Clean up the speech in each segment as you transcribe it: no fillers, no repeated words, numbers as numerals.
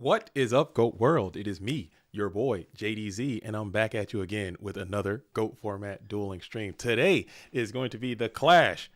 What is up, GOAT World? It is me, your boy, JDZ, and I'm back at you again with another GOAT format dueling stream. Today is going to be the Clash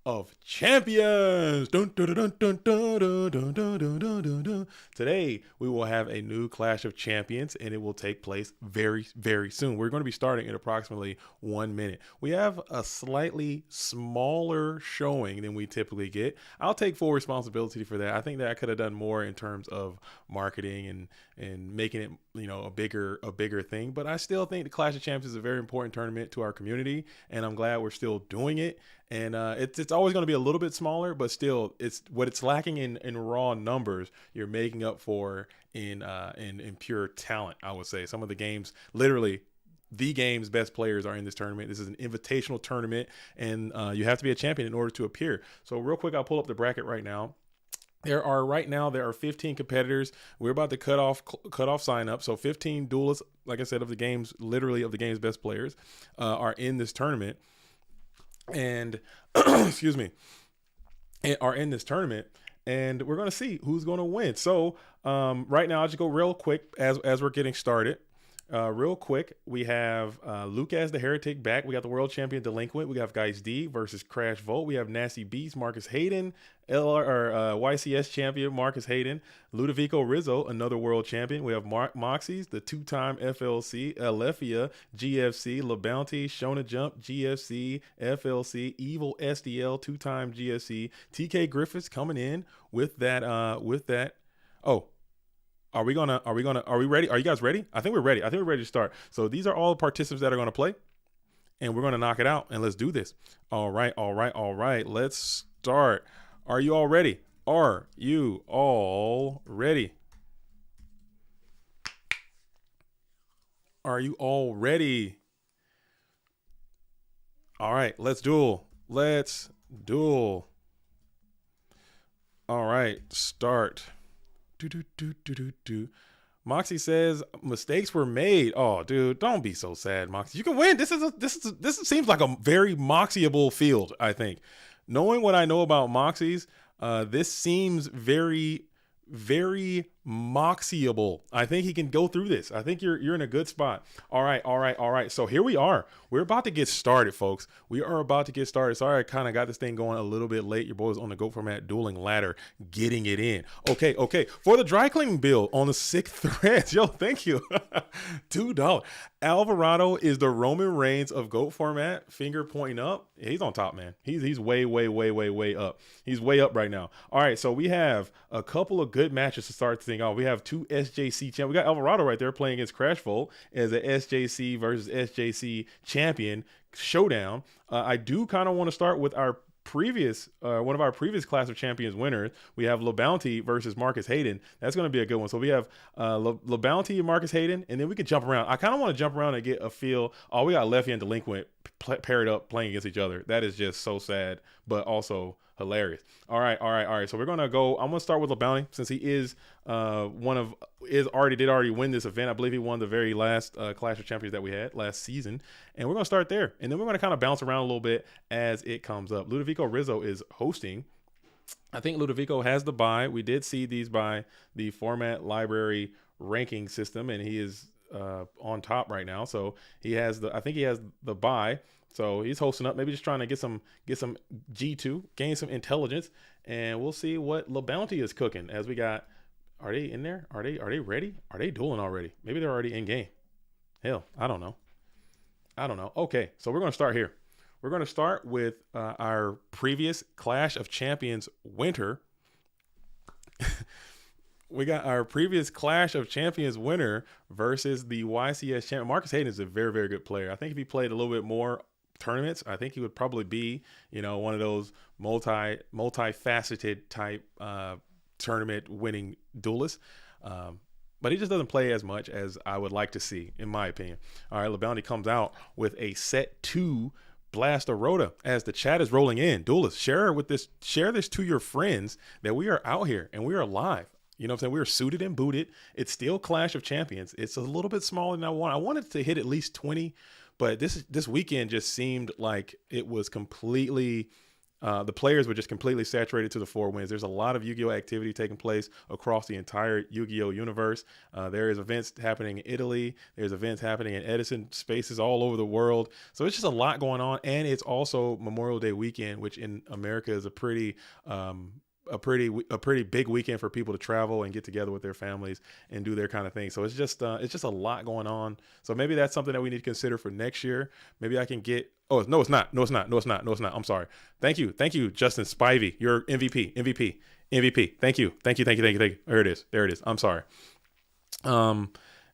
of Champions. Dun, dun, dun, dun, dun, dun, dun, dun, dun, dun, dun, dun. Today, we will have a new Clash of Champions, and it will take place very, very soon. We're going to be starting in approximately 1 minute. We have a slightly smaller showing than we typically get. I'll take full responsibility for that. I think that I could have done more in terms of marketing and making it, a bigger thing. But I still think the Clash of Champions is a very important tournament to our community, and I'm glad we're still doing it. And it's always going to be a little bit smaller, but still, it's lacking in raw numbers. You're making up for in pure talent. I would say some of the games, literally, the game's best players are in this tournament. This is an invitational tournament, and you have to be a champion in order to appear. So real quick, I'll pull up the bracket right now. There are 15 competitors. We're about to cut off sign up. So 15 duelists, like I said, of the game's best players are in this tournament. And excuse me, are in this tournament, and we're going to see who's going to win. So right now, I'll just go real quick as we're getting started. Real quick, we have Lucas the Heretic back. We got the world champion Delinquent. We have Guys D versus Crash Volt. We have Nasty Beast, Marcus Hayden, YCS champion Marcus Hayden, Ludovico Rizzo, another world champion. We have Moxy's, the two-time FLC, Alefia, GFC, LeBounty, Shona Jump, GFC, FLC, Evil SDL, two-time GFC, TK Griffiths coming in with that. Oh. Are we ready? Are you guys ready? I think we're ready. I think we're ready to start. So these are all the participants that are going to play, and we're going to knock it out, and let's do this. All right. Let's start. Are you all ready? Are you all ready? Are you all ready? All right, let's duel. All right, start. Moxy says mistakes were made. Oh, dude, don't be so sad, Moxy. You can win. This seems like a very Moxyable field. I think, knowing what I know about Moxys, this seems very, very Moxyable. I think he can go through this. I think you're in a good spot. All right. So here we are. We're about to get started, folks. We are about to get started. Sorry, I kind of got this thing going a little bit late. Your boy was on the GOAT format dueling ladder, getting it in. Okay. For the dry cleaning bill on the 6th thread. Yo, thank you. $2. Alvarado is the Roman Reigns of GOAT format. Finger pointing up. He's on top, man. He's way up. He's way up right now. All right. So we have a couple of good matches to start thing off. We have two SJC champions. We got Alvarado right there playing against Crash Volt as a SJC versus SJC champion showdown. I do kind of want to start with our previous one of our previous Clash of Champions winners. We have LeBounty versus Marcus Hayden. That's going to be a good one. So we have LeBounty and Marcus Hayden, and then we can jump around. I kind of want to jump around and get a feel. Oh, we got Lefty and Delinquent paired up playing against each other. That is just so sad, but also hilarious. All right. So we're gonna go. I'm gonna start with LeBounty since he is already win this event. I believe he won the very last Clash of Champions that we had last season, and we're gonna start there, and then we're gonna kind of bounce around a little bit as it comes up. Ludovico Rizzo is hosting. I think Ludovico has the bye. We did see these by the format library ranking system, and he is on top right now. So I think he has the bye. So he's hosting up, maybe just trying to get some G2, gain some intelligence, and we'll see what LeBounty is cooking. As we got, are they in there? Are they ready? Are they dueling already? Maybe they're already in game. Hell, I don't know. Okay, so we're going to start here. We're going to start with our previous Clash of Champions winner. We got our previous Clash of Champions winner versus the YCS champion. Marcus Hayden is a very, very good player. I think if he played a little bit more tournaments, I think he would probably be, one of those multifaceted type tournament winning duelists. But he just doesn't play as much as I would like to see, in my opinion. All right, LeBounty comes out with a set 2 Blast a Rhoda as the chat is rolling in. Duelists, share this to your friends that we are out here and we are live. You know what I'm saying? We were suited and booted. It's still Clash of Champions. It's a little bit smaller than I want. I wanted to hit at least 20, but this weekend just seemed like it was completely The players were just completely saturated to the 4 winds. There's a lot of Yu-Gi-Oh activity taking place across the entire Yu-Gi-Oh universe. There is events happening in Italy. There's events happening in Edison spaces all over the world. So it's just a lot going on. And it's also Memorial Day weekend, which in America is a pretty big weekend for people to travel and get together with their families and do their kind of thing. So it's just a lot going on. So maybe that's something that we need to consider for next year. Maybe I can get, oh, no, it's not. I'm sorry. Thank you, Justin Spivey. You're MVP. Thank you. There it is. I'm sorry.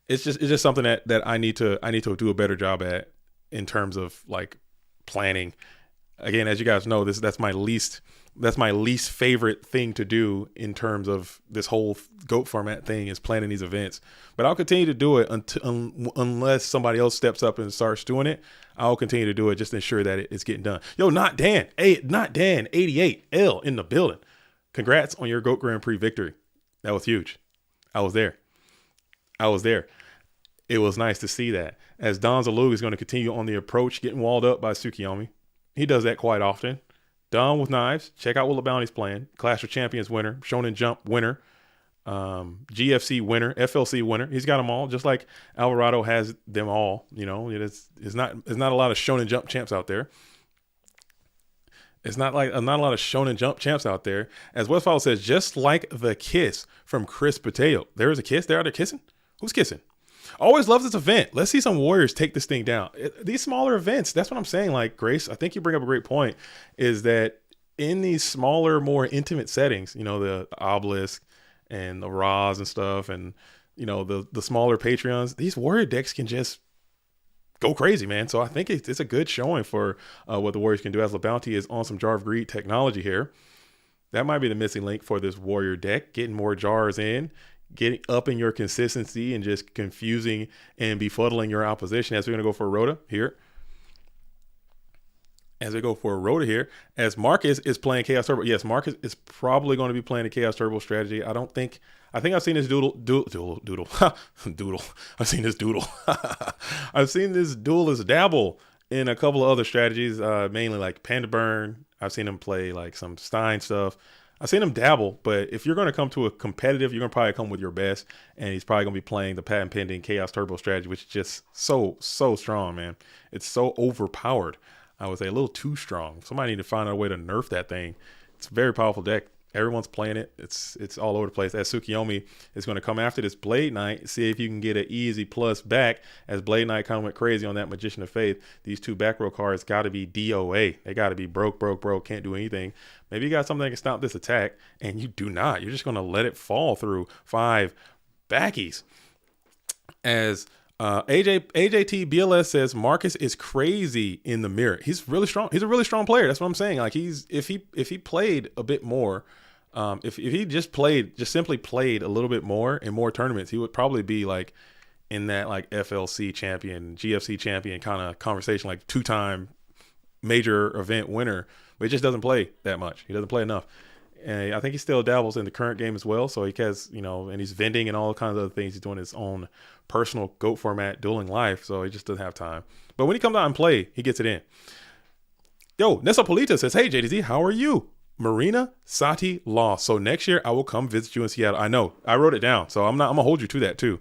It's just something that I need to do a better job at in terms of like planning. Again, as you guys know, that's my least favorite thing to do in terms of this whole GOAT format thing is planning these events. But I'll continue to do it unless somebody else steps up and starts doing it. I'll continue to do it just to ensure that it's getting done. Yo, not Dan 88 L in the building. Congrats on your GOAT Grand Prix victory. That was huge. I was there. It was nice to see that. As Don Zalug is going to continue on the approach, getting walled up by Tsukiyomi. He does that quite often. Don with knives. Check out what LeBounty's playing. Clash of Champions winner. Shonen Jump winner. GFC winner. FLC winner. He's got them all, just like Alvarado has them all. You know, it's not a lot of Shonen Jump champs out there. It's not a lot of Shonen Jump champs out there. As Westfall says, just like the kiss from Chris Pateo. There is a kiss. They're kissing. Who's kissing? Always loves this event. Let's see some Warriors take this thing down. These smaller events, that's what I'm saying. Like, Grace, I think you bring up a great point, is that in these smaller, more intimate settings, you know, the obelisk and the Raws and stuff, and, you know, the smaller Patreons, these Warrior decks can just go crazy, man. So I think it's a good showing for what the Warriors can do, as LeBounty is on some Jar of Greed technology here. That might be the missing link for this Warrior deck, getting more jars in, getting up in your consistency and just confusing and befuddling your opposition. As we're going to go for a Rhoda here. As Marcus is playing Chaos Turbo. Yes, Marcus is probably going to be playing the Chaos Turbo strategy. I think I've seen this doodle. I've seen this doodle. I've seen this duelist dabble in a couple of other strategies, mainly like Panda Burn. I've seen him play like some Stein stuff. I've seen him dabble, but if you're going to come to a competitive, you're going to probably come with your best, and he's probably going to be playing the patent pending Chaos Turbo strategy, which is just so strong, man. It's so overpowered. I would say a little too strong. Somebody need to find out a way to nerf that thing. It's a very powerful deck. Everyone's playing it. It's all over the place. As Tsukiyomi is going to come after this Blade Knight, see if you can get an easy plus back, as Blade Knight kind of went crazy on that Magician of Faith. These two back row cards got to be DOA. They got to be broke, can't do anything. Maybe you got something that can stop this attack, and you do not. You're just going to let it fall through 5 backies. As AJT BLS says, Marcus is crazy in the mirror. He's really strong. He's a really strong player. That's what I'm saying. Like, if he played a bit more, if he just simply played a little bit more in more tournaments, he would probably be like in that like FLC champion, GFC champion kind of conversation, like 2-time major event winner. But he just doesn't play that much. He doesn't play enough. And I think he still dabbles in the current game as well. So he has, you know, and he's vending and all kinds of other things. He's doing his own personal GOAT format dueling life. So he just doesn't have time. But when he comes out and play, he gets it in. Yo, Nessa Polita says, hey, JDZ, how are you? Marina Sati lost. So next year I will come visit you in Seattle. I know. I wrote it down. So I'm going to hold you to that too.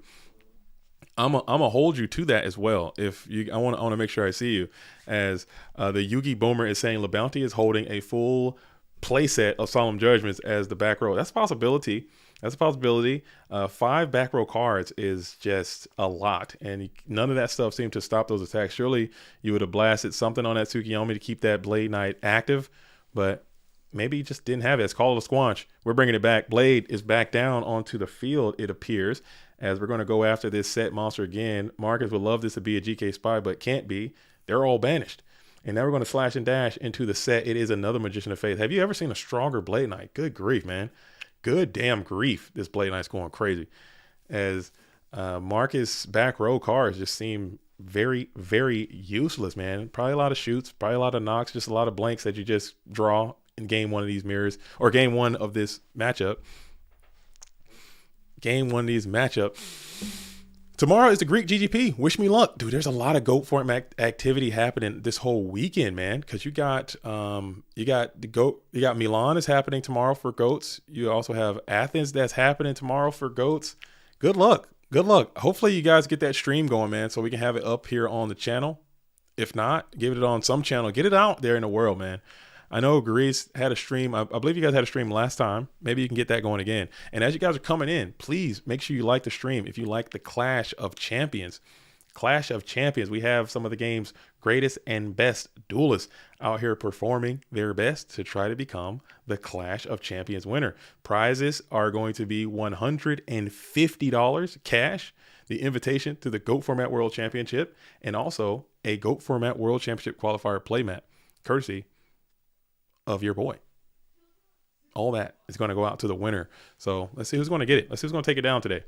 I'm gonna hold you to that as well. I want to make sure I see you. As the Yugi Boomer is saying, LeBounty is holding a full playset of Solemn Judgments as the back row. That's a possibility. 5 back row cards is just a lot, and none of that stuff seemed to stop those attacks. Surely you would have blasted something on that Tsukiyomi to keep that Blade Knight active, but maybe you just didn't have it. It's called a squanch. We're bringing it back. Blade is back down onto the field, it appears, as we're going to go after this set monster again. Marcus would love this to be a GK Spy, but can't be. They're all banished. And now we're going to slash and dash into the set. It is another Magician of Faith. Have you ever seen a stronger Blade Knight? Good grief, man. Good damn grief. This Blade Knight's going crazy. As Marcus' back row cards just seem very, very useless, man. Probably a lot of shoots, probably a lot of knocks, just a lot of blanks that you just draw in game 1 of these mirrors, or game 1 of this matchup. Tomorrow is the Greek GGP. Wish me luck, dude. There's a lot of goat form activity happening this whole weekend, man. Because you got the goat. You got Milan is happening tomorrow for goats. You also have Athens that's happening tomorrow for goats. Good luck. Good luck. Hopefully you guys get that stream going, man, so we can have it up here on the channel. If not, give it on some channel. Get it out there in the world, man. I know Greece had a stream. I believe you guys had a stream last time. Maybe you can get that going again. And as you guys are coming in, please make sure you like the stream. If you like the Clash of Champions, we have some of the game's greatest and best duelists out here performing their best to try to become the Clash of Champions winner. Prizes are going to be $150 cash, the invitation to the GOAT Format World Championship, and also a GOAT Format World Championship qualifier playmat, courtesy of your boy. All that is going to go out to the winner. So let's see who's going to get it. Let's see who's going to take it down today.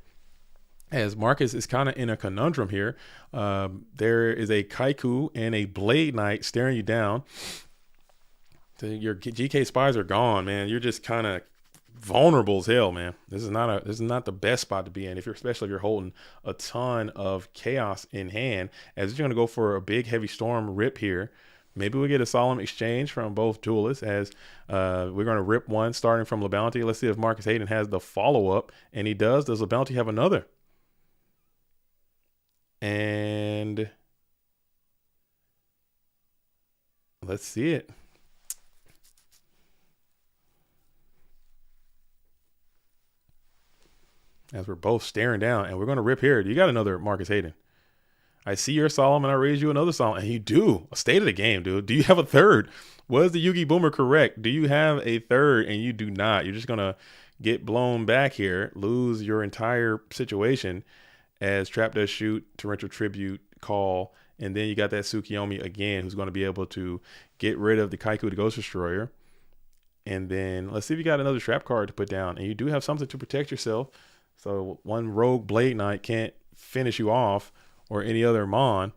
As Marcus is kind of in a conundrum here. There is a Kaiku and a Blade Knight staring you down. Your GK spies are gone, man. You're just kind of vulnerable as hell, man. This is not the best spot to be in, especially if you're holding a ton of chaos in hand. As you're going to go for a big heavy storm rip here. Maybe we get a solemn exchange from both duelists as we're going to rip one starting from LeBounty. Let's see if Marcus Hayden has the follow-up. And he does. Does LeBounty have another? And let's see it. As we're both staring down. And we're going to rip here. You got another Marcus Hayden. I see your solemn and I raise you another solemn. And you do. State of the game, dude. Do you have a third? Was the Yugi Boomer correct? Do you have a third? And you do not. You're just going to get blown back here, lose your entire situation as Trap does shoot, torrential tribute, call, and then you got that Tsukiyomi again who's going to be able to get rid of the Kaiku, the Ghost Destroyer. And then let's see if you got another trap card to put down. And you do have something to protect yourself. So one rogue Blade Knight can't finish you off, or any other Mon.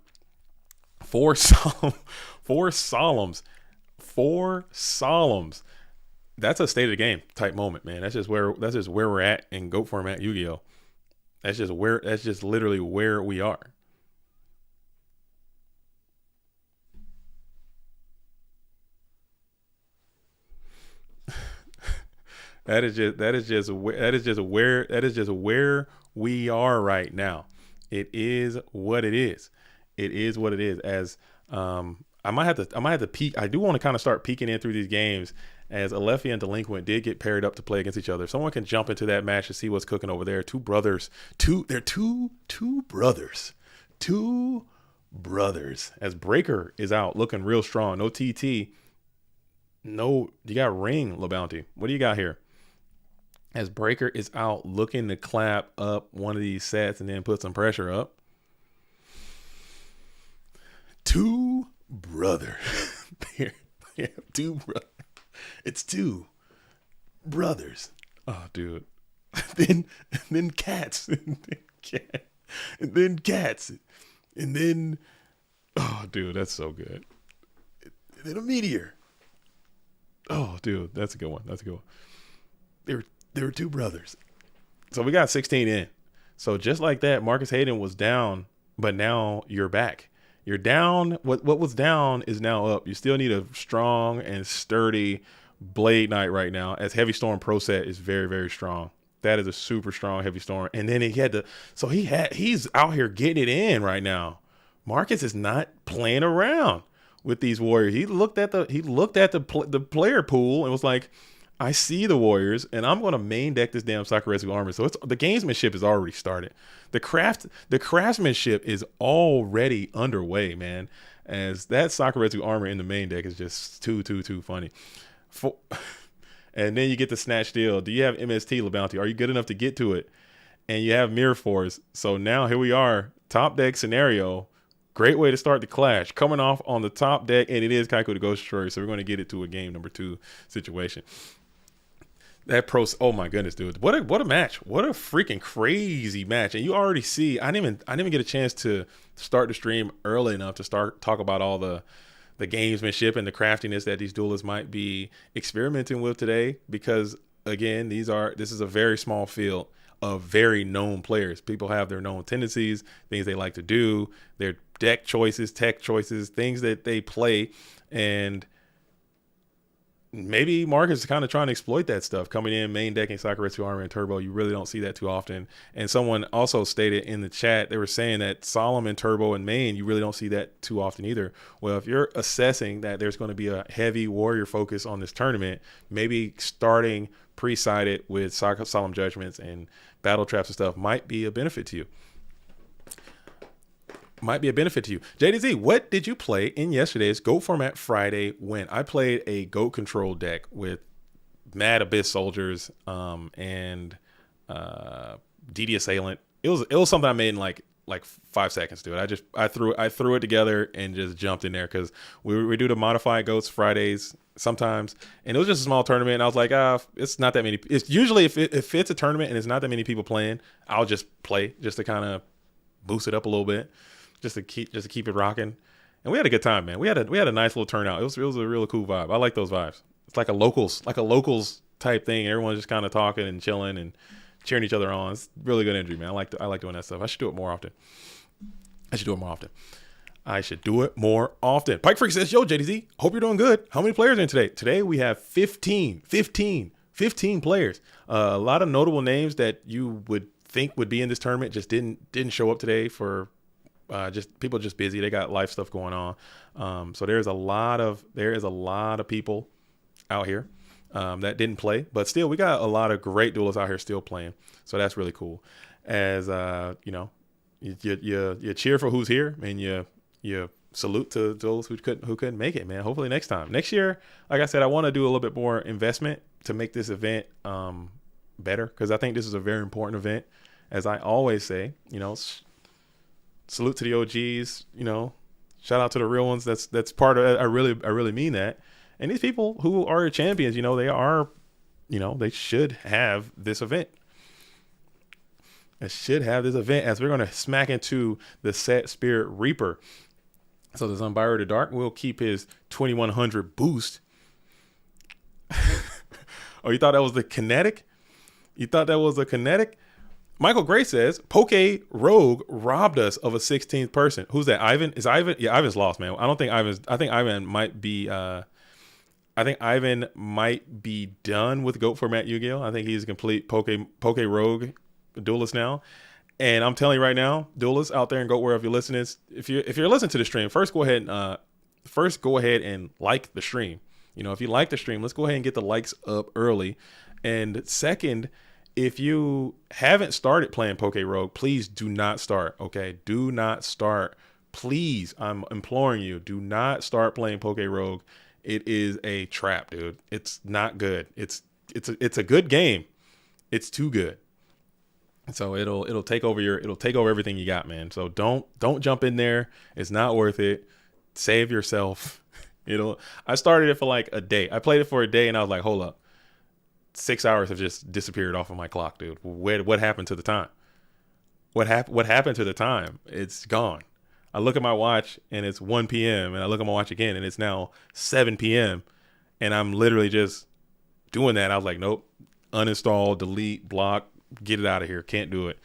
Four solemns. That's a state of the game type moment, man. That's just where we're at in GOAT format Yu-Gi-Oh. That's just literally where we are. That is just where we are right now. It is what it is. It is what it is. As I might have to peek. I do want to kind of start peeking in through these games, as Alefi and Delinquent did get paired up to play against each other. If someone can jump into that match to see what's cooking over there. Two brothers. As Breaker is out looking real strong. No TT. No, you got Ring, LeBounty. What do you got here? As Breaker is out looking to clap up one of these sets and then put some pressure up. Two brothers. Two brothers. It's two brothers. Oh, dude. then cats. And then cats. And then, oh, dude, that's so good. And then a meteor. Oh, dude, that's a good one. There were two brothers. So we got 16 in. So just like that, Marcus Hayden was down, but now you're back. You're down. What was down is now up. You still need a strong and sturdy Blade Knight right now, as Heavy Storm Pro Set is very, very strong. That is a super strong Heavy Storm. And then he's out here getting it in right now. Marcus is not playing around with these Warriors. He looked at the player pool and was like, I see the Warriors, and I'm going to main deck this damn Sakuretsu armor. So the gamesmanship is already started. The craftsmanship is already underway, man. As that Sakuretsu armor in the main deck is just too funny. And then you get the Snatch Deal. Do you have MST, LeBounty? Are you good enough to get to it? And you have Mirror Force. So now here we are, top deck scenario. Great way to start the clash. Coming off on the top deck, and it is Kaiku the Ghost Destroyer. So we're going to get it to a game number 2 situation. Oh my goodness, dude. What a match. What a freaking crazy match. And you already see, I didn't even get a chance to start the stream early enough to talk about all the gamesmanship and the craftiness that these duelists might be experimenting with today, because again, this is a very small field. of very known players. People have their known tendencies, things they like to do, their deck choices, tech choices, things that they play. And maybe Marcus is kind of trying to exploit that stuff. Coming in, main decking Sakura-2 Armor and Turbo, you really don't see that too often. And someone also stated in the chat, they were saying that Solemn and Turbo and main, you really don't see that too often either. Well, if you're assessing that there's going to be a heavy warrior focus on this tournament, maybe starting pre-sided with Solemn Judgments and Battle Traps and stuff might be a benefit to you. Might be a benefit to you. JDZ, what did you play in yesterday's GOAT Format Friday win? I played a GOAT control deck with Mad Abyss Soldiers and DD Assailant. It was something I made in like 5 seconds, dude. I threw it together and just jumped in there because we do the modified GOATs Fridays sometimes, and it was just a small tournament. And I was like, it's not that many. It's usually if it's a tournament and it's not that many people playing, I'll just play just to kind of boost it up a little bit. Just to keep it rocking, and we had a good time, man. We had a nice little turnout. It was a really cool vibe. I like those vibes. It's like a locals type thing. Everyone's just kind of talking and chilling and cheering each other on. It's really good energy, man. I like doing that stuff. I should do it more often. I should do it more often. Pike Freak says, "Yo, JDZ, hope you're doing good. How many players are in today? Today we have 15 players. A lot of notable names that you would think would be in this tournament just didn't show up today for." People just busy. They got life stuff going on. So there is a lot of people out here that didn't play, but still we got a lot of great duelists out here still playing. So that's really cool. As you cheer for who's here, and you salute to those who couldn't make it, man. Hopefully next year, like I said, I want to do a little bit more investment to make this event better, because I think this is a very important event. As I always say, salute to the OGs, shout out to the real ones. That's part of it. I really mean that. And these people who are champions, they should have this event. As we're going to smack into the Set Spirit Reaper. So the Unbarrow the Dark will keep his 2100 boost. Oh, you thought that was the kinetic? Michael Gray says, Poke Rogue robbed us of a 16th person. Who's that? Ivan? Is Ivan? Yeah, Ivan's lost, man. I think Ivan might be done with GOAT Format Yu-Gi-Oh! I think he's a complete Poke Rogue duelist now. And I'm telling you right now, duelists out there in GOAT World, if you're listening, if you're listening to the stream, first go ahead and like the stream. If you like the stream, let's go ahead and get the likes up early. And second, if you haven't started playing Poke Rogue, please do not start, okay? Do not start. Please, I'm imploring you, do not start playing Poke Rogue. It is a trap, dude. It's not good. It's a good game. It's too good. So it'll take over everything you got, man. So don't jump in there. It's not worth it. Save yourself. I started it for like a day. I played it for a day and I was like, hold up. 6 hours have just disappeared off of my clock, dude. What happened to the time? What happened to the time? It's gone. I look at my watch and it's 1 p.m. and I look at my watch again and it's now 7 p.m. and I'm literally just doing that. I was like, nope, uninstall, delete, block, get it out of here. Can't do it.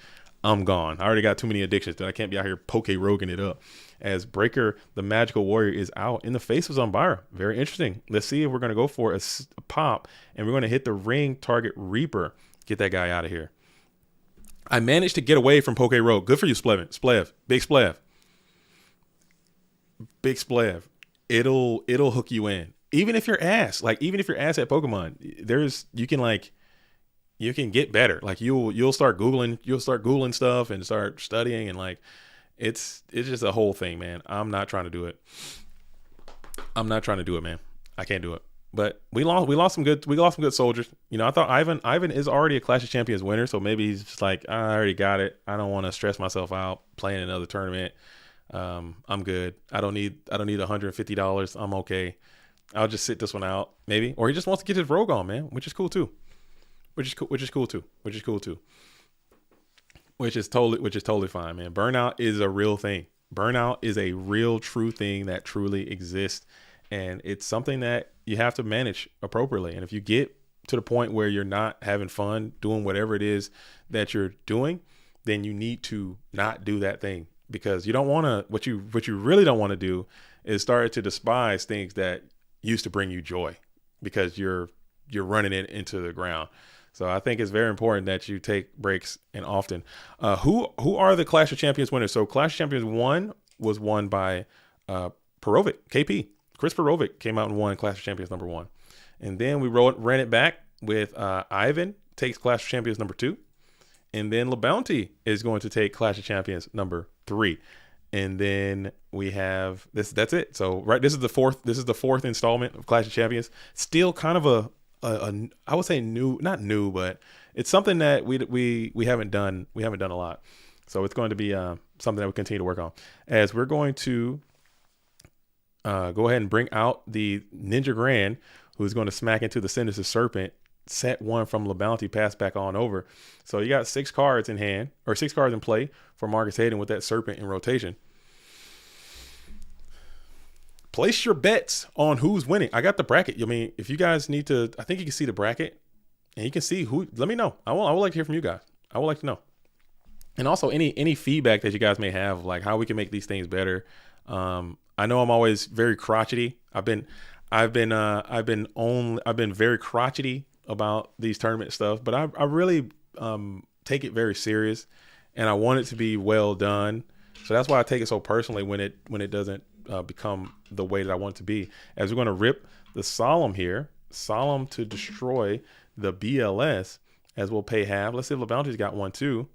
I'm gone. I already got too many addictions that I can't be out here Poke Roguing it up. As Breaker, the Magical Warrior, is out in the face of Zombara. Very interesting. Let's see if we're going to go for a pop and we're going to hit the ring target Reaper. Get that guy out of here. I managed to get away from Poke Rogue. Good for you, Splev. Big Splev. It'll hook you in. Even if you're ass at Pokemon, you can get better. Like you'll start Googling stuff and start studying, and like it's just a whole thing, man. I'm not trying to do it, man. I can't do it. But we lost some good soldiers. I thought Ivan is already a Clash of Champions winner, so maybe he's just like, I already got it. I don't want to stress myself out playing another tournament. I'm good. I don't need $150. I'm okay. I'll just sit this one out, maybe. Or he just wants to get his rogue on, man, which is cool too. Which is totally fine, man. Burnout is a real thing. Burnout is a real, true thing that truly exists. And it's something that you have to manage appropriately. And if you get to the point where you're not having fun doing whatever it is that you're doing, then you need to not do that thing, because you don't want to, what you really don't want to do is start to despise things that used to bring you joy, because you're running it into the ground. So I think it's very important that you take breaks, and often. Who are the Clash of Champions winners? So Clash of Champions 1 was won by Perovic, KP. Chris Perovic came out and won Clash of Champions number 1. And then we ran it back with Ivan takes Clash of Champions number 2. And then LeBounty is going to take Clash of Champions number 3. And then we have this. That's it. So this is the fourth installment of Clash of Champions. Still kind of a I would say not new, but it's something that we haven't done. We haven't done a lot. So it's going to be something that we continue to work on, as we're going to go ahead and bring out the Ninja Grand, who's going to smack into the Sinister Serpent. Set 1 from LeBounty, pass back on over. So you got 6 cards in hand, or 6 cards in play for Marcus Hayden with that Serpent in rotation. Place your bets on who's winning. I got the bracket. I mean, if you guys need to, I think you can see the bracket and you can see who. Let me know. I would like to hear from you guys. I would like to know. And also any feedback that you guys may have, like how we can make these things better. I know I'm always very crotchety. I've been very crotchety about these tournament stuff, but I really take it very serious, and I want it to be well done. So that's why I take it so personally when it doesn't become the way that I want it to be. As we're going to rip the Solemn here, Solemn to destroy the BLS, as we'll pay half. Let's see if LeBounty's got one too,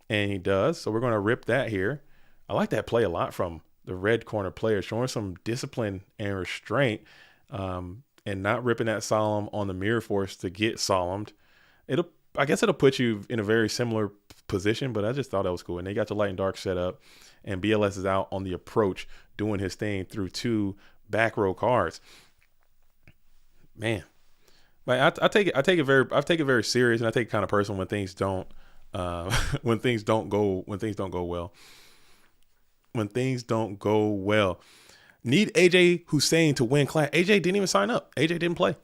and he does. So we're going to rip that here. I like that play a lot from the red corner player, showing some discipline and restraint. And not ripping that Solemn on the Mirror Force to get Solemned. I guess it'll put you in a very similar position, but I just thought that was cool. And they got the Light and Dark set up, and BLS is out on the approach doing his thing through 2 back row cards. Man, like I take it very serious, and I take it kind of personal when things don't go well. When things don't go well. Need AJ Hussein to win Clash. AJ didn't even sign up. AJ didn't play.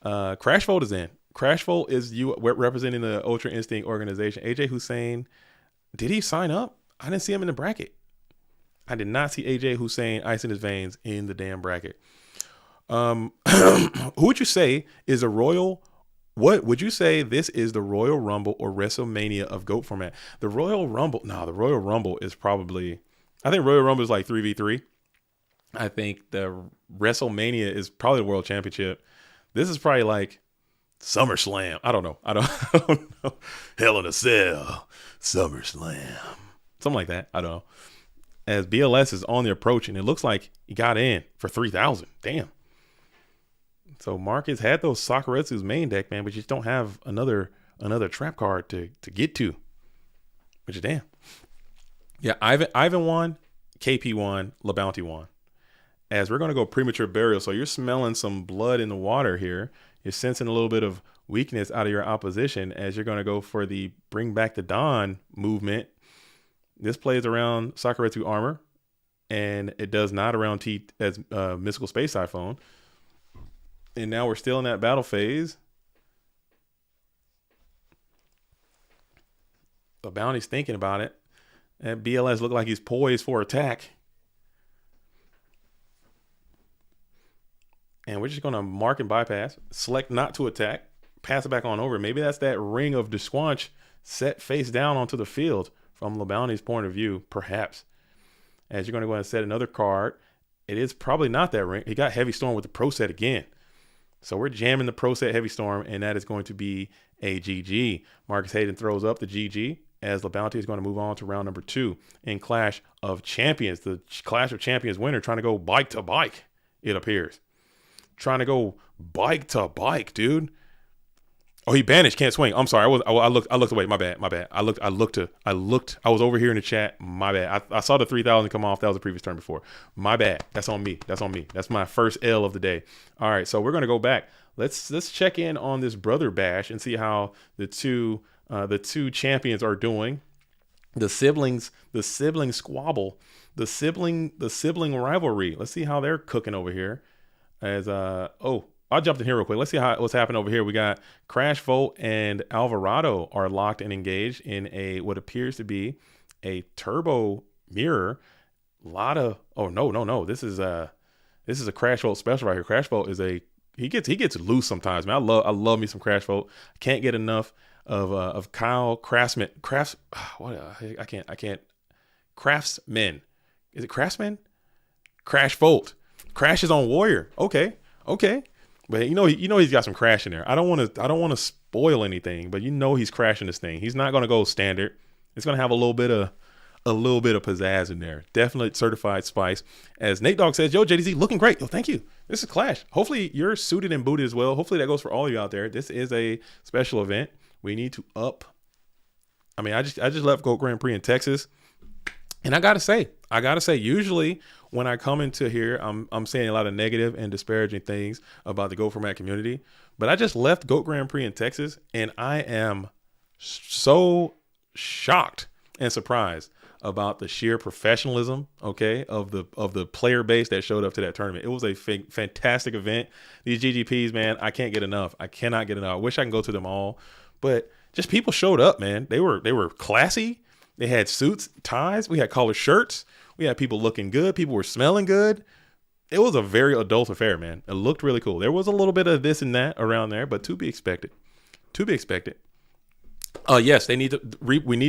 Crashfold is in. Crashfold is you representing the Ultra Instinct organization. AJ Hussein, did he sign up? I didn't see him in the bracket. I did not see AJ Hussein, ice in his veins, in the damn bracket. Who would you say is a Royal? What would you say this is, the Royal Rumble or WrestleMania of GOAT format? The Royal Rumble. No, the Royal Rumble is probably. I think Royal Rumble is like 3v3. I think the WrestleMania is probably the World Championship. This is probably like SummerSlam. I don't know. I don't know. Hell in a Cell. SummerSlam. Something like that. I don't know. As BLS is on the approach, and it looks like he got in for 3,000. Damn. So Marcus had those Sakuretsu's main deck, man, but you just don't have another trap card to get to. Which is damn. Yeah, Ivan won, KP won, LeBounty won. As we're going to go premature burial. So you're smelling some blood in the water here. You're sensing a little bit of weakness out of your opposition as you're going to go for the bring back the dawn movement. This plays around Sakuretsu armor, and it does not around Mystical Space Typhoon. And now we're still in that battle phase. LeBounty's thinking about it. That BLS looked like he's poised for attack. And we're just going to mark and bypass. Select not to attack. Pass it back on over. Maybe that's that ring of Desquanch set face down onto the field from LeBounty's point of view, perhaps. As you're going to go ahead and set another card. It is probably not that ring. He got Heavy Storm with the Pro Set again. So we're jamming the Pro Set Heavy Storm, and that is going to be a GG. Marcus Hayden throws up the GG. As LeBounty is going to move on to round number 2 in Clash of Champions. The Clash of Champions winner trying to go bike to bike, it appears. Trying to go bike to bike, dude. Oh, he banished, can't swing. I'm sorry. I looked away. My bad. I was over here in the chat. My bad. I saw the 3,000 come off. That was the previous turn before. My bad. That's on me. That's my first L of the day. All right, so we're going to go back. Let's check in on this brother bash and see how the two champions are doing. The siblings squabble, the sibling rivalry. Let's see how they're cooking over here. As I jumped in here real quick. Let's see what's happening over here. We got Crash, Volt, and Alvarado are locked and engaged in what appears to be a turbo mirror. A lot of no. This is a Crash Volt special right here. Crash Volt is he gets loose sometimes, man. I love me some Crash Volt. I can't get enough of Kyle Craftsman. I can't. Craftsman. Is it Craftsman? Crash Volt. Crash is on Warrior. Okay. But he's got some crash in there. I don't want to spoil anything, but he's crashing this thing. He's not going to go standard. It's going to have a little bit of pizzazz in there. Definitely certified spice. As Nate Dogg says, yo, JDZ looking great. Yo, thank you. This is Clash. Hopefully you're suited and booted as well. Hopefully that goes for all of you out there. This is a special event. We need to up. I mean, I just left Goat Grand Prix in Texas. And I gotta say, usually when I come into here, I'm saying a lot of negative and disparaging things about the Goat Format community. But I just left Goat Grand Prix in Texas, and I am so shocked and surprised about the sheer professionalism, okay, of the player base that showed up to that tournament. It was a fantastic event. These GGPs, man, I can't get enough. I cannot get enough. I wish I can go to them all, but just people showed up, man. They were classy. They had suits, ties. We had collared shirts. We had people looking good. People were smelling good. It was a very adult affair, man. It looked really cool. There was a little bit of this and that around there, but to be expected. Yes, we need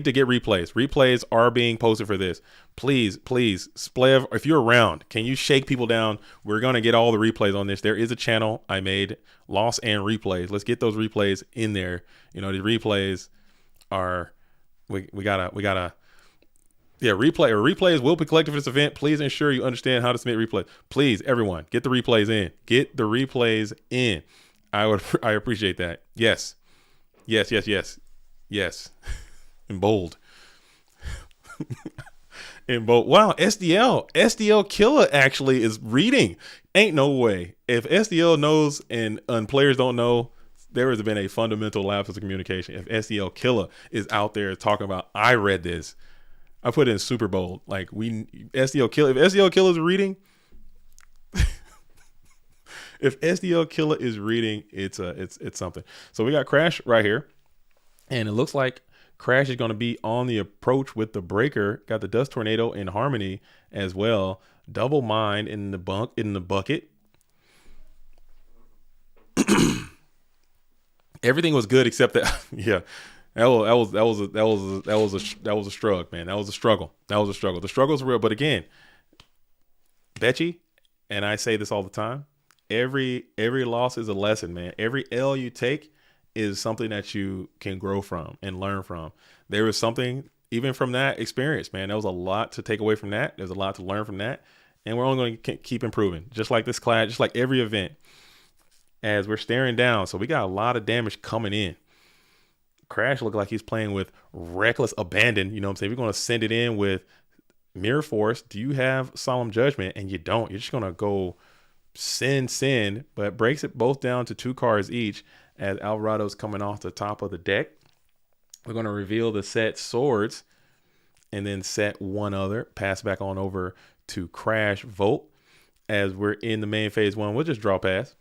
to get replays. Replays are being posted for this. Please, Splev, if you're around, can you shake people down? We're going to get all the replays on this. There is a channel I made, Lost and Replays. Let's get those replays in there. The replays are... We gotta replays will be collected for this event. Please ensure you understand how to submit replays. Please, everyone, get the replays in. I appreciate that. Yes. In bold. Wow, SDL Killer actually is reading. Ain't no way. If SDL knows and players don't know, there has been a fundamental lapse of communication. If SDL Killer is out there talking about, I read this, I put it in super bold. Like SDL Killer, if SDL Killer is reading, if SDL Killer is reading, it's something. So we got Crash right here, and it looks like Crash is going to be on the approach with the breaker. Got the Dust Tornado in Harmony as well. Double Mind in the bucket. Everything was good except that. Yeah, that was a struggle, man. That was a struggle. The struggle's real, but again, Betchy, and I say this all the time. Every loss is a lesson, man. Every L you take is something that you can grow from and learn from. There was something even from that experience, man. There was a lot to take away from that. There's a lot to learn from that, and we're only going to keep improving. Just like this class, just like every event. As we're staring down, so we got a lot of damage coming in. Crash looked like he's playing with reckless abandon. You know what I'm saying? We're going to send it in with Mirror Force. Do you have Solemn Judgment? And you don't. You're just going to go send, but breaks it both down to 2 cards each as Alvarado's coming off the top of the deck. We're going to reveal the set swords and then set one other. Pass back on over to Crash Volt. As we're in the main phase 1, we'll just draw pass.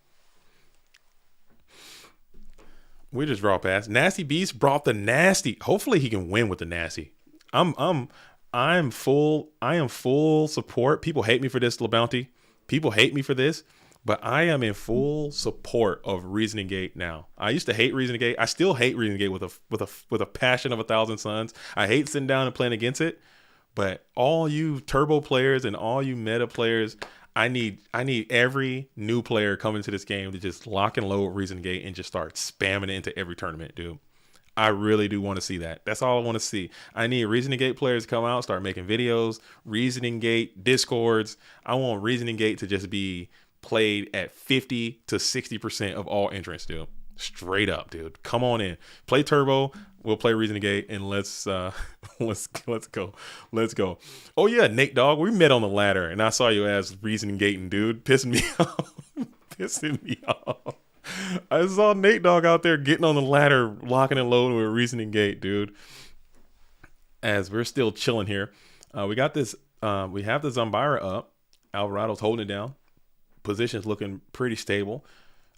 Nasty Beast brought the nasty. Hopefully he can win with the nasty. I am full support. People hate me for this, LeBounty. People hate me for this, but I am in full support of Reasoning Gate now. I used to hate Reasoning Gate. I still hate Reasoning Gate with a passion of 1,000 suns. I hate sitting down and playing against it. But all you turbo players and all you meta players, I need every new player coming to this game to just lock and load Reason Gate and just start spamming it into every tournament, dude. I really do want to see that. That's all I want to see. I need Reasoning Gate players to come out, start making videos, Reasoning Gate Discords. I want Reasoning Gate to just be played at 50 to 60% of all entrants, dude. Straight up, dude. Come on in. Play Turbo. We'll play Reasoning Gate and let's go. Oh yeah, Nate Dogg, we met on the ladder and I saw you as Reasoning Gating, dude. Pissing me off. I saw Nate Dogg out there getting on the ladder, locking and loading with Reasoning Gate, dude. As we're still chilling here, we got this. We have the Zambira up. Alvarado's holding it down. Position's looking pretty stable.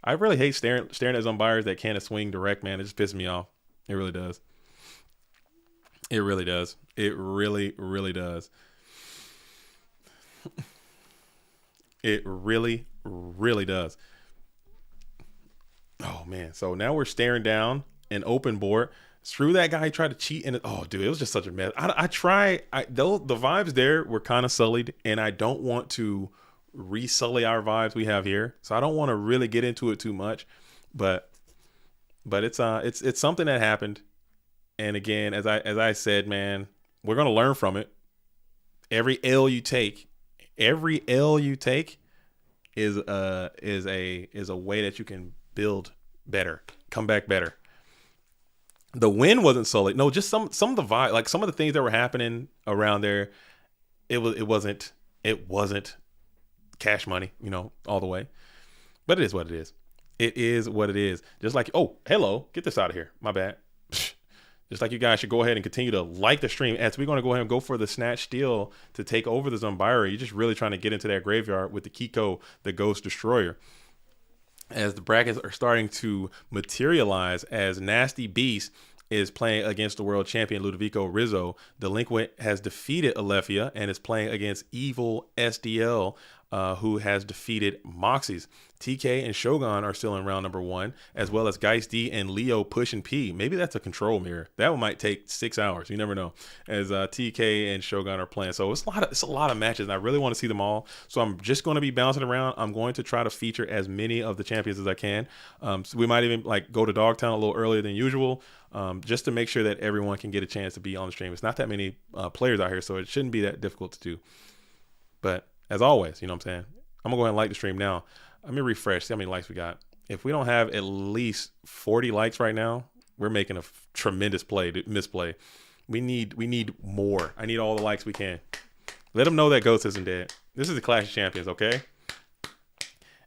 I really hate staring at umpires that can't swing direct, man. It just pisses me off. It really does. It really does. It really, really does. It really, really does. Oh man. So now we're staring down an open board. Screw that guy who tried to cheat, and oh dude, it was just such a mess. Though the vibes there were kind of sullied, and I don't want to re-sully our vibes we have here. So I don't want to really get into it too much. But it's something that happened. And again, as I said, man, we're gonna learn from it. Every L you take is a way that you can build better, come back better. The win wasn't sullied. No, just some of the vibe, like some of the things that were happening around there. It wasn't cash money, all the way. But it is what it is. It is what it is. Just like, oh, hello, get this out of here. My bad. Just like you guys should go ahead and continue to like the stream, as we're going to go ahead and go for the snatch steal to take over the Zumbira. You're just really trying to get into that graveyard with the Kiko, the Ghost Destroyer. As the brackets are starting to materialize, as Nasty Beast is playing against the world champion Ludovico Rizzo. Delinquent has defeated Alefia and is playing against Evil SDL, who has defeated Moxy's. TK and Shogun are still in round number 1, as well as Geist D and Leo Push and P. Maybe that's a control mirror. That one might take 6 hours. You never know. As TK and Shogun are playing. So it's a lot of matches, and I really want to see them all. So I'm just going to be bouncing around. I'm going to try to feature as many of the champions as I can. So we might even go to Dogtown a little earlier than usual, just to make sure that everyone can get a chance to be on the stream. It's not that many players out here, so it shouldn't be that difficult to do. But as always, you know what I'm saying? I'm going to go ahead and like the stream now. Let me refresh, see how many likes we got. If we don't have at least 40 likes right now, we're making a tremendous misplay. We need more. I need all the likes we can. Let them know that Ghost isn't dead. This is the Clash of Champions, okay?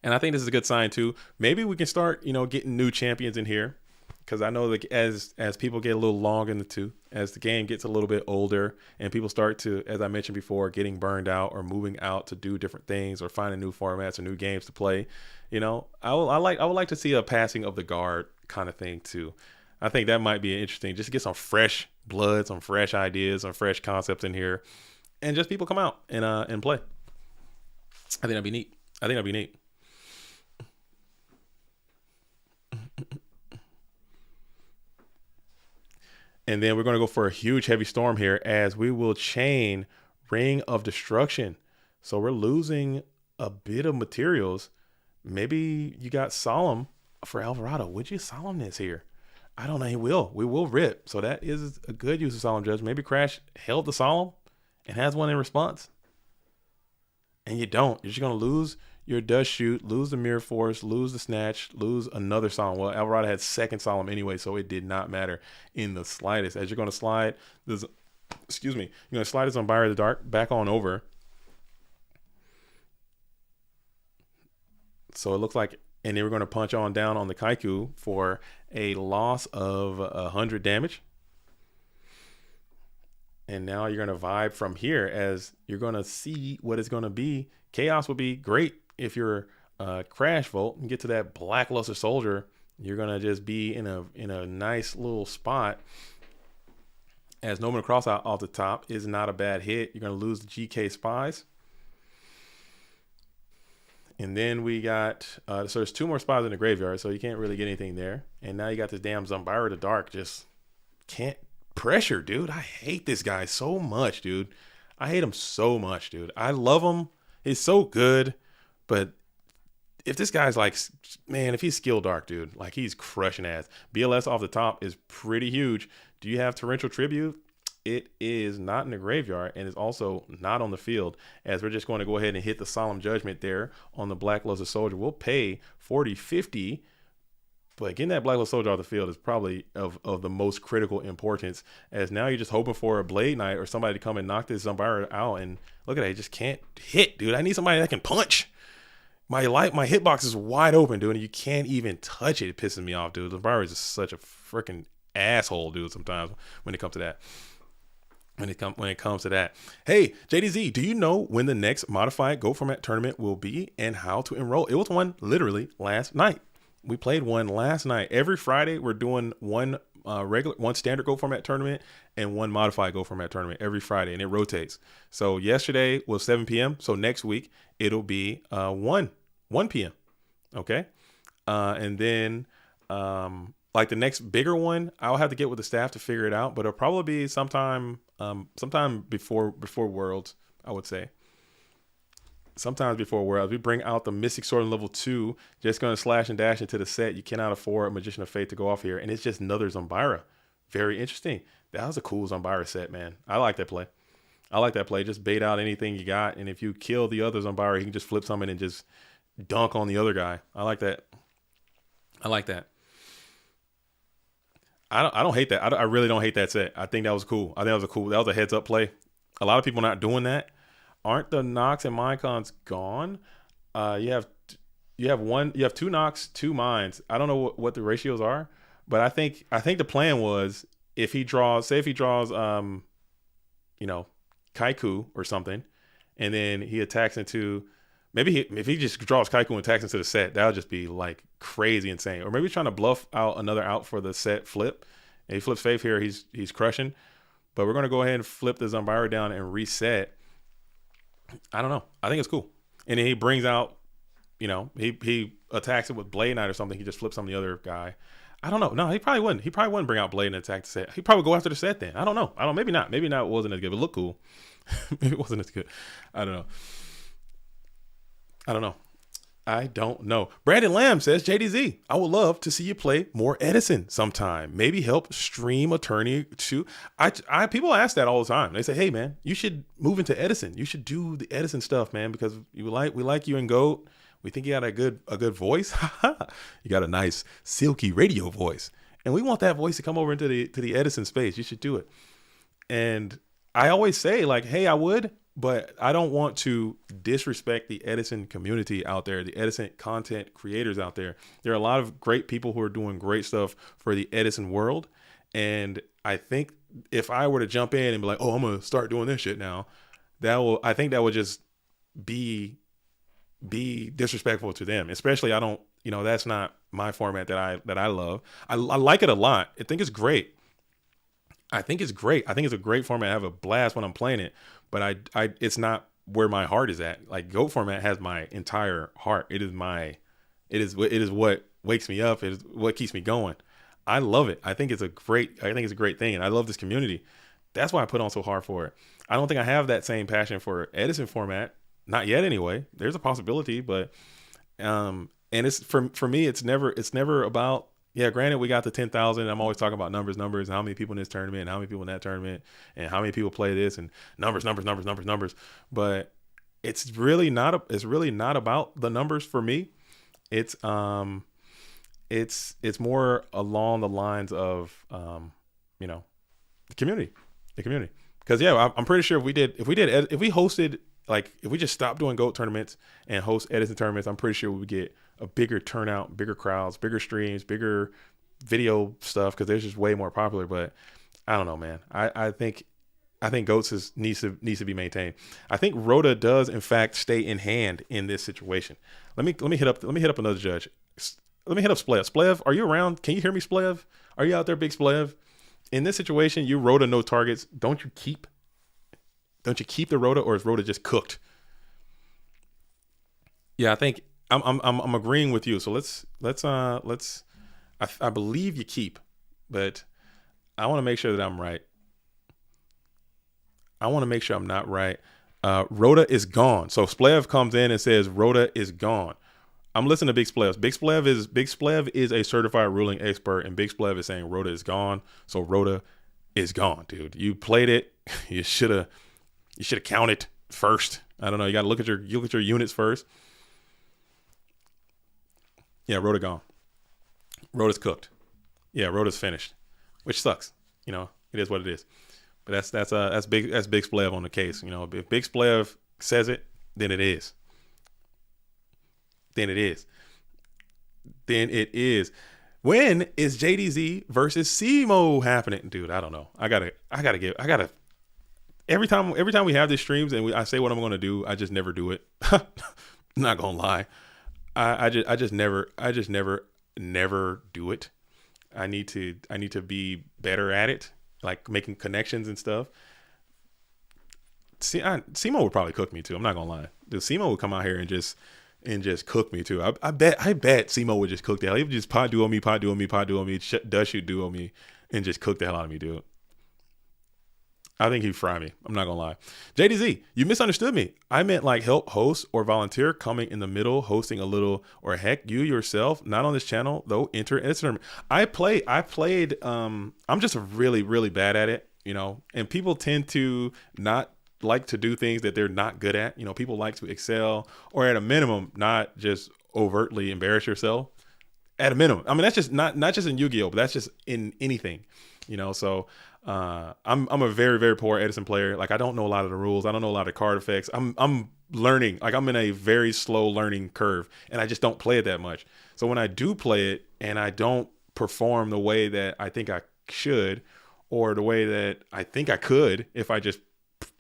And I think this is a good sign too. Maybe we can start, getting new champions in here. Because I know that as people get a little long in the tooth, as the game gets a little bit older and people start to, as I mentioned before, getting burned out or moving out to do different things or finding new formats or new games to play, I would like to see a passing of the guard kind of thing too. I think that might be interesting, just to get some fresh blood, some fresh ideas, some fresh concepts in here, and just people come out and play. I think that'd be neat. And then we're going to go for a huge heavy storm here, as we will chain Ring of Destruction. So we're losing a bit of materials. Maybe you got Solemn for Alvarado. Would you Solemn this here? I don't know. We will rip. So that is a good use of Solemn Judge. Maybe Crash held the Solemn and has one in response. And you don't. You're just going to lose your Does Shoot, lose the Mirror Force, lose the Snatch, lose another Solemn. Well, Alvarado had second Solemn anyway, so it did not matter in the slightest. As you're going to slide this, you're going to slide this on Buyer of the Dark back on over. So it looks like, and then we're going to punch on down on the Kaiku for a loss of 100 damage. And now you're going to vibe from here, as you're going to see what it's going to be. Chaos would be great if you're Crash Volt and get to that Blackluster Soldier. You're going to just be in a nice little spot, as No Man Cross out off the top is not a bad hit. You're going to lose the GK Spies. And then we got, so there's 2 more spies in the graveyard, so you can't really get anything there. And now you got this damn Zumbira the Dark, just can't pressure, dude. I hate this guy so much, dude. I hate him so much, dude. I love him. He's so good. But if this guy's if he's skill dark, dude, he's crushing ass. BLS off the top is pretty huge. Do you have Torrential Tribute? It is not in the graveyard, and it's also not on the field, as we're just going to go ahead and hit the Solemn Judgment there on the Blackluster Soldier. We'll pay 40-50, but getting that Blackluster Soldier off the field is probably of the most critical importance, as now you're just hoping for a Blade Knight or somebody to come and knock this Zumbira out, and look at that, he just can't hit, dude. I need somebody that can punch. My hitbox is wide open, dude, and you can't even touch it. It pisses me off, dude. Zumbira is just such a freaking asshole, dude, sometimes when it comes to that. When it comes to that. Hey, JDZ, do you know when the next modified Go Format tournament will be and how to enroll? It was one literally last night. We played one last night. Every Friday we're doing one one standard Go format tournament and one modified Go format tournament every Friday, and it rotates. So yesterday was 7 p.m. So next week it'll be 1 p.m. Okay, and then like the next bigger one, I'll have to get with the staff to figure it out, but it'll probably be sometime before Worlds, I would say. Sometimes before Worlds, we bring out the Mystic Sword in level 2. Just going to slash and dash into the set. You cannot afford a Magician of Fate to go off here. And it's just another Zombira. Very interesting. That was a cool Zombira set, man. I like that play. Just bait out anything you got. And if you kill the other Zombira, he can just flip something and just dunk on the other guy. I like that. I don't hate that. I really don't hate that set. I think that was cool. That was a heads up play. A lot of people not doing that. Aren't the Nox and Minecons gone? You have two Nox, 2 Mines. I don't know what the ratios are, but I think the plan was if he draws Kaiku or something, and then he attacks into if he just draws Kaiku and attacks into the set, that would just be like crazy insane. Or maybe he's trying to bluff out another out for the set flip. And he flips Faith here, he's crushing. But we're gonna go ahead and flip the Zombira down and reset. I don't know. I think it's cool. And then he brings out, he attacks it with Blade Knight or something. He just flips on the other guy. I don't know. No, he probably wouldn't. He probably wouldn't bring out Blade and attack the set. He'd probably go after the set then. I don't know. Maybe not. Maybe not. It wasn't as good. It looked cool. Maybe it wasn't as good. I don't know. Brandon Lamb says, JDZ, I would love to see you play more Edison sometime. Maybe help stream Attorney 2. People ask that all the time. They say, hey man, you should move into Edison. You should do the Edison stuff, man, because we like you in GOAT. We think you got a good voice. You got a nice silky radio voice. And we want that voice to come over into the Edison space. You should do it. And I always say like, hey, I would, but I don't want to disrespect the Edison community out there, the Edison content creators out there. There are a lot of great people who are doing great stuff for the Edison world. And I think if I were to jump in and be like, oh, I'm going to start doing this shit now, I think that would just be disrespectful to them. Especially that's not my format that I love. I like it a lot. I think it's great. I think it's a great format. I have a blast when I'm playing it. But it's not where my heart is at. Like GOAT format has my entire heart. It is what wakes me up. It is what keeps me going. I love it. I think it's a great thing. And I love this community. That's why I put on so hard for it. I don't think I have that same passion for Edison format. Not yet anyway. There's a possibility, but, and it's for me, it's never about, yeah, granted, we got the 10,000. I'm always talking about numbers, and how many people in this tournament, and how many people in that tournament, and how many people play this, and numbers. But it's really not about the numbers for me. It's more along the lines of the community. Because yeah, I'm pretty sure if we hosted, like if we just stopped doing GOAT tournaments and host Edison tournaments, I'm pretty sure we would get a bigger turnout, bigger crowds, bigger streams, bigger video stuff, because they're just way more popular. But I don't know, man. I think GOATs needs to be maintained. I think Rhoda does in fact stay in hand in this situation. Let me hit up another judge. Let me hit up Splev. Splev, are you around? Can you hear me, Splev? Are you out there, big Splev? In this situation, you Rhoda no targets. Don't you keep the Rhoda, or is Rhoda just cooked? Yeah, I think I'm agreeing with you. So I believe you keep, but I want to make sure that I'm right. I want to make sure I'm not right. Rhoda is gone. So Splev comes in and says Rhoda is gone. I'm listening to Big Splev. Big Splev is a certified ruling expert, and Big Splev is saying Rhoda is gone. So Rhoda is gone, dude. You played it. You should have counted first. I don't know. You got to look at your units first. Yeah, Rhoda gone. Rhoda's cooked. Yeah, Rhoda's finished, which sucks. It is what it is. But that's big Splev on the case. If Big Splev says it, then it is. Then it is. When is JDZ versus CMO happening, dude? I don't know. I gotta. Every time we have these streams and I say what I'm going to do, I just never do it. Not gonna lie. I just never never do it. I need to be better at it, like making connections and stuff. See, Simo would probably cook me too. I'm not gonna lie. Dude, Simo would come out here and just cook me too. I bet Simo would just cook the hell. He would just pot duel me, does shoot duel me, and just cook the hell out of me, dude. I think he'd fry me. I'm not gonna lie. JDZ, you misunderstood me. I meant like help host or volunteer, coming in the middle, hosting a little, or heck, you yourself, not on this channel though. Enter tournament. I played. I'm just really, really bad at it, you know. And people tend to not like to do things that they're not good at. You know, people like to excel, or at a minimum, not just overtly embarrass yourself. At a minimum, I mean, that's just not just in Yu-Gi-Oh, but that's just in anything, you know. So I'm a very, very poor Edison player. Like, I don't know a lot of the rules. I don't know a lot of card effects. I'm learning. Like, I'm in a very slow learning curve, and I just don't play it that much. So when I do play it and I don't perform the way that I think I should, or the way that I think I could if I just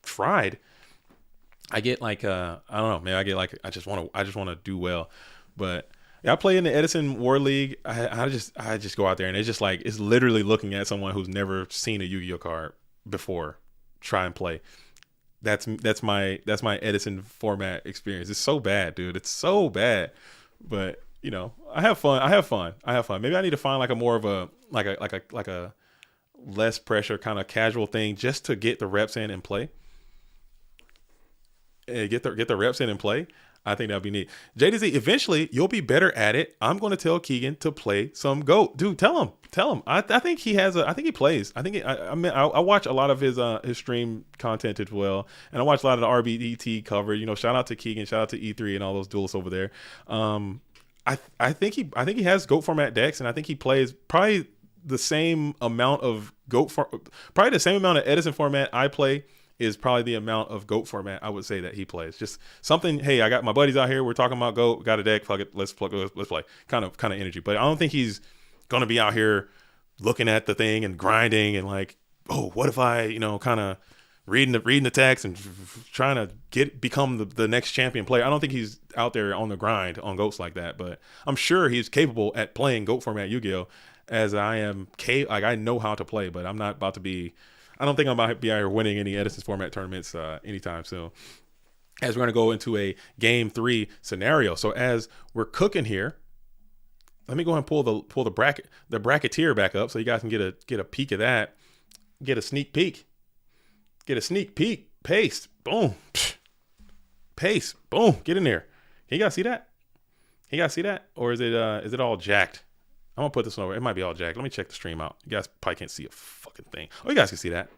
tried, I get like I don't know, man. I get like I just want to do well. But yeah, I play in the Edison War League. I just go out there and it's just like, it's literally looking at someone who's never seen a Yu-Gi-Oh card before try and play. That's my Edison format experience. It's so bad, dude. It's so bad. But you know, I have fun. Maybe I need to find like a more of a like a less pressure kind of casual thing just to get the reps in and play. Get the reps in and play. I think that'd be neat. JDZ, eventually you'll be better at it. I'm going to tell Keegan to play some GOAT. Dude, tell him. I think he has I think he plays. I think I watch a lot of his stream content as well. And I watch a lot of the RBDT coverage. You know, shout out to Keegan, shout out to E3 and all those duelists over there. I think he has GOAT format decks, and I think he plays probably the same amount of probably the same amount of Edison format I play is probably the amount of GOAT format I would say that he plays. Just something, hey, I got my buddies out here, we're talking about GOAT, got a deck, fuck it, let's play. Kind of energy. But I don't think he's gonna be out here looking at the thing and grinding and like, oh, what if I, you know, kind of reading the text and trying to become the next champion player. I don't think he's out there on the grind on GOATs like that, but I'm sure he's capable at playing GOAT format Yu-Gi-Oh! As I am, like I know how to play, but I'm not about to be. I don't think I'm about to be out here winning any Edison's format tournaments anytime soon. As we're going to go into a game 3 scenario. So as we're cooking here, let me go ahead and pull the bracketeer back up so you guys can get a peek of that. Get a sneak peek. Paste. Boom. Paste. Boom. Get in there. Can you guys see that? Or is it all jacked? I'm gonna put this one over. It might be all jacked. Let me check the stream out. You guys probably can't see a fucking thing. Oh, you guys can see that.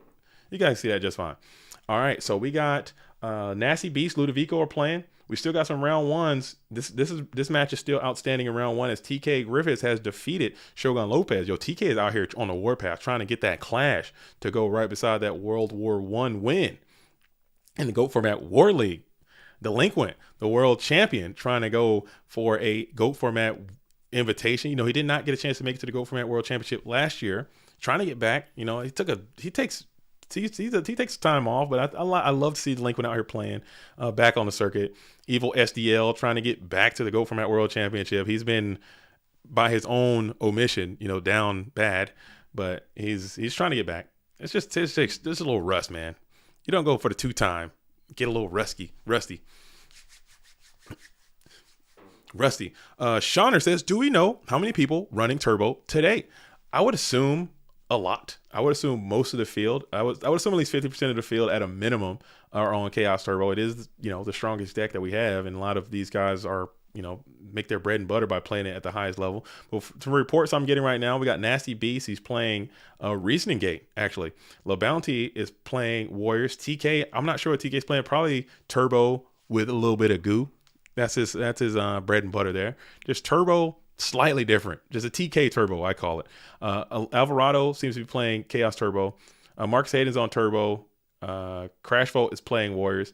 You guys see that just fine. All right, so we got Nasty Beast, Ludovico are playing. We still got some round ones. This match is still outstanding in round 1 as TK Griffiths has defeated Shogun Lopez. Yo, TK is out here on the warpath trying to get that clash to go right beside that World War I win in the GOAT format War League. Delinquent, the world champion, trying to go for a GOAT format invitation. You know, he did not get a chance to make it to the GOAT format world championship last year. Trying to get back. You know, he takes time off, but I love to see Delinquent out here playing back on the circuit. Evil SDL trying to get back to the GOAT format world championship. He's been, by his own omission, you know, down bad, but he's trying to get back. It's just there's a little rust, man. You don't go for the 2-time. Get a little rusty. Shauner says, do we know how many people running Turbo today? I would assume a lot. I would assume most of the field. I would assume at least 50% of the field at a minimum are on Chaos Turbo. It is, you know, the strongest deck that we have, and a lot of these guys are, you know, make their bread and butter by playing it at the highest level. But from reports I'm getting right now, we got Nasty Beast. He's playing Reasoning Gate, actually. LeBounty is playing Warriors. TK, I'm not sure what TK is playing. Probably Turbo with a little bit of goo. That's his bread and butter there. Just Turbo, slightly different. Just a TK Turbo, I call it. Alvarado seems to be playing Chaos Turbo. Marcus Hayden's on Turbo. Crash Volt is playing Warriors.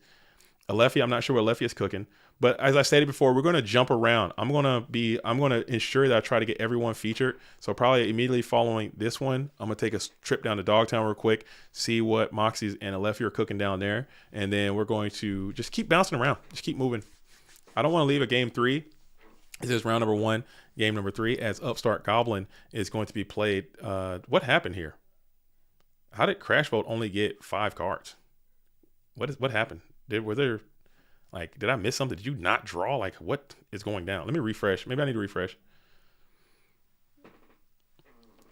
Alefia, I'm not sure what Alefia is cooking. But as I stated before, we're going to jump around. I'm going to ensure that I try to get everyone featured. So probably immediately following this one, I'm going to take a trip down to Dogtown real quick, see what Moxy's and Alefia are cooking down there. And then we're going to just keep bouncing around. Just keep moving. I don't want to leave a game 3 This is round number 1, game number 3, as Upstart Goblin is going to be played. What happened here? How did Crash Vote only get 5 cards? What happened? Did I miss something? Did you not draw? Like, what is going down? Let me refresh. Maybe I need to refresh.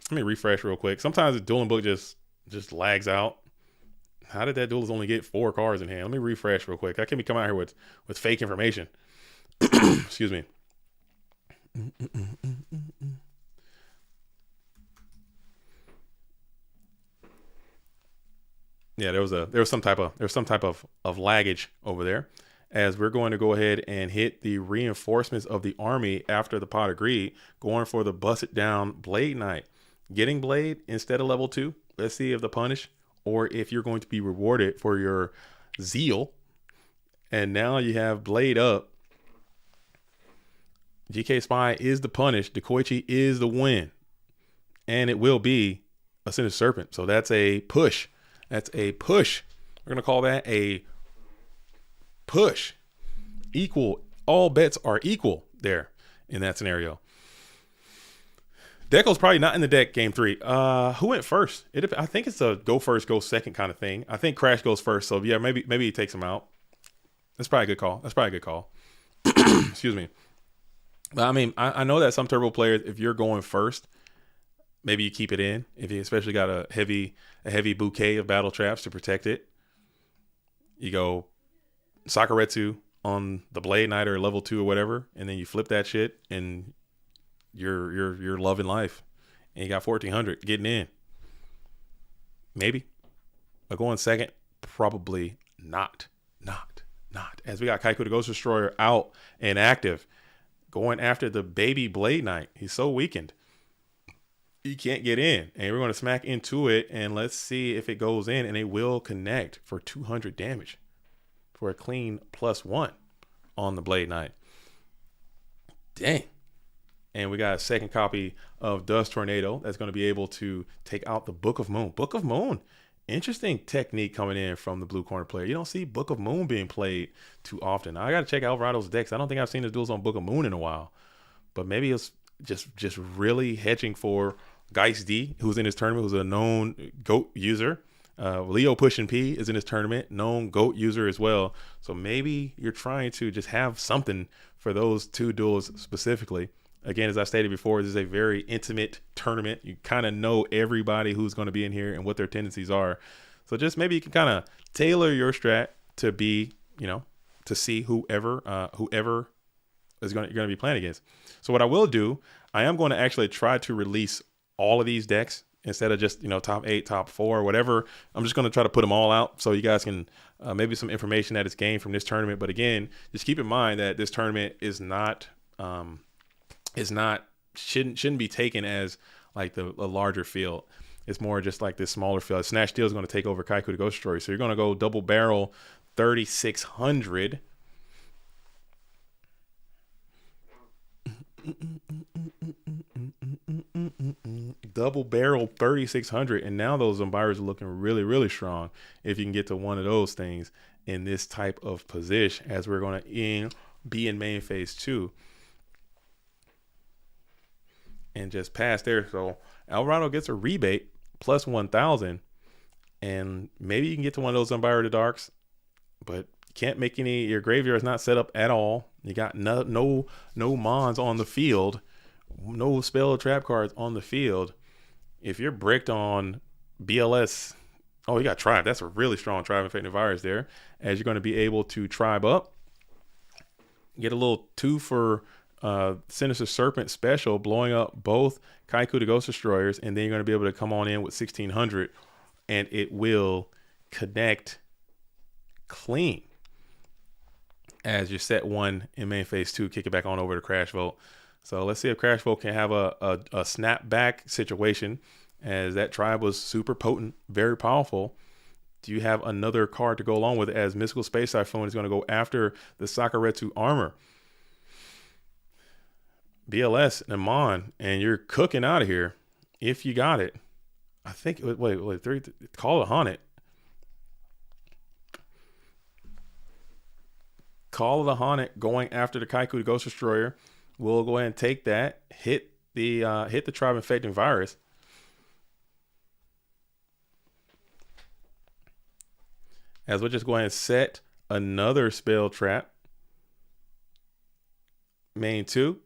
Let me refresh real quick. Sometimes the dueling book just lags out. How did that duelist only get 4 cards in hand? Let me refresh real quick. I can't be coming out here with fake information. Excuse me. Yeah, there was some type of laggage over there, as we're going to go ahead and hit the reinforcements of the army after the pot of greed, going for the busted down Blade Knight, getting Blade instead of level 2. Let's see if the punish or if you're going to be rewarded for your zeal. And now you have Blade up. GK Spy is the punish. Dekoichi is the win. And it will be a Sinister Serpent. So that's a push. That's a push. We're going to call that a push. Equal. All bets are equal there in that scenario. Deco's probably not in the deck game 3. Who went first? I think it's a go first, go second kind of thing. I think Crash goes first. So yeah, maybe he takes him out. That's probably a good call. Excuse me. But I mean, I know that some turbo players, if you're going first, maybe you keep it in. If you especially got a heavy bouquet of battle traps to protect it, you go Sakuretsu on the Blade Knight or level 2 or whatever, and then you flip that shit, and you're loving life, and you got 1400 getting in. Maybe, but going second, probably not. As we got Kaiku the Ghost Destroyer out and active, going after the baby Blade Knight. He's so weakened, he can't get in, and we're going to smack into it, and let's see if it goes in, and it will connect for 200 damage for a clean +1 on the Blade Knight. Dang. And we got a second copy of Dust Tornado that's going to be able to take out the Book of Moon. Book of Moon. Interesting technique coming in from the blue corner player. You don't see Book of Moon being played too often. I got to check Alvarado's decks. I don't think I've seen his duels on Book of Moon in a while. But maybe it's just really hedging for Geist D, who's in his tournament, who's a known GOAT user. Leo Pushing P is in his tournament, known GOAT user as well. So maybe you're trying to just have something for those 2 duels specifically. Again, as I stated before, this is a very intimate tournament. You kind of know everybody who's going to be in here and what their tendencies are. So just maybe you can kind of tailor your strat to be, to see whoever is you're going to be playing against. So what I will do, I am going to actually try to release all of these decks instead of just, top 8, top 4, whatever. I'm just going to try to put them all out so you guys can maybe some information that is gained from this tournament. But again, just keep in mind that this tournament is not shouldn't be taken as like a larger field. It's more just like this smaller field. Snatch Steel is going to take over Kaiku the Ghost Destroyer. So you're going to go double barrel 3600. Double barrel 3600, and now those Umbires are looking really, really strong if you can get to one of those things in this type of position, as we're going to be in main phase 2 and just pass there. So Alvarado gets a rebate plus 1000, and maybe you can get to one of those Umbire the Darks, but you can't make any. Your graveyard is not set up at all. You got no mons on the field, no spell trap cards on the field. If you're bricked on BLS, oh, you got Tribe. That's a really strong Tribe Infected Virus there, as you're going to be able to Tribe up, get a little 2 for Sinister Serpent special, blowing up both Kaiku the Ghost Destroyers, and then you're going to be able to come on in with 1600, and it will connect clean as you set 1 in main phase 2, kick it back on over to Crash Vote. So let's see if Crash Vote can have a snap-back situation, as that tribe was super potent, very powerful. Do you have another card to go along with it, as Mystical Space Typhoon is going to go after the Sakuretsu armor? BLS and Amon, and you're cooking out of here if you got it. I think, wait, 3, Call it Haunted. Call of the Haunted going after the Kaiku the Ghost Destroyer we'll go ahead and take that, hit the tribe infecting virus. As we'll just go ahead and set another spell trap. Main 2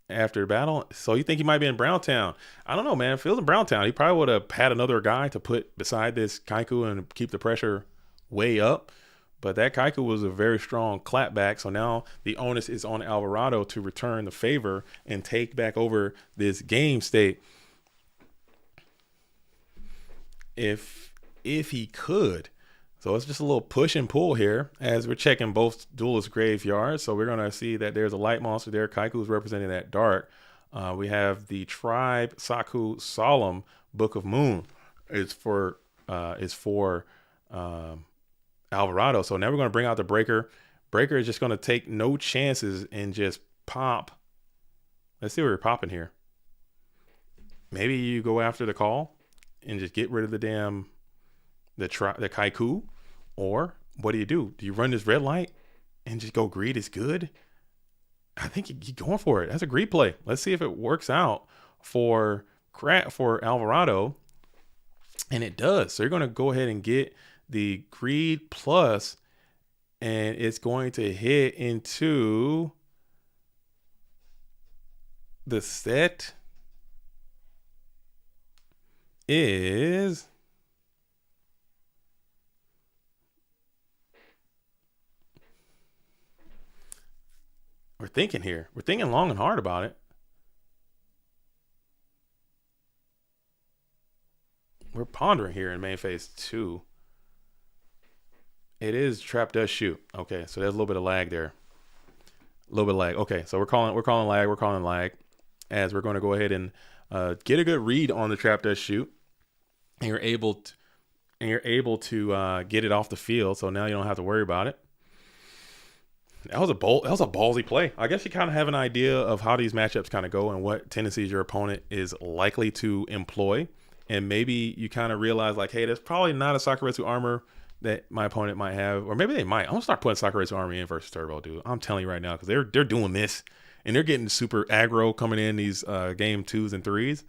after the battle. So you think he might be in Browntown? I don't know, man. If he was in Browntown, he probably would have had another guy to put beside this Kaiku and keep the pressure way up. But that Kaiku was a very strong clapback. So now the onus is on Alvarado to return the favor and take back over this game state. If he could. So it's just a little push and pull here as we're checking both duelist graveyards. So we're going to see that there's a light monster there. Kaiku is representing that dark. We have the tribe Saku Solemn Book of Moon is for Alvarado. So now we're going to bring out the breaker. Breaker is just going to take no chances and just pop. Let's see what we're popping here. Maybe you go after the call and just get rid of the damn the Kaiku, or what do? Do you run this red light and just go greed is good? I think you're going for it. That's a greed play. Let's see if it works out for Alvarado, and it does. So you're going to go ahead and get the greed plus, and it's going to hit into the set is we're thinking here. We're thinking long and hard about it. We're pondering here in main phase 2. It is trap does shoot. Okay, so there's a little bit of lag there. A little bit of lag. Okay, so we're calling lag. As we're going to go ahead and get a good read on the trap does shoot, and you're able to get it off the field. So now you don't have to worry about it. That was a ballsy play. I guess you kind of have an idea of how these matchups kind of go and what tendencies your opponent is likely to employ. And maybe you kind of realize like, hey, there's probably not a Sakuretsu armor that my opponent might have, or maybe they might. I'm gonna start putting Sakuretsu armor in versus Turbo, dude. I'm telling you right now, because they're doing this and they're getting super aggro coming in these game 2s and 3s.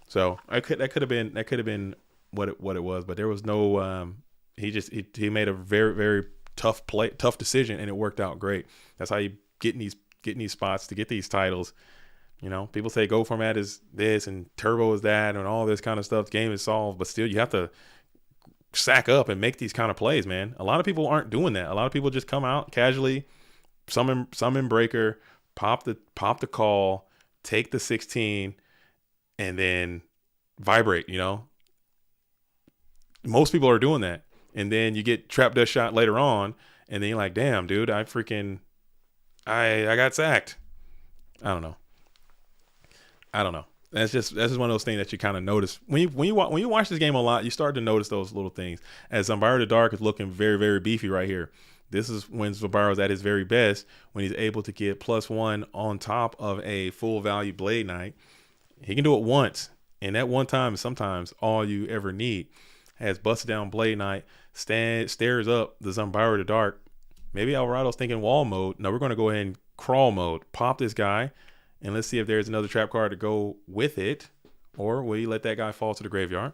So that could have been what it was, but there was no. He made a very, very tough decision, and it worked out great. That's how you get in these spots to get these titles. You know, people say Go format is this and Turbo is that and all this kind of stuff. The game is solved, but still you have to sack up and make these kind of plays, man. A lot of people aren't doing that. A lot of people just come out casually, some in breaker, pop the call, take the 16, and then vibrate. You know, most people are doing that. And then you get trap dust shot later on, and then you're like, damn, dude, I got sacked. I don't know. That's just one of those things that you kind of notice when you watch this game a lot. You start to notice those little things. As Zambara the Dark is looking very, very beefy right here. This is when Zambara's at his very best, when he's able to get +1 on top of a full value Blade Knight. He can do it once, and that one time is sometimes all you ever need. Has busted down Blade Knight, stares up the Zambara the Dark. Maybe Alvarado's thinking wall mode. No, we're going to go ahead and crawl mode. Pop this guy, and let's see if there's another trap card to go with it, or will you let that guy fall to the graveyard?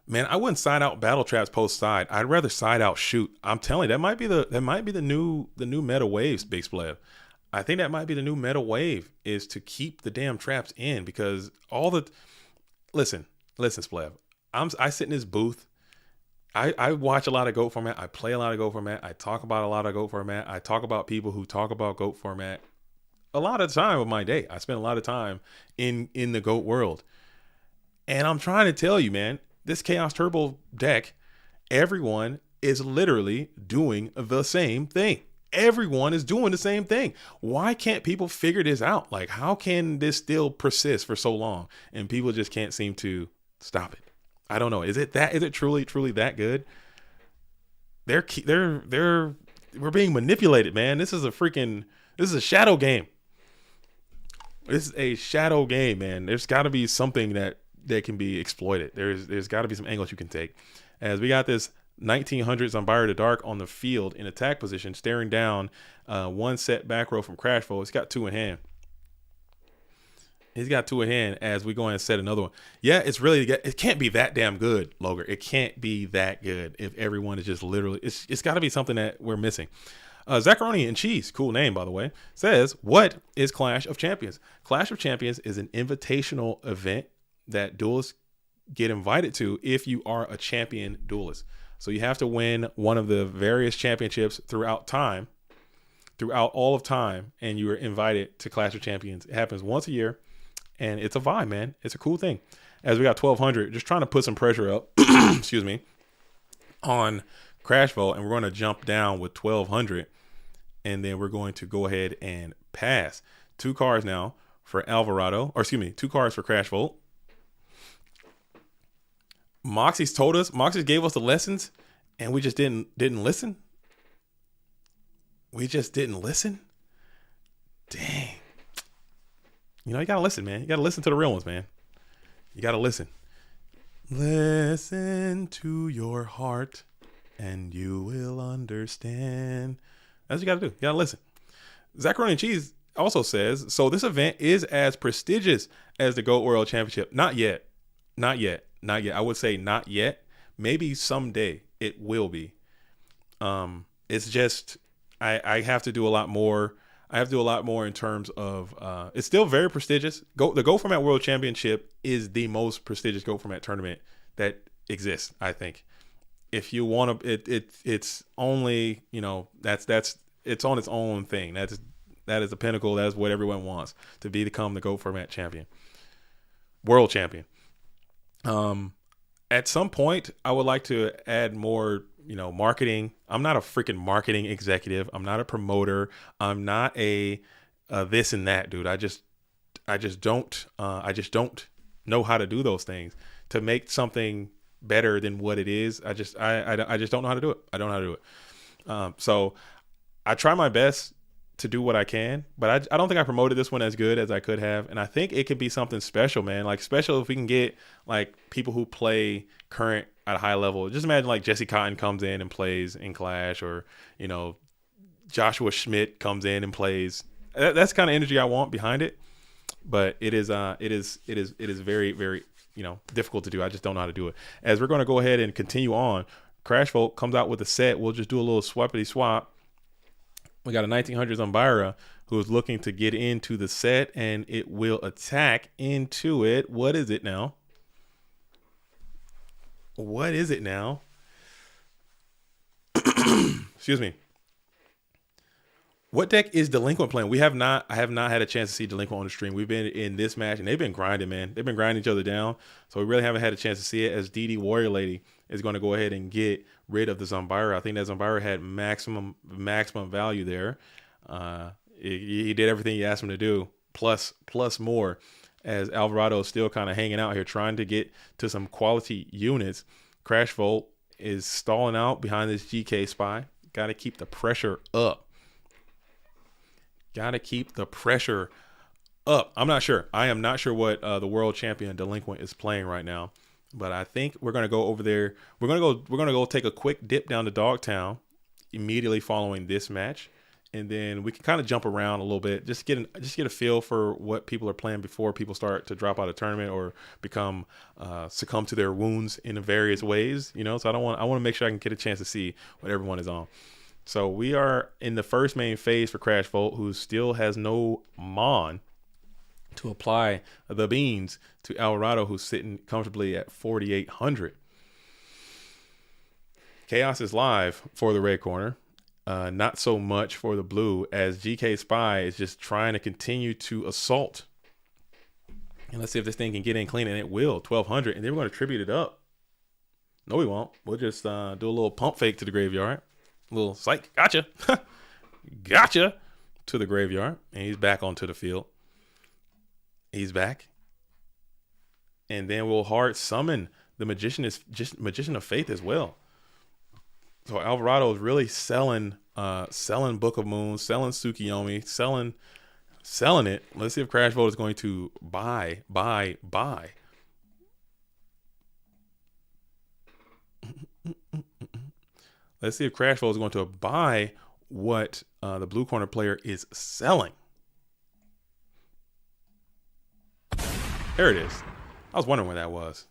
Man, I wouldn't side out battle traps post side. I'd rather side out shoot. I'm telling you, that might be the new meta waves, Big Splav. I think that might be the new meta wave, is to keep the damn traps in, because listen, Splav. I sit in this booth. I watch a lot of GOAT format. I play a lot of GOAT format. I talk about a lot of GOAT format. I talk about people who talk about GOAT format a lot of the time of my day. I spend a lot of time in the GOAT world. And I'm trying to tell you, man, this Chaos Turbo deck, everyone is literally doing the same thing. Everyone is doing the same thing. Why can't people figure this out? Like, how can this still persist for so long and people just can't seem to stop it? I don't know. Is it truly that good? We're being manipulated, man. This is a shadow game. This is a shadow game, man. There's got to be something that can be exploited. There's got to be some angles you can take. As we got this 1900 Zombara the Dark on the field in attack position, staring down one set back row from Crashful. He's got 2 in hand. He's got 2 in hand as we go in and set another one. Yeah, it can't be that damn good, Loger. It can't be that good if everyone is just literally, it's got to be something that we're missing. Zacharoni and Cheese, cool name, by the way, says, what is Clash of Champions? Clash of Champions is an invitational event that duelists get invited to if you are a champion duelist. So you have to win one of the various championships throughout all of time, and you are invited to Clash of Champions. It happens once a year, and it's a vibe, man. It's a cool thing. As we got 1,200, just trying to put some pressure up, excuse me, on Crashful, and we're going to jump down with 1,200. And then we're going to go ahead and pass 2 cards now for Alvarado, or excuse me, 2 cards for Crashful. Moxy's told us, Moxy gave us the lessons, and we just didn't listen. We just didn't listen. Dang. You know, you gotta listen, man. You gotta listen to the real ones, man. You gotta listen. Listen to your heart, and you will understand. That's what you got to do. You got to listen. Zacharoni and Cheese also says, so this event is as prestigious as the GOAT World Championship. Not yet. Not yet. Not yet. I would say not yet. Maybe someday it will be. It's just, I have to do a lot more. I have to do a lot more in terms of, it's still very prestigious. The GOAT Format World Championship is the most prestigious GOAT Format tournament that exists, I think. If you want to, it's only, you know, it's on its own thing. That is the pinnacle. That's what everyone wants to become the GOAT Format champion, world champion. At some point, I would like to add more, you know, marketing. I'm not a freaking marketing executive. I'm not a promoter. I'm not a this and that, dude. I just don't know how to do those things to make something better than what it is. I just don't know how to do it. I don't know how to do it. So I try my best to do what I can, but I don't think I promoted this one as good as I could have. And I think it could be something special, man. Like special if we can get like people who play current at a high level. Just imagine like Jesse Cotton comes in and plays in Clash, or, you know, Joshua Schmidt comes in and plays. That's the kind of energy I want behind it. But it is very, very, you know, difficult to do. I just don't know how to do it. As we're going to go ahead and continue on, Crashful comes out with a set. We'll just do a little swappity swap. We got a 1900 Zombara who is looking to get into the set, and it will attack into it. What is it now? What is it now? Excuse me. What deck is Delinquent playing? I have not had a chance to see Delinquent on the stream. We've been in this match, and they've been grinding, man. They've been grinding each other down. So we really haven't had a chance to see it, as DD Warrior Lady is going to go ahead and get rid of the Zombara. I think that Zombara had maximum value there. He did everything you asked him to do, plus more, as Alvarado is still kind of hanging out here, trying to get to some quality units. Crashful is stalling out behind this GK Spy. Got to keep the pressure up. Got to keep the pressure up. I'm not sure. I am not sure what the world champion Delinquent is playing right now, but I think we're going to go over there. We're going to go take a quick dip down to Dogtown immediately following this match, and then we can kind of jump around a little bit, just get a feel for what people are playing before people start to drop out of tournament or become succumb to their wounds in various ways, you know. So I want to make sure I can get a chance to see what everyone is on. So we are in the first main phase for Crashful, who still has no Mon to apply the beans to Alvarado, who's sitting comfortably at 4,800. Chaos is live for the red corner. Not so much for the blue, as GK Spy is just trying to continue to assault. And let's see if this thing can get in clean, and it will. 1,200, and then we're going to tribute it up. No, we won't. We'll just do a little pump fake to the graveyard. A little psych. Gotcha. Gotcha. To the graveyard. And he's back onto the field. He's back. And then we'll hard summon the Magician of Faith as well. So Alvarado is really selling Book of Moons, selling Tsukiyomi, selling it. Let's see if Crashful is going to buy. Let's see if Crashflow is going to buy what the blue corner player is selling. There it is. I was wondering where that was.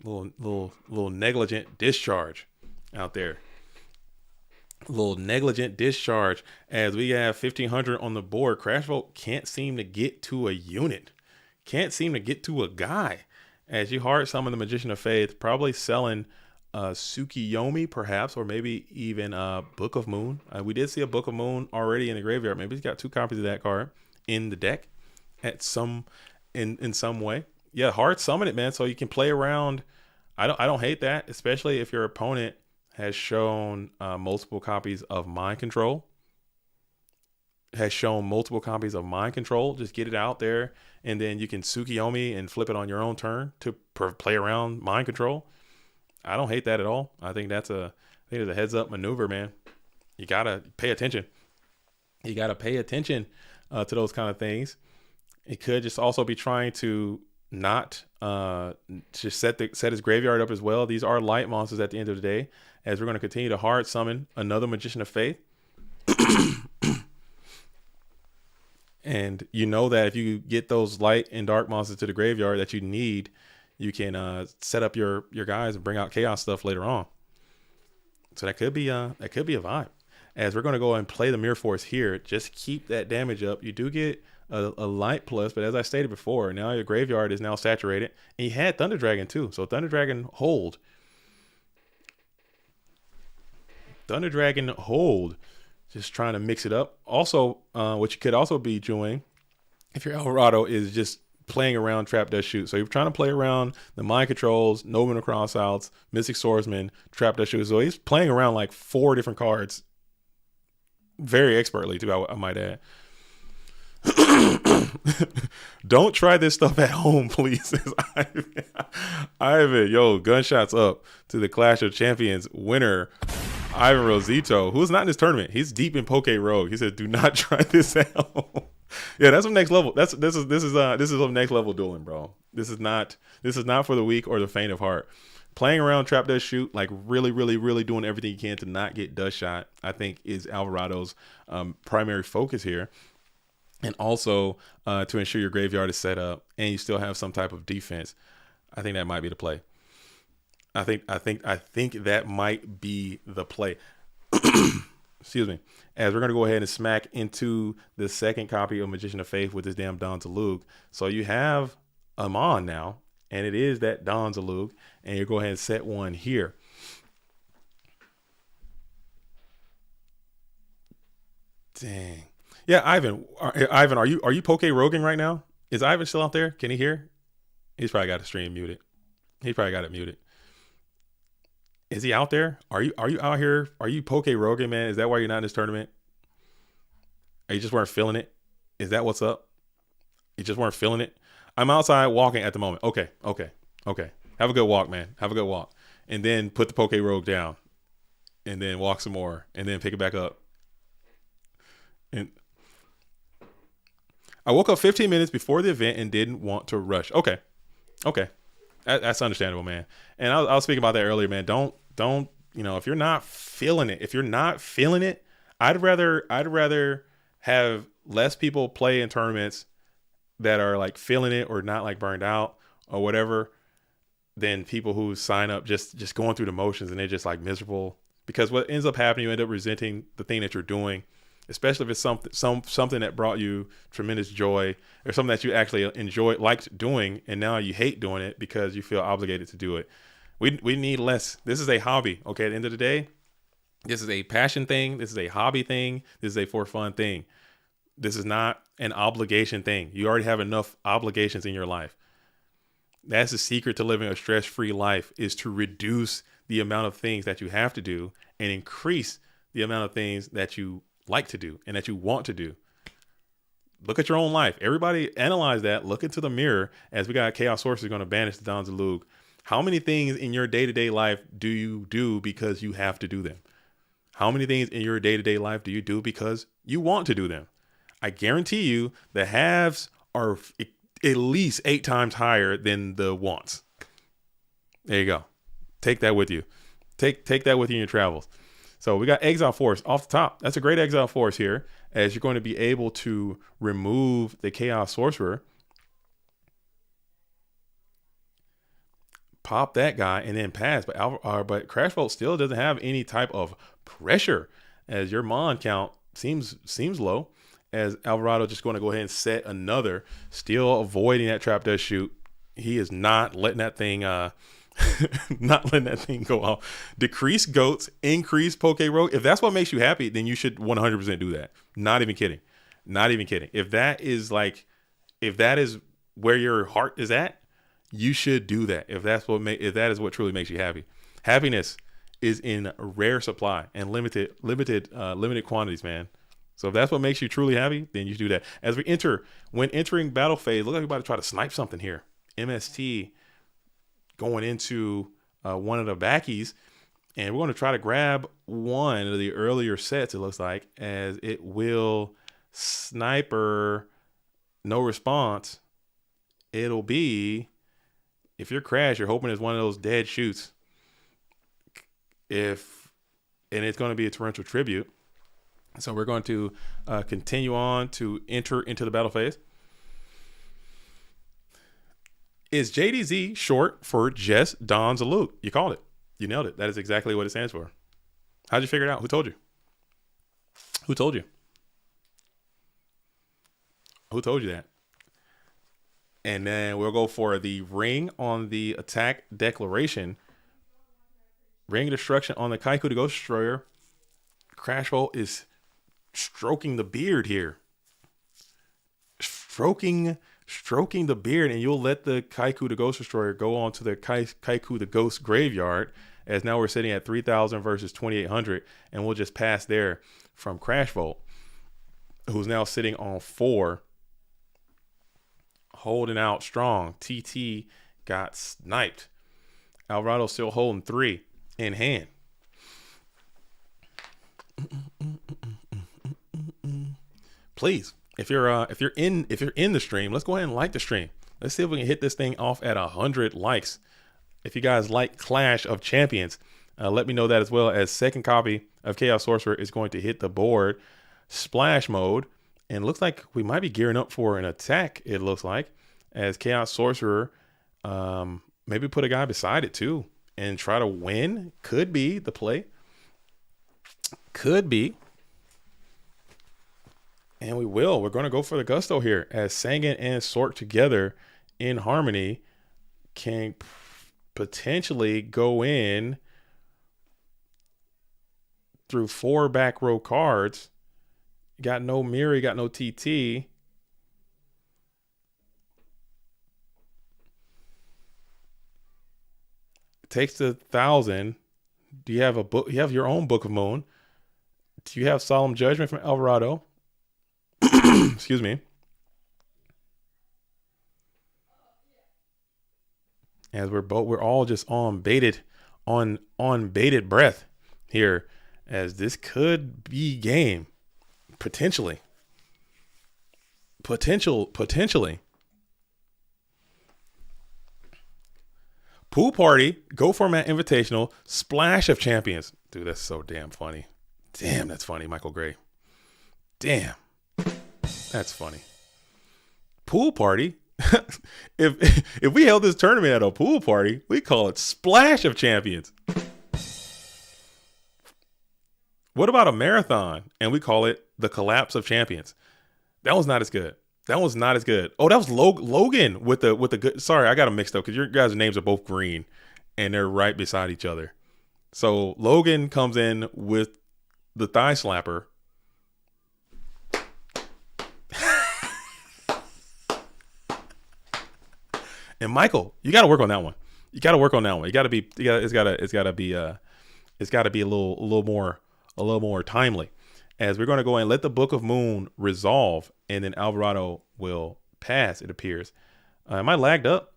Little negligent discharge out there. Little negligent discharge as we have 1500 on the board. Crashflow can't seem to get to a unit. Can't seem to get to a guy. As you hard summon the Magician of Faith, probably selling Tsukiyomi perhaps, or maybe even Book of Moon. We did see a Book of Moon already in the graveyard. Maybe he's got 2 copies of that card in the deck at some in some way. Yeah, hard summon it, man, so you can play around. I don't hate that, especially if your opponent has shown multiple copies of Mind Control. Just get it out there, and then you can Tsukiyomi and flip it on your own turn to play around Mind Control. I don't hate that at all. I think it's a heads up maneuver, man. You gotta pay attention. You gotta pay attention to those kind of things. It could just also be trying to not just set his graveyard up as well. These are light monsters at the end of the day, as we're going to continue to hard summon another Magician of Faith. And you know that if you get those light and dark monsters to the graveyard that you need, you can set up your guys and bring out chaos stuff later on. So that could be a vibe. As we're going to go and play the Mirror Force here, just keep that damage up. You do get a light plus, but as I stated before, now your graveyard is now saturated, and you had Thunder Dragon too. So Thunder Dragon hold. Just trying to mix it up. Also, what you could also be doing, if you're Alvarado, is just playing around Trap Does Shoot. So you're trying to play around the Mind Controls, Nomen Crossouts, Mystic Swordsman, Trap Does Shoot. So he's playing around like 4 different cards very expertly too, I might add. Don't try this stuff at home, please. Ivan, yo, gunshots up to the Clash of Champions winner, Ivan Rosito, who's not in this tournament. He's deep in Poke Rogue. He said, "Do not try this at home." Yeah, that's some next level. This is some next level dueling, bro. This is not for the weak or the faint of heart. Playing around Trap Does Shoot, like really doing everything you can to not get dust shot, I think is Alvarado's primary focus here. And also to ensure your graveyard is set up and you still have some type of defense. I think that might be the play. I think that might be the play. Excuse me. As we're going to go ahead and smack into the second copy of Magician of Faith with this damn Don Zalug. So you have Amon now, and it is that Don Zalug, and you go ahead and set one here. Dang. Yeah, Ivan, are you Poke Roguing right now? Is Ivan still out there? Can he hear? He's probably got the stream muted. He probably got it muted. Is he out there? Are you out here? Are you Poke Roguing, man? Is that why you're not in this tournament? Or you just weren't feeling it? Is that what's up? You just weren't feeling it? I'm outside walking at the moment. Okay. Have a good walk, man. Have a good walk. And then put the Poke Rogue down. And then walk some more. And then pick it back up. And I woke up 15 minutes before the event and didn't want to rush. Okay. That's understandable, man. And I was speaking about that earlier, man. Don't, if you're not feeling it, I'd rather have less people play in tournaments that are like feeling it or not like burned out or whatever than people who sign up just going through the motions and they're just like miserable. Because what ends up happening, you end up resenting the thing that you're doing, especially if it's something that brought you tremendous joy or something that you actually liked doing, and now you hate doing it because you feel obligated to do it. We need less. This is a hobby, okay? At the end of the day, this is a passion thing. This is a hobby thing. This is a for fun thing. This is not an obligation thing. You already have enough obligations in your life. That's the secret to living a stress-free life, is to reduce the amount of things that you have to do and increase the amount of things that you like to do and that you want to do. Look at your own life. Everybody analyze that. Look into the mirror, as we got Chaos Sorcerer going to banish the Don Zalug. How many things in your day-to-day life do you do because you have to do them? How many things in your day-to-day life do you do because you want to do them? I guarantee you the haves are at least 8 times higher than the wants. There you go. Take that with you. Take that with you in your travels. So we got Exile Force off the top. That's a great Exile Force here, as you're going to be able to remove the Chaos Sorcerer, pop that guy, and then pass. But Crash Bolt still doesn't have any type of pressure, as your Mon count seems low, as Alvarado just going to go ahead and set another, still avoiding that trap does shoot. He is not letting that thing not letting that thing go off. Decrease goats, increase Poke Rogue. If that's what makes you happy, then you should 100% do that. Not even kidding. Not even kidding. If that is where your heart is at, you should do that. If that is what truly makes you happy. Happiness is in rare supply and limited quantities, man. So if that's what makes you truly happy, then you should do that. As we when entering battle phase, look like we're about to try to snipe something here. MST going into one of the backies, and we're going to try to grab one of the earlier sets, it looks like, as it will sniper, no response. It'll be, if you're Crash, you're hoping it's one of those dead shoots. And it's going to be a torrential tribute. So we're going to continue on to enter into the battle phase. Is JDZ short for Just Don's a Loot? You called it. You nailed it. That is exactly what it stands for. How'd you figure it out? Who told you? Who told you? Who told you that? And then we'll go for the ring on the attack declaration. Ring of Destruction on the Kaiku the Ghost Destroyer. Crash Bolt is stroking the beard here. Stroking the beard, and you'll let the Kaiku the Ghost Destroyer go on to the Kaiku the Ghost Graveyard, as now we're sitting at 3,000 versus 2,800, and we'll just pass there from Crash Bolt, who's now sitting on 4, holding out strong. TT got sniped. Alvarado still holding 3 in hand. Please, if you're in the stream, let's go ahead and like the stream. Let's see if we can hit this thing off at 100 likes. If you guys like Clash of Champions, let me know that, as well as second copy of Chaos Sorcerer is going to hit the board, splash mode, and looks like we might be gearing up for an attack. It looks like, as Chaos Sorcerer, maybe put a guy beside it too and try to win. Could be the play. Could be. And we will. We're going to go for the gusto here, as Sangan and Sork together in harmony can potentially go in through 4 back row cards. Got no Miri, got no TT. Takes the 1,000. Do you have a book? You have your own Book of Moon. Do you have Solemn Judgment from Alvarado? Excuse me. As we're all just on bated breath here, as this could be game. Potentially. Pool Party, Go Format Invitational, Splash of Champions. Dude, that's so damn funny. Damn, that's funny, Michael Gray. Damn. That's funny. Pool Party. if we held this tournament at a pool party, we call it Splash of Champions. What about a marathon and we call it the Collapse of Champions? That was not as good. Oh, that was Logan with the good. Sorry, I got them mixed up because your guys' names are both green and they're right beside each other. So Logan comes in with the thigh slapper. And Michael, you got to work on that one. It's got to be a little more timely, as we're going to go and let the Book of Moon resolve, and then Alvarado will pass, it appears. Am I lagged up?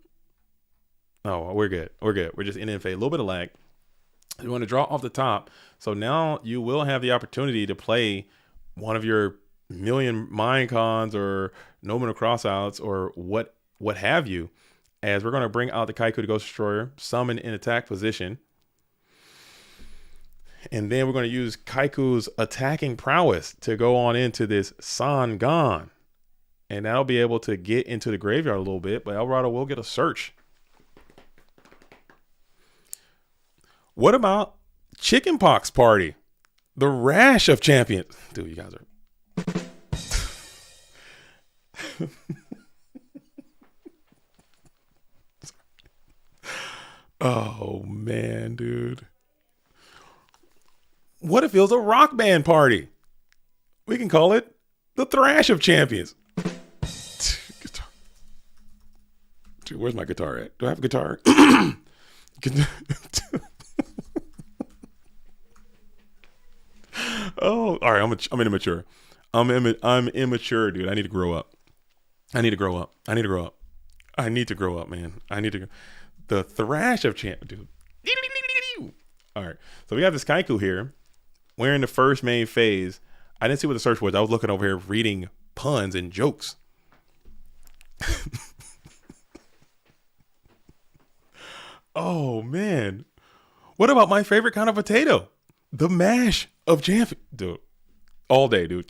Oh, we're good. We're just in phase. A little bit of lag. You want to draw off the top. So now you will have the opportunity to play one of your million mind cons or nominal crossouts or what have you, as we're going to bring out the Kaiku the Ghost Destroyer, summon in attack position. And then we're going to use Kaiku's attacking prowess to go on into this Sangan. And that'll be able to get into the graveyard a little bit, but Alvarado will get a search. What about Chickenpox Party? The rash of champions. Dude, you guys are... Oh, man, dude. What if it was a rock band party? We can call it the thrash of champions. Dude, where's my guitar at? Do I have a guitar? Oh, all right. I'm immature. I'm immature, dude. I need to grow up. I need to grow up, man. The thrash of champ, dude. All right. So we have this Kaiku here. We're in the first main phase. I didn't see what the search was. I was looking over here reading puns and jokes. Oh, man. What about my favorite kind of potato? The mash of champion. Dude. All day, dude.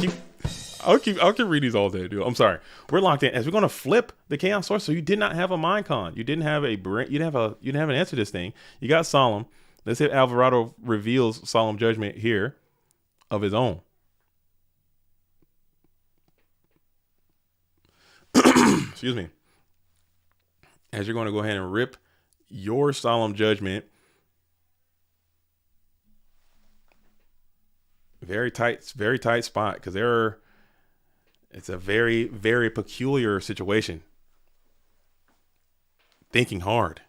I'll keep reading these all day, dude. I'm sorry. We're locked in. As we're gonna flip the chaos source, so you did not have a mind con. You didn't have an answer to this thing. You got solemn. Let's say Alvarado reveals solemn judgment here of his own. Excuse me. As you're going to go ahead and rip your solemn judgment. Very tight spot, because it's a very, very peculiar situation. Thinking hard.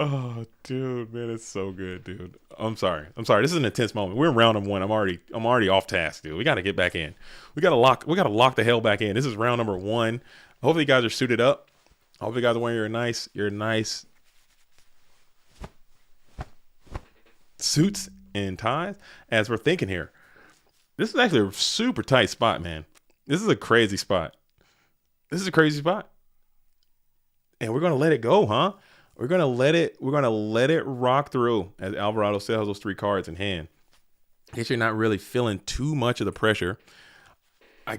Oh, dude, man, it's so good, dude. I'm sorry. This is an intense moment. We're in round number 1. I'm already off task, dude. We got to get back in. We got to lock the hell back in. This is round number 1. Hopefully you guys are suited up. Hopefully you guys are wearing your nice suits and ties as we're thinking here. This is actually a super tight spot, man. This is a crazy spot. And we're going to let it go, huh? We're going to let it rock through as Alvarado still has those 3 cards in hand. I guess you're not really feeling too much of the pressure. You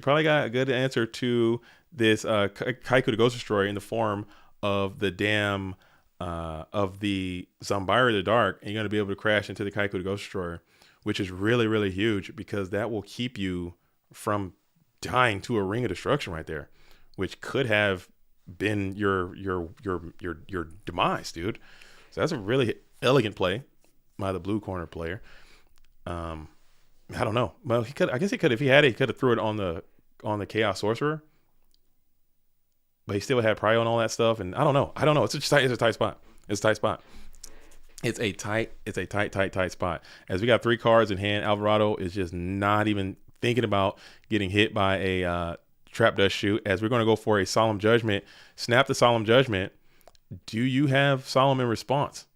probably got a good answer to this Kaiku the Ghost Destroyer in the form of the damn of the Zombira the Dark, and you're going to be able to crash into the Kaiku the Ghost Destroyer, which is really, really huge, because that will keep you from dying to a Ring of Destruction right there, which could have been your demise, dude. So that's a really elegant play by the blue corner player. I don't know. Well, I guess he could, if he had it, he could have threw it on the Chaos Sorcerer. But he still had Prio and all that stuff, and I don't know. It's a tight spot. It's a tight spot. As we got 3 cards in hand, Alvarado is just not even thinking about getting hit by a Trap Dust Shoot, as we're going to go for a Solemn Judgment. Snap the Solemn Judgment. Do you have Solemn in response?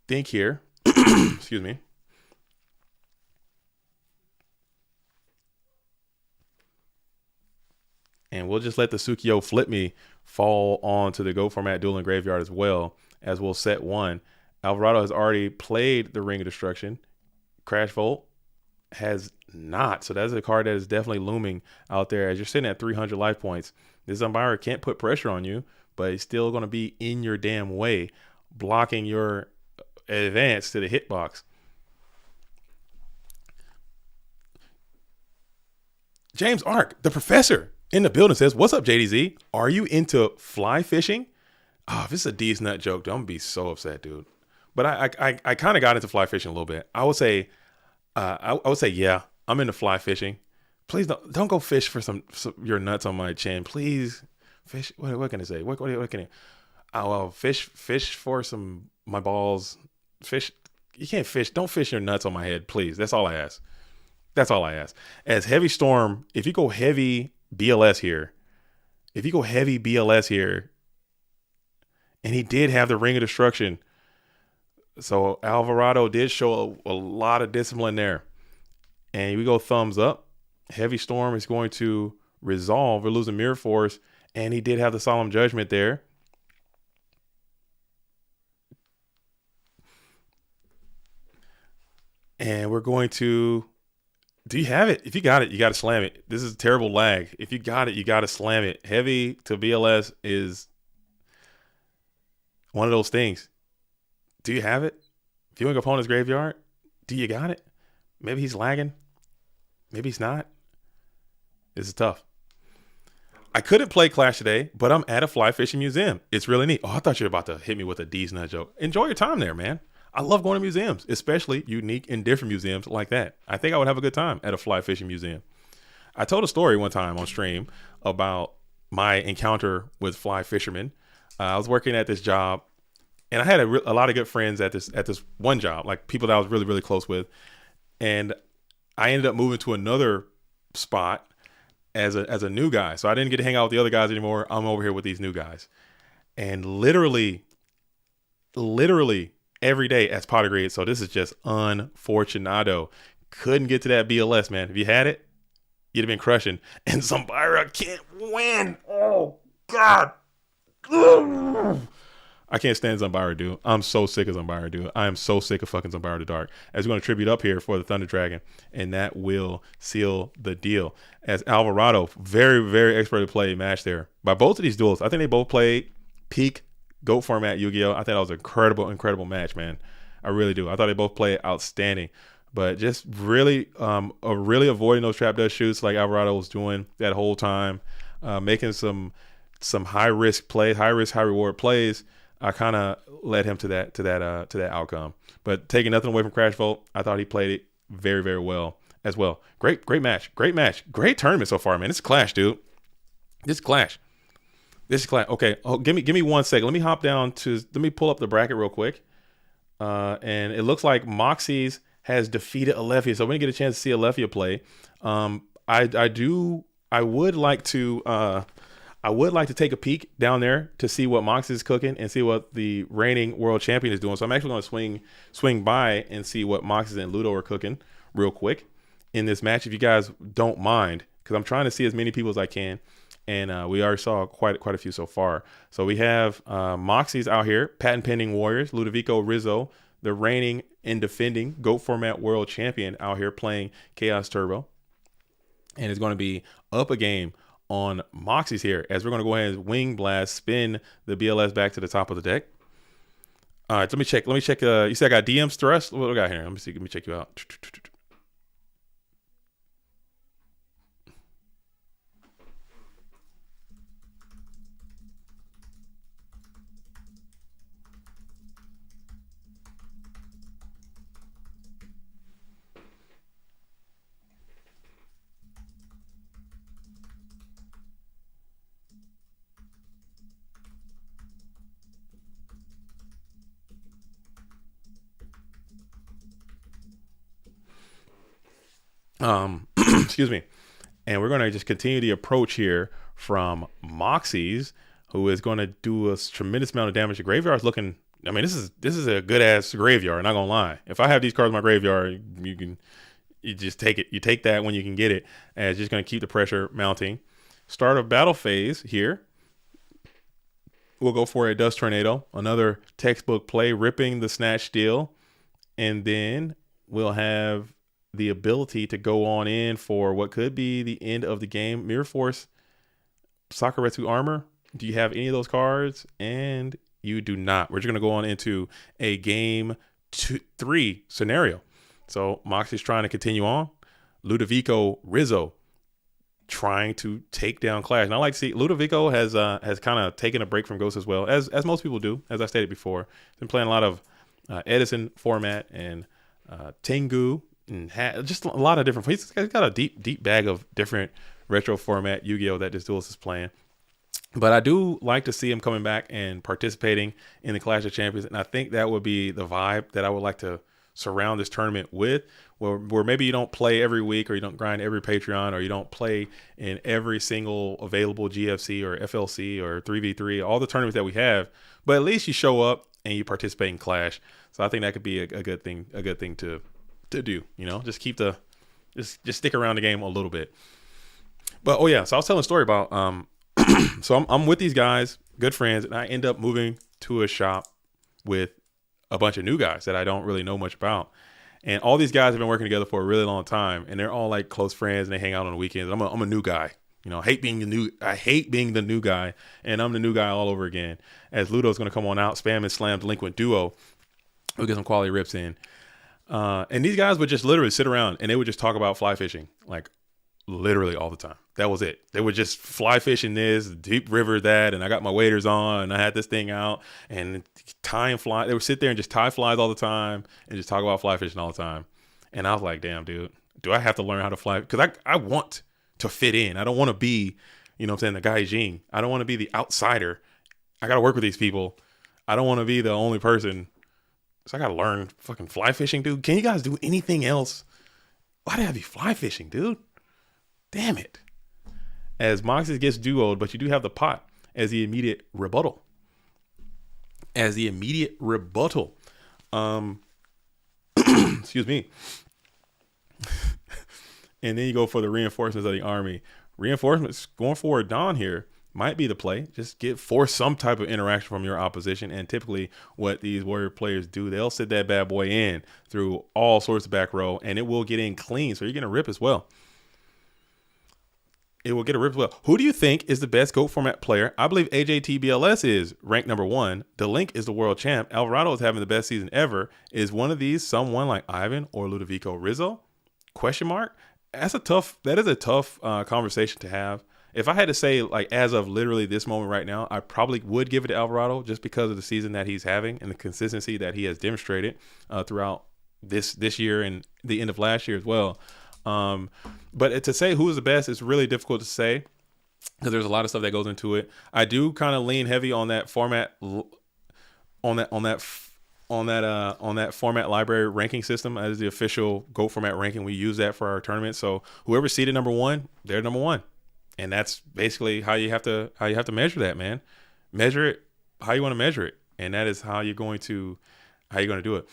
Think here. Excuse me. And we'll just let the Sukiyo Flip Me fall onto the Go Format Dueling Graveyard as well, as we'll set 1. Alvarado has already played the Ring of Destruction. Crash Volt has not. So that's a card that is definitely looming out there. As you're sitting at 300 life points, this Zombira can't put pressure on you, but it's still going to be in your damn way, blocking your advance to the hitbox. James Ark, the professor, in the building says, "What's up, JDZ? Are you into fly fishing?" Oh, if it's a D's nut joke, dude, I'm gonna be so upset, dude. But I kind of got into fly fishing a little bit. I would say, yeah, I'm into fly fishing. Please don't go fish for some your nuts on my chin, please. Fish. What can I say? What can I? Oh, well, fish for some my balls. Fish. You can't fish. Don't fish your nuts on my head, please. That's all I ask. As Heavy Storm, if you go heavy BLS here, and he did have the Ring of Destruction, so Alvarado did show a lot of discipline there. And we go thumbs up. Heavy Storm is going to resolve. We're losing Mirror Force, And he did have the solemn judgment there. And we're going to. Do you have it? If you got it, you got to slam it. This is terrible lag. If you got it, you got to slam it. Heavy to BLS is one of those things. Do you have it? Viewing opponent's graveyard? Do you got it? Maybe he's lagging. Maybe he's not. This is tough. I couldn't play Clash today, but I'm at a fly fishing museum. It's really neat. Oh, I thought you were about to hit me with a D's nut joke. Enjoy your time there, man. I love going to museums, especially unique and different museums like that. I think I would have a good time at a fly fishing museum. I told a story one time on stream about my encounter with fly fishermen. I was working at this job, and I had a lot of good friends at this one job, like people that I was really, really close with. And I ended up moving to another spot as a new guy. So I didn't get to hang out with the other guys anymore. I'm over here with these new guys. And literally every day as pot agreed. So this is just unforgettable. Couldn't get to that BLS, man. If you had it, you'd have been crushing. And Zambira can't win. Oh, God. I can't stand Zambira, dude. I'm so sick of Zambira, dude. I am so sick of fucking Zambira the Dark. As we're going to tribute up here for the Thunder Dragon, and that will seal the deal. As Alvarado, very, very expertly played match there by both of these duels. I think they both played peak GOAT format Yu-Gi-Oh! I think that was an incredible match, man. I really do. I thought they both played outstanding. But just really avoiding those trap dust shoots like Alvarado was doing that whole time, making some high risk plays, high risk, high reward plays. I kind of led him to that outcome. But taking nothing away from Crash Vault, I thought he played it very, very well as well. Great match. Great tournament so far, man. This is Clash, dude. This is Clash. Okay. Oh, give me 1 second. Let me pull up the bracket real quick. And it looks like Moxy's has defeated Alefia. So we're gonna get a chance to see Alefia play. I would like to take a peek down there to see what Moxy is cooking and see what the reigning world champion is doing. So I'm actually going to swing by and see what Moxy and Ludo are cooking real quick in this match, if you guys don't mind, because I'm trying to see as many people as I can. And we already saw quite a few so far. So we have Moxy's out here, patent pending warriors, Ludovico Rizzo, the reigning and defending GOAT format world champion out here playing Chaos Turbo. And it's going to be up a game on Moxy's here, as we're going to go ahead and wing blast, spin the BLS back to the top of the deck. All right, so let me check. You said I got DM's thrust. What do I got here? Let me check you out. Excuse me. And we're going to just continue the approach here from Moxy's, who is going to do a tremendous amount of damage. The graveyard's looking, I mean, this is a good ass graveyard, not gonna lie. If I have these cards in my graveyard, you just take it. You take that when you can get it, and it's just going to keep the pressure mounting. Start of battle phase here. We'll go for a Dust Tornado, another textbook play, ripping the Snatch Steel, and then we'll have the ability to go on in for what could be the end of the game. Mirror Force, Sakuretsu Armor. Do you have any of those cards? And you do not. We're just going to go on into a game 3 scenario. So Moxy's trying to continue on. Ludovico Rizzo trying to take down Clash. And I like to see Ludovico has kind of taken a break from Ghost as well, as most people do, as I stated before. He's been playing a lot of Edison format and Tengu, and just a lot of different. He's got a deep bag of different retro format Yu-Gi-Oh that this Duelist is playing. But I do like to see him coming back and participating in the Clash of Champions, and I think that would be the vibe that I would like to surround this tournament with, where maybe you don't play every week, or you don't grind every Patreon, or you don't play in every single available GFC or FLC or 3v3, all the tournaments that we have, but at least you show up and you participate in Clash. So I think that could be a good thing to do, you know, just keep just stick around the game a little bit. But so I was telling a story about So I'm with these guys, good friends, and I end up moving to a shop with a bunch of new guys that I don't really know much about. And all these guys have been working together for a really long time, and they're all like close friends, and they hang out on the weekends. I'm a new guy, I hate being the new guy, and I'm the new guy all over again. As Ludo's going to come on out, spam and slam Delinquent duo. We'll get some quality rips in. And these guys would just literally sit around and they would just talk about fly fishing, like literally all the time. That was it. They would just fly fishing this, deep river that, and I got my waders on and I had this thing out and tying fly. They would sit there and just tie flies all the time and just talk about fly fishing all the time. And I was like, damn, dude, do I have to learn how to fly? Because I want to fit in. I don't want to be, the gaijin. I don't want to be the outsider. I got to work with these people. I don't want to be the only person. So I got to learn fucking fly fishing, dude. Can you guys do anything else? Why do I have to be fly fishing, dude? Damn it. As Moxy gets duoed, but you do have the pot as the immediate rebuttal. Excuse me. And then you go for the reinforcements of the army. Reinforcements going for a Dawn here might be the play. Just force some type of interaction from your opposition. And typically what these warrior players do, they'll sit that bad boy in through all sorts of back row, and it will get in clean. So you're going to rip as well. It will get a rip as well. Who do you think is the best GOAT format player? I believe AJTBLS is ranked number 1. Delink is the world champ. Alvarado is having the best season ever. Is one of these someone like Ivan or Ludovico Rizzo? Question mark. That is a tough conversation to have. If I had to say, like, as of literally this moment right now, I probably would give it to Alvarado just because of the season that he's having and the consistency that he has demonstrated throughout this year and the end of last year as well. But to say who is the best is really difficult to say because there's a lot of stuff that goes into it. I do kind of lean heavy on that format, on that format library ranking system as the official GOAT format ranking. We use that for our tournament. So whoever's seeded number 1, they're number 1. And that's basically how you have to measure that, man. Measure it how you want to measure it. And that is how you're going to do it.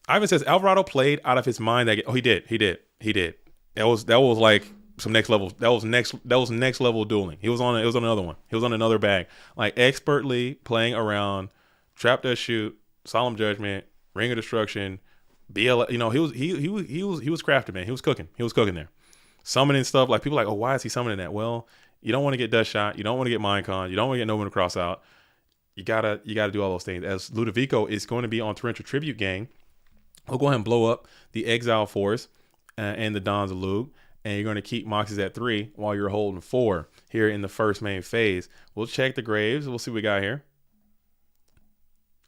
Ivan says Alvarado played out of his mind. He did. That was like some next level. That was next level dueling. It was on another one. He was on another bag. Like expertly playing around, trap does shoot, solemn judgment, ring of destruction, BL. He was crafted, man. He was cooking there. Summoning stuff, like people are like, oh, why is he summoning that? Well, you don't want to get dust shot. You don't want to get mind con. You don't want to get no one to cross out. You gotta do all those things. As Ludovico is going to be on Torrential Tribute Gang, he'll go ahead and blow up the Exile Force and the Dons of Lug, and you're going to keep Moxys at 3 while you're holding 4 here in the first main phase. We'll check the graves. We'll see what we got here.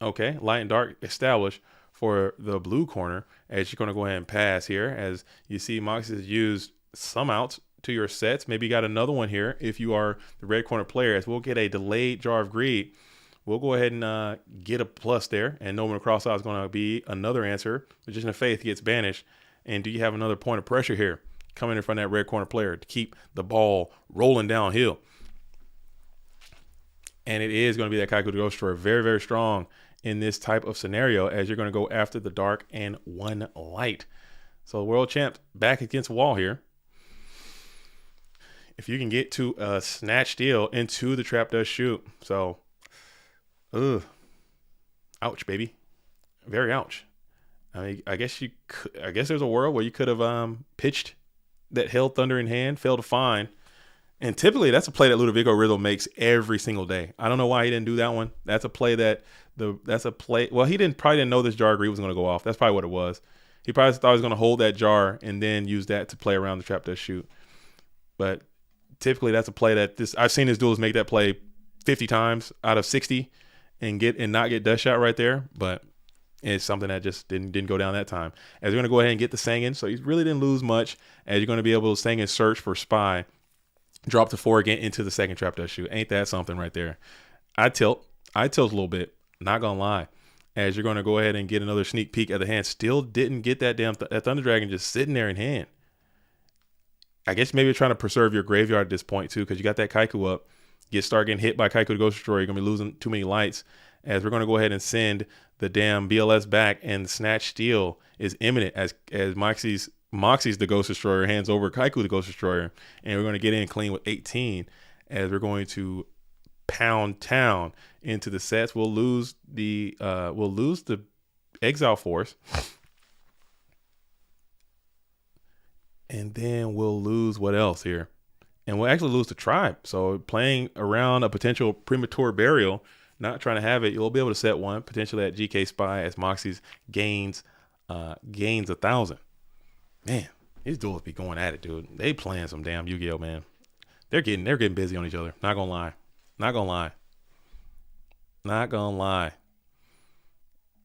Okay, light and dark established for the blue corner as you're going to go ahead and pass here. As you see, Moxys has used some outs to your sets. Maybe you got another one here if you are the red corner player, as we'll get a delayed Jar of Greed. We'll go ahead and get a plus there, and no one across out is going to be another answer. Magician of Faith gets banished. And do you have another point of pressure here coming in front of that red corner player to keep the ball rolling downhill? And it is going to be that Kaiku the Ghost Destroyer, very, very strong in this type of scenario, as you're going to go after the dark and 1 light. So world champ back against the wall here. If you can get to a snatch steal into the trap does shoot. So, ouch, baby. Very ouch. I mean, I guess there's a world where you could have pitched that held Thunder in hand, failed to find. And typically that's a play that Ludovico Rizzo makes every single day. I don't know why he didn't do that one. That's a play well, he probably didn't know this Jar of Greed was going to go off. That's probably what it was. He probably thought he was going to hold that jar and then use that to play around the trap does shoot. But typically that's a play that I've seen his duels make that play 50 times out of 60 and not get dust shot right there. But it's something that just didn't go down that time. As you're going to go ahead and get the Sangan, so he really didn't lose much. As you're going to be able to Sangan search for Spy, drop to 4 again into the second trap does shoot. Ain't that something right there? I tilt a little bit, not gonna lie. As you're going to go ahead and get another sneak peek at the hand, still didn't get that damn that Thunder Dragon just sitting there in hand. I guess maybe you're trying to preserve your graveyard at this point too, because you got that Kaiku up. Start getting hit by Kaiku the Ghost Destroyer, you're gonna be losing too many lights. As we're going to go ahead and send the damn BLS back, and Snatch Steal is imminent as Moxy's the Ghost Destroyer hands over Kaiku the Ghost Destroyer, and we're going to get in clean with 18 as we're going to pound town into the sets. We'll lose the exile force, and then we'll lose what else here? And we'll actually lose the tribe. So playing around a potential premature burial, not trying to have it, you'll be able to set one potentially at GK Spy as Moxy's gains 1,000. Man, these duels be going at it, dude. They playing some damn Yu-Gi-Oh, man. They're getting busy on each other. Not gonna lie.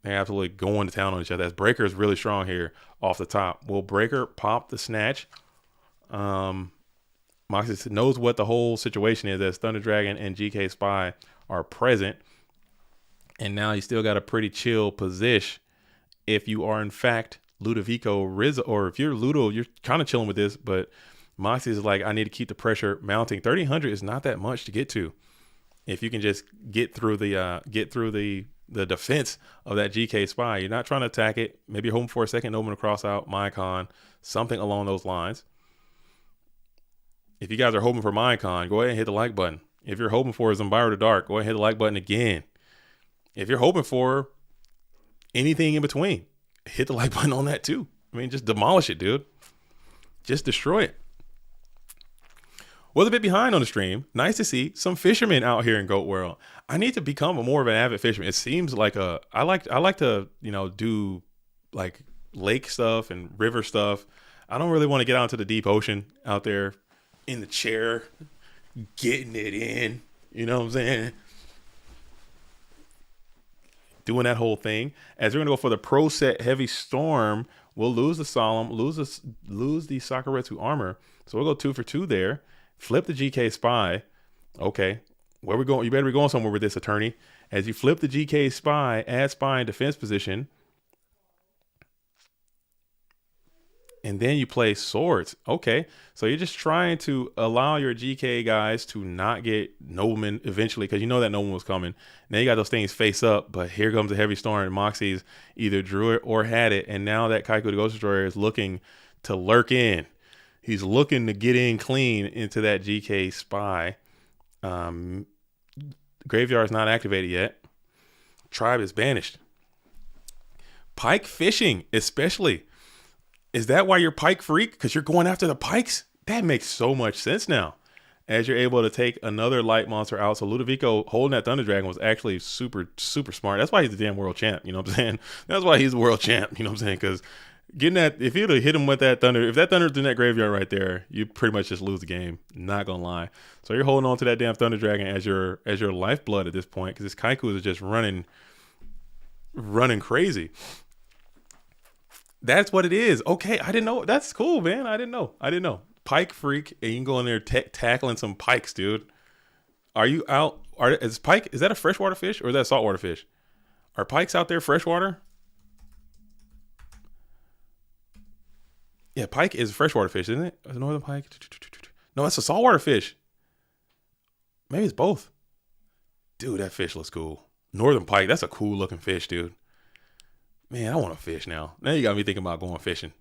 They're absolutely going to town on each other. As Breaker is really strong here off the top. Will Breaker pop the snatch? Moxy knows what the whole situation is, as Thunder Dragon and GK Spy are present. And now you still got a pretty chill position. If you are in fact Ludovico Rizzo, or if you're Ludo, you're kind of chilling with this, but Moxy is like, I need to keep the pressure mounting. 1,300 is not that much to get to. If you can just get through the defense of that GK Spy, you're not trying to attack it. Maybe you're hoping for a second open to cross out, Mycon, something along those lines. If you guys are hoping for Mycon, go ahead and hit the like button. If you're hoping for Zambiro the Dark, go ahead and hit the like button again. If you're hoping for anything in between, hit the like button on that too. I mean, just demolish it, dude. Just destroy it. Was a bit behind on the stream. Nice to see some fishermen out here in Goat World. I need to become more of an avid fisherman. It seems like I like to, do like lake stuff and river stuff. I don't really want to get out into the deep ocean out there in the chair, getting it in. You know what I'm saying? Doing that whole thing. As we're gonna go for the pro set Heavy Storm, we'll lose the Solemn, lose the Sakuretsu armor. So we'll go 2 for 2 there. Flip the GK Spy. Okay, where we going? You better be going somewhere with this, attorney. As you flip the GK Spy, add Spy in defense position. And then you play Swords. Okay, so you're just trying to allow your GK guys to not get Nobleman eventually, because you know that Nobleman was coming. Now you got those things face up, but here comes a Heavy Storm, and Moxy's either drew it or had it, and now that Kaiku the Ghost Destroyer is looking to lurk in. He's looking to get in clean into that GK Spy. Graveyard is not activated yet. Tribe is banished. Pike fishing, especially. Is that why you're Pike freak? Because you're going after the Pikes? That makes so much sense now. As you're able to take another light monster out. So Ludovico holding that Thunder Dragon was actually super, super smart. That's why he's the damn world champ. You know what I'm saying? That's why he's the world champ. You know what I'm saying? Because getting that, if you'd have hit him with that Thunder, if that Thunder's in that graveyard right there, you pretty much just lose the game. Not gonna lie. So you're holding on to that damn Thunder Dragon as your lifeblood at this point, because this Kaiku is just running crazy. That's what it is. Okay, I didn't know. That's cool, man. I didn't know. Pike freak, and you can go in there tackling some pikes, dude. Are you out? Is that a freshwater fish or is that a saltwater fish? Are pikes out there freshwater? Yeah, pike is a freshwater fish, isn't it? A northern pike? No, that's a saltwater fish. Maybe it's both. Dude, that fish looks cool. Northern pike, that's a cool looking fish, dude. Man, I want to fish now. Now you got me thinking about going fishing.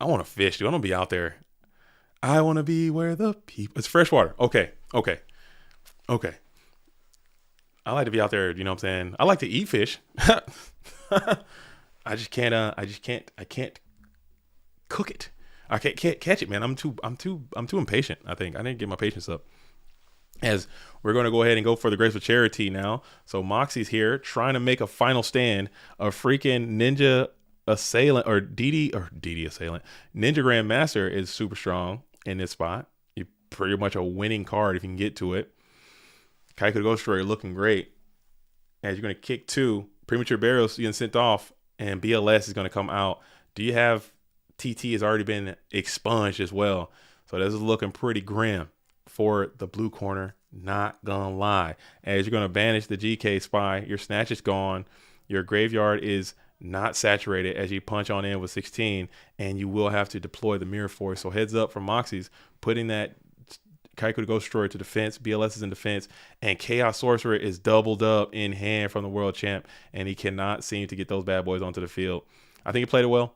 I want to fish, dude. I want to be out there. I want to be where the people... It's freshwater. Okay. I like to be out there, you know what I'm saying? I like to eat fish. I can't cook it. I can't catch it, man. I'm too impatient, I think. I didn't get my patience up. As we're going to go ahead and go for the Graceful Charity now. So Moxy's here trying to make a final stand. A freaking Ninja Assailant or DD Assailant. Ninja Grandmaster is super strong in this spot. You're pretty much a winning card if you can get to it. Kaiku the Ghost Destroyer looking great. As you're going to kick 2. Premature Burials getting sent off. And BLS is going to come out. Do you have... TT has already been expunged as well. So this is looking pretty grim for the blue corner. Not gonna lie. As you're gonna banish the GK Spy, your snatch is gone. Your graveyard is not saturated as you punch on in with 16, and you will have to deploy the Mirror Force. So heads up from Moxy's, putting that Kaiku the Ghost Destroyer to defense. BLS is in defense, and Chaos Sorcerer is doubled up in hand from the world champ, and he cannot seem to get those bad boys onto the field. I think he played it well.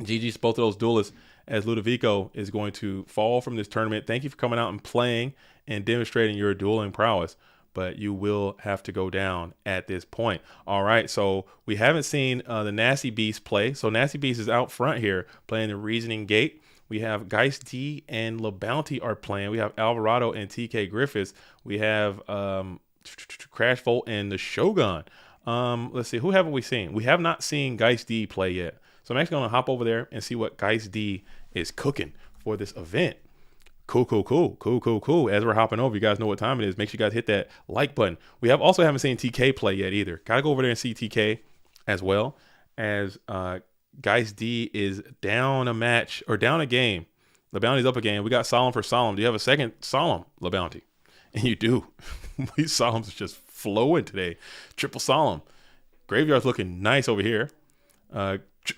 GG's both of those duelists, as Ludovico is going to fall from this tournament. Thank you for coming out and playing and demonstrating your dueling prowess, but you will have to go down at this point. All right, so we haven't seen the Nasty Beast play. So Nasty Beast is out front here playing the Reasoning Gate. We have Geist D and LeBounty are playing. We have Alvarado and TK Griffiths. We have Crash Volt and the Shogun. Let's see, who haven't we seen? We have not seen Geist D play yet. So I'm actually going to hop over there and see what Geist D is cooking for this event. Cool. As we're hopping over, you guys know what time it is. Make sure you guys hit that like button. We also haven't seen TK play yet either. Got to go over there and see TK as well, as Geist D is down a match or down a game. LeBounty's up a game. We got Solemn for Solemn. Do you have a second Solemn, LeBounty? And you do. These Solemns are just flowing today. Triple Solemn. Graveyard's looking nice over here.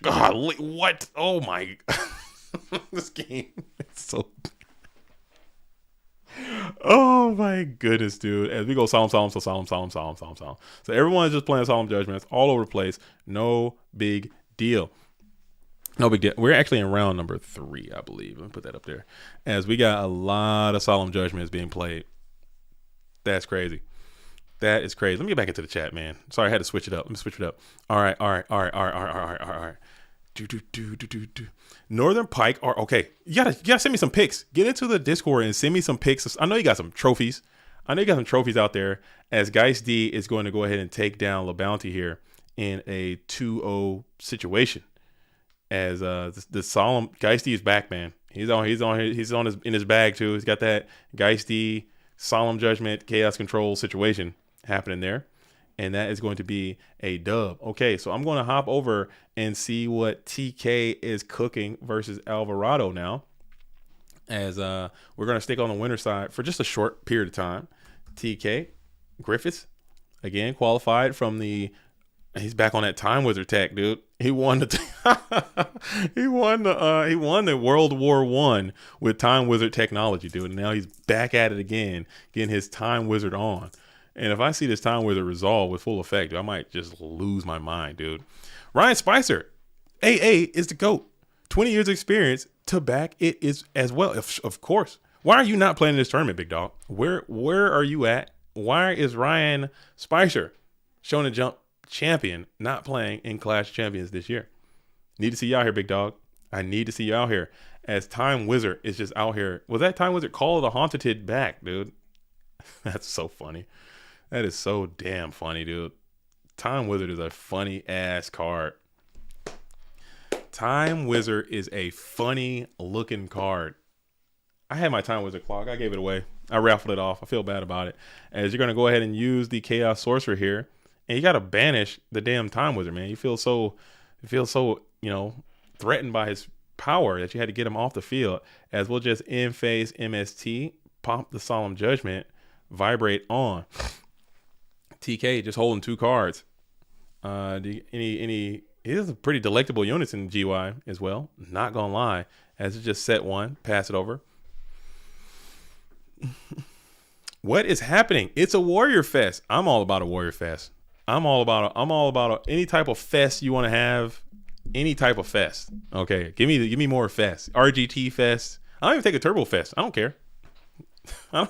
God, what? Oh my. This game is so. Oh my goodness, dude. As we go Solemn. So everyone is just playing Solemn Judgments all over the place. No big deal. We're actually in round number 3, I believe. Let me put that up there. As we got a lot of Solemn Judgments being played. That's crazy. That is crazy. Let me get back into the chat, man. Sorry, I had to switch it up. Let me switch it up. All right. Northern Pike are okay. You gotta send me some pics. Get into the Discord and send me some pics. I know you got some trophies. Out there, as Geist D is going to go ahead and take down LeBounty here in a 2-0 situation. As the Solemn Geist D is back, man. He's in his bag too. He's got that Geist D Solemn Judgment Chaos Control situation happening there. And that is going to be a dub. Okay, so I'm going to hop over and see what TK is cooking versus Alvarado now. As we're going to stick on the winner side for just a short period of time. TK Griffiths, again, qualified from he's back on that Time Wizard tech, dude. He won he won the World War I with Time Wizard technology, dude. And now he's back at it again, getting his Time Wizard on. And if I see this Time Wizard resolve with full effect, dude, I might just lose my mind, dude. Ryan Spicer, AA is the GOAT. 20 years experience to back it is as well, of course. Why are you not playing this tournament, big dog? Where are you at? Why is Ryan Spicer, Shonen Jump champion, not playing in Clash Champions this year? Need to see you out here, big dog. I need to see you out here. As Time Wizard is just out here. Was that Time Wizard Call of the Haunted back, dude? That's so funny. That is so damn funny, dude. Time Wizard is a funny ass card. Time Wizard is a funny looking card. I had my Time Wizard clock. I gave it away. I raffled it off. I feel bad about it. As you're going to go ahead and use the Chaos Sorcerer here. And you got to banish the damn Time Wizard, man. You feel so, threatened by his power that you had to get him off the field. As we'll just end phase MST, pop the Solemn Judgment, vibrate on. TK just holding 2 cards. He has pretty delectable units in GY as well. Not gonna lie. As it just set 1, pass it over. What is happening? It's a Warrior Fest. I'm all about a Warrior Fest. I'm all about any type of fest you want to have. Any type of fest. Okay, give me more fest. RGT Fest. I don't even take a Turbo Fest. I don't care. I'll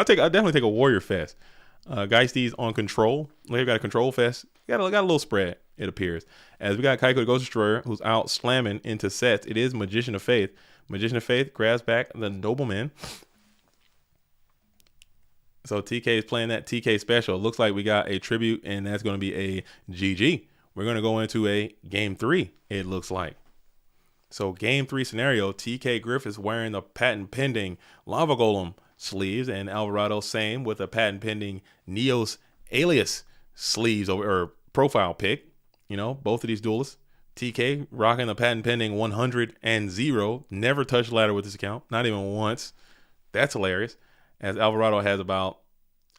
definitely take a Warrior Fest. Geist D's on control. We've got a control fest. Got a little spread, it appears. As we got Kaiko the Ghost Destroyer, who's out slamming into sets. It is Magician of Faith. Magician of Faith grabs back the Nobleman. So TK is playing that TK special. Looks like we got a tribute, and that's going to be a GG. We're going to go into a game 3, it looks like. So game 3 scenario, TK Griffiths wearing the patent pending Lava Golem sleeves, and Alvarado same with a patent pending Neos alias sleeves or profile pic. Both of these duelists. TK rocking the patent pending 100 and 0. Never touched ladder with this account, not even once. That's hilarious. As Alvarado has about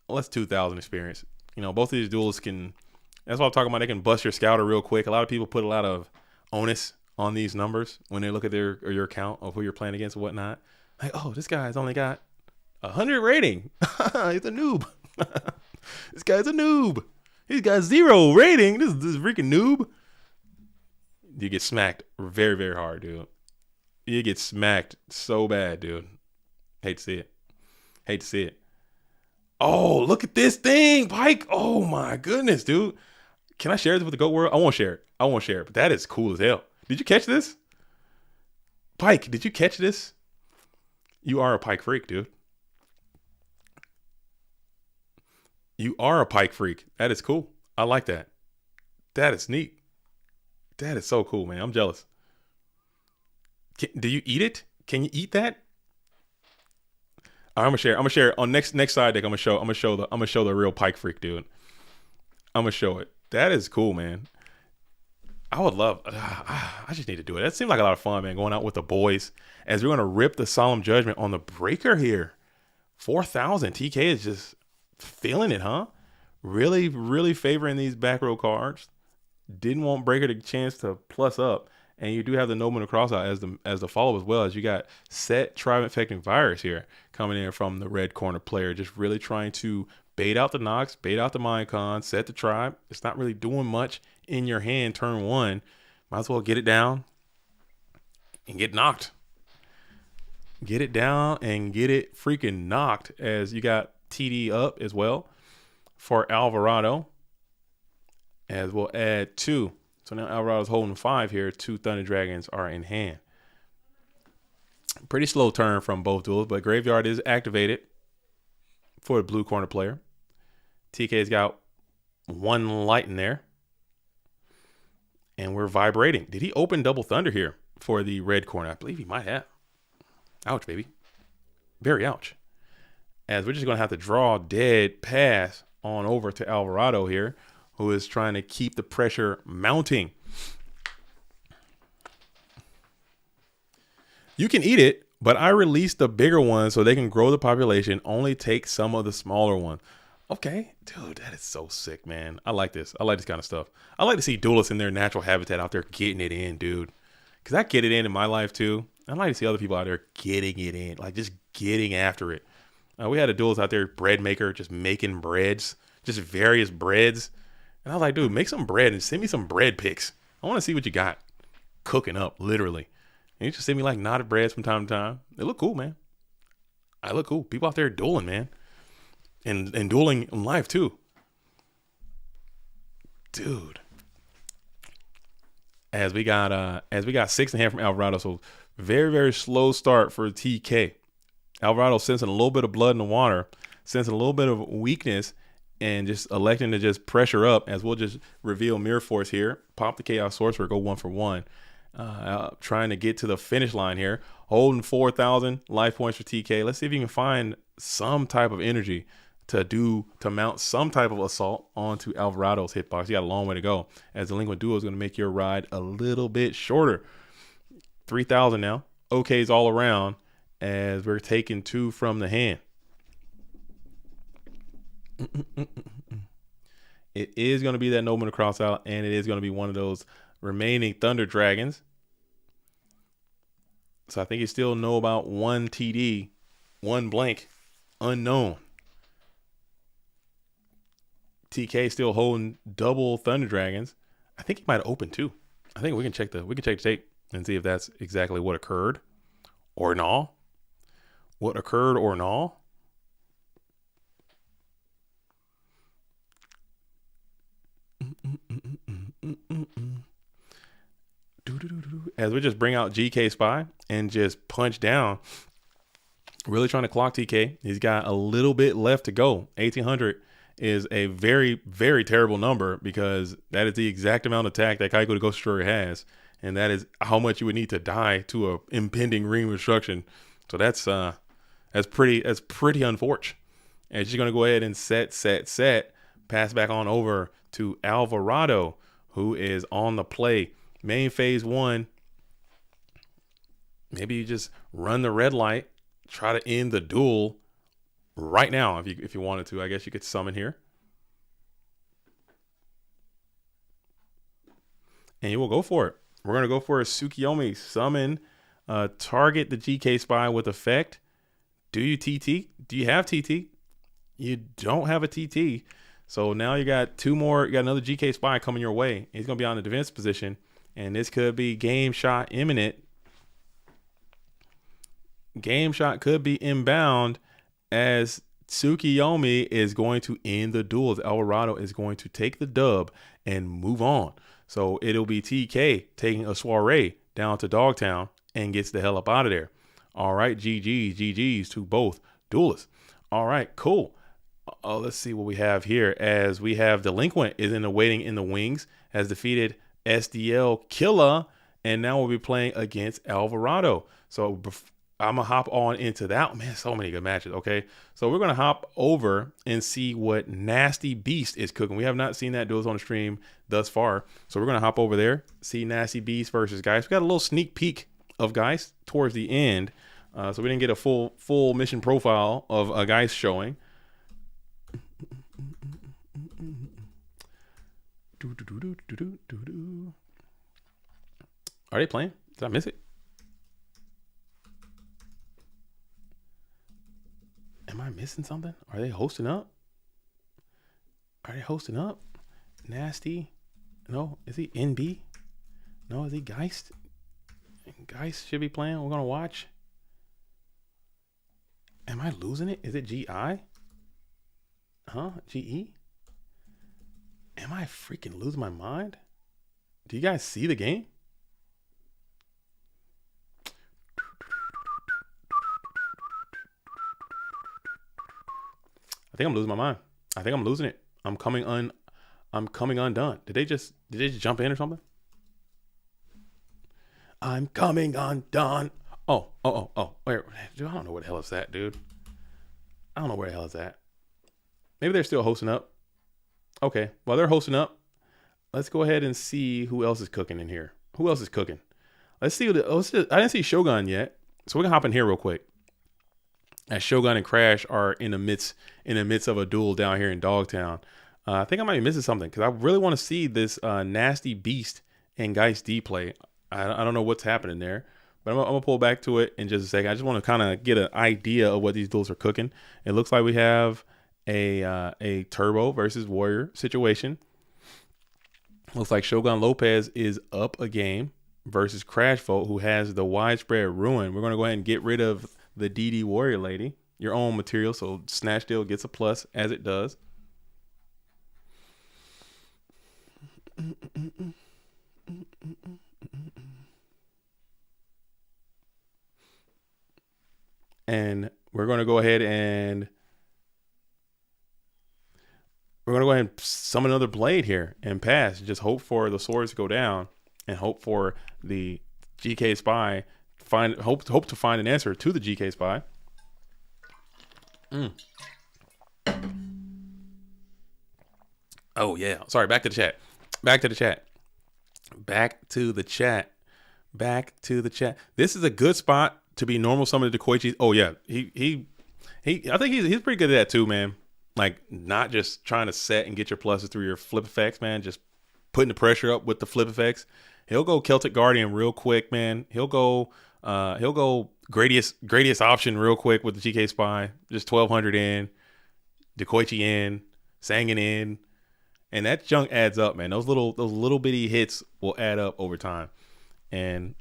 2,000 experience. Both of these duelists can. That's what I'm talking about. They can bust your scouter real quick. A lot of people put a lot of onus on these numbers when they look at your account of who you're playing against and whatnot. Like, oh, this guy's only got 100 rating. He's a noob. This guy's a noob. He's got 0 rating. This freaking noob. You get smacked very, very hard, dude. You get smacked so bad, dude. Hate to see it. Hate to see it. Oh, look at this thing, Pike. Oh my goodness, dude. Can I share this with the GOAT world? I won't share it. I won't share it. But that is cool as hell. Did you catch this? Pike, did you catch this? You are a Pike freak, dude. You are a Pike freak. That is cool. I like that. That is neat. That is so cool, man. I'm jealous. Do you eat it? Can you eat that? I'm gonna share. I'm gonna share on next side deck. I'm gonna show the real Pike freak, dude. I'm gonna show it. That is cool, man. I would love. I just need to do it. That seemed like a lot of fun, man. Going out with the boys as we're gonna rip the Solemn Judgment on the breaker here. 4,000. TK is just feeling it, huh? Really, really favoring these back row cards. Didn't want breaker the chance to plus up, and you do have the nobleman crossout as the follow, as well as you got set tribe infecting virus here coming in from the red corner player, just really trying to bait out the Nox, bait out the Mind Con, set the tribe. It's not really doing much in your hand turn one. Might as well get it down and get knocked. Get it down and get it freaking knocked, as you got TD up as well for Alvarado, as we'll add 2. So now Alvarado's holding 5 here. 2 Thunder Dragons are in hand. Pretty slow turn from both duels, but Graveyard is activated for the blue corner player. TK's got 1 light in there. And we're vibrating. Did he open double Thunder here for the red corner? I believe he might have. Ouch, baby. Very ouch. As we're just going to have to draw dead pass on over to Alvarado here, who is trying to keep the pressure mounting. You can eat it, but I released the bigger ones so they can grow the population, only take some of the smaller ones. Okay, dude, that is so sick, man. I like this. I like this kind of stuff. I like to see duelists in their natural habitat out there getting it in, dude. Because I get it in my life, too. I like to see other people out there getting it in, like just getting after it. We had a duelist out there, bread maker, just making breads, just various breads. And I was like, dude, make some bread and send me some bread pics. I want to see what you got cooking up, literally. And you just send me like knotted breads from time to time. They look cool, man. I look cool. People out there dueling, man. And dueling in life too. Dude. As we got 6.5 from Alvarado. So very, very slow start for TK. Alvarado sensing a little bit of blood in the water, sensing a little bit of weakness, and just electing to just pressure up, as we'll just reveal Mirror Force here. Pop the Chaos Sorcerer, go 1 for 1. Trying to get to the finish line here. Holding 4,000 life points for TK. Let's see if you can find some type of energy to mount some type of assault onto Alvarado's hitbox. You got a long way to go, as Delinquent Duo is going to make your ride a little bit shorter. 3,000 now. OKs all around, as we're taking 2 from the hand. It is going to be that nobleman cross out, and it is going to be one of those remaining Thunder Dragons. So I think you still know about 1 TD, 1 blank, unknown. TK still holding double Thunder Dragons. I think he might have opened 2. I think we can check the tape and see if that's exactly what occurred or not. What occurred or not. As we just bring out GK Spy and just punch down, really trying to clock TK. He's got a little bit left to go. 1,800 is a very, very terrible number, because that is the exact amount of attack that Kaiko the Ghost Destroyer has, and that is how much you would need to die to a impending ring destruction. So that's pretty unfortunate. And she's gonna go ahead and set, pass back on over to Alvarado, who is on the play. Main phase 1. Maybe you just run the red light, try to end the duel right now if you wanted to. I guess you could summon here. And you will go for it. We're going to go for a Tsukiyomi summon. Target the GK Spy with effect. Do you TT? Do you have TT? You don't have a TT. So now you got 2 more. You got another GK Spy coming your way. He's going to be on the defense position. And this could be game shot imminent. Game shot could be inbound as Tsukiyomi is going to end the duels. Alvarado is going to take the dub and move on. So it'll be TK taking a soiree down to Dogtown and gets the hell up out of there. All right, GG's to both duelists. All right, cool. Let's see what we have here. As we have Delinquent is in the waiting in the wings, has defeated SDL Killa, and now we'll be playing against Alvarado. So I'm going to hop on into that. Man, so many good matches. Okay. So we're going to hop over and see what Nasty Beast is cooking. We have not seen that duels on the stream thus far. So we're going to hop over there, see Nasty Beast versus Geist. We got a little sneak peek of Geist towards the end. So we didn't get a full mission profile of a Geist showing. Are they playing? Did I miss it? Am I missing something? Are they hosting up? Are they hosting up? Nasty? No. Is he NB? No. Is he Geist? Geist should be playing. We're going to watch. Am I losing it? Is it GI? Huh? GE? Am I freaking losing my mind? Do you guys see the game? I think I'm losing my mind. I think I'm losing it. I'm coming undone. Did they just jump in or something? I'm coming undone. Oh. Wait, dude, I don't know what the hell is that, dude. I don't know where the hell is that. Maybe they're still hosting up. Okay, while they're hosting up, let's go ahead and see who else is cooking in here. Who else is cooking? Let's see. I didn't see Shogun yet, so we're gonna hop in here real quick. As Shogun and Crash are in the midst of a duel down here in Dogtown. I think I might be missing something because I really want to see this Nasty Beast and Geist D play. I don't know what's happening there, but I'm gonna pull back to it in just a second. I just want to kind of get an idea of what these duels are cooking. It looks like we have a Turbo versus Warrior situation. Looks like Shogun Lopez is up a game versus Crash Vote, who has the widespread ruin. We're gonna go ahead and get rid of the DD Warrior lady, your own material, so Snatch Deal gets a plus as it does. And we're going to go ahead and summon another blade here and pass. Just hope for the swords to go down and hope for the GK Spy hope to find an answer to the GK Spy. Oh yeah. Sorry, back to the chat. This is a good spot to be normal summon to Koichi. Oh yeah. He I think he's pretty good at that too, man. Like not just trying to set and get your pluses through your flip effects, man. Just putting the pressure up with the flip effects. He'll go Celtic Guardian real quick, man. He'll go Gradius option real quick with the GK Spy. Just 1200 in, Dekoichi in, Sangan in, and that junk adds up, man. Those little bitty hits will add up over time, and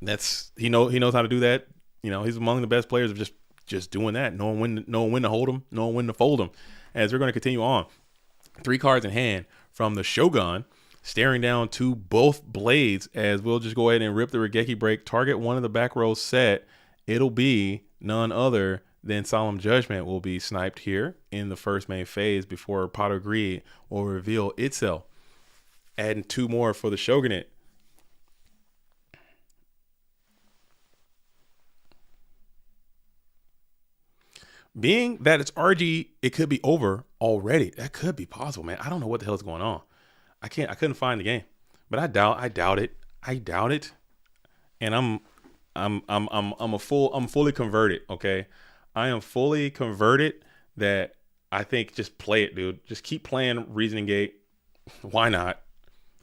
he knows how to do that. You know, he's among the best players of just doing that, knowing when to hold them, knowing when to fold them. As we're going to continue on, 3 cards in hand from the Shogun, staring down to both blades, as we'll just go ahead and rip the Regeki break, target one of the back rows set. It'll be none other than Solemn Judgment will be sniped here in the first main phase before Pot of Greed will reveal itself. Adding 2 more for the Shogunate. Being that it's RG, it could be over already. That could be possible, man. I don't know what the hell is going on. I couldn't find the game, but I doubt it. And I'm fully converted. Okay. I am fully converted that I think just play it, dude. Just keep playing Reasoning Gate. Why not?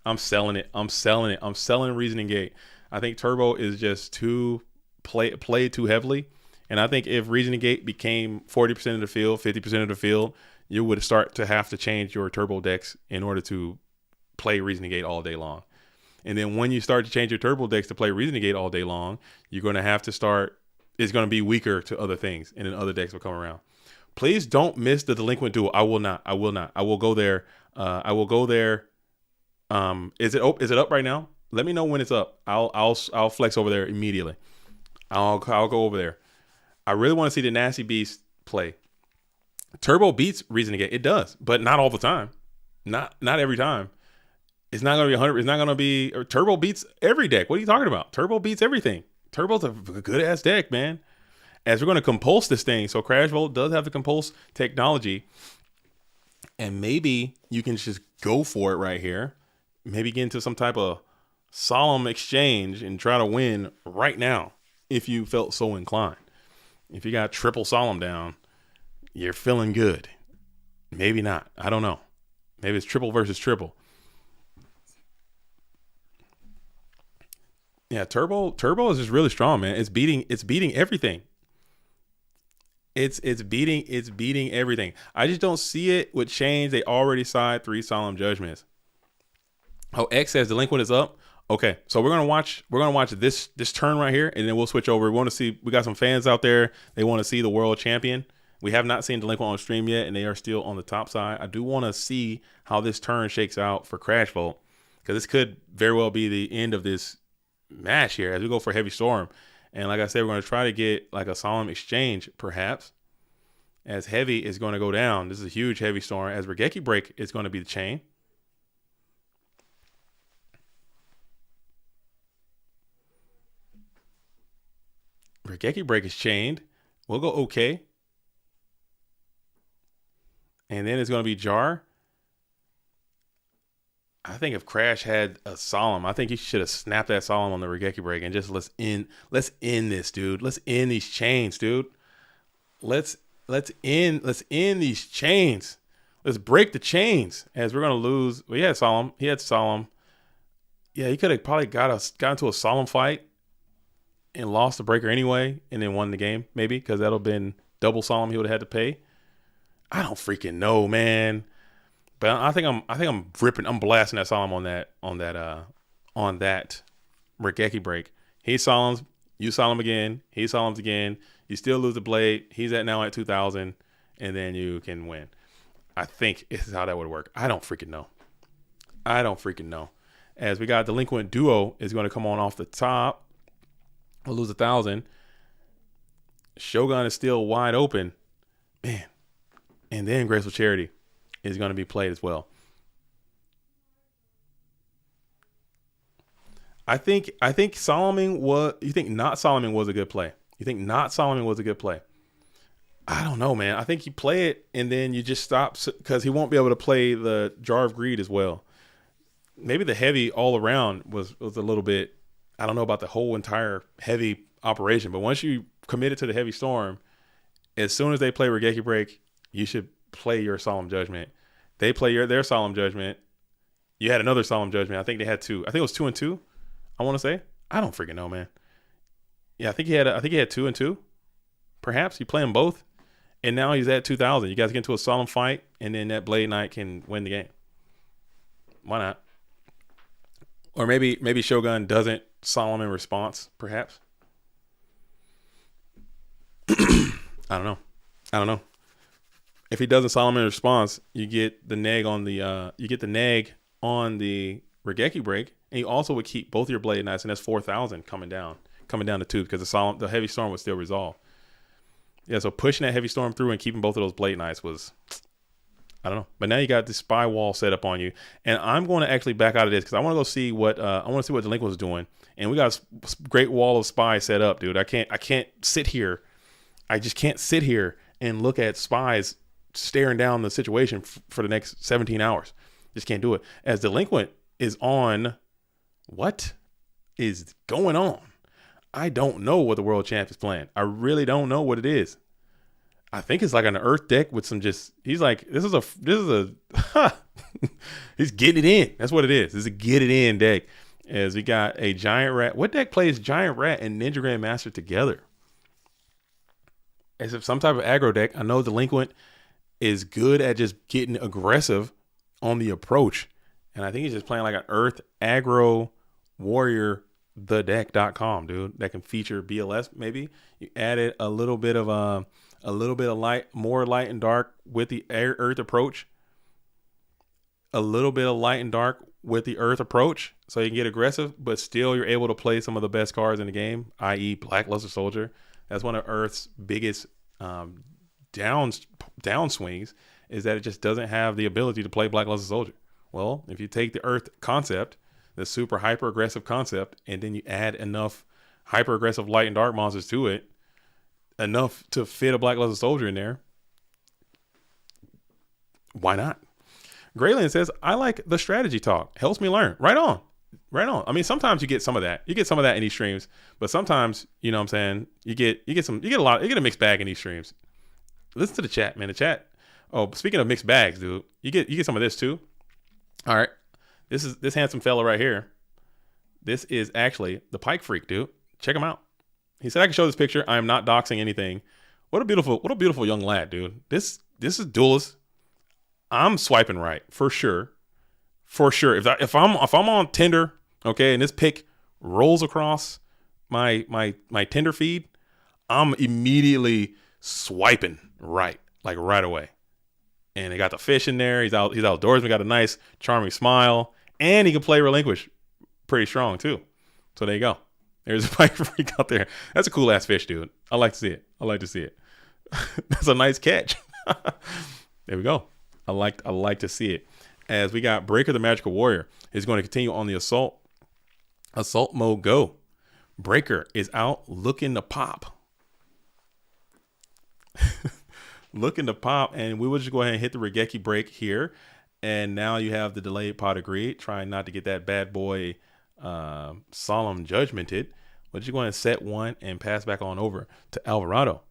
I'm selling it. I'm selling Reasoning Gate. I think Turbo is just played too heavily. And I think if Reasoning Gate became 40% of the field, 50% of the field, you would start to have to change your Turbo decks in order to play Reasoning Gate all day long. And then when you start to change your turbo decks to play Reasonigate all day long, you're going to have to start, it's going to be weaker to other things, and then other decks will come around. Please don't miss the Delinquent duel. I will not. I will go there. I will go there. Is it up right now? Let me know when it's up. I'll flex over there immediately. I'll go over there. I really want to see the Nasty Beast play. Turbo beats Reasonigate. It does, but not all the time. Not every time. It's not going to be 100. It's not going to be. Turbo beats every deck. What are you talking about? Turbo beats everything. Turbo's a good ass deck, man. As we're going to compulse this thing. So Crash Volt does have the compulse technology. And maybe you can just go for it right here. Maybe get into some type of solemn exchange and try to win right now if you felt so inclined. If you got triple solemn down, you're feeling good. Maybe not. I don't know. Maybe it's triple versus triple. Yeah, Turbo is just really strong, man. It's beating everything. It's beating everything. I just don't see it with change. They already side 3 solemn judgments. Oh, X says Delinquent is up. Okay, so we're gonna watch this turn right here, and then we'll switch over. We got some fans out there. They want to see the world champion. We have not seen Delinquent on stream yet, and they are still on the top side. I do want to see how this turn shakes out for Crash Volt, because this could very well be the end of this match here as we go for Heavy Storm. And like I said, we're going to try to get like a solemn exchange, perhaps, as Heavy is going to go down. This is a huge Heavy Storm. As Regeki Break is going to be the chain. Regeki Break is chained. We'll go okay. And then it's going to be Jar. I think if Crash had a solemn, I think he should have snapped that solemn on the Regeki Break and just let's end this, dude. Let's end these chains, dude. Let's end these chains. Let's break the chains, as we're gonna lose. Well, he had solemn. Yeah, he could have probably got into a solemn fight and lost the breaker anyway, and then won the game, maybe, because that'll have been double solemn he would have had to pay. I don't freaking know, man. But I think I'm blasting that solemn on that Regeki Break. He solemns, you solemn again, he solemns again. You still lose the blade. He's now at 2,000, and then you can win. I think is how that would work. I don't freaking know. As we got Delinquent Duo is going to come on off the top. We'll lose 1,000. Shogun is still wide open, man. And then Graceful Charity is going to be played as well. I think Solomon was. You think not Solomon was a good play? I don't know, man. I think you play it and then you just stop because he won't be able to play the Jar of Greed as well. Maybe the heavy all around was a little bit. I don't know about the whole entire heavy operation, but once you committed to the Heavy Storm, as soon as they play Regeki Break, you should play your Solemn Judgment. They play their Solemn Judgment. You had another Solemn Judgment. I think they had 2. I think it was 2 and 2. I want to say. I don't freaking know, man. Yeah, I think he had 2 and 2. Perhaps you play them both, and now he's at 2,000. You guys get into a solemn fight, and then that Blade Knight can win the game. Why not? Or maybe Shogun doesn't solemn in response. Perhaps. I don't know. If he doesn't solemn in response, you get the neg on the Regeki Break, and you also would keep both your Blade Knights, and that's 4,000 coming down to 2 because the Heavy Storm would still resolve. Yeah, so pushing that Heavy Storm through and keeping both of those Blade Knights was, I don't know. But now you got the spy wall set up on you, and I'm going to actually back out of this because I want to go see what Delinquent was doing, and we got a great wall of spies set up, dude. I can't sit here. I just can't sit here and look at spies staring down the situation for the next 17 hours. Just can't do it. As Delinquent is on, what is going on? I don't know what the world champ is playing. I really don't know what it is. I think it's like an earth deck with some he's like, this is a, he's getting it in. That's what it is. This is a get it in deck. As we got a Giant Rat. What deck plays Giant Rat and Ninja Grandmaster together? As if some type of aggro deck. I know Delinquent is good at just getting aggressive on the approach. And I think he's just playing like an earth aggro warrior thedeck.com, dude, that can feature BLS. Maybe you added a little bit of light, more light and dark with the earth approach. A little bit of light and dark with the earth approach, so you can get aggressive, but still you're able to play some of the best cards in the game, i.e. Black Luster Soldier. That's one of Earth's biggest downswings, is that it just doesn't have the ability to play Black Luster Soldier. Well, if you take the Earth concept, the super hyper aggressive concept, and then you add enough hyper aggressive light and dark monsters to it, enough to fit a Black Luster Soldier in there, why not? Grayland says, I like the strategy talk. Helps me learn. Right on. Right on. I mean, sometimes you get some of that. You get some of that in these streams, but sometimes, you know what I'm saying, you get a mixed bag in these streams. Listen to the chat, man. The chat. Oh, speaking of mixed bags, dude, you get some of this too. All right. This handsome fella right here. This is actually the Pike Freak, dude. Check him out. He said I can show this picture. I am not doxing anything. What a beautiful young lad, dude. This is Duelist. I'm swiping right for sure. For sure. If I'm on Tinder, okay, and this pic rolls across my Tinder feed, I'm immediately swiping right, like right away. And they got the fish in there. He's outdoors. We got a nice, charming smile, and he can play Relinquish pretty strong too. So there you go. There's a Pike Freak out there. That's a cool ass fish, dude. I like to see it. That's a nice catch. There we go. I like to see it. As we got Breaker the Magical Warrior is going to continue on the assault mode. Go. Breaker is out looking to pop. Looking to pop, and we will just go ahead and hit the Regeki break here. And now you have the delayed pot of greed, trying not to get that bad boy solemn judgmented. But you're going to set one and pass back on over to Alvarado.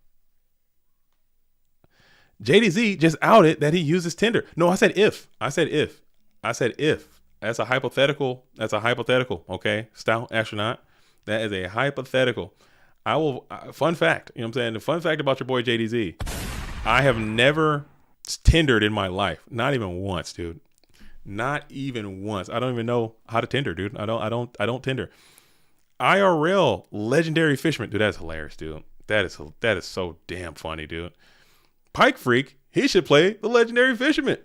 JDZ just outed that he uses Tinder. No, I said if. That's a hypothetical. Okay. Stout astronaut. That is a hypothetical. Fun fact. You know what I'm saying? The fun fact about your boy JDZ. I have never Tindered in my life. Not even once, dude. Not even once. I don't even know how to Tinder, dude. I don't Tinder. IRL legendary fisherman. Dude, that's hilarious, dude. That is so damn funny, dude. Pike Freak, he should play the legendary fisherman.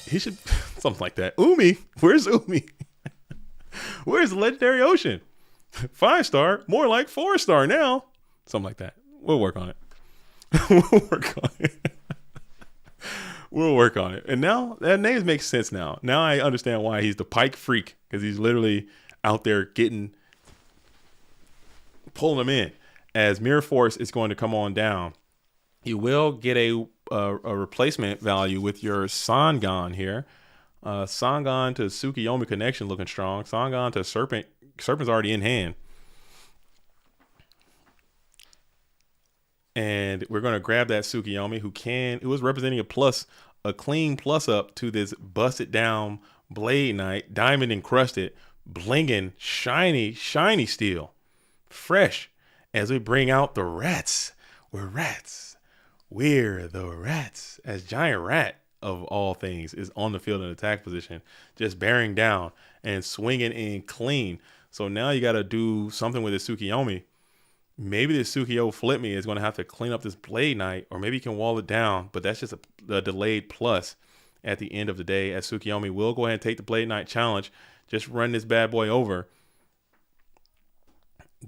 He should, something like that. Umi, where's Umi? Where's the legendary ocean? 5-star, more like 4-star now. Something like that. We'll work on it. We'll work on it. And now that name makes sense now. Now I understand why he's the Pike Freak, because he's literally out there pulling them in. As Mirror Force is going to come on down, you will get a replacement value with your Sangan here. Sangan to Tsukiyomi connection looking strong. Sangan to Serpent. Serpent's already in hand. And we're going to grab that Tsukiyomi who was representing a clean plus up to this busted down Blade Knight, diamond encrusted, blinging, shiny steel. Fresh as we bring out the rats. We're rats. We're the rats. As Giant Rat, of all things, is on the field in attack position, just bearing down and swinging in clean. So now you got to do something with this Tsukiyomi. Maybe this Tsukiyo Flip Me is going to have to clean up this Blade Knight, or maybe you can wall it down, but that's just a delayed plus at the end of the day, as Tsukiyomi will go ahead and take the Blade Knight challenge, just run this bad boy over,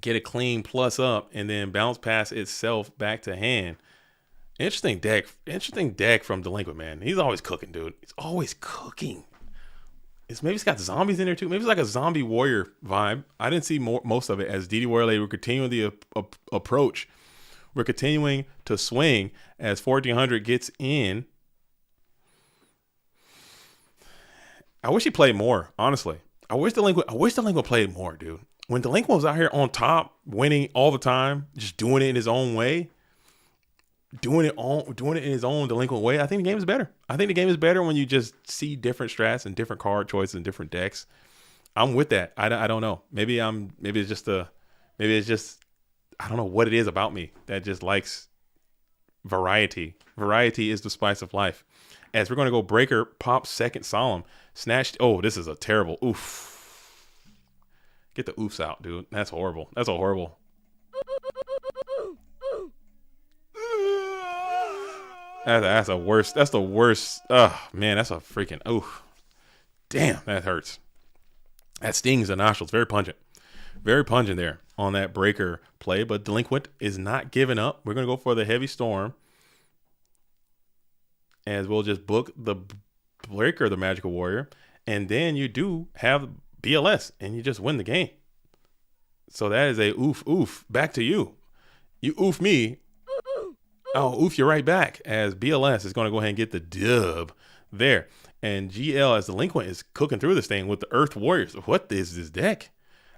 get a clean plus up, and then bounce pass itself back to hand. Interesting deck from Delinquent, man. He's always cooking, dude. He's always cooking. Maybe it's got zombies in there too. Maybe it's like a zombie warrior vibe. I didn't see most of it, as DD Warrior Lady, we're continuing the approach. We're continuing to swing as 1400 gets in. I wish he played more, honestly. I wish Delinquent played more, dude. When Delinquent was out here on top, winning all the time, just doing it in his own way, doing it in his own Delinquent way, I think the game is better. I think the game is better when you just see different strats and different card choices and different decks. I'm with that. I don't know. Maybe it's just I don't know what it is about me that just likes variety. Variety is the spice of life. As we're going to go Breaker, pop second solemn, snatched. Oh, this is a terrible. Oof. Get the oofs out, dude. That's horrible. That's a horrible. That's the worst. That's the worst. Man, that's a freaking oof. Damn, that hurts. That stings the nostrils. Very pungent. Very pungent there on that breaker play. But Delinquent is not giving up. We're going to go for the heavy storm. As we'll just book the breaker, the magical warrior. And then you do have BLS and you just win the game. So that is a oof. Back to you. You oof me. Oh, oof, you're right back. As BLS is going to go ahead and get the dub there. And GL as Delinquent is cooking through this thing with the Earth Warriors. What is this deck?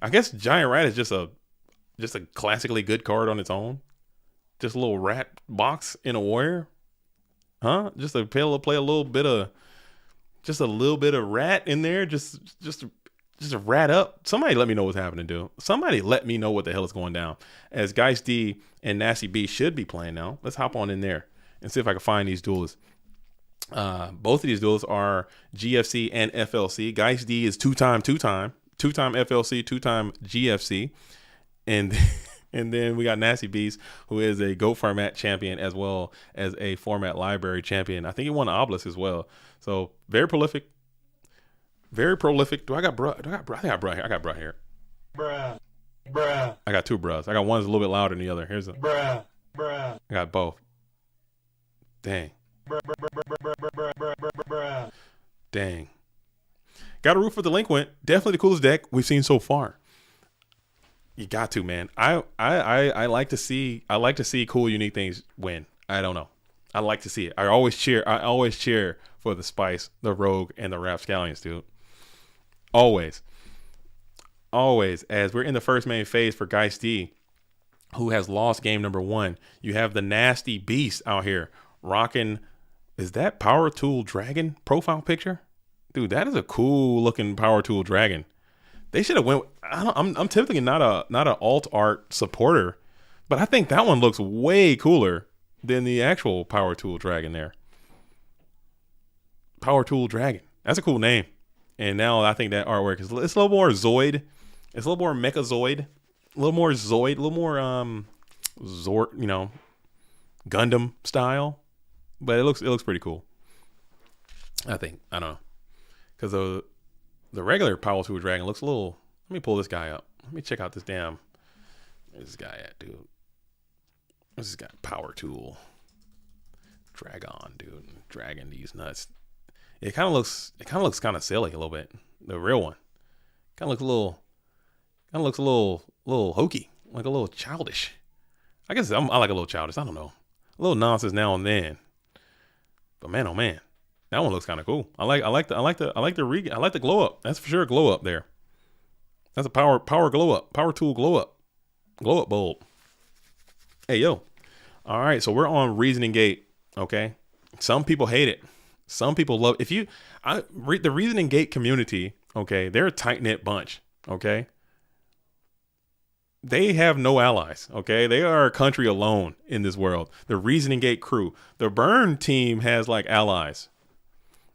I guess Giant Rat is just a classically good card on its own. Just a little rat box in a warrior. Huh? Just to play a little bit of rat in there. Just a rat up. Somebody let me know what's happening, dude. Somebody let me know what the hell is going down. As Geist D and Nasty B should be playing now. Let's hop on in there and see if I can find these duelists. Both of these duels are GFC and FLC. Geist D is two-time FLC, two-time GFC. And then we got Nasty Beast, who is a GOAT format champion as well as a format library champion. I think he won the Obelisk as well. So very prolific. Very prolific. I think I got bruh here. Bruh. I got two bruhs. I got one that's a little bit louder than the other. Here's a bruh. I got both. Dang. Dang. Got a root for Delinquent. Definitely the coolest deck we've seen so far. You got to, man. I like to see cool, unique things win. I don't know. I like to see it. I always cheer for the Spice, the Rogue, and the Rapscallions, dude. Always. As we're in the first main phase for Geist D, who has lost game number 1. You have the Nasty Beast out here rocking. Is that Power Tool Dragon profile picture? Dude, that is a cool looking Power Tool Dragon. They should have went. I'm typically not an alt art supporter, but I think that one looks way cooler than the actual Power Tool Dragon there. Power Tool Dragon. That's a cool name. And now I think that artwork is it's a little more Zoid. It's a little more Mechazoid. A little more Zoid. A little more Zord, Gundam style. But it looks pretty cool. I think. I don't know. Because the regular Power Tool Dragon looks a little. Let me pull this guy up. Let me check out this damn. Where's this guy at, dude? Where's this guy? Power Tool Dragon, dude. Dragging these nuts. It kind of looks kind of silly a little bit. The real one kind of looks a little hokey, like a little childish. I guess I like a little childish. I don't know, a little nonsense now and then. But man, oh man, that one looks kind of cool. I like the glow up. That's for sure a glow up there. That's a power glow up, Power Tool glow up bulb. Hey yo, all right. So we're on Reasoning Gate. Okay, some people hate it. Some people love the Reasoning Gate community. Okay, they're a tight knit bunch. Okay, they have no allies. Okay, they are a country alone in this world. The Reasoning Gate crew, the Burn team has like allies,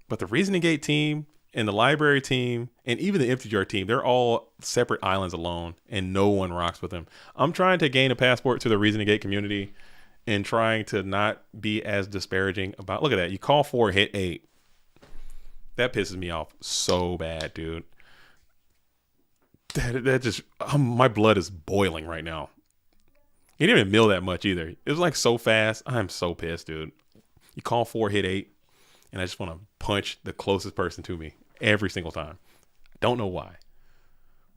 but the Reasoning Gate team and the Library team and even the Empty Jar team, they're all separate islands alone, and no one rocks with them. I'm trying to gain a passport to the Reasoning Gate community. And trying to not be as disparaging about. Look at that. You call 4, hit 8. That pisses me off so bad, dude. That just my blood is boiling right now. He didn't even mill that much either. It was like so fast. I'm so pissed, dude. You call 4, hit 8, and I just want to punch the closest person to me every single time. Don't know why.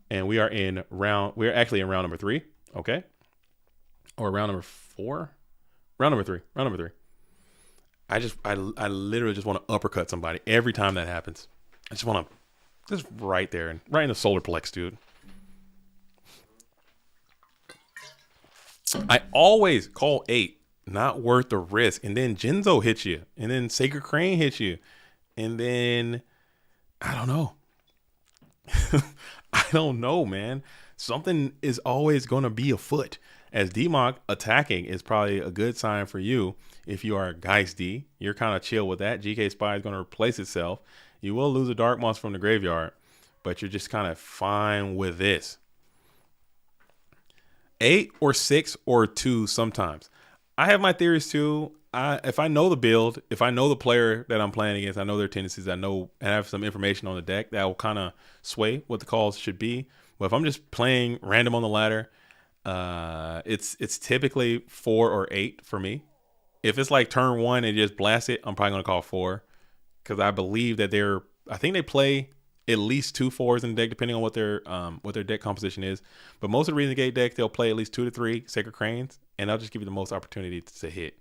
And we're actually in round number 3, okay? Or round number 4. Round number three. I literally just want to uppercut somebody every time that happens. I just want to, just right there and right in the solar plex, dude. I always call 8, not worth the risk. And then Jinzo hits you, and then Sacred Crane hits you, and then I don't know. I don't know, man. Something is always going to be afoot. As DMOC attacking is probably a good sign for you. If you are Geist D, you're kind of chill with that. GK Spy is going to replace itself. You will lose a Dark Monster from the graveyard, but you're just kind of fine with this. 8 or 6 or 2 sometimes. I have my theories too. If I know the build, if I know the player that I'm playing against, I know their tendencies, I have some information on the deck that will kind of sway what the calls should be. But if I'm just playing random on the ladder, it's typically 4 or 8 for me. If it's like turn 1 and just blast it, I'm probably gonna call 4, because I believe that I think they play at least 2 4s in the deck, depending on what their deck composition is. But most of the Renegade decks, they'll play at least 2 to 3 Sacred Cranes, and they'll just give you the most opportunity to hit.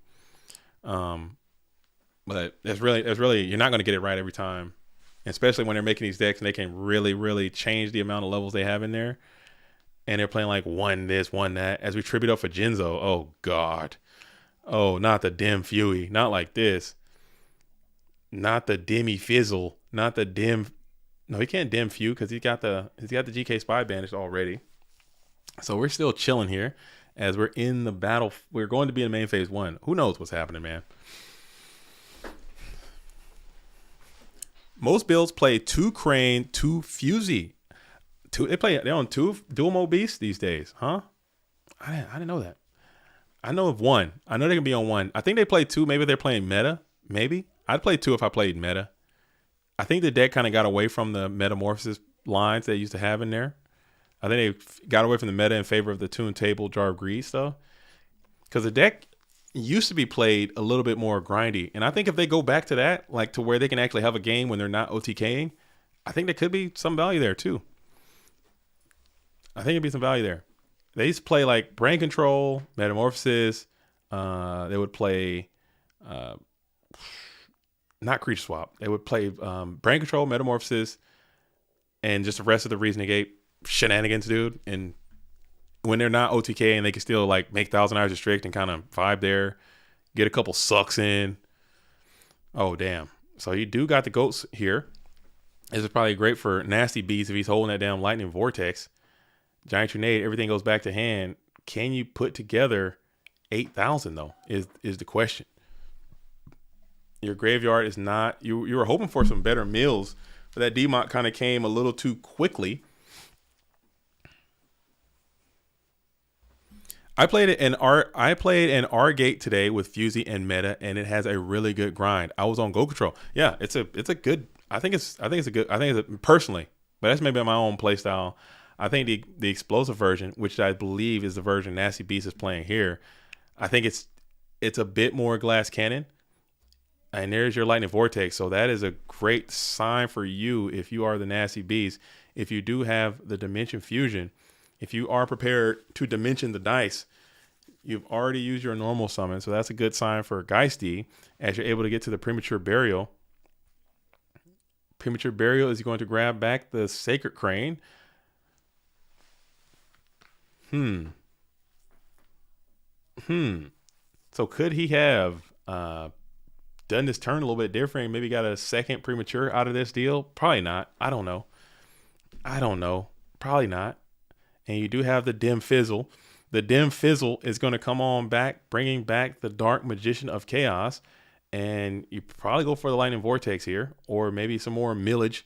But that's really you're not going to get it right every time, especially when they're making these decks and they can really, really change the amount of levels they have in there. And they're playing like 1 this, 1 that. As we tribute up for Jinzo, oh God, oh, not the dim Fuey, not like this, not the dimmy fizzle, not the dim. No, he can't dim Few because he's got the GK Spy banished already. So we're still chilling here as we're in the battle. We're going to be in main phase 1. Who knows what's happening, man? Most builds play 2 Crane, 2 Fusey. They're on 2 dual mode beasts these days, huh? I didn't know that. I know of 1. I know they can be on 1. I think they play 2. Maybe they're playing meta. Maybe I'd play 2 if I played meta. I think the deck kind of got away from the metamorphosis lines they used to have in there. I think they got away from the meta in favor of the Tune Table Jar of Greed stuff. Because the deck used to be played a little bit more grindy. And I think if they go back to that, like to where they can actually have a game when they're not OTKing, I think there could be some value there too. I think it'd be some value there. They used to play like Brain Control, Metamorphosis. They would play... not Creature Swap. They would play Brain Control, Metamorphosis, and just the rest of the Renegade shenanigans, dude. And when they're not OTK and they can still like make 1,000 Hours Restrict and kind of vibe there, get a couple sucks in. Oh, damn. So you do got the goats here. This is probably great for Nasty Beast if he's holding that damn Lightning Vortex. Giant Trinade, everything goes back to hand. Can you put together 8,000 though, is the question. Your graveyard is not, you were hoping for some better mills, but that DMOC kind of came a little too quickly. I played an R gate today with Fusey and Meta, and it has a really good grind. I was on Go Control. Yeah, it's a good. I think it's personally, but that's maybe my own play style. I think the explosive version, which I believe is the version Nasty Beast is playing here, I think it's a bit more glass cannon. And there's your Lightning Vortex. So that is a great sign for you if you are the Nasty Beast. If you do have the Dimension Fusion, if you are prepared to dimension the dice, you've already used your normal summon. So that's a good sign for Geisty as you're able to get to the Premature Burial. Premature Burial is going to grab back the Sacred Crane. So could he have done this turn a little bit different, maybe got a second premature out of this deal? Probably not. I don't know. Probably not. And you do have the Dim Fizzle. The Dim Fizzle is going to come on back, bringing back the Dark Magician of Chaos. And you probably go for the Lightning Vortex here, or maybe some more millage,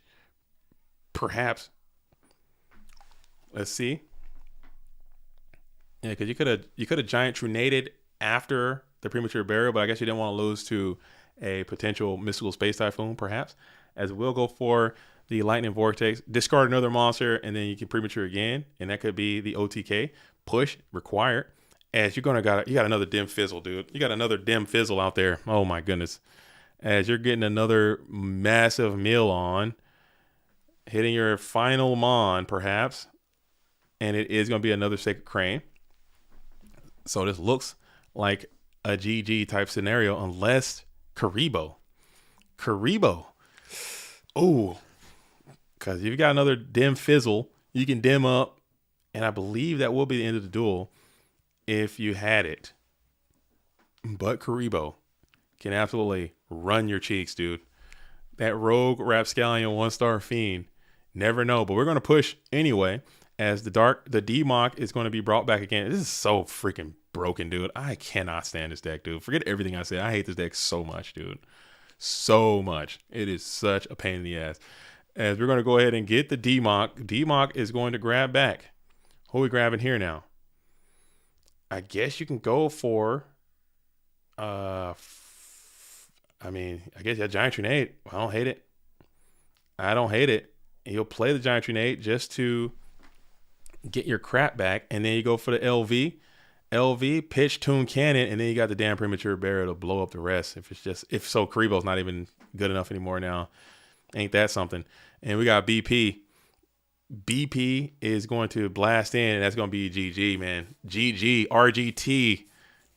perhaps. Let's see. Yeah, because you could have Giant Trunaded after the Premature Burial, but I guess you didn't want to lose to a potential Mystical Space Typhoon, perhaps. As we'll go for the Lightning Vortex, discard another monster, and then you can Premature again, and that could be the OTK push required. As you got another Dim Fizzle, dude. You got another Dim Fizzle out there. Oh my goodness. As you're getting another massive mill on, hitting your final Mon, perhaps, and it is going to be another Sacred Crane. So this looks like a GG type scenario, unless Karibo. Oh, because if you got another Dim Fizzle, you can dim up, and I believe that will be the end of the duel if you had it. But Karibo can absolutely run your cheeks, dude. That Rogue Rapscallion 1-star Fiend, never know. But we're going to push anyway, as the DMOC is going to be brought back again. This is so freaking broken, dude. I cannot stand this deck, dude. Forget everything I said. I hate this deck so much, dude. So much. It is such a pain in the ass. As we're going to go ahead and get the DMOC. DMOC is going to grab back. Who are we grabbing here now? I guess you can go for, I mean, I guess Giant Trinade. I don't hate it. I don't hate it. You'll play the Giant Trinade just to get your crap back, and then you go for the LV, pitch, tune, cannon, and then you got the damn premature barrier to blow up the rest. If so, Karibo's not even good enough anymore now. Ain't that something? And we got BP. BP is going to blast in, and that's going to be GG, man. GG, RGT.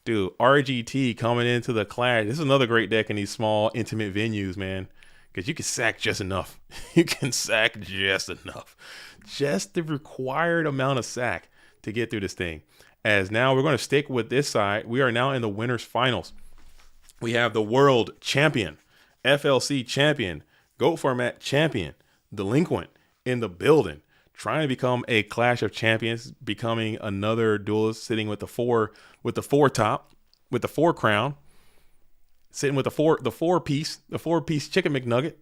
Dude, RGT coming into the clash. This is another great deck in these small, intimate venues, man, because you can sack just enough. You can sack just enough. Just the required amount of sack to get through this thing. As now we're going to stick with this side. We are now in the winners finals. We have the world champion, FLC champion, GOAT format champion, Delinquent in the building, trying to become a Clash of Champions, becoming another duelist, sitting with the four top, with the 4 crown, sitting with the four piece chicken McNugget,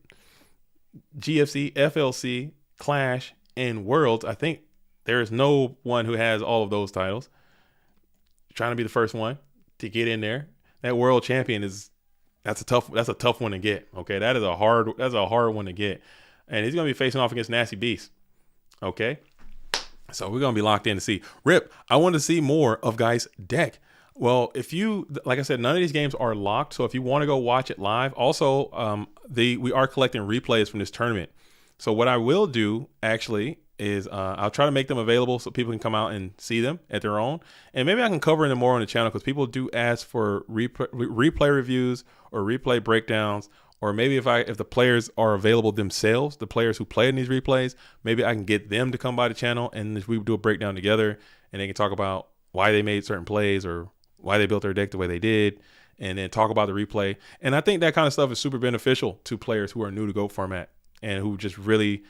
GFC, FLC, Clash, and Worlds. I think there is no one who has all of those titles. Trying to be the first one to get in there. That world champion that's a tough one to get. Okay, that's a hard one to get, and he's gonna be facing off against Nasty Beast. Okay, so we're gonna be locked in to see. Rip, I want to see more of Guy's deck. Well, like I said, none of these games are locked, so if you want to go watch it live, also we are collecting replays from this tournament. So what I will do actually is I'll try to make them available so people can come out and see them at their own, and maybe I can cover them more on the channel because people do ask for replay reviews or replay breakdowns, or maybe if the players are available themselves, the players who play in these replays, maybe I can get them to come by the channel and we do a breakdown together, and they can talk about why they made certain plays or why they built their deck the way they did, and then talk about the replay. And I think that kind of stuff is super beneficial to players who are new to GOAT format and who just really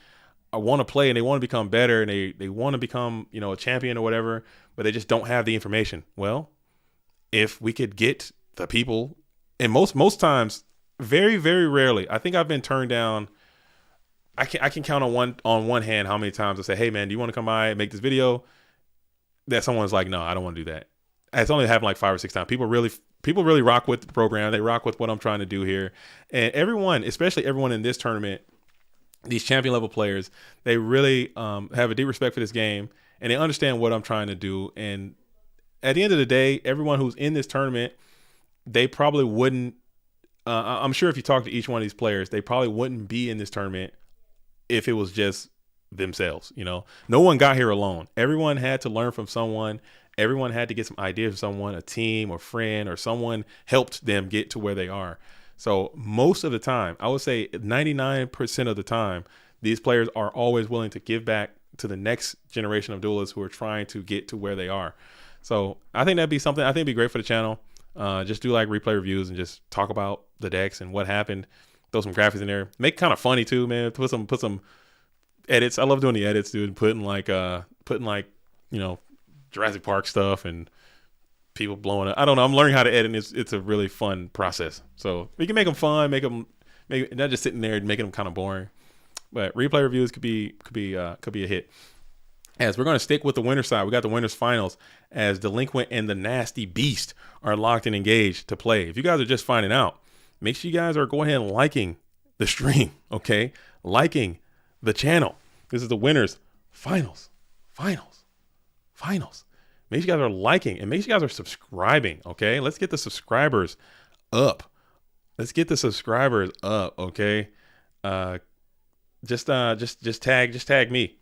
want to play and they want to become better and they want to become, a champion or whatever, but they just don't have the information. Well, if we could get the people, and most times, very, very rarely, I think I've been turned down. I can count on one hand how many times I say, hey man, do you want to come by and make this video? That someone's like, no, I don't want to do that. It's only happened like 5 or 6 times. People really rock with the program. They rock with what I'm trying to do here. And everyone, especially everyone in this tournament, these champion level players, they really have a deep respect for this game and they understand what I'm trying to do. And at the end of the day, everyone who's in this tournament, they probably wouldn't, I'm sure if you talk to each one of these players, they probably wouldn't be in this tournament if it was just themselves. No one got here alone. Everyone had to learn from someone. Everyone had to get some ideas from someone, a team or friend, or someone helped them get to where they are. So most of the time, I would say 99% of the time, these players are always willing to give back to the next generation of duelists who are trying to get to where they are. So I think that'd be something, I think it'd be great for the channel. Just do like replay reviews and just talk about the decks and what happened. Throw some graphics in there. Make it kind of funny too, man. Put some edits. I love doing the edits, dude. Putting like Jurassic Park stuff and people blowing up. I don't know. I'm learning how to edit. It's a really fun process. So we can make them fun, make not just sitting there and making them kind of boring. But replay reviews could be a hit. As we're going to stick with the winner side, we got the winners finals as Delinquent and the Nasty Beast are locked and engaged to play. If you guys are just finding out, make sure you guys are going ahead and liking the stream, okay? Liking the channel. This is the winners finals. Make sure you guys are liking and make sure you guys are subscribing, okay? Let's get the subscribers up. Okay? Just tag me.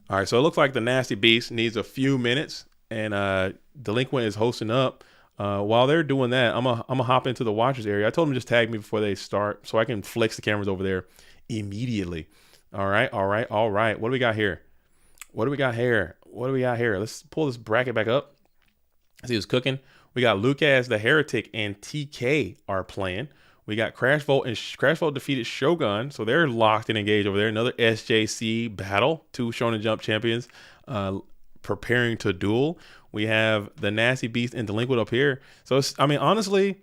All right, so it looks like the Nasty Beast needs a few minutes, and Delinquent is hosting up. While they're doing that, I'm gonna hop into the watchers area. I told them just tag me before they start, so I can flex the cameras over there immediately. All right. What do we got here? Let's pull this bracket back up. See who's cooking. We got Lucas the Heretic and TK are playing. We got Crash Volt, and Crash Volt defeated Shogun, so they're locked and engaged over there. Another SJC battle, 2 Shonen Jump champions preparing to duel. We have the Nasty Beast and Delinquent up here. So honestly,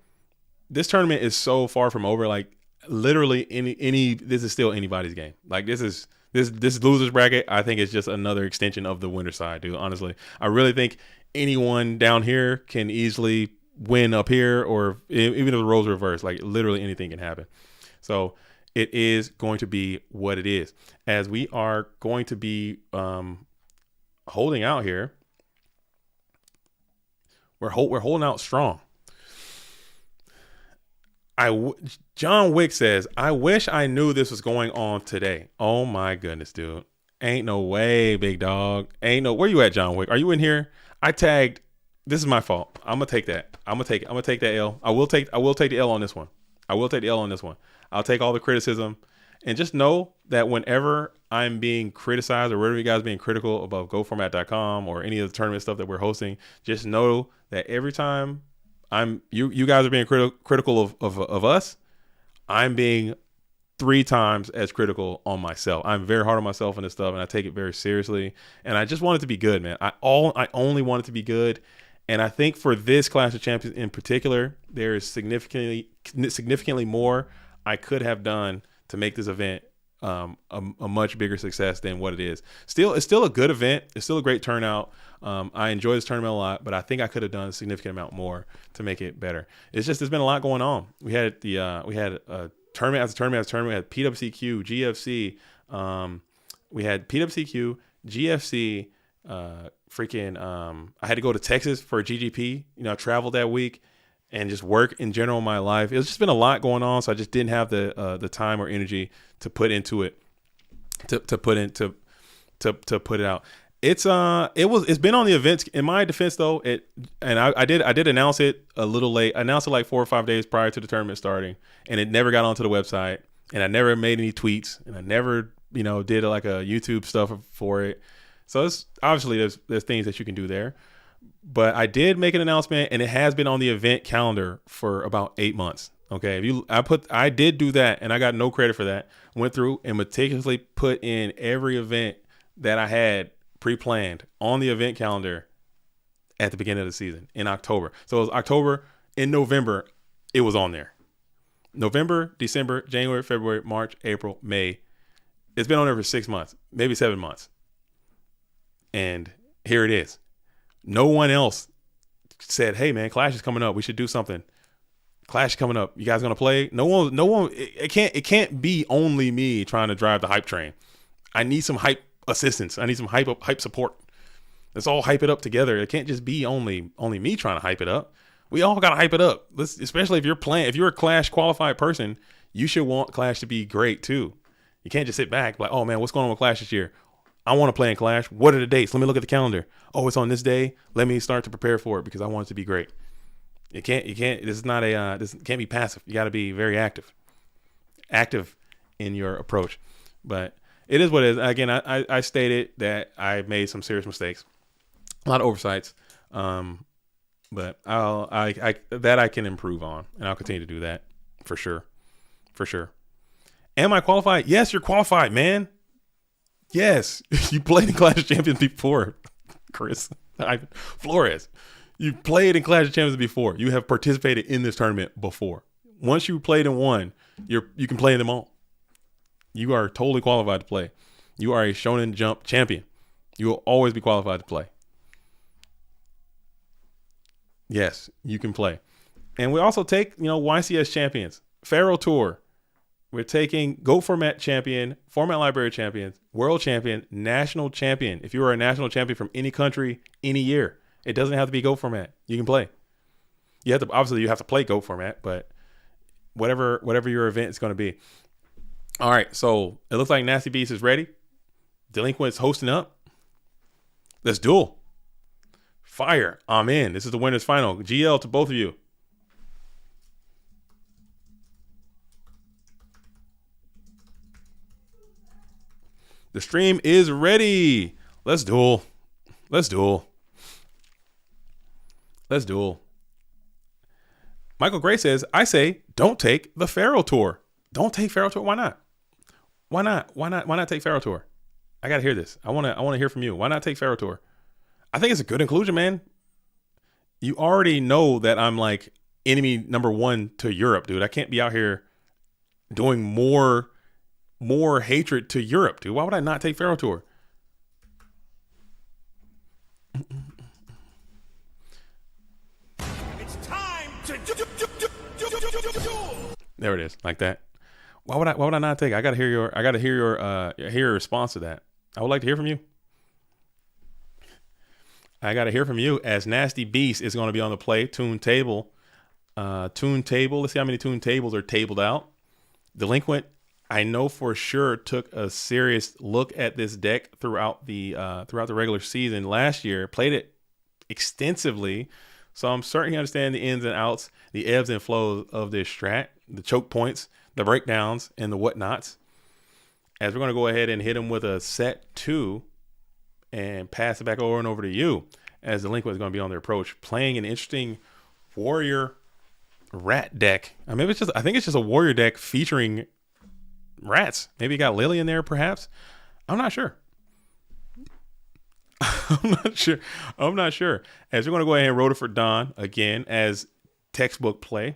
this tournament is so far from over. Like literally this is still anybody's game. Like this is This losers bracket, I think, is just another extension of the winner side, dude. Honestly, I really think anyone down here can easily win up here, or even if the roles reverse, like literally anything can happen. So it is going to be what it is, as we are going to be holding out here. We're holding out strong. John Wick says, I wish I knew this was going on today. Oh my goodness, dude. Ain't no way, big dog. Ain't no, where you at, John Wick? Are you in here? I tagged, this is my fault. I'm gonna take that. I'm gonna take that L. I will take the L on this one. I will take the L on this one. I'll take all the criticism, and just know that whenever I'm being criticized or wherever you guys being critical about GoFormat.com or any of the tournament stuff that we're hosting, just know that every time you guys are being critical of us, I'm being 3 times as critical on myself. I'm very hard on myself in this stuff, and I take it very seriously. And I just want it to be good, man. I only want it to be good. And I think for this Clash of Champions in particular, there is significantly more I could have done to make this event a much bigger success than what it is. It's still a good event. It's still a great turnout. I enjoy this tournament a lot, but I think I could have done a significant amount more to make it better. It's just, there's been a lot going on. We had a tournament after tournament after tournament. We had PWCQ, GFC. We had PWCQ, GFC. I had to go to Texas for a GGP. I traveled that week and just work in general in my life. It's just been a lot going on, so I just didn't have the time or energy to put into it, to put it out. It's been on the events. In my defense, though, I did announce it a little late. I announced it like 4 or 5 days prior to the tournament starting, and it never got onto the website, and I never made any tweets, and I never did like a YouTube stuff for it. So it's obviously there's things that you can do there, but I did make an announcement, and it has been on the event calendar for about 8 months. Okay, I did do that, and I got no credit for that. Went through and meticulously put in every event that I had pre-planned on the event calendar at the beginning of the season in October. So it was October. In November, it was on there. November, December, January, February, March, April, May. It's been on there for 6 months, maybe 7 months. And here it is. No one else said, hey man, Clash is coming up. We should do something. Clash is coming up. You guys gonna play? No one, it can't be only me trying to drive the hype train. I need some hype assistance. I need some hype support. Let's all hype it up together. It can't just be only me trying to hype it up. We all gotta hype it up. Especially if you're a Clash qualified person, you should want Clash to be great too. You can't just sit back like, oh man, what's going on with Clash this year? I want to play in Clash. What are the dates? Let me look at the calendar. Oh, it's on this day. Let me start to prepare for it because I want it to be great. You can't, this can't be passive. You got to be very active in your approach. But it is what it is. Again, I stated that I made some serious mistakes, a lot of oversights. But I can improve on, and I'll continue to do that for sure. Am I qualified? Yes, you're qualified, man. Yes, you played in Clash of Champions before, Chris. Flores, you played in Clash of Champions before. You have participated in this tournament before. Once you played in one, you can play in them all. You are totally qualified to play. You are a Shonen Jump champion. You will always be qualified to play. Yes, you can play. And we also take, YCS champions, Pharaoh Tour. We're taking Go Format champion, Format Library champion, world champion, national champion. If you are a national champion from any country, any year, it doesn't have to be Go Format. You can play. You have to play Go Format, but whatever your event is going to be. All right, so it looks like Nasty Beast is ready. Delinquent's hosting up. Let's duel. Fire. I'm in. This is the winner's final. GL to both of you. The stream is ready. Let's duel. Michael Gray says, I say, don't take the Pharaoh Tour. Don't take Pharaoh Tour. Why not? Why not take Pharaoh Tour? I got to hear this. I want to hear from you. Why not take Pharaoh Tour? I think it's a good inclusion, man. You already know that I'm like enemy number 1 to Europe, dude. I can't be out here doing more more hatred to Europe, dude. Why would I not take Pharaoh Tour? It's time to There it is, like that. Why would I not take it? I gotta hear your response to that. I would like to hear from you. I gotta hear from you, as Nasty Beast is going to be on the play. Tune table. Let's see how many tune tables are tabled out. Delinquent, I know for sure, took a serious look at this deck throughout the regular season last year. Played it extensively, so I'm certain he understands the ins and outs, the ebbs and flows of this strat, the choke points, the breakdowns, and the whatnots. As we're going to go ahead and hit him with a set 2 and pass it back over and over to you, as Delinquent is going to be on their approach, playing an interesting warrior rat deck. I think it's just a warrior deck featuring rats. Maybe you got Lily in there, perhaps. I'm not sure. I'm not sure. As we're going to go ahead and roll it for Don again as textbook play.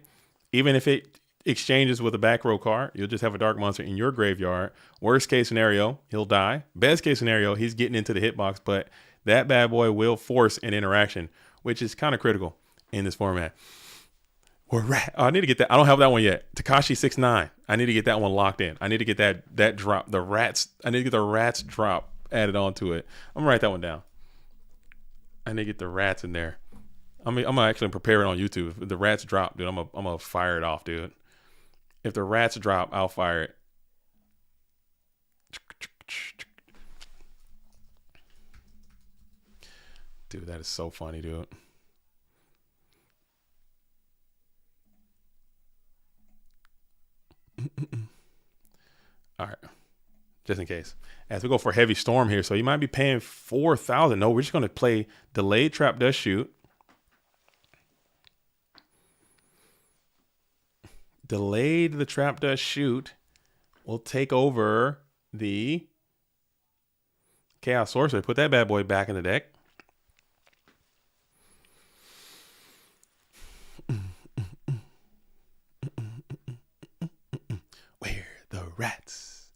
Even if it exchanges with a back row card, you'll just have a dark monster in your graveyard. Worst case scenario, he'll die. Best case scenario, he's getting into the hitbox, but that bad boy will force an interaction, which is kind of critical in this format. I need to get that. I don't have that one yet. Takashi 6'9". I need to get that one locked in. I need to get that drop. The rats. I need to get the rats drop added onto it. I'm gonna write that one down. I need to get the rats in there. I'm gonna actually prepare it on YouTube. If the rats drop, dude, I'm gonna fire it off, dude. If the rats drop, I'll fire it. Dude, that is so funny, dude. All right, just in case, as we go for heavy storm here, so you might be paying 4,000. No, we're just going to play delayed trap does shoot. Delayed the trap does shoot. We'll take over the Chaos Sorcerer. Put that bad boy back in the deck. Rats.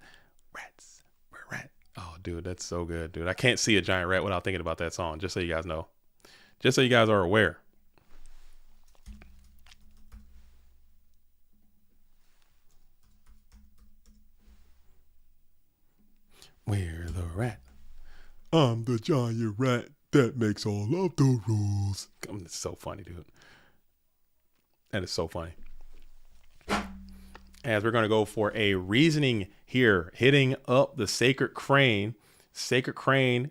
We're rat. Oh, dude, that's so good, dude. I can't see a giant rat without thinking about that song, just so you guys know. Just so you guys are aware. We're the rat. I'm the giant rat that makes all of the rules. It's so funny, dude. That is so funny. As we're going to go for a reasoning here, hitting up the Sacred Crane. Sacred Crane,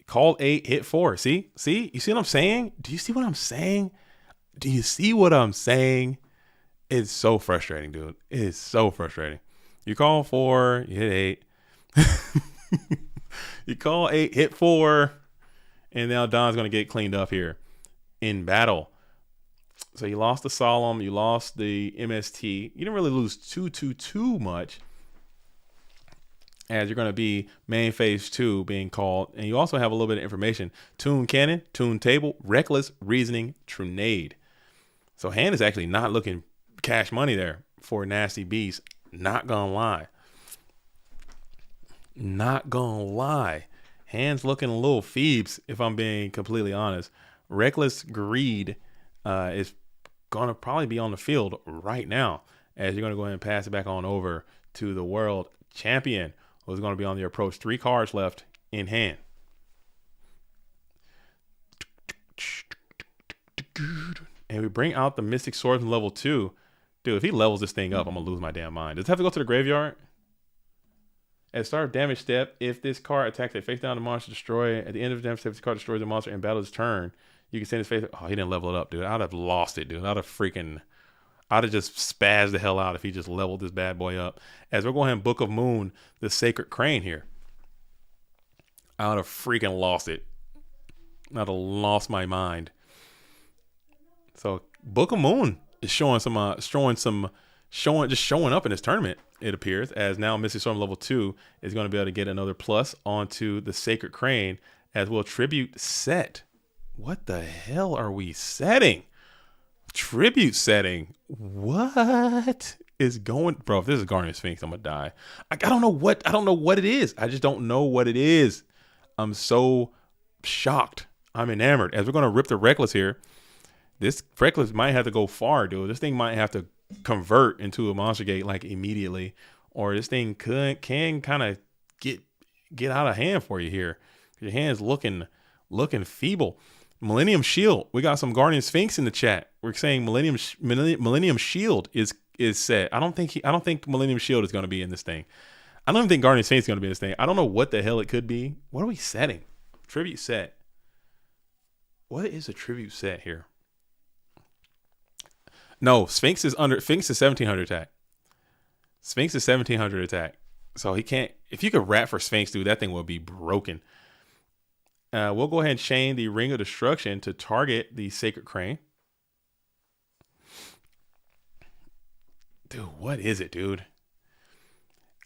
called 8, hit 4. See? You see what I'm saying? Do you see what I'm saying? It's so frustrating, dude. It's so frustrating. You call 4, you hit 8. You call 8, hit 4. And now Don's going to get cleaned up here in battle. So you lost the Solemn, you lost the MST. You didn't really lose too much, as you're going to be main phase 2 being called. And you also have a little bit of information. Tune Cannon, Tune Table, Reckless, Reasoning, Trunade. So hand is actually not looking cash money there for Nasty Beast. Not going to lie. Hand's looking a little Phoebes, if I'm being completely honest. Reckless Greed is going to probably be on the field right now, as you're going to go ahead and pass it back on over to the world champion, who's going to be on the approach. 3 cards left in hand. And we bring out the Mystic Swordsman level 2. Dude, if he levels this thing up, I'm going to lose my damn mind. Does it have to go to the graveyard? At the start of damage step, if this card attacks a face down the monster, destroy it. At the end of the damage step, if this card destroys the monster and battles turn, you can send his face. Oh, he didn't level it up, dude. I'd have lost it, dude. I'd have just spazzed the hell out if he just leveled this bad boy up. As we're going to Book of Moon, the Sacred Crane here. I would have freaking lost it. I'd have lost my mind. So Book of Moon is showing up in this tournament, it appears, as now Mystic Storm level 2 is going to be able to get another plus onto the Sacred Crane, as well tribute set. What the hell are we setting? Tribute setting. What? is going, bro? If this is Guardian Sphinx, I'm gonna die. I don't know what it is. I just don't know what it is. I'm so shocked. I'm enamored. As we're gonna rip the Reckless here, this Reckless might have to go far, dude. This thing might have to convert into a monster gate like immediately, or this thing can kind of get out of hand for you here. Your hand's looking feeble. Millennium Shield. We got some Guardian Sphinx in the chat. We're saying Millennium Shield is set. I don't think Millennium Shield is going to be in this thing. I don't even think Guardian Sphinx is going to be in this thing. I don't know what the hell it could be. What are we setting? Tribute set. What is a tribute set here? No, Sphinx is 1700 attack. Sphinx is 1700 attack. So he can't, if you could rat for Sphinx, dude, that thing will be broken. We'll go ahead and chain the Ring of Destruction to target the Sacred Crane. Dude, what is it, dude?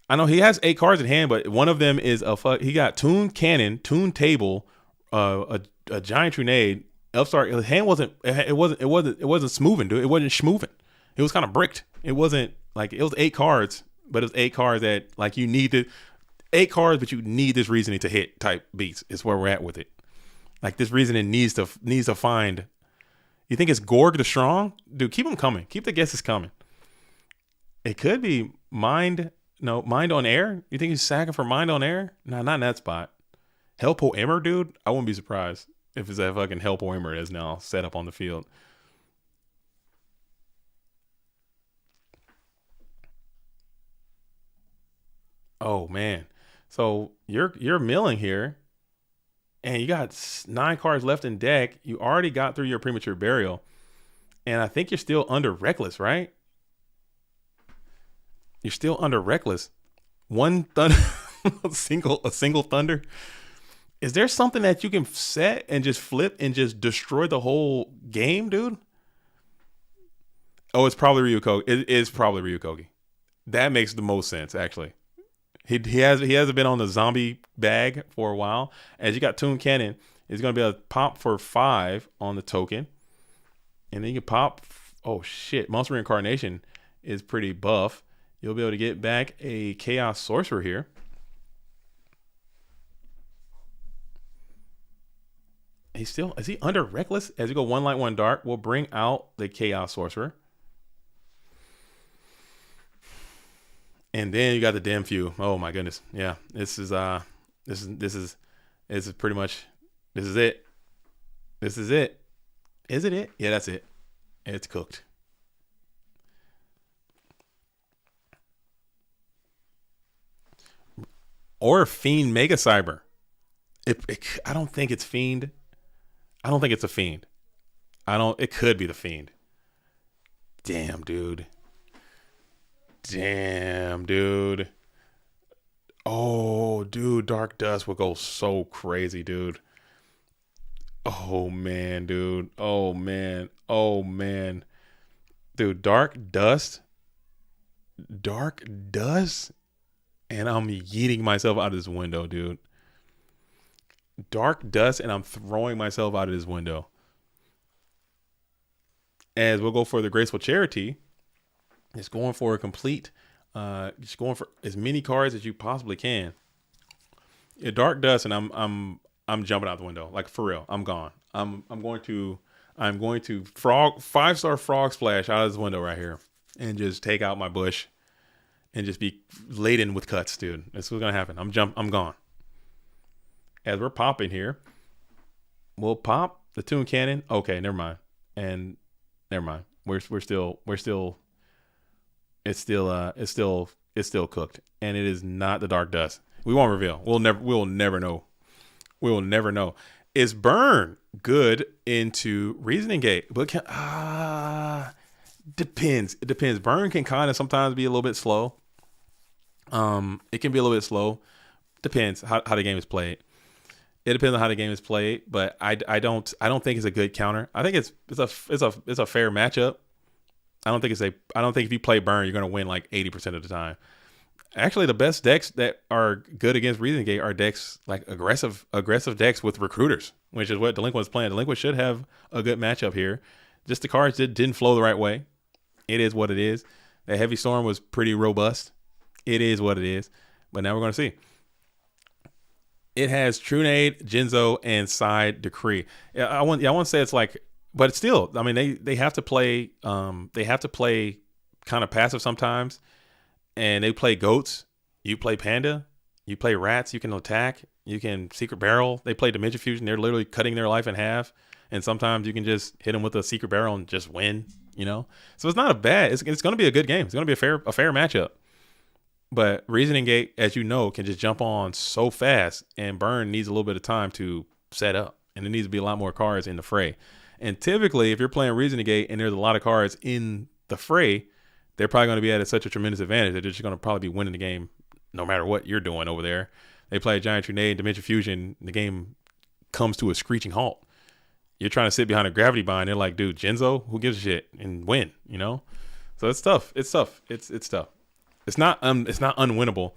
I know he has 8 cards in hand, but one of them is he got Toon Cannon, Toon Table, a Giant Trunade. Upstart. His hand wasn't smoothing, dude. It wasn't schmooving. It was kind of bricked. It wasn't like, it was 8 cards, but it was 8 cards that like you need to. 8 cards, but you need this reasoning to hit type beats. Is where we're at with it. Like this reasoning needs to find. You think it's Gorg the Strong? Dude, keep them coming. Keep the guesses coming. It could be Mind on Air. You think he's sacking for Mind on Air? No, not in that spot. Helpo Emmer, dude. I wouldn't be surprised if it's that fucking Helpo Emmer that's now set up on the field. Oh man. So you're milling here, and you got 9 cards left in deck. You already got through your Premature Burial, and I think you're still under Reckless, right? You're still under Reckless. One thunder, a single thunder. Is there something that you can set and just flip and just destroy the whole game, dude? Oh, it's probably Ryukogi. It is probably Ryukogi. That makes the most sense, actually. He hasn't been on the zombie bag for a while. As you got Toon Cannon, it's going to be a pop for 5 on the token. And then you can pop. Oh, shit. Monster Reincarnation is pretty buff. You'll be able to get back a Chaos Sorcerer here. Is he under Reckless? As you go 1 light, 1 dark, we'll bring out the Chaos Sorcerer. And then you got the Dim Few. Oh my goodness. Yeah. This is pretty much, this is it. This is it. Is it it? Yeah, that's it. It's cooked. Or Fiend Mega Cyber. I don't think it's Fiend. I don't think it's a Fiend. It could be the Fiend. Damn, dude. Oh, dude, Dark Dust will go so crazy, dude. Oh, man, dude. Oh, man. Dude, Dark Dust. And I'm yeeting myself out of this window, dude. Dark Dust, and I'm throwing myself out of this window. As we'll go for the Graceful Charity. It's going for a complete, just going for as many cards as you possibly can. Yeah, Dark Dust, and I'm jumping out the window, like for real. I'm gone. I'm going to 5-star Frog Splash out of this window right here, and just take out my bush, and just be laden with cuts, dude. That's what's gonna happen. I'm gone. As we're popping here, we'll pop the Toon Cannon. Okay, never mind. And never mind. We're still. It's still cooked, and it is not the Dark Dust. We won't reveal. We'll never know. We will never know. Is Burn good into Reasoning Gate? But depends. It depends. Burn can kind of sometimes be a little bit slow. It can be a little bit slow. Depends how the game is played. It depends on how the game is played, but I don't think it's a good counter. I think it's a fair matchup. I don't think if you play Burn, you're going to win like 80% of the time. Actually, the best decks that are good against Reasoning Gate are decks like aggressive decks with Recruiters, which is what Delinquent is playing. Delinquent should have a good matchup here. Just the cards didn't flow the right way. It is what it is. That heavy storm was pretty robust. It is what it is. But now we're going to see. It has Trunade, Jinzo, and Side Decree. I want to say it's like, but it's still, I mean, they have to play kind of passive sometimes, and they play goats. You play panda, you play rats. You can attack. You can secret barrel. They play Dimension Fusion. They're literally cutting their life in half. And sometimes you can just hit them with a secret barrel and just win. So it's not a bad. It's going to be a good game. It's going to be a fair matchup. But Reasoning Gate, as you know, can just jump on so fast, and Burn needs a little bit of time to set up, and there needs to be a lot more cards in the fray. And typically, if you're playing Reasoning Gate and there's a lot of cards in the fray, they're probably going to be at such a tremendous advantage that they're just going to probably be winning the game no matter what you're doing over there. They play Giant Trunade, Dimension Fusion, the game comes to a screeching halt. You're trying to sit behind a Gravity Bind. They're like, dude, Jinzo, who gives a shit? And win, So it's tough. It's tough. It's tough. It's not unwinnable.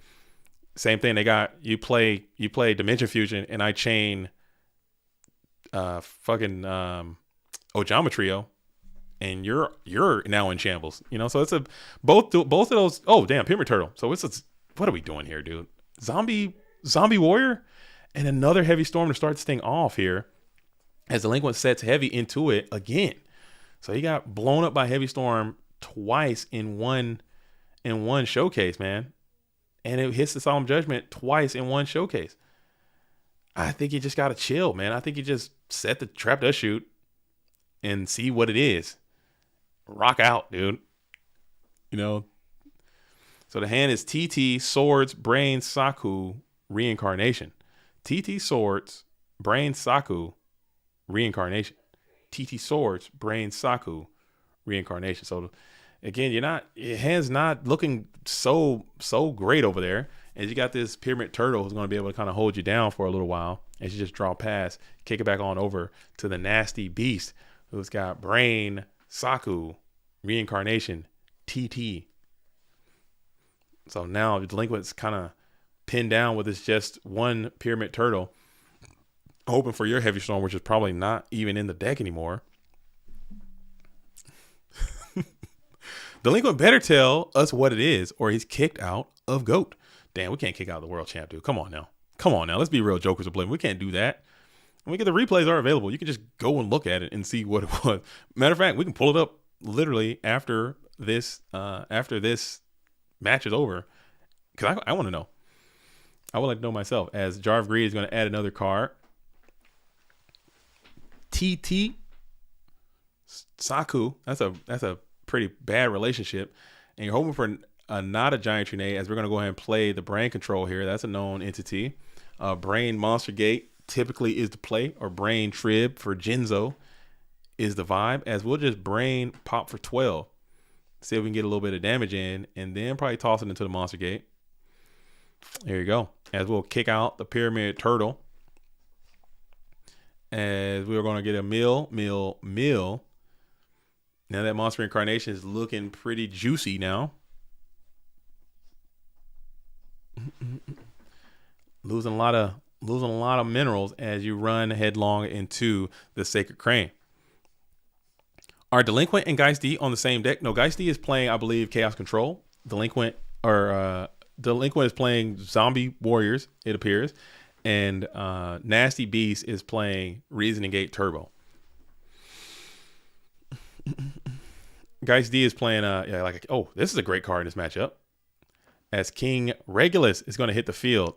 Same thing. They got you play Dimension Fusion, and I chain Ojama Trio, and you're now in shambles. So it's both of those. Oh damn, Pyramid Turtle. So what are we doing here, dude? Zombie Warrior, and another Heavy Storm to start this thing off here, as Delinquent sets heavy into it again. So he got blown up by Heavy Storm twice in one showcase, man. And it hits the Solemn Judgment twice in one showcase. I think you just got to chill, man. I think you just set the trap to shoot and see what it is. Rock out, dude. So the hand is TT, Swords, Brain, Saku, Reincarnation. TT, Swords, Brain, Saku, Reincarnation. TT, Swords, Brain, Saku, Reincarnation. So again, your hand's not looking so great over there. As you got this Pyramid Turtle who's going to be able to kind of hold you down for a little while as you just draw past, kick it back on over to the Nasty Beast who's got Brain, Saku, Reincarnation, TT. So now the Delinquent's kind of pinned down with this just one Pyramid Turtle, hoping for your Heavy Storm, which is probably not even in the deck anymore. Delinquent better tell us what it is, or he's kicked out of GOAT. Damn, we can't kick out the world champ, dude. Come on now. Let's be real, Jokers of Oblivion. We can't do that. When we get the replays are available, you can just go and look at it and see what it was. Matter of fact, we can pull it up literally after this match is over, because I want to know. I would like to know myself, as Jar of Greed is going to add another card. TT Saku, that's a pretty bad relationship, and you're hoping for not a Giant Trunade, as we're going to go ahead and play the Brain Control here. That's a known entity. Brain Monster Gate typically is the play, or Brain Trib for Jinzo is the vibe, as we'll just Brain pop for 12, see if we can get a little bit of damage in, and then probably toss it into the Monster Gate. There you go. As we'll kick out the Pyramid Turtle, as we're going to get a mill. Now that Monster Incarnation is looking pretty juicy now. Losing a lot of minerals as you run headlong into the Sacred Crane. Are Delinquent and Geist D on the same deck? No, Geist D is playing, I believe, Chaos Control. Delinquent is playing Zombie Warriors, it appears. And Nasty Beast is playing Reasoning Gate Turbo. Geist D is playing this is a great card in this matchup, as King Regulus is going to hit the field,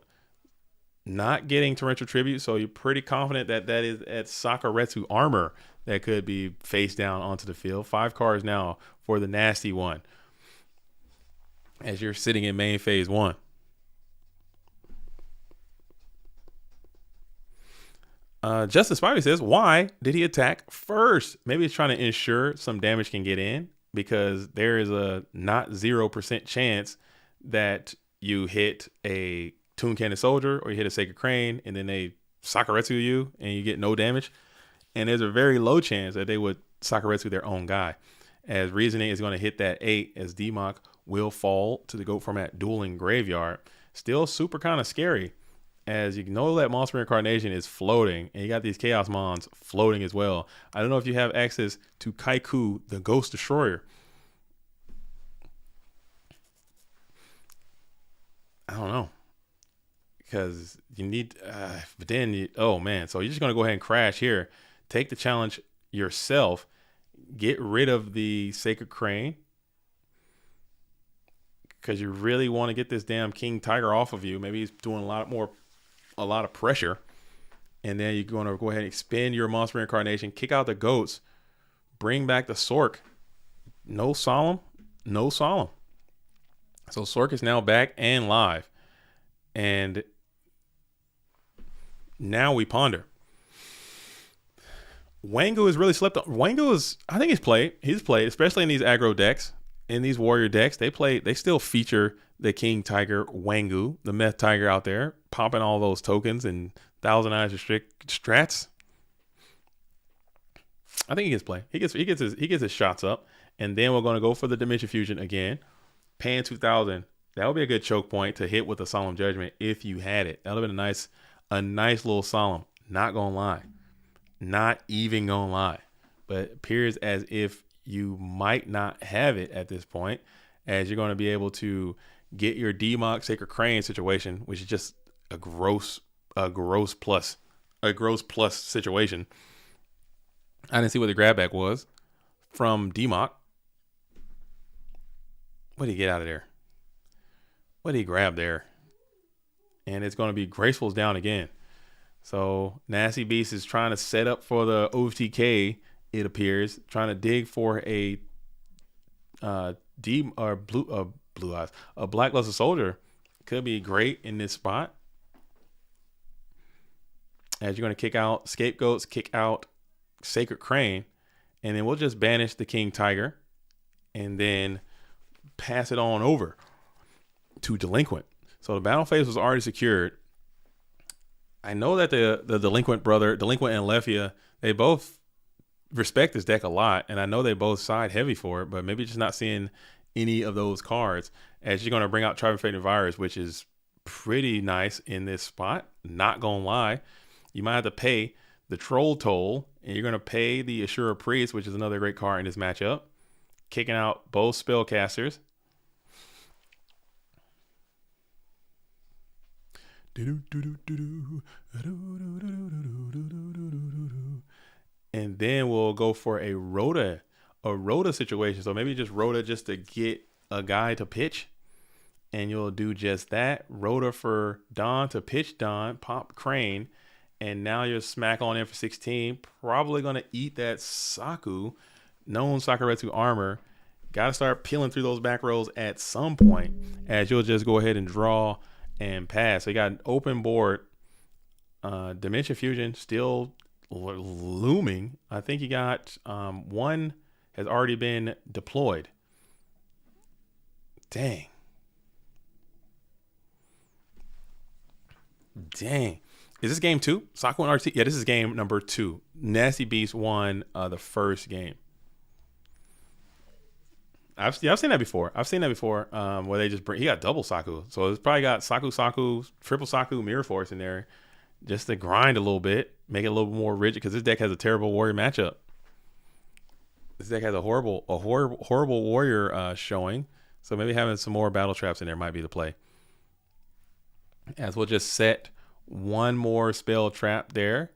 not getting Torrential Tribute, so you're pretty confident that is at Sakuretsu armor that could be face down onto the field. 5 cards now for the Nasty one, as you're sitting in main phase 1. Justice Spivey says, why did he attack first? Maybe he's trying to ensure some damage can get in, because there is a not 0% chance that you hit a Toon Cannon Soldier or you hit a Sacred Crane and then they Sakuretsu you and you get no damage. And there's a very low chance that they would Sakuretsu their own guy, as Reasoning is going to hit that 8, as D-Mock will fall to the GOAT format Dueling Graveyard. Still super kind of scary, as you know that Monster Incarnation is floating, and you got these Chaos Mons floating as well. I don't know if you have access to Kaiku, the Ghost Destroyer. I don't know. Because you need, but then, oh man. So you're just going to go ahead and crash here. Take the challenge yourself. Get rid of the Sacred Crane. Because you really want to get this damn King Tiger off of you. Maybe he's doing a lot of pressure. And then you're going to go ahead and expend your monster incarnation, kick out the goats, bring back the Sork. No solemn. So Sork is now back and live. And now we ponder. Wangu is really slept on. Wangu is, I think he's played, especially in these aggro decks, in these warrior decks. They still feature the King Tiger Wangu, the Meth Tiger out there, popping all those tokens and Thousand Eyes restrict strats. I think he gets play. He gets his shots up, and then we're going to go for the Dimension Fusion again. Paying 2,000. That would be a good choke point to hit with a Solemn Judgment if you had it. That would have been a nice little solemn. Not gonna lie, not even gonna lie. But it appears as if you might not have it at this point, as you're going to be able to get your DMOC Sacred Crane situation, which is just a gross plus situation. I didn't see what the grab back was from DMOC. What did he get out of there? What did he grab there? And it's going to be Graceful's down again. So Nasty Beast is trying to set up for the OTK, it appears, trying to dig for a blue eyes. A Blackluster Soldier could be great in this spot. As you're going to kick out Scapegoats, kick out Sacred Crane, and then we'll just banish the King Tiger and then pass it on over to Delinquent. So the battle phase was already secured. I know that the Delinquent and Lefia, they both respect this deck a lot, and I know they both side heavy for it, but maybe just not seeing any of those cards, as you're going to bring out Tribe Fading Virus, which is pretty nice in this spot. Not gonna lie, you might have to pay the Troll Toll, and you're going to pay the Assure Priest, which is another great card in this matchup, kicking out both spellcasters. And then we'll go for a Rhoda situation. So maybe just Rhoda just to get a guy to pitch. And you'll do just that. Rhoda for Don to pitch Don, pop Crane. And now you're smack on in for 16. Probably going to eat that Saku, known Sakuretsu armor. Got to start peeling through those back rows at some point, as you'll just go ahead and draw and pass. So you got an open board. Dimension Fusion still looming. I think you got one has already been deployed. Dang. Is this game 2? Saku and RT? Yeah, this is game number 2. Nasty Beast won the first game. I've seen that before. Where they just he got double Saku. So it's probably got Saku, triple Saku, Mirror Force in there, just to grind a little bit, make it a little more rigid, because this deck has a terrible warrior matchup. This deck has a horrible warrior showing. So maybe having some more battle traps in there might be the play. As we'll just set one more spell trap there,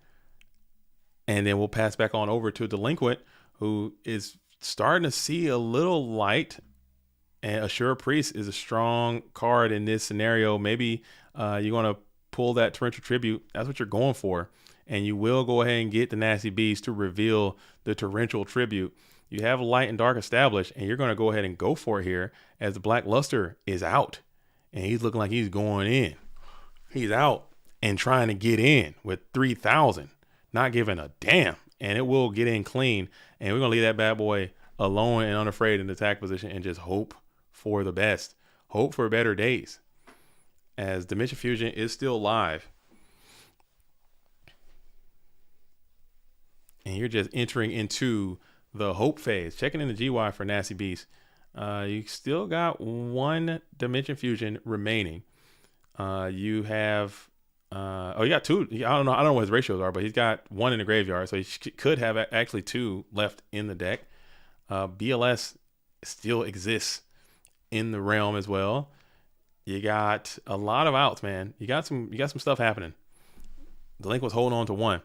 and then we'll pass back on over to Delinquent, who is starting to see a little light. And Assure Priest is a strong card in this scenario. Maybe you're going to pull that Torrential Tribute. That's what you're going for. And you will go ahead and get the Nasty Beast to reveal the Torrential Tribute. You have light and dark established, and you're going to go ahead and go for it here, as the Black Luster is out. And he's looking like he's going in. He's out and trying to get in with 3,000. Not giving a damn. And it will get in clean. And we're going to leave that bad boy alone and unafraid in the attack position and just hope for the best. Hope for better days. As Dimension Fusion is still live. And you're just entering into the hope phase. Checking in the GY for Nasty Beast. You still got one Dimension Fusion remaining. You have... you got 2. I don't know what his ratios are, but he's got 1 in the graveyard, so he could have actually 2 left in the deck. BLS still exists in the realm as well. You got a lot of outs, man. You got some stuff happening. Delinquent's holding on to one.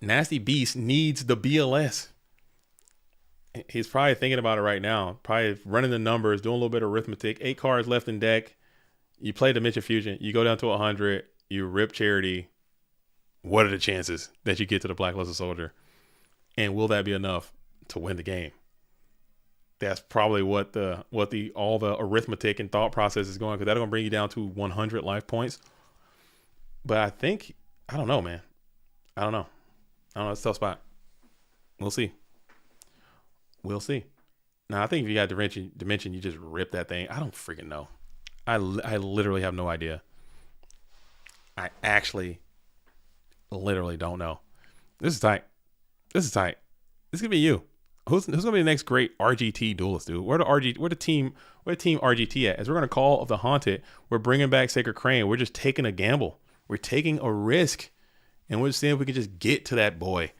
Nasty Beast needs the BLS. He's probably thinking about it right now. Probably running the numbers, doing a little bit of arithmetic. 8 cards left in deck. You play Dimension Fusion. You go down to 100. You rip Charity. What are the chances that you get to the Blacklisted Soldier? And will that be enough to win the game? That's probably what all the arithmetic and thought process is going, because that's going to bring you down to 100 life points. But I don't know, man. I don't know. It's a tough spot. We'll see. Now, I think if you got Dimension, you just rip that thing. I don't freaking know. I literally have no idea. I actually literally don't know. This is tight. This could be you. Who's gonna be the next great RGT duelist, dude? Where the team RGT at? As we're gonna call of the Haunted, we're bringing back Sacred Crane. We're just taking a gamble. We're taking a risk, and we're just seeing if we can just get to that boy.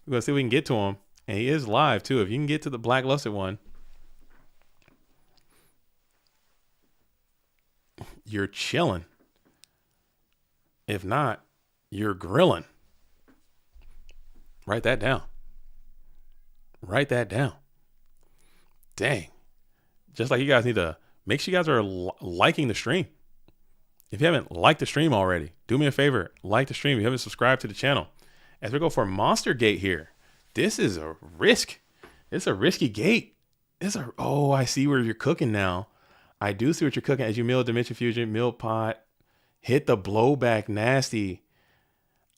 We're gonna see if we can get to him, and he is live too. If you can get to the Blacklisted one, you're chilling. If not, you're grilling. Write that down. Dang. Just like you guys need to make sure you guys are liking the stream. If you haven't liked the stream already, do me a favor, like the stream. If you haven't subscribed to the channel. As we go for Monster Gate here, this is a risk. It's a risky gate. Oh, I see where you're cooking now. I do see what you're cooking as you mill Dimension Fusion, mill pot, hit the blowback nasty.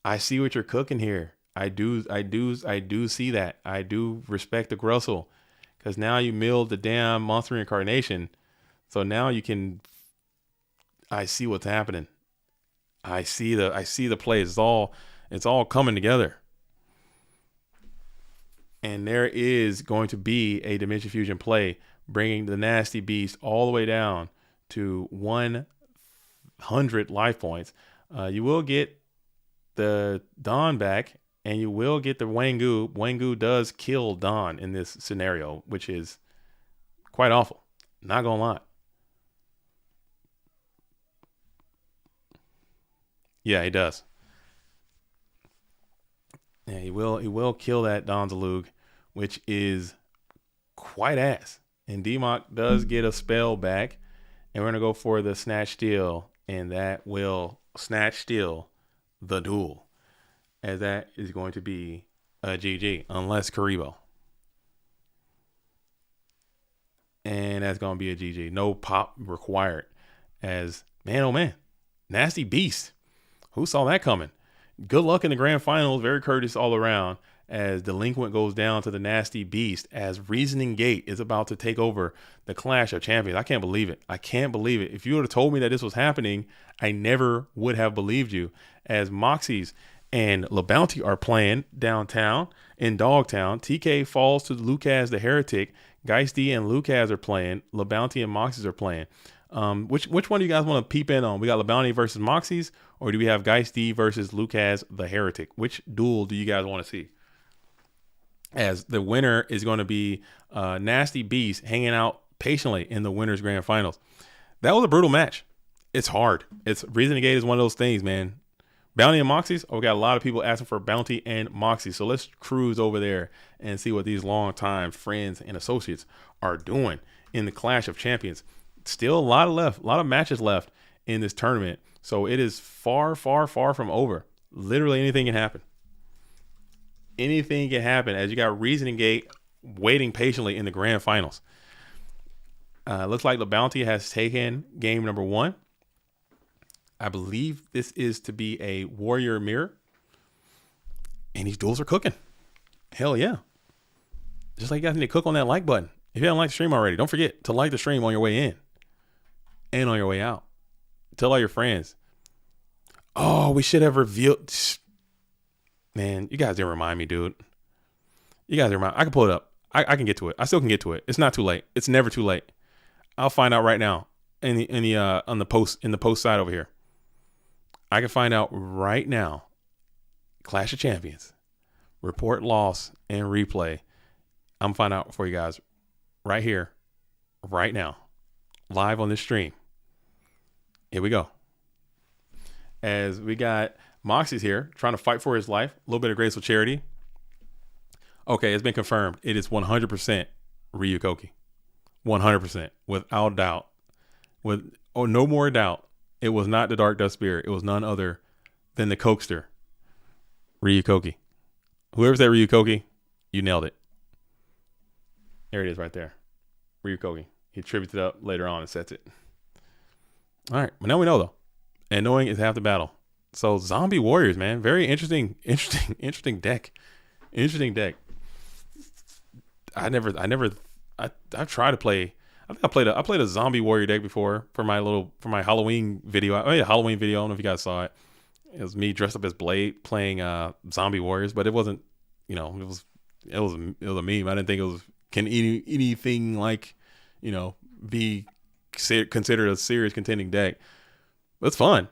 I see what you're cooking here. I do see that. I do respect the Grussel, because now you milled the damn monster reincarnation. So now you can. I see what's happening. I see the plays. It's all coming together. And there is going to be a Dimension Fusion play, bringing the Nasty Beast all the way down to 100 life points. You will get the Dawn back, and you will get the Wangu. Wangu does kill Dawn in this scenario, which is quite awful. Not gonna lie. Yeah, he does. Yeah, he will kill that Donzalug, which is quite ass. And DMOC does get a spell back, and we're gonna go for the Snatch Steal, and that will Snatch Steal the duel, as that is going to be a GG, unless Karibo. And that's going to be a GG. No pop required. As, man, oh man, Nasty Beast. Who saw that coming? Good luck in the grand finals. Very courteous all around, as Delinquent goes down to the Nasty Beast, as Reasoning Gate is about to take over the Clash of Champions. I can't believe it. If you would have told me that this was happening, I never would have believed you, as Moxy's and LeBounty are playing downtown in Dogtown. TK falls to Lucas the Heretic. Geisty and Lucas are playing. LeBounty and Moxy's are playing. Which one do you guys want to peep in on? We got LeBounty versus Moxy's, or do we have Geisty versus Lucas the Heretic? Which duel do you guys want to see? As the winner is going to be Nasty Beast hanging out patiently in the winners grand finals. That was a brutal match. It's hard. Reasoning Gate is one of those things, man. Bounty and Moxy's. Oh, we got a lot of people asking for Bounty and Moxy. So let's cruise over there and see what these longtime friends and associates are doing in the Clash of Champions. Still a lot of matches left in this tournament. So it is far, far, far from over. Literally anything can happen. Anything can happen, as you got Reasoning Gate waiting patiently in the grand finals. Looks like LeBounty has taken game number 1. I believe this is to be a Warrior Mirror. And these duels are cooking. Hell yeah. Just like you guys need to click on that like button. If you haven't liked the stream already, don't forget to like the stream on your way in and on your way out. Tell all your friends. Oh, we should have revealed. Man, you guys didn't remind me, dude. You guys didn't remind. I can pull it up. I can get to it. I still can get to it. It's not too late. It's never too late. I'll find out right now in the post side over here. I can find out right now. Clash of Champions, report loss and replay. I'm finding out for you guys right here, right now, live on this stream. Here we go. As we got Moxy's here trying to fight for his life. A little bit of graceful charity. Okay, it's been confirmed. It is 100% Ryukoki. 100%. Without doubt. With no more doubt. It was not the Dark Dust Spirit. It was none other than the Cokester. Ryukoki. Whoever's that Ryukoki, you nailed it. There it is right there. Ryukoki. He tributes it up later on and sets it. All right. But now we know, though. And knowing is half the battle. So Zombie Warriors, man. Very interesting deck. Interesting deck. I've tried to play. I think I played a Zombie Warrior deck before for my Halloween video. I made a Halloween video. I don't know if you guys saw it. It was me dressed up as Blade playing Zombie Warriors, but it wasn't, it was a meme. I didn't think it was anything like, be considered a serious contending deck. But it's fun.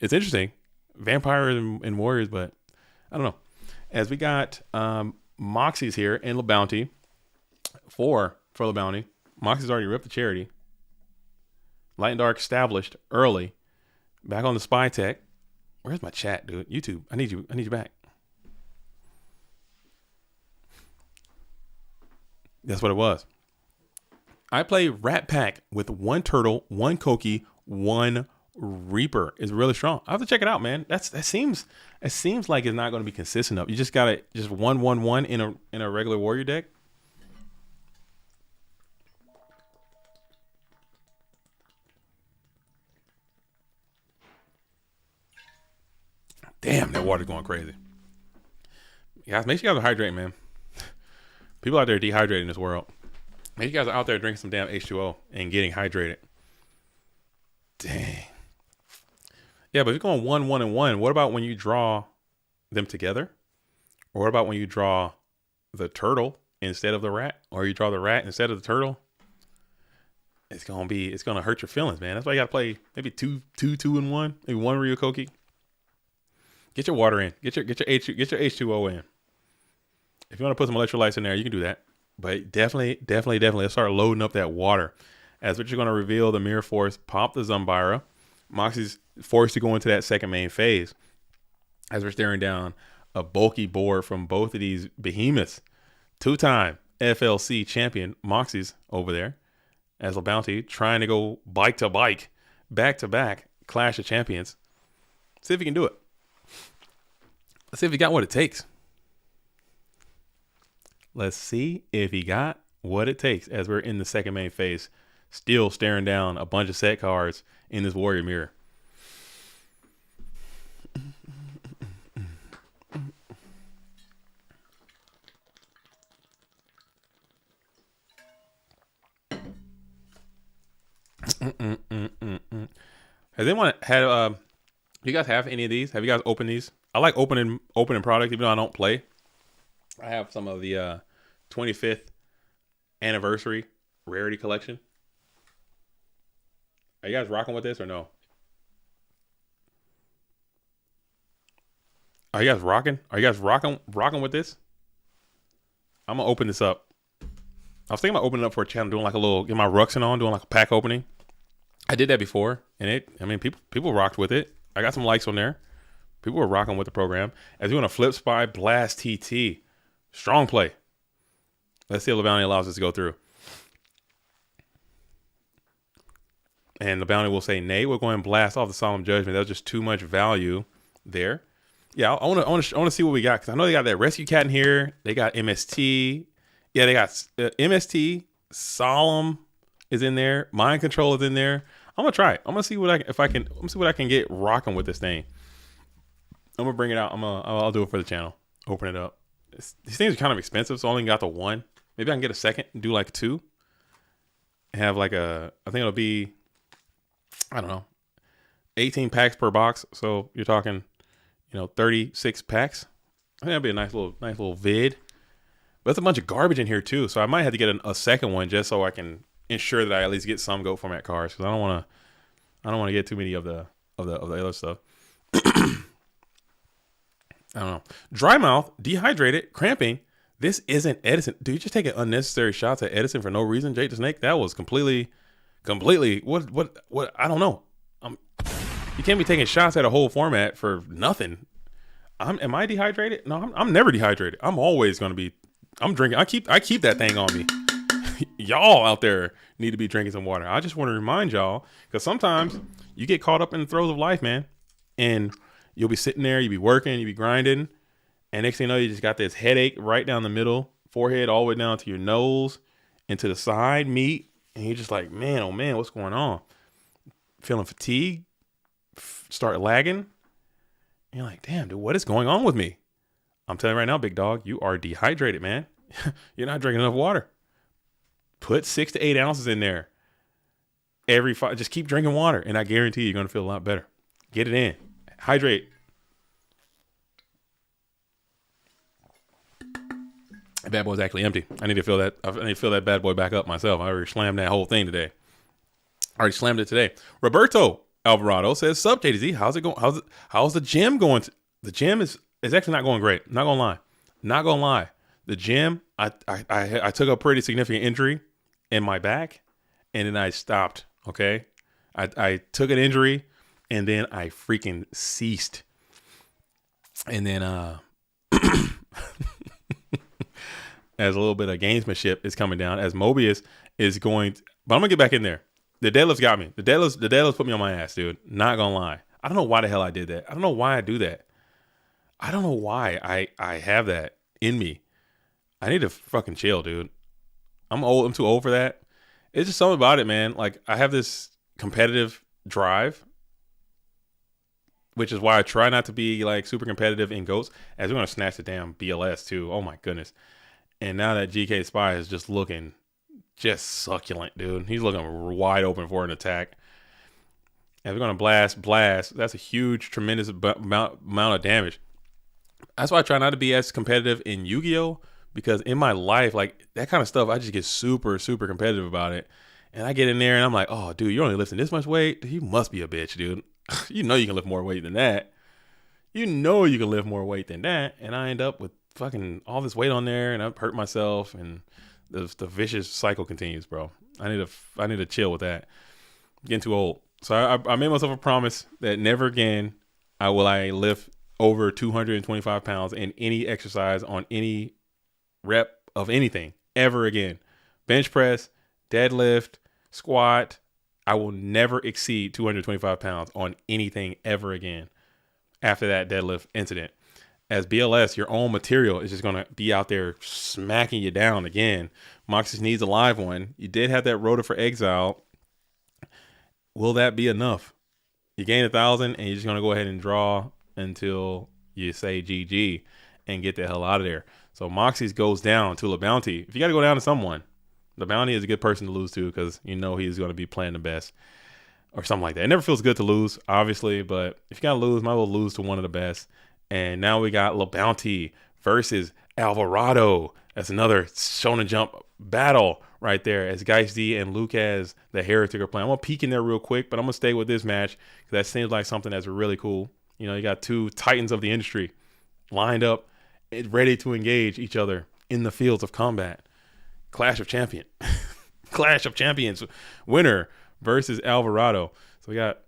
It's interesting. Vampires and Warriors, but I don't know. As we got Moxy's here and LeBounty for LeBounty. Moxy's already ripped the charity. Light and Dark established early. Back on the Spy Tech. Where's my chat, dude? YouTube. I need you back. That's what it was. I play Rat Pack with 1 Turtle, 1 Koki, 1 Reaper. Is really strong. I have to check it out, man. It seems like it's not going to be consistent enough. You just gotta just 1/1/1 in a regular warrior deck. Damn, that water's going crazy. Guys, make sure you guys are hydrating, man. People out there dehydrating in this world. Make sure you guys are out there drinking some damn H2O and getting hydrated. Dang. Yeah, but if you're going 1/1/1, what about when you draw them together? Or what about when you draw the turtle instead of the rat? Or you draw the rat instead of the turtle? It's gonna hurt your feelings, man. That's why you gotta play maybe 2/2/1, maybe 1 Ryukoki. Get your water in. Get your H2O in. If you want to put some electrolytes in there, you can do that. But definitely, let's start loading up that water. As we're just going to reveal the Mirror Force, pop the Zumbira. Moxy's forced to go into that second main phase. As we're staring down a bulky board from both of these behemoths. 2-time FLC champion, Moxy's over there. As LeBounty trying to go bike to bike, back to back, Clash of Champions. See if he can do it. Let's see if he got what it takes. Let's see if he got what it takes as we're in the second main phase. Still staring down a bunch of set cards in this Warrior Mirror. Has anyone had, do you guys have any of these? Have you guys opened these? I like opening products, even though I don't play. I have some of the 25th anniversary rarity collection. Are you guys rocking with this or no? Are you guys rocking? Are you guys rocking with this? I'm gonna open this up. I was thinking about opening it up for a channel, doing like a little, get my Ruxin on, doing like a pack opening. I did that before, and people rocked with it. I got some likes on there. People were rocking with the program. As we want to flip spy, blast TT. Strong play. Let's see if LeBounty allows us to go through. And LeBounty will say, nay, we're going to blast off the Solemn Judgment. That was just too much value there. Yeah, I want to see what we got. Because I know they got that Rescue Cat in here. They got MST. Yeah, they got MST. Solemn is in there. Mind Control is in there. I'm going to try it. I'm going to see let me see what I can get rocking with this thing. I'm gonna bring it out. I'll do it for the channel. Open it up. These things are kind of expensive, so I only got the 1. Maybe I can get a second and do like 2. And have like I think it'll be, I don't know, 18 packs per box. So you're talking, 36 packs. I think that'd be a nice little vid. But there's a bunch of garbage in here too, so I might have to get a second one just so I can ensure that I at least get some GOAT format cards, because I don't want to get too many of the other stuff. I don't know. Dry mouth, dehydrated, cramping. This isn't Edison. Dude, you just taking unnecessary shots at Edison for no reason, Jake the Snake. That was completely. What? I don't know. You can't be taking shots at a whole format for nothing. Am I dehydrated? No, I'm never dehydrated. I'm always gonna be. I'm drinking. I keep that thing on me. Y'all out there need to be drinking some water. I just want to remind y'all, because sometimes you get caught up in the throes of life, man, and you'll be sitting there, you be working, you be grinding, and next thing you know, you just got this headache right down the middle, forehead all the way down to your nose and to the side meat, and you're just like, man, oh man, what's going on? Feeling fatigued, start lagging, and you're like, damn, dude, what is going on with me? I'm telling you right now, big dog, you are dehydrated, man. You're not drinking enough water. Put 6 to 8 ounces in there every 5. Just keep drinking water, and I guarantee you're going to feel a lot better. Get it in. Hydrate. That bad boy's actually empty. I need to fill that bad boy back up myself. I already slammed that whole thing today. Roberto Alvarado says, "Sup, JDZ? How's it going? How's the gym going? The gym is actually not going great. Not gonna lie. The gym, I took a pretty significant injury in my back, and then I stopped. Okay, I took an injury, and then I freaking ceased. And then as a little bit of gamesmanship is coming down, as Mobius is going, but I'm gonna get back in there. The deadlifts got me. The deadlifts put me on my ass, dude. Not gonna lie. I don't know why the hell I did that. I don't know why I do that. I don't know why I have that in me. I need to fucking chill, dude. I'm old. I'm too old for that. It's just something about it, man. Like, I have this competitive drive, which is why I try not to be like super competitive in GOATs, as we're going to snatch the damn BLS too. Oh my goodness. And now that GK Spy is just looking just succulent, dude. He's looking wide open for an attack. And we're going to blast. That's a huge, tremendous amount of damage. That's why I try not to be as competitive in Yu-Gi-Oh! Because in my life, like that kind of stuff, I just get super, super competitive about it. And I get in there and I'm like, oh, dude, you're only lifting this much weight? You must be a bitch, dude. You know you can lift more weight than that. You know you can lift more weight than that. And I end up with fucking all this weight on there and I hurt myself and the vicious cycle continues, bro. I need to chill with that. I'm getting too old. So I made myself a promise that never again will I lift over 225 pounds in any exercise on any rep of anything ever again. Bench press, deadlift, squat. I will never exceed 225 pounds on anything ever again after that deadlift incident. As BLS, your own material is just going to be out there smacking you down again. Moxy needs a live one. You did have that Rota for Exile. Will that be enough? You gain 1,000 and you're just going to go ahead and draw until you say GG and get the hell out of there. So Moxy's goes down to LeBounty. If you got to go down to someone, LeBounty is a good person to lose to because you know he's going to be playing the best or something like that. It never feels good to lose, obviously, but if you got to lose, might as well lose to one of the best. And now we got LeBounty versus Alvarado. That's another Shonen Jump battle right there as Geisty and Lucas, the Heretic, are playing. I'm going to peek in there real quick, but I'm going to stay with this match because that seems like something that's really cool. You know, you got two titans of the industry lined up, ready to engage each other in the fields of combat. Clash of Champions winner versus Alvarado. So we got,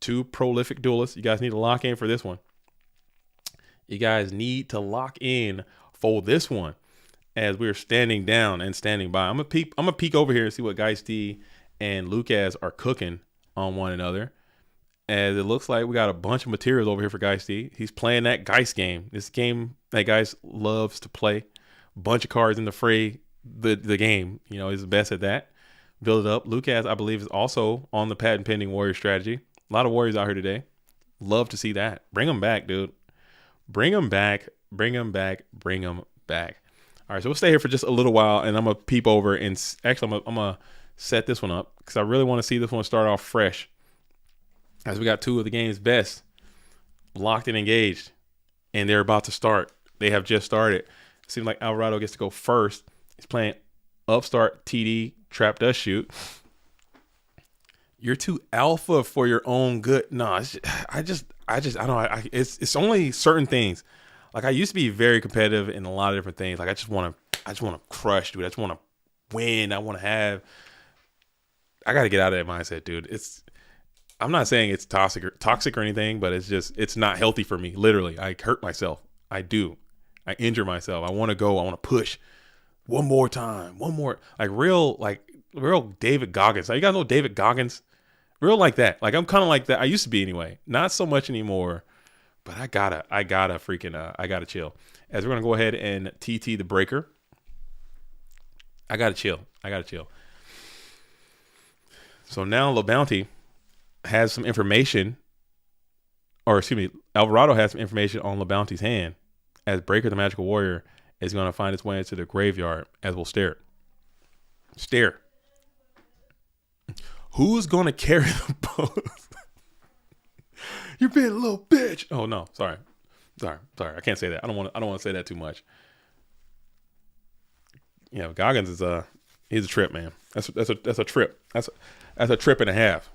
two prolific duelists. You guys need to lock in for this one. As we're standing down and standing by. I'm gonna peek over here and see what Geisty and Lucas are cooking on one another. As it looks like we got a bunch of materials over here for Geisty. He's playing that Geist game. This game that Geist loves to play. Bunch of cards in the fray. The game, he's the best at that. Build it up. Lucas, I believe, is also on the patent pending warrior strategy. A lot of warriors out here today. Love to see that. Bring them back, dude. Bring them back. All right, so we'll stay here for just a little while, and I'm gonna peep over and actually I'm gonna set this one up because I really want to see this one start off fresh. As we got two of the game's best locked and engaged, and they're about to start. They have just started. It seems like Alvarado gets to go first. He's playing upstart TD, trap does shoot. You're too alpha for your own good. No, I don't know. It's only certain things. Like I used to be very competitive in a lot of different things. Like I just want to crush, dude. I just want to win. I got to get out of that mindset, dude. I'm not saying it's toxic or anything, but it's not healthy for me. Literally, I hurt myself. I injure myself. I want to go. I want to push one more time, like real David Goggins. Like, you guys know David Goggins? Real like that. Like I'm kind of like that. I used to be anyway. Not so much anymore. But I gotta chill. As we're gonna go ahead and TT the breaker. I gotta chill. So now LeBounty has some information, or excuse me, Alvarado has some information on LeBounty's hand, as Breaker the Magical Warrior is gonna find its way into the graveyard. As we'll stare. Who's gonna carry the both? You're being a little bitch. Oh no, sorry. I can't say that. I don't want to say that too much. Goggins is he's a trip, man. That's a trip. That's a trip and a half.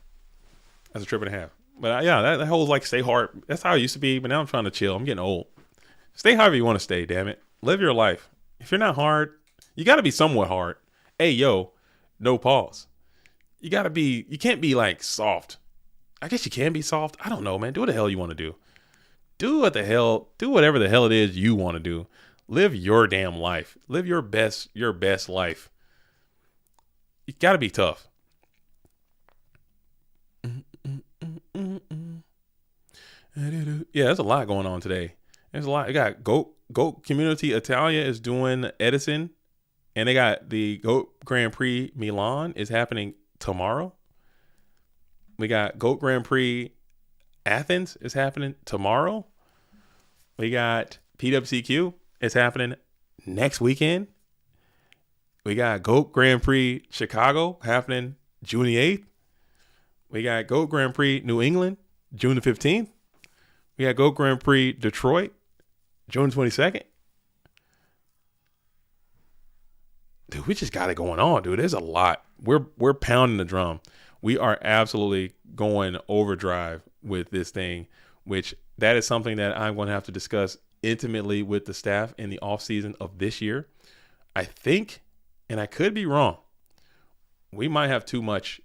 But that whole like stay hard. That's how I used to be. But now I'm trying to chill. I'm getting old. Stay however you want to stay. Damn it. Live your life. If you're not hard, you got to be somewhat hard. Hey yo, no pause. You can't be like soft. I guess you can be soft. I don't know, man. Do what the hell you want to do. Do whatever the hell it is you want to do. Live your damn life. Live your best life. You got to be tough. Yeah, there's a lot going on today. There's a lot. You got Goat Community Italia is doing Edison, and they got the Goat Grand Prix Milan is happening tomorrow. We got Goat Grand Prix Athens is happening tomorrow. We got PWCQ is happening next weekend. We got Goat Grand Prix Chicago happening June the 8th. We got Goat Grand Prix New England June the 15th. We got Goat Grand Prix Detroit June 22nd. Dude, we just got it going on, dude. There's a lot. We're pounding the drum. We are absolutely going overdrive with this thing, which that is something that I'm going to have to discuss intimately with the staff in the off season of this year. I think, and I could be wrong, we might have too much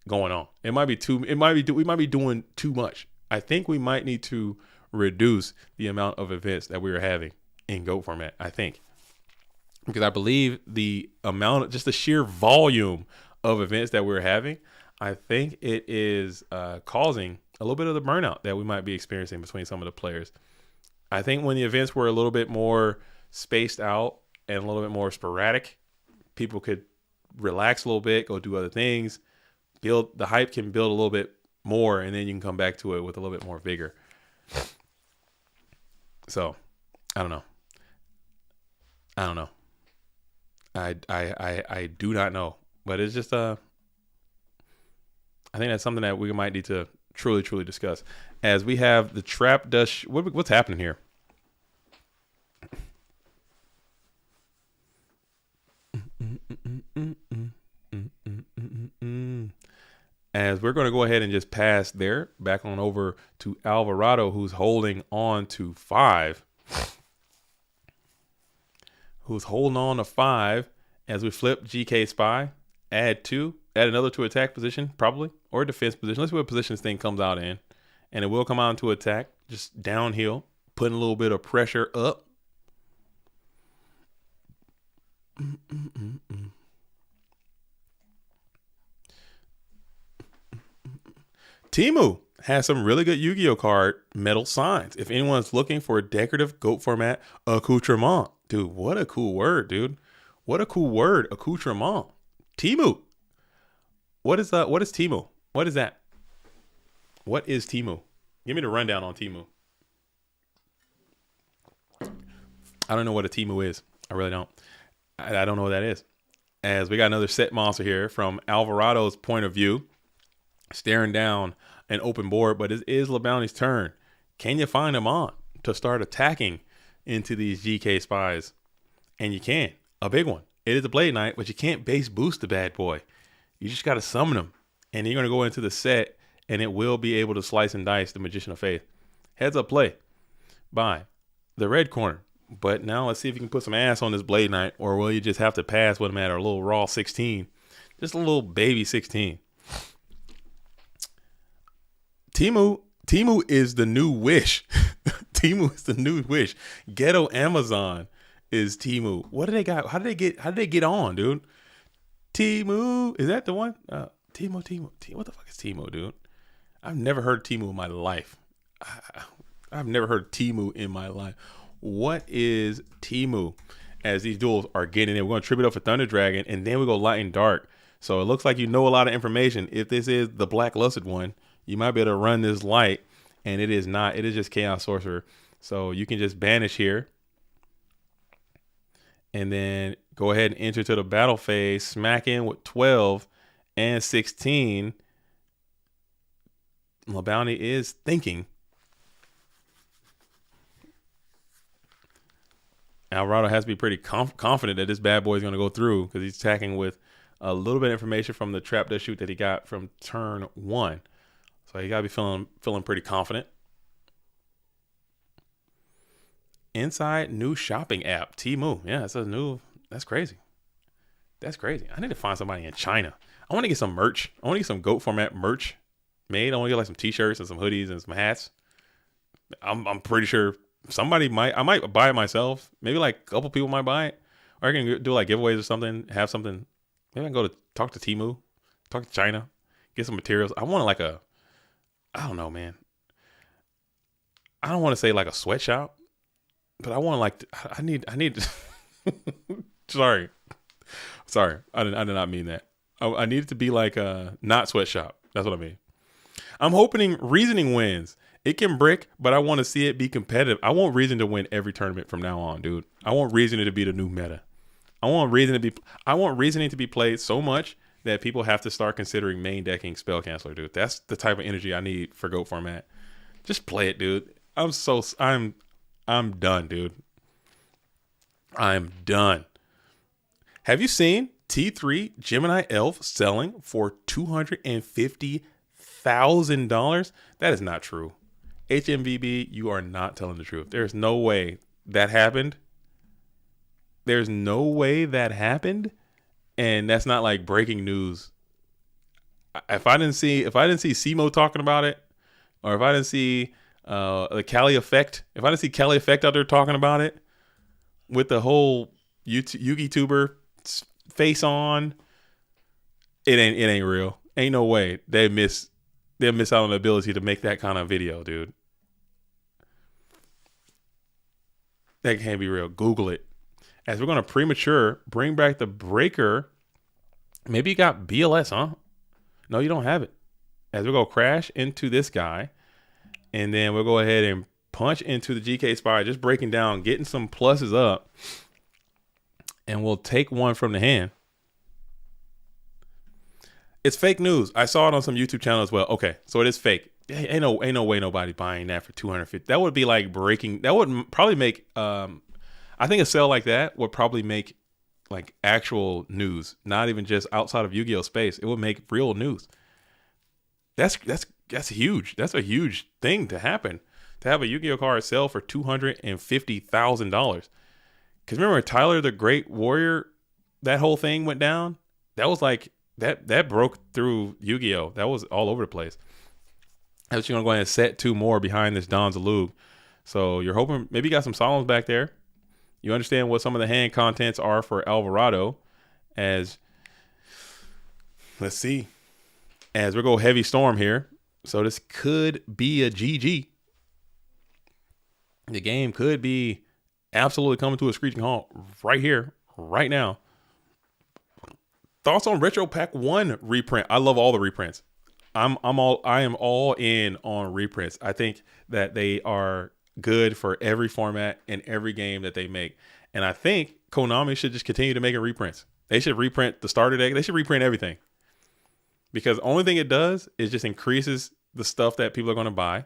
going on. We might be doing too much. I think we might need to reduce the amount of events that we are having in GOAT format. I think, because I believe the amount, just the sheer volume of events that we're having, I think it is causing a little bit of the burnout that we might be experiencing between some of the players. I think when the events were a little bit more spaced out and a little bit more sporadic, people could relax a little bit, go do other things, the hype can build a little bit more, and then you can come back to it with a little bit more vigor. So, I don't know. I do not know, but it's just I think that's something that we might need to truly discuss, as we have the trap dust. What's happening here? As we're going to go ahead and just pass there, back on over to Alvarado, who's holding on to 5. As we flip GK Spy, add another to attack position, probably, or defense position. Let's see what position this thing comes out in. And it will come out into attack, just downhill, putting a little bit of pressure up. Timu has some really good Yu-Gi-Oh card metal signs. If anyone's looking for a decorative GOAT format accoutrement, dude, what a cool word, dude. What a cool word, accoutrement. Timu. What is Timu? What is that? What is Timu? Give me the rundown on Timu. I don't know what a Timu is. I really don't. I don't know what that is. As we got another set monster here from Alvarado's point of view, staring down an open board, but it is LeBounty's turn. Can you find him on to start attacking into these GK spies? And you can. A big one. It is a Blade Knight, but you can't base boost the bad boy. You just got to summon him. And you're going to go into the set, and it will be able to slice and dice the Magician of Faith. Heads up play by the red corner. But now let's see if you can put some ass on this Blade Knight, or will you just have to pass with him at a little raw 16? Just a little baby 16. Temu is the new Wish. Temu is the new Wish. Ghetto Amazon is Temu. What do they got? How did they get on, dude? Temu, is that the one? Temu. What the fuck is Temu, dude? I've never heard Temu in my life. I've never heard Temu in my life. What is Temu? As these duels are getting in, we're going to tribute up for Thunder Dragon, and then we go light and dark. So it looks like you know a lot of information. If this is the Black Lusted one, you might be able to run this light, and it is not. It is just Chaos Sorcerer. So you can just banish here, and then go ahead and enter to the battle phase, smack in with 12 and 16. LeBounty is thinking. Alvarado has to be pretty confident that this bad boy is going to go through, because he's attacking with a little bit of information from the trap that shoot that he got from turn 1. So you got to be feeling pretty confident. Inside new shopping app, Temu. Yeah, it's a new. That's crazy. That's crazy. I need to find somebody in China. I want to get some merch. I want to get some GOAT format merch made. I want to get like some t-shirts and some hoodies and some hats. I'm pretty sure somebody I might buy it myself. Maybe like a couple people might buy it. Or I can do like giveaways or something, have something. Maybe I can go to talk to Temu, talk to China, get some materials. I want like I don't know, man. I don't want to say like a sweatshop, but I want like, I need, sorry. I did not mean that. I need it to be like a not sweatshop. That's what I mean. I'm hoping Reasoning wins. It can brick, but I want to see it be competitive. I want Reason to win every tournament from now on, dude. I want Reasoning to be the new meta. I want Reasoning to be played so much that people have to start considering main decking Spell Canceller, dude. That's the type of energy I need for GOAT format. Just play it, dude. I'm done, dude. I'm done. Have you seen T3 Gemini Elf selling for $250,000? That is not true. HMVB, you are not telling the truth. There's no way that happened. There's no way that happened. And that's not like breaking news. If I didn't see Simo talking about it, or if I didn't see the Cali Effect, if I didn't see Cali Effect out there talking about it with the whole YouTuber face on, it ain't real. Ain't no way they'll miss out on the ability to make that kind of video, dude. That can't be real. Google it. As we're going to premature, bring back the breaker. Maybe you got BLS, huh? No, you don't have it. As we go crash into this guy, and then we'll go ahead and punch into the GK Spire, just breaking down, getting some pluses up, and we'll take one from the hand. It's fake news. I saw it on some YouTube channel as well. Okay, so it is fake. Ain't no way nobody buying that for $250. That would be like breaking. That would probably make. I think a sale like that would probably make like actual news, not even just outside of Yu-Gi-Oh space. It would make real news. That's huge. That's a huge thing to happen. To have a Yu-Gi-Oh card sell for $250,000. Because remember Tyler the Great Warrior, that whole thing went down. That was like that broke through Yu-Gi-Oh. That was all over the place. That's you're gonna go ahead and set 2 more behind this Don Zalug. So you're hoping maybe you got some solemns back there. You understand what some of the hand contents are for Alvarado. As let's see, as we go heavy storm here. So this could be a GG. The game could be absolutely coming to a screeching halt right here, right now. Thoughts on Retro Pack 1 reprint? I love all the reprints. I am all in on reprints. I think that they are good for every format and every game that they make. And I think Konami should just continue to make reprints. They should reprint the starter deck. They should reprint everything. Because the only thing it does is just increases the stuff that people are going to buy.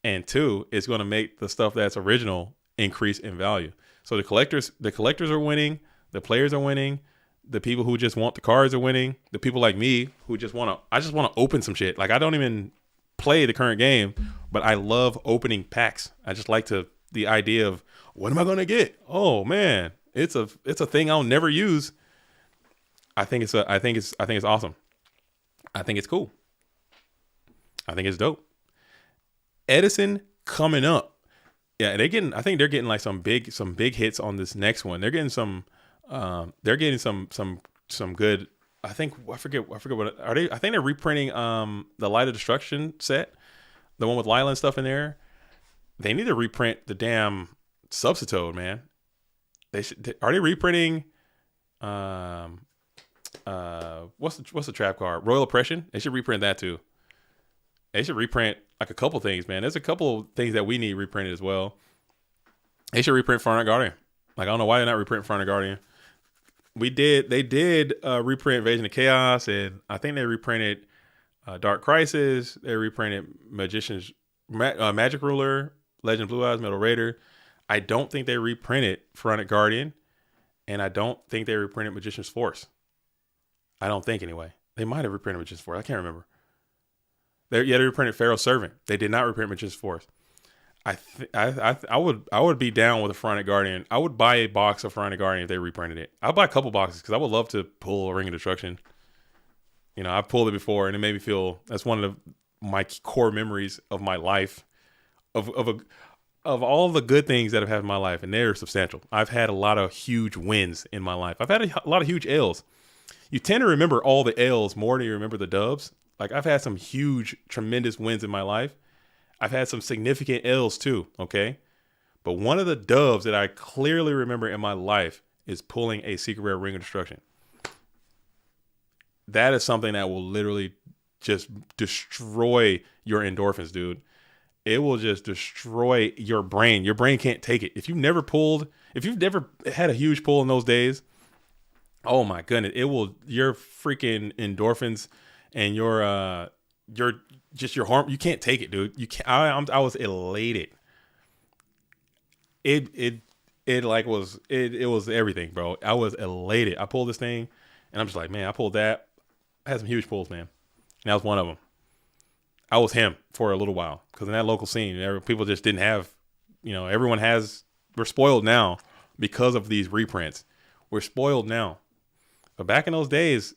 And 2, it's going to make the stuff that's original increase in value. So the collectors are winning. The players are winning. The people who just want the cards are winning. The people like me who just want to open some shit. Like I don't even play the current game, but I love opening packs. I just like to the idea of what am I gonna get? Oh man, it's a thing I'll never use. I think it's awesome. I think it's cool. I think it's dope. Edison coming up. Yeah, I think they're getting like some big hits on this next one. They're getting some good. I forget what are they? I think they're reprinting the Light of Destruction set, the one with Lila and stuff in there. They need to reprint the damn Substitute, man. Are they reprinting what's the trap card? Royal Oppression? They should reprint that too. They should reprint like a couple things, man. There's a couple things that we need reprinted as well. They should reprint Frontier Guardian. Like, I don't know why they're not reprinting Frontier Guardian. They did reprint Invasion of Chaos, and I think they reprinted Dark Crisis. They reprinted Magic Ruler, Legend of Blue Eyes, Metal Raider. I don't think they reprinted Frontier Guardian, and I don't think they reprinted Magician's Force. I don't think, anyway. They might have reprinted Magician's Force. I can't remember. They reprinted Pharaoh's Servant. They did not reprint Magician's Force. I would be down with a Frontier Guardian. I would buy a box of Frontier Guardian if they reprinted it. I'll buy a couple boxes because I would love to pull a Ring of Destruction. You know, I've pulled it before, and it made me feel that's one of my core memories of my life, of all the good things that I've had in my life, and they're substantial. I've had a lot of huge wins in my life. I've had a lot of huge L's. You tend to remember all the L's more than you remember the dubs. Like, I've had some huge, tremendous wins in my life. I've had some significant L's too, okay? But one of the dubs that I clearly remember in my life is pulling a secret rare Ring of Destruction. That is something that will literally just destroy your endorphins, dude. It will just destroy your brain. Your brain can't take it. If you've never had a huge pull in those days, oh my goodness, your freaking endorphins and your harm, you can't take it, dude. You can't. I was elated. It was everything, bro. I was elated. I pulled this thing, and I'm just like, man, I pulled that. I had some huge pulls, man. And that was one of them. I was him for a little while because in that local scene, people just didn't have, we're spoiled now because of these reprints. We're spoiled now. But back in those days,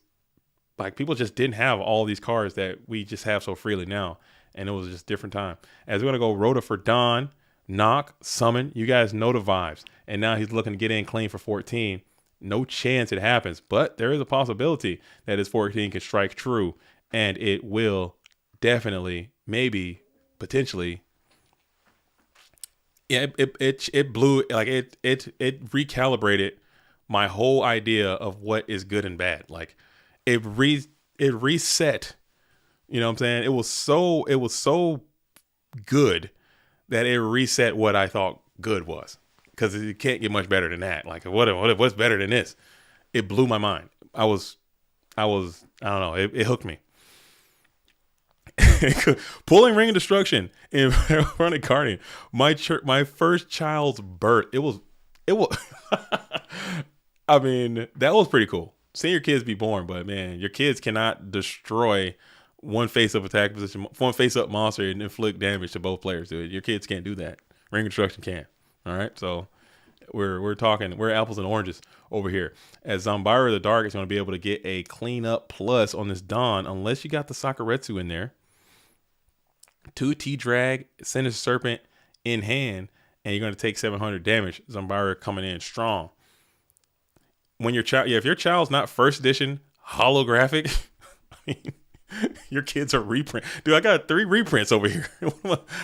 like, people just didn't have all these cards that we just have so freely now. And it was just a different time. As we're going to go Rhoda for Dawn, Knock, Summon. You guys know the vibes. And now he's looking to get in clean for 14. No chance it happens. But there is a possibility that his 14 can strike true. And it will definitely, maybe, potentially. Yeah, it blew, like, it recalibrated my whole idea of what is good and bad. Like, it reset, you know what I'm saying? It was so good that it reset what I thought good was, because it can't get much better than that. Like, what's better than this? It blew my mind. I don't know. It hooked me. Pulling Ring of Destruction in front of Guardian. My first child's birth. It was I mean, that was pretty cool. Seeing your kids be born, but man, your kids cannot destroy one face-up attack position, one face-up monster, and inflict damage to both players, dude. Your kids can't do that. Ring of Destruction can. All right, so we're apples and oranges over here. As Zambara the Dark is going to be able to get a cleanup plus on this Dawn, unless you got the Sakuretsu in there. 2 T-Drag, Sinister Serpent in hand, and you're going to take 700 damage. Zambara coming in strong. When if your child's not first edition holographic, I mean, your kids are reprint. Dude, I got 3 reprints over here.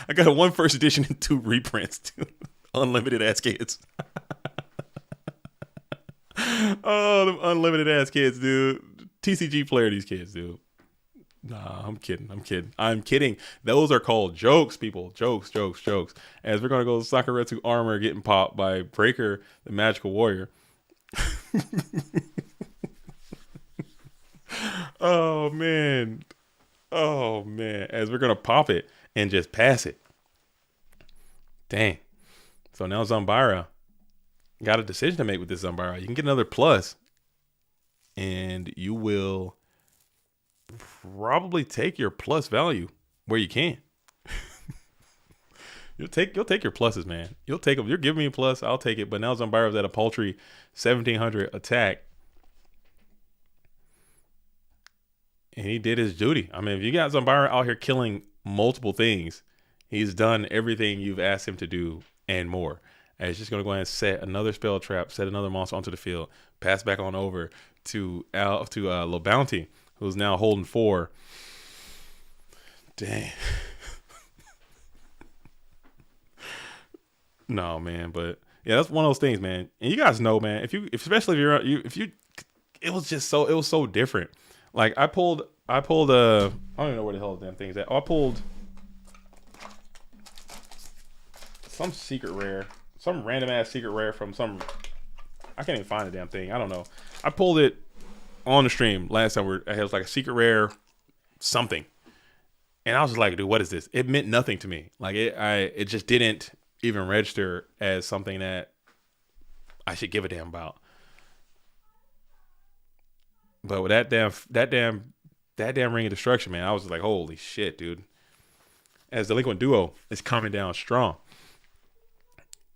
I got 1 first edition and 2 reprints, dude. Unlimited ass kids. Oh, them unlimited ass kids, dude. TCG player, these kids, dude. Nah, I'm kidding. Those are called jokes, people. Jokes. As we're going to go Sakuretsu Armor getting popped by Breaker, the Magical Warrior. Oh man, as we're gonna pop it and just pass it. Dang. So now Zambara got a decision to make with this Zambara. You can get another plus, and you will probably take your plus value where you can. You'll take your pluses, man. You'll take them. You're giving me a plus, I'll take it. But now Zombiro's at a paltry 1,700 attack, and he did his duty. I mean, if you got Zombiro out here killing multiple things, he's done everything you've asked him to do and more. And he's just gonna go ahead and set another spell trap, set another monster onto the field, pass back on over to LeBounty, who's now holding 4. Dang. No, man, but yeah, that's one of those things, man. And you guys know, man, especially if you, it was so different. Like I pulled I don't even know where the hell the damn thing's at. Oh, I pulled some secret rare, some random ass secret rare from some, I can't even find the damn thing. I don't know. I pulled it on the stream last time. It was like a secret rare something. And I was just like, dude, what is this? It meant nothing to me. Like it just didn't even register as something that I should give a damn about. But with that damn ring of destruction, man, I was like, holy shit, dude. As Delinquent Duo is coming down strong.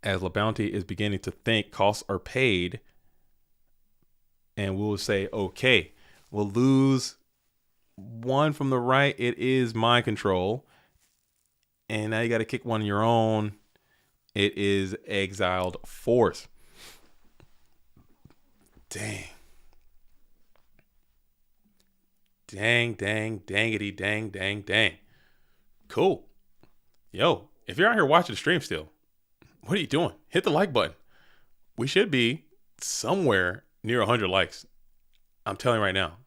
As LeBounty is beginning to think costs are paid, and we'll say, okay, we'll lose 1 from the right. It is mind control. And now you got to kick 1 of your own. It is exiled force. Dang. Dang. Cool. Yo, if you're out here watching the stream still, what are you doing? Hit the like button. We should be somewhere near 100 likes. I'm telling you right now.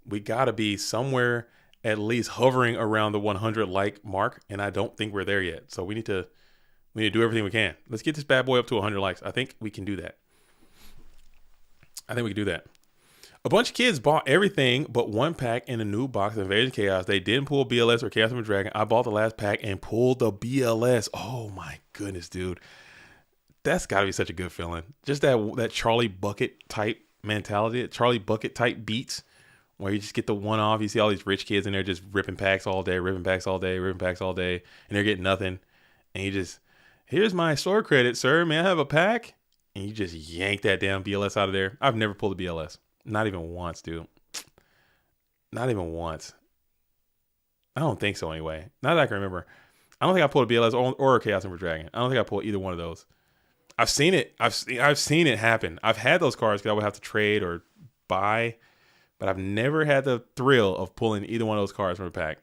We got to be somewhere at least hovering around the 100 like mark, and I don't think we're there yet. So we need to do everything we can. Let's get this bad boy up to 100 likes. I think we can do that. A bunch of kids bought everything but 1 pack in a new box of Invasion Chaos. They didn't pull BLS or Chaos of a Dragon. I bought the last pack and pulled the BLS. Oh my goodness, dude. That's got to be such a good feeling. Just that Charlie Bucket type mentality, Charlie Bucket type beats, where you just get the one off. You see all these rich kids in there just ripping packs all day, and they're getting nothing. And you just, here's my store credit, sir. May I have a pack? And you just yank that damn BLS out of there. I've never pulled a BLS. Not even once, dude. Not even once. I don't think so anyway. Not that I can remember. I don't think I pulled a BLS or a Chaos Emperor Dragon. I don't think I pulled either one of those. I've seen it. I've seen it happen. I've had those cards because I would have to trade or buy, but I've never had the thrill of pulling either one of those cards from a pack.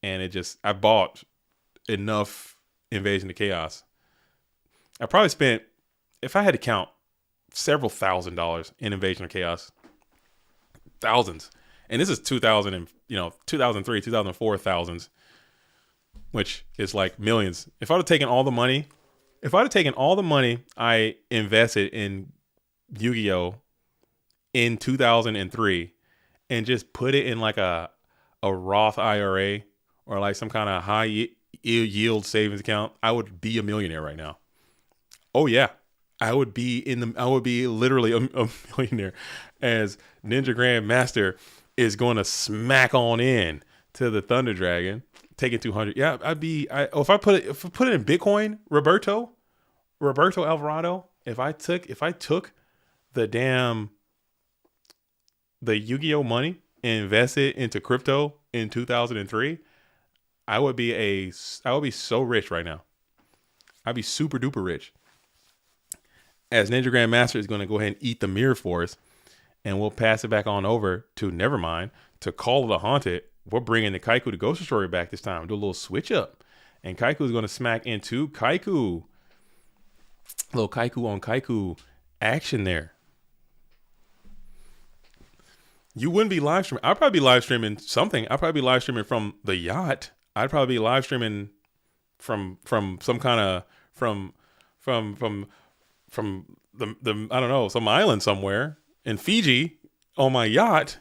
And I bought enough Invasion to Chaos. I probably spent, if I had to count, several $1,000s in Invasion of Chaos. Thousands. And this is 2000 and 2003, 2004 thousands, which is like millions. If I'd have taken all the money I invested in Yu-Gi-Oh in 2003 and just put it in like a Roth IRA or like some kind of high yield savings account, I would be a millionaire right now. Oh yeah. I would be literally a millionaire, as Ninja Grand Master is going to smack on in to the Thunder Dragon, taking 200. Yeah, if I put it in Bitcoin, Roberto Alvarado, if I took the Yu-Gi-Oh money and invested into crypto in 2003, I would be so rich right now. I'd be super duper rich. As Ninja Grand Master is going to go ahead and eat the mirror for us, and we'll pass it back on over to Nevermind to Call of the Haunted. We're bringing the Kaiku to Ghost Destroyer back this time. Do a little switch up. And Kaiku is going to smack into Kaiku. A little Kaiku on Kaiku action there. You wouldn't be live streaming. I'd probably be live streaming something. I'd probably be live streaming from the yacht. I'd probably be live streaming from some kind of from the I don't know, some island somewhere in Fiji on my yacht.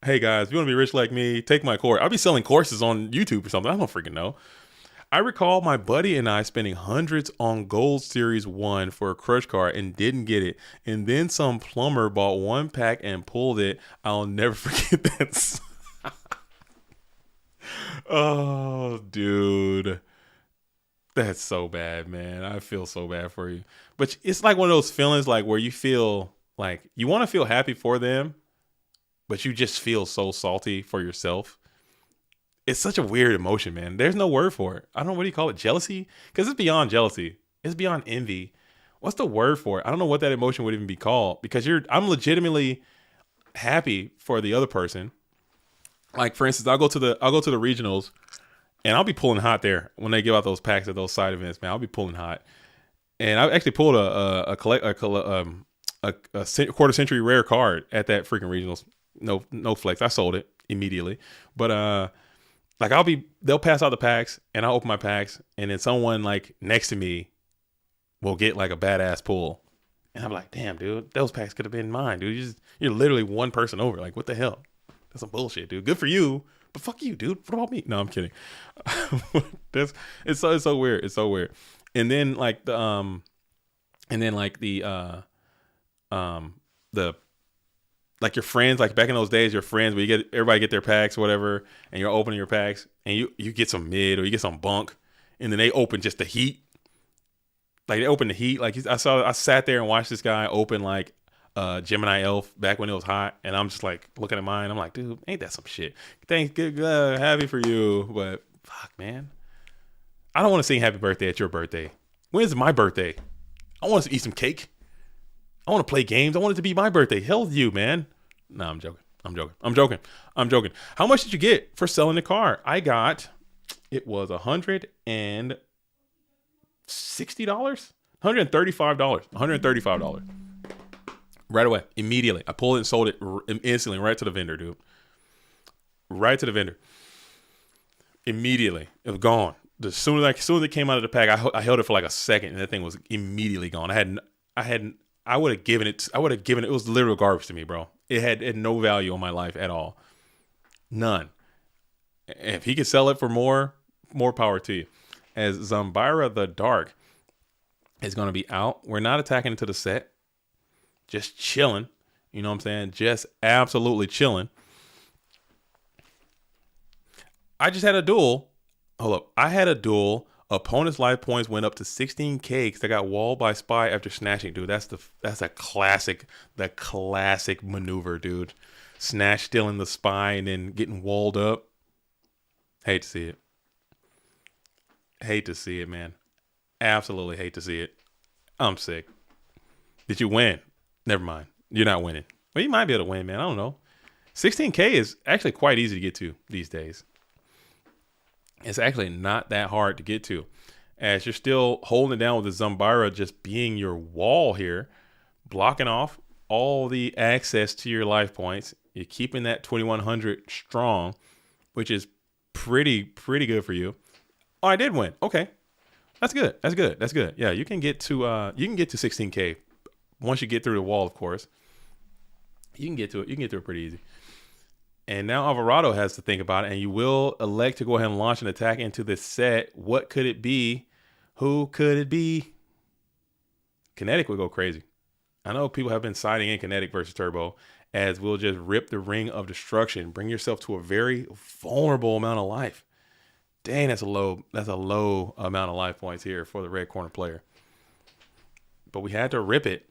Hey guys, if you want to be rich like me, take my course. I'll be selling courses on YouTube or something. I don't freaking know. I recall my buddy and I spending hundreds on Gold Series 1 for a crush card and didn't get it. And then some plumber bought 1 pack and pulled it. I'll never forget that. Oh, dude. That's so bad, man. I feel so bad for you. But it's like one of those feelings like where you feel like you want to feel happy for them, but you just feel so salty for yourself. It's such a weird emotion, man. There's no word for it. I don't know, what do you call it? Jealousy? Because it's beyond jealousy. It's beyond envy. What's the word for it? I don't know what that emotion would even be called, because I'm legitimately happy for the other person. Like, for instance, I'll go to the regionals, and I'll be pulling hot there when they give out those packs at those side events, man. I'll be pulling hot. And I actually pulled a quarter century rare card at that freaking regionals. No flex. I sold it immediately. But like they'll pass out the packs, and I'll open my packs, and then someone like next to me will get like a badass pull. And I'm like, damn, dude, those packs could have been mine, dude. You're literally one person over. Like, what the hell? That's some bullshit, dude. Good for you, but fuck you, dude. What about me? No, I'm kidding. It's so weird. It's so weird. And then like the like your friends, like back in those days, your friends, where everybody get their packs or whatever, and you're opening your packs, and you get some mid or you get some bunk, and then they open just the heat. Like they open the heat. Like I sat there and watched this guy open like Gemini Elf back when it was hot, and I'm just like looking at mine. I'm like, dude, ain't that some shit? Thanks, good, happy for you, but fuck, man, I don't want to sing happy birthday at your birthday. When's my birthday? I want to eat some cake. I want to play games. I want it to be my birthday. Hell with you, man. No, I'm joking. How much did you get for selling the car? It was $160, $135. Right away, immediately. I pulled it and sold it instantly, right to the vendor, dude. Right to the vendor. Immediately, it was gone. As soon as it came out of the pack, I held it for like a second, and that thing was immediately gone. I would have given it. It was literal garbage to me, bro. It had no value on my life at all. None. If he could sell it for more power to you. As Zambira the Dark is going to be out, we're not attacking into the set. Just chilling. You know what I'm saying? Just absolutely chilling. I just had a duel. Hold up. I had a duel. Opponent's life points went up to 16K because they got walled by spy after snatching, dude. That's a classic, maneuver, dude. Snatch stealing the spy and then getting walled up. Hate to see it. Hate to see it, man. Absolutely hate to see it. I'm sick. Did you win? Never mind. You're not winning. Well, you might be able to win, man. I don't know. 16K is actually quite easy to get to these days. It's actually not that hard to get to, as you're still holding it down with the Zambira just being your wall here, blocking off all the access to your life points. You're keeping that 2100 strong, which is pretty good for you. Oh, I did win. Okay, that's good. Yeah, you can get to 16K once you get through the wall. Of course, you can get to it. You can get through it pretty easy. And now Alvarado has to think about it, and you will elect to go ahead and launch an attack into this set. What could it be? Who could it be? Kinetic would go crazy. I know people have been siding in Kinetic versus Turbo, as we'll just rip the ring of destruction. Bring yourself to a very vulnerable amount of life. Dang, that's a low amount of life points here for the red corner player. But we had to rip it.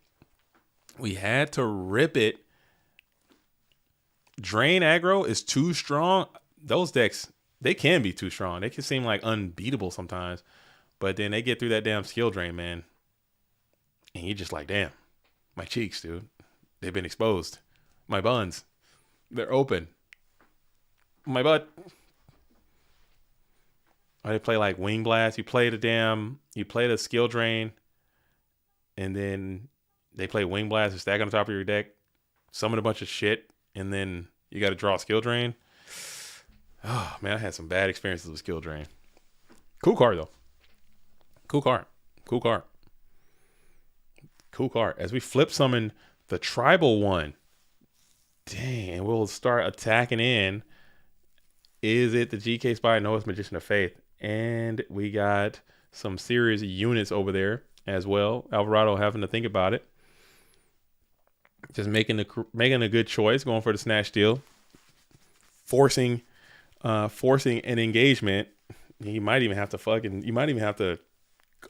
Drain aggro is too strong. Those decks, they can be too strong. They can seem like unbeatable sometimes. But then they get through that damn skill drain, man. And you're just like, damn, my cheeks, dude. They've been exposed. My buns, they're open. My butt. Or they play like Wing Blast. You play the skill drain. And then they play Wing Blast and stack on the top of your deck. Summon a bunch of shit. And then you got to draw a skill drain. Oh, man, I had some bad experiences with skill drain. Cool card, though. Cool card. As we flip summon the tribal one. Dang, and we'll start attacking in. Is it the GK Spy? No, it's Magician of Faith. And we got some serious units over there as well. Alvarado having to think about it. Just making a good choice, going for the snatch steal, forcing an engagement. You might even have to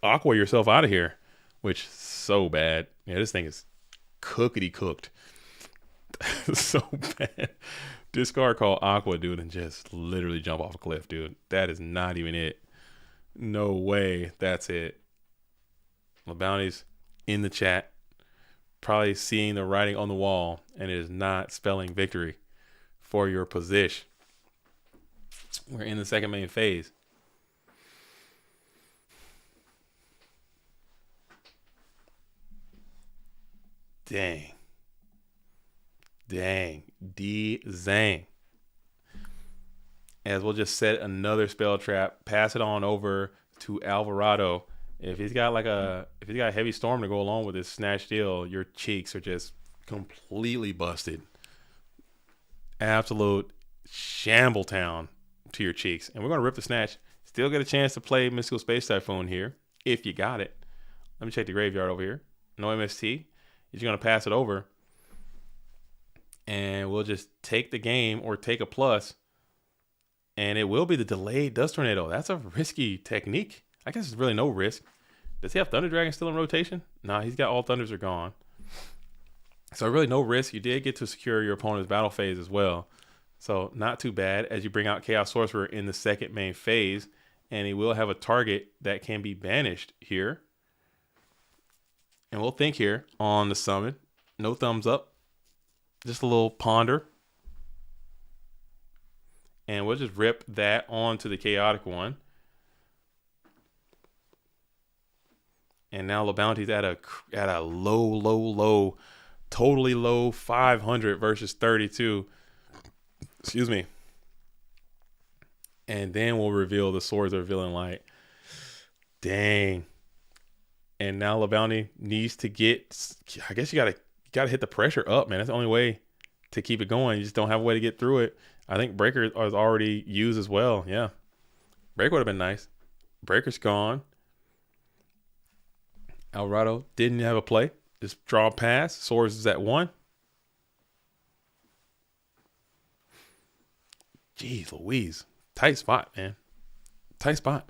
aqua yourself out of here, which is so bad. Yeah, this thing is cookity cooked. So bad. Discard call aqua, dude, and just literally jump off a cliff, dude. That is not even it. No way. That's it. LeBounty's in the chat, probably seeing the writing on the wall, and it is not spelling victory for your position. We're in the second main phase. Dang. D-Zang. As we'll just set another spell trap, pass it on over to Alvarado. If he's got a heavy storm to go along with his snatch deal, your cheeks are just completely busted. Absolute shamble town to your cheeks. And we're gonna rip the snatch. Still get a chance to play Mystical Space Typhoon here, if you got it. Let me check the graveyard over here. No MST. He's gonna pass it over. And we'll just take the game or take a plus. And it will be the delayed Dust Tornado. That's a risky technique. I guess there's really no risk. Does he have Thunder Dragon still in rotation? Nah, he's got all Thunders are gone. So really no risk. You did get to secure your opponent's battle phase as well. So not too bad as you bring out Chaos Sorcerer in the second main phase. And he will have a target that can be banished here. And we'll think here on the summon. No thumbs up. Just a little ponder. And we'll just rip that onto the chaotic one. And now LeBounty's at a low, totally low 500 versus 32. Excuse me. And then we'll reveal the Swords of Revealing Light. Dang. And now LeBounty needs to get, I guess you gotta hit the pressure up, man. That's the only way to keep it going. You just don't have a way to get through it. I think Breaker is already used as well. Yeah. Breaker would have been nice. Breaker's gone. Alvarado didn't have a play. Just draw a pass. Swords is at 1. Jeez Louise. Tight spot, man. Tight spot.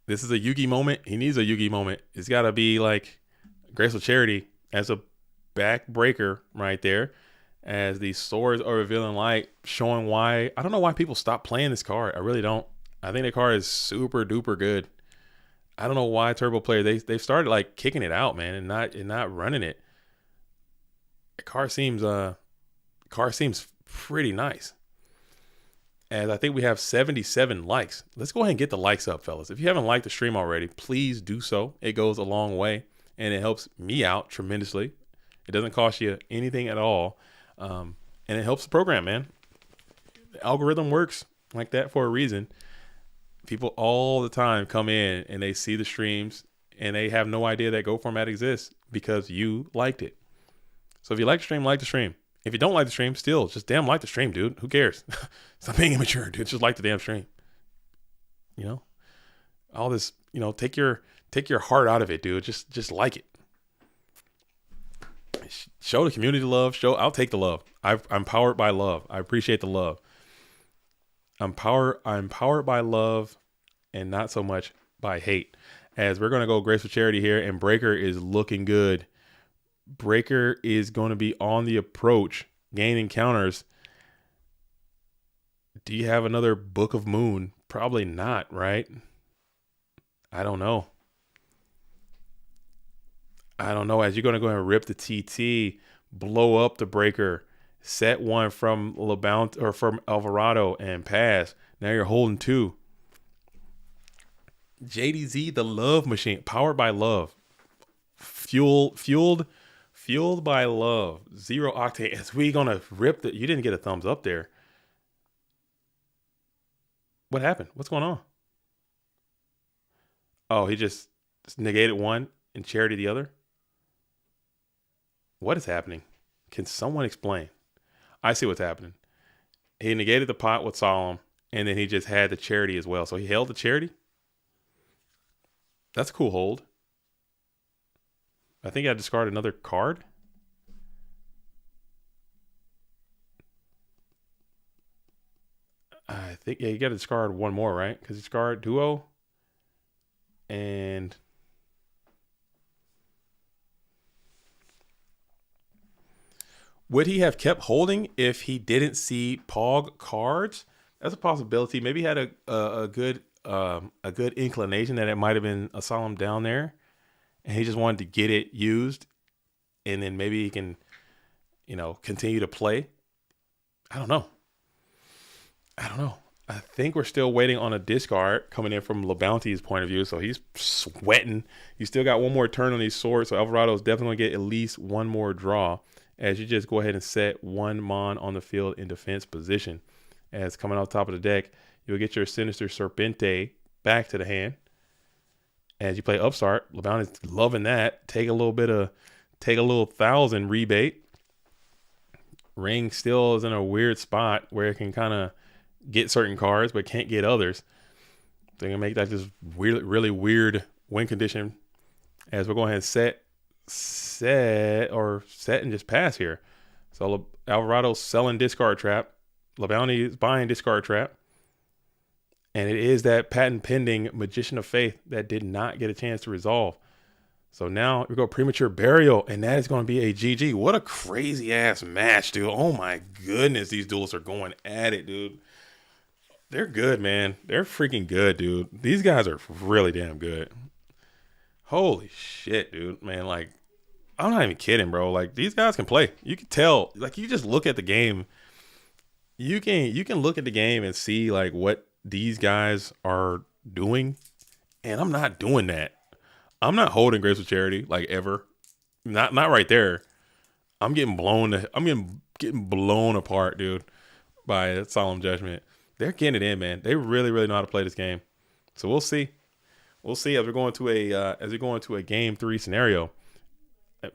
This is a Yugi moment. He needs a Yugi moment. It's got to be like Graceful Charity as a back breaker right there. As the Swords are Revealing Light, showing why. I don't know why people stop playing this card. I really don't. I think the card is super duper good. I don't know why Turbo players they've started like kicking it out, man, and not running it. The card seems pretty nice. And I think we have 77 likes. Let's go ahead and get the likes up, fellas. If you haven't liked the stream already, please do so. It goes a long way, and it helps me out tremendously. It doesn't cost you anything at all, and it helps the program, man. The algorithm works like that for a reason. People all the time come in and they see the streams and they have no idea that Go format exists because you liked it. So if you like the stream, like the stream. If you don't like the stream, still just damn like the stream, dude. Who cares? Stop being immature, dude. Just like the damn stream. You know, all this, you know, take your heart out of it, dude. Just like it. Show the community love. I'll take the love. I'm powered by love. I appreciate the love. I'm powered by love and not so much by hate. As we're going to go Graceful Charity here, and Breaker is looking good. Breaker is going to be on the approach, gaining counters. Do you have another Book of Moon? Probably not, right? I don't know. As you're going to go ahead and rip the TT, blow up the Breaker, set one from LeBounty or from Alvarado and pass. Now you're holding 2. JDZ, the love machine, powered by love, fueled by love. 0 octane. As we gonna rip the. You didn't get a thumbs up there. What happened? What's going on? Oh, he just negated one and charity the other. What is happening? Can someone explain? I see what's happening. He negated the pot with Solemn, and then he just had the charity as well. So he held the charity. That's a cool hold. I think I discard another card. I think, yeah, you got to discard one more, right? Because you discard duo. And would he have kept holding if he didn't see Pog cards? That's a possibility. Maybe he had a good inclination that it might have been a solemn down there, and he just wanted to get it used, and then maybe he can, continue to play. I don't know. I think we're still waiting on a discard coming in from LeBounty's point of view, so he's sweating. You still got one more turn on these swords, so Alvarado is definitely going to get at least one more draw as you just go ahead and set one Mon on the field in defense position. As coming out top of the deck, you'll get your Sinister Serpente back to the hand. As you play upstart, LeBounty's loving that. Take a little 1,000 rebate. Ring still is in a weird spot where it can kind of get certain cards but can't get others. They're gonna make that this really weird win condition as we're going ahead and set and just pass here. So Alvarado's selling discard trap. LeBounty is buying discard trap. And it is that patent pending Magician of Faith that did not get a chance to resolve. So now we go premature burial, and that is going to be a GG. What a crazy ass match, dude. Oh my goodness, these duelists are going at it, dude. They're good, man. They're freaking good, dude. These guys are really damn good. Holy shit, dude. Man, like, I'm not even kidding, bro. Like, these guys can play. You can tell. Like, you just look at the game. You can look at the game and see like what these guys are doing, and I'm not doing that. I'm not holding Grapes of Charity like ever. Not right there. I'm getting blown apart, dude, by Solemn Judgment. They're getting it in, man. They really know how to play this game. So we'll see. We'll see as we're going to a game 3 scenario.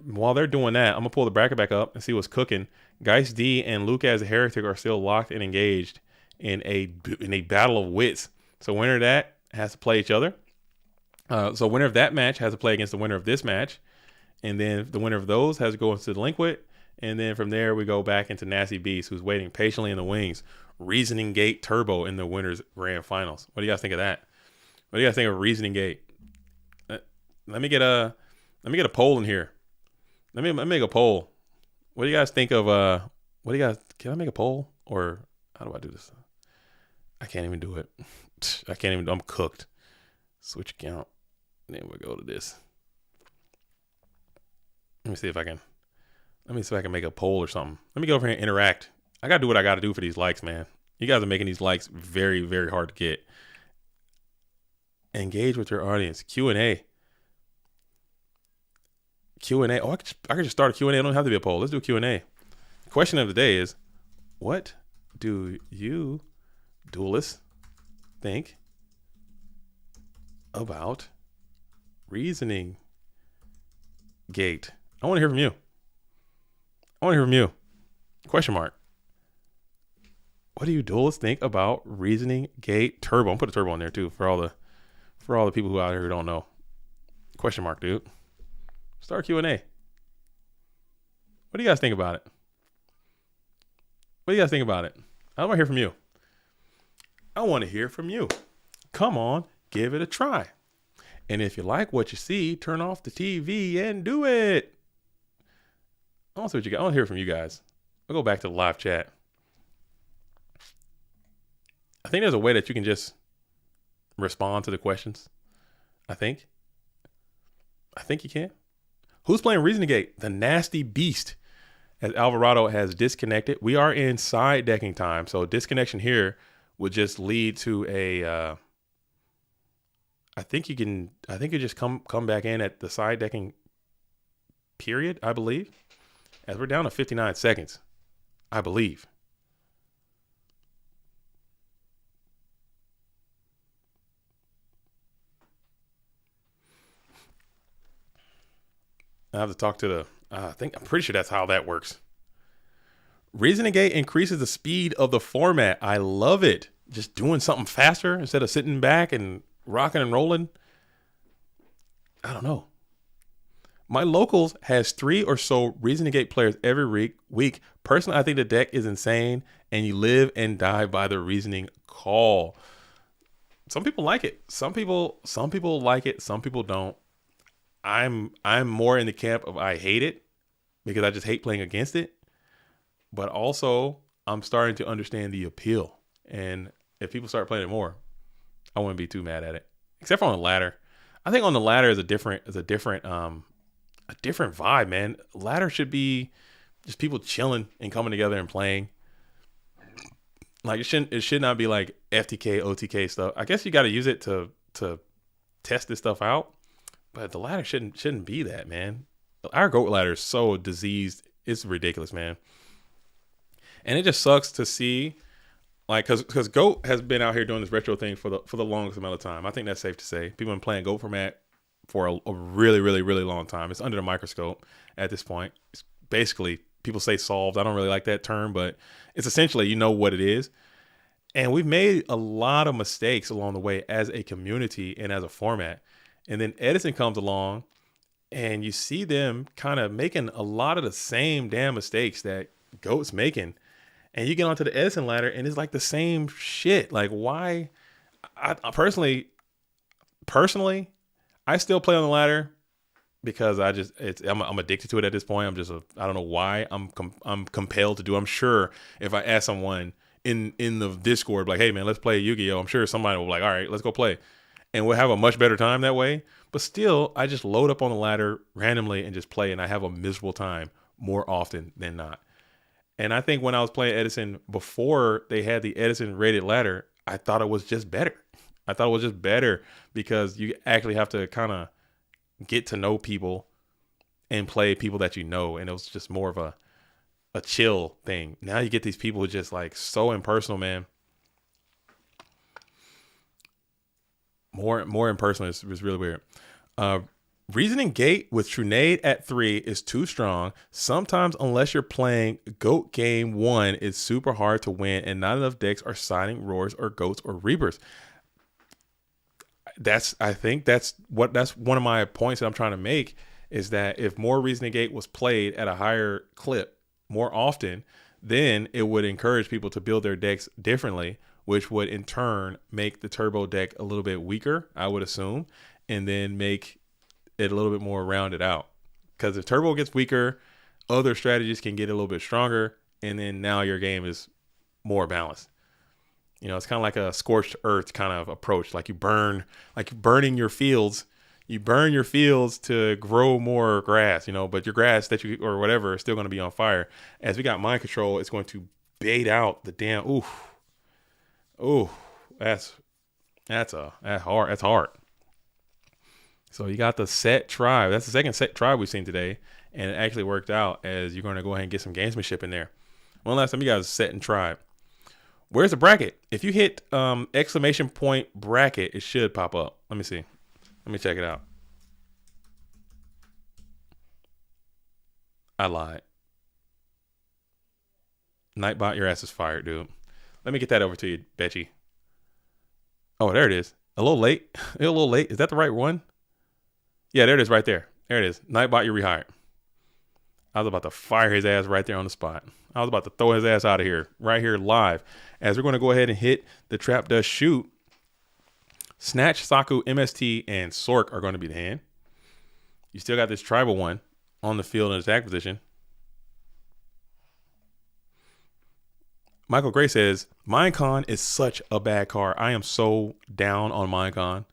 While they're doing that, I'm gonna pull the bracket back up and see what's cooking. Geist D and Luke as a Heretic are still locked and engaged in a battle of wits. So winner of that has to play each other. So winner of that match has to play against the winner of this match, and then the winner of those has to go into Delinquent, and then from there we go back into Nasty Beast, who's waiting patiently in the wings. Reasoning Gate Turbo in the winners grand finals. What do you guys think of that? What do you guys think of Reasoning Gate? Let me get a poll in here. Let me make a poll. What do you guys think of can I make a poll, or how do I do this? I can't even do it. I'm cooked. Switch account. Then we'll go to this. Let me see if I can make a poll or something. Let me go over here and interact. I gotta do what I gotta do for these likes, man. You guys are making these likes very, very hard to get. Engage with your audience. Q&A. Q&A. Oh, I could just start a Q&A. It don't have to be a poll. Let's do a Q&A. Question of the day is, what do you duelists think about Reasoning Gate? I want to hear from you. Question mark. What do you duelists think about Reasoning Gate Turbo? I'm put a turbo on there too for all the people who out here who don't know. Question mark, dude. Start Q&A. What do you guys think about it? I want to hear from you. Come on, give it a try. And if you like what you see, turn off the TV and do it. I want to see what you got. I want to hear from you guys. I'll go back to the live chat. I think there's a way that you can just respond to the questions. I think you can. Who's playing Reasoning Gate? The Nasty Beast. As Alvarado has disconnected. We are in side decking time. So disconnection here would just lead to a I think you just come back in at the side decking period, I believe. As we're down to 59 seconds. I believe. I have to talk to I'm pretty sure that's how that works. Reasoning Gate increases the speed of the format. I love it. Just doing something faster instead of sitting back and rocking and rolling. I don't know. My locals has 3 or so Reasoning Gate players every week. Personally, I think the deck is insane and you live and die by the reasoning call. Some people like it. Some people like it. Some people don't. I'm more in the camp of I hate it because I just hate playing against it. But also, I'm starting to understand the appeal. And if people start playing it more, I wouldn't be too mad at it. Except for on the ladder. I think on the ladder is a different vibe, man. Ladder should be just people chilling and coming together and playing. Like it should not be like FTK, OTK stuff. I guess you got to use it to test this stuff out. But the ladder shouldn't be that, man. Our GOAT ladder is so diseased. It's ridiculous, man. And it just sucks to see, like, because GOAT has been out here doing this retro thing for the longest amount of time. I think that's safe to say. People have been playing GOAT format for a really, really, really long time. It's under the microscope at this point. It's basically, people say solved. I don't really like that term, but it's essentially, you know what it is. And we've made a lot of mistakes along the way as a community and as a format. And then Edison comes along and you see them kind of making a lot of the same damn mistakes that GOAT's making. And you get onto the Edison ladder and it's like the same shit. Like, why? I personally, I still play on the ladder because I'm addicted to it at this point. I don't know why I'm compelled to do. I'm sure if I ask someone in the Discord, like, hey man, let's play Yu-Gi-Oh! I'm sure somebody will be like, all right, let's go play. And we'll have a much better time that way. But still, I just load up on the ladder randomly and just play, and I have a miserable time more often than not. And I think when I was playing Edison before they had the Edison rated ladder, I thought it was just better. I thought it was just better because you actually have to kind of get to know people and play people that you know. And it was just more of a chill thing. Now you get these people who just like so impersonal, man. More impersonal is really weird. Reasoning gate with Trunade at 3 is too strong. Sometimes, unless you're playing GOAT game 1, it's super hard to win, and not enough decks are signing Roars or Goats or Reapers. I think that's one of my points that I'm trying to make is that if more Reasoning Gate was played at a higher clip more often, then it would encourage people to build their decks differently, which would in turn make the turbo deck a little bit weaker, I would assume, and then make it a little bit more rounded out. Because if turbo gets weaker, other strategies can get a little bit stronger, and then now your game is more balanced. You know, it's kind of like a scorched earth kind of approach. Like burning your fields. You burn your fields to grow more grass, you know, but your grass or whatever is still going to be on fire. As we got mind control, it's going to bait out the damn. That's hard. So you got the set tribe. That's the second set tribe we've seen today, and it actually worked out as you're going to go ahead and get some gamesmanship in there. One last time, you guys set and tribe. Where's the bracket? If you hit exclamation point bracket, it should pop up. Let me see. Let me check it out. I lied. Nightbot, your ass is fired, dude. Let me get that over to you, Betchy. Oh, there it is. A little late. A little late. Is that the right one? Yeah, there it is right there. There it is. Nightbot, you're rehired. I was about to fire his ass right there on the spot. I was about to throw his ass out of here, right here live. As we're going to go ahead and hit the trap does shoot. Snatch, Saku, MST, and Sork are going to be the hand. You still got this tribal one on the field in attack position. Michael Gray says, Minecon is such a bad card. I am so down on Minecon.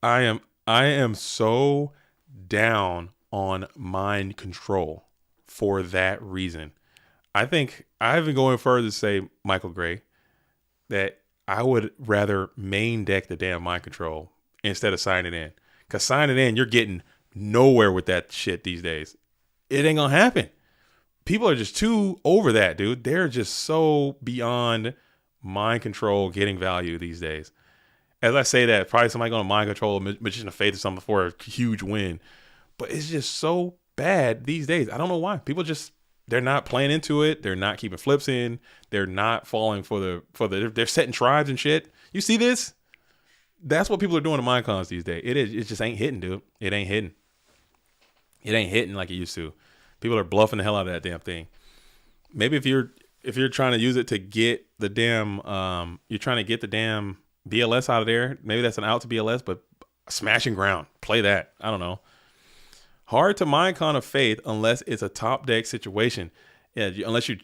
I am so down on mind control for that reason. I think I've been going further to say, Michael Gray, that I would rather main deck the damn mind control instead of signing in. Because signing in, you're getting nowhere with that shit these days. It ain't going to happen. People are just too over that, dude. They're just so beyond mind control getting value these days. As I say that, probably somebody going to mind control a Magician of Faith or something for a huge win. But it's just so bad these days. I don't know why. People just, they're not playing into it. They're not keeping flips in. They're not falling for the they're setting tribes and shit. You see this? That's what people are doing to Minecons these days. It just ain't hitting, dude. It ain't hitting. It ain't hitting like it used to. People are bluffing the hell out of that damn thing. Maybe if you're if you're trying to use it to get the damn you're trying to get the damn BLS out of there, maybe that's an out to BLS, but smashing ground, play that. I don't know. Hard to mind con of faith unless it's a top deck situation. Yeah, unless you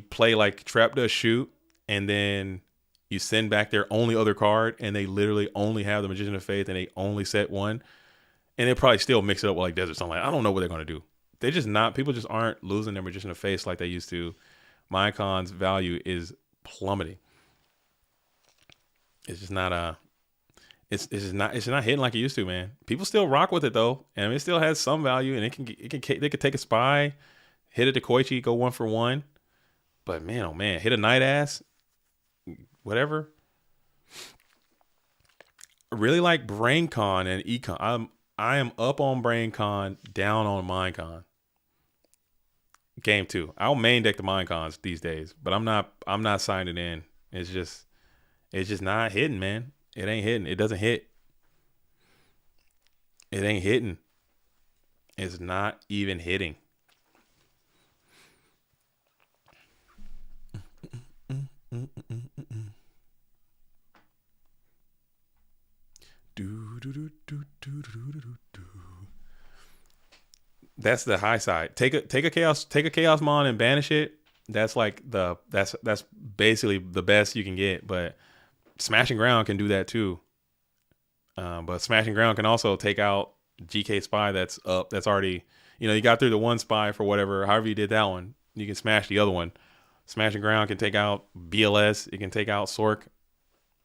play like trap does shoot, and then you send back their only other card, and they literally only have the Magician of Faith, and they only set one, and they probably still mix it up with like Desert Sunlight. I don't know what they're gonna do. They're just not. People just aren't losing their Magician of Faith like they used to. Mindcon's value is plummeting. It's just not it's just not hitting like it used to, man. People still rock with it though, and it still has some value, and they could take a spy, hit it to Koichi, go 1-for-1. But man, oh man, hit a night ass, whatever. I really like BrainCon and Econ. I am up on BrainCon, down on Mindcon. Game 2. I'll main deck the Mindcons these days, but I'm not signing in. It's just not hitting, man. It ain't hitting. It doesn't hit. It ain't hitting. It's not even hitting. That's the high side. Take a chaos mon and banish it. That's like that's basically the best you can get. But smashing ground can do that too. But smashing ground can also take out GK spy that's up. That's already, you got through the one spy for whatever. However you did that one, you can smash the other one. Smashing ground can take out BLS. It can take out Sork.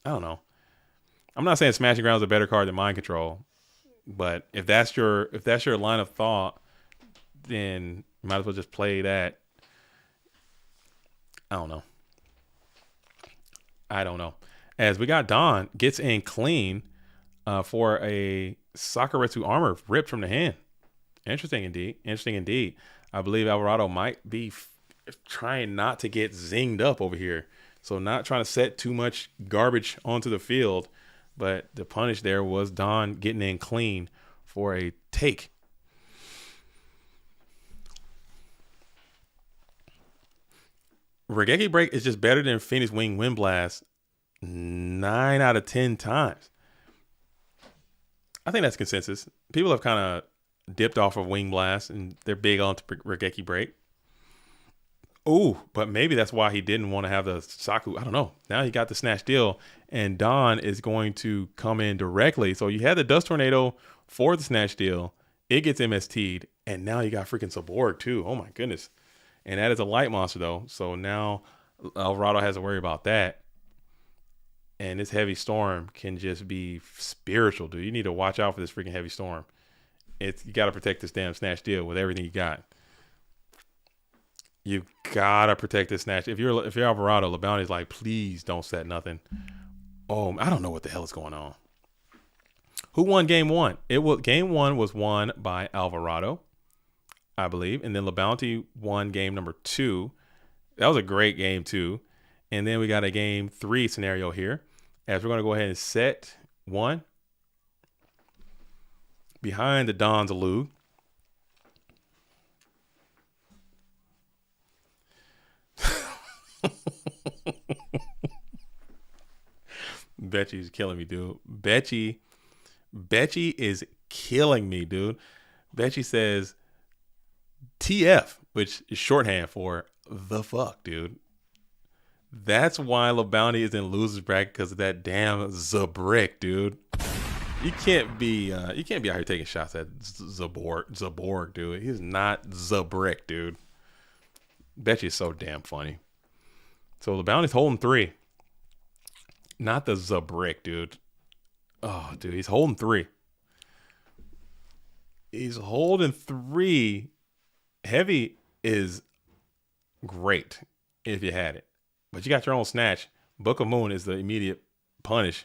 I don't know. I'm not saying smashing ground is a better card than mind control, but if that's your line of thought, then you might as well just play that. I don't know. As we got Don gets in clean for a Sakuretsu armor ripped from the hand. Interesting indeed. I believe Alvarado might be trying not to get zinged up over here. So not trying to set too much garbage onto the field. But the punish there was Don getting in clean for a take. Regeki Break is just better than Phoenix Wing Wind Blast 9 out of 10 times. I think that's consensus. People have kind of dipped off of Wing Blast, and they're big on Regeki Break. Ooh, but maybe that's why he didn't want to have the Saku. I don't know. Now he got the Snatch Deal, and Don is going to come in directly. So you had the Dust Tornado for the Snatch Deal. It gets MST'd, and now you got freaking Saborg too. Oh my goodness. And that is a light monster though. So now Alvarado has to worry about that. And this Heavy Storm can just be spiritual, dude. You need to watch out for this freaking Heavy Storm. You got to protect this damn Snatch Deal with everything you got. You gotta protect this Snatch. If you're Alvarado, LeBounty's like, please don't set nothing. Oh, I don't know what the hell is going on. Who won game 1? Game 1 was won by Alvarado, I believe, and then LeBounty won game number 2. That was a great game too. And then we got a game 3 scenario here, as we're gonna go ahead and set 1 behind the Don's Alug. Betchy's killing me, dude. Betchy is killing me, dude. Betchy says TF, which is shorthand for the fuck, dude. That's why LeBounty is in losers bracket, because of that damn Zabrick, dude. You can't be out here taking shots at Zaborg, dude. He's not Zabrick, dude. Betchy is so damn funny. So LeBounty's holding 3. Not the Zabrick, dude. Oh, dude, he's holding 3. He's holding 3. Heavy is great if you had it. But you got your own Snatch. Book of Moon is the immediate punish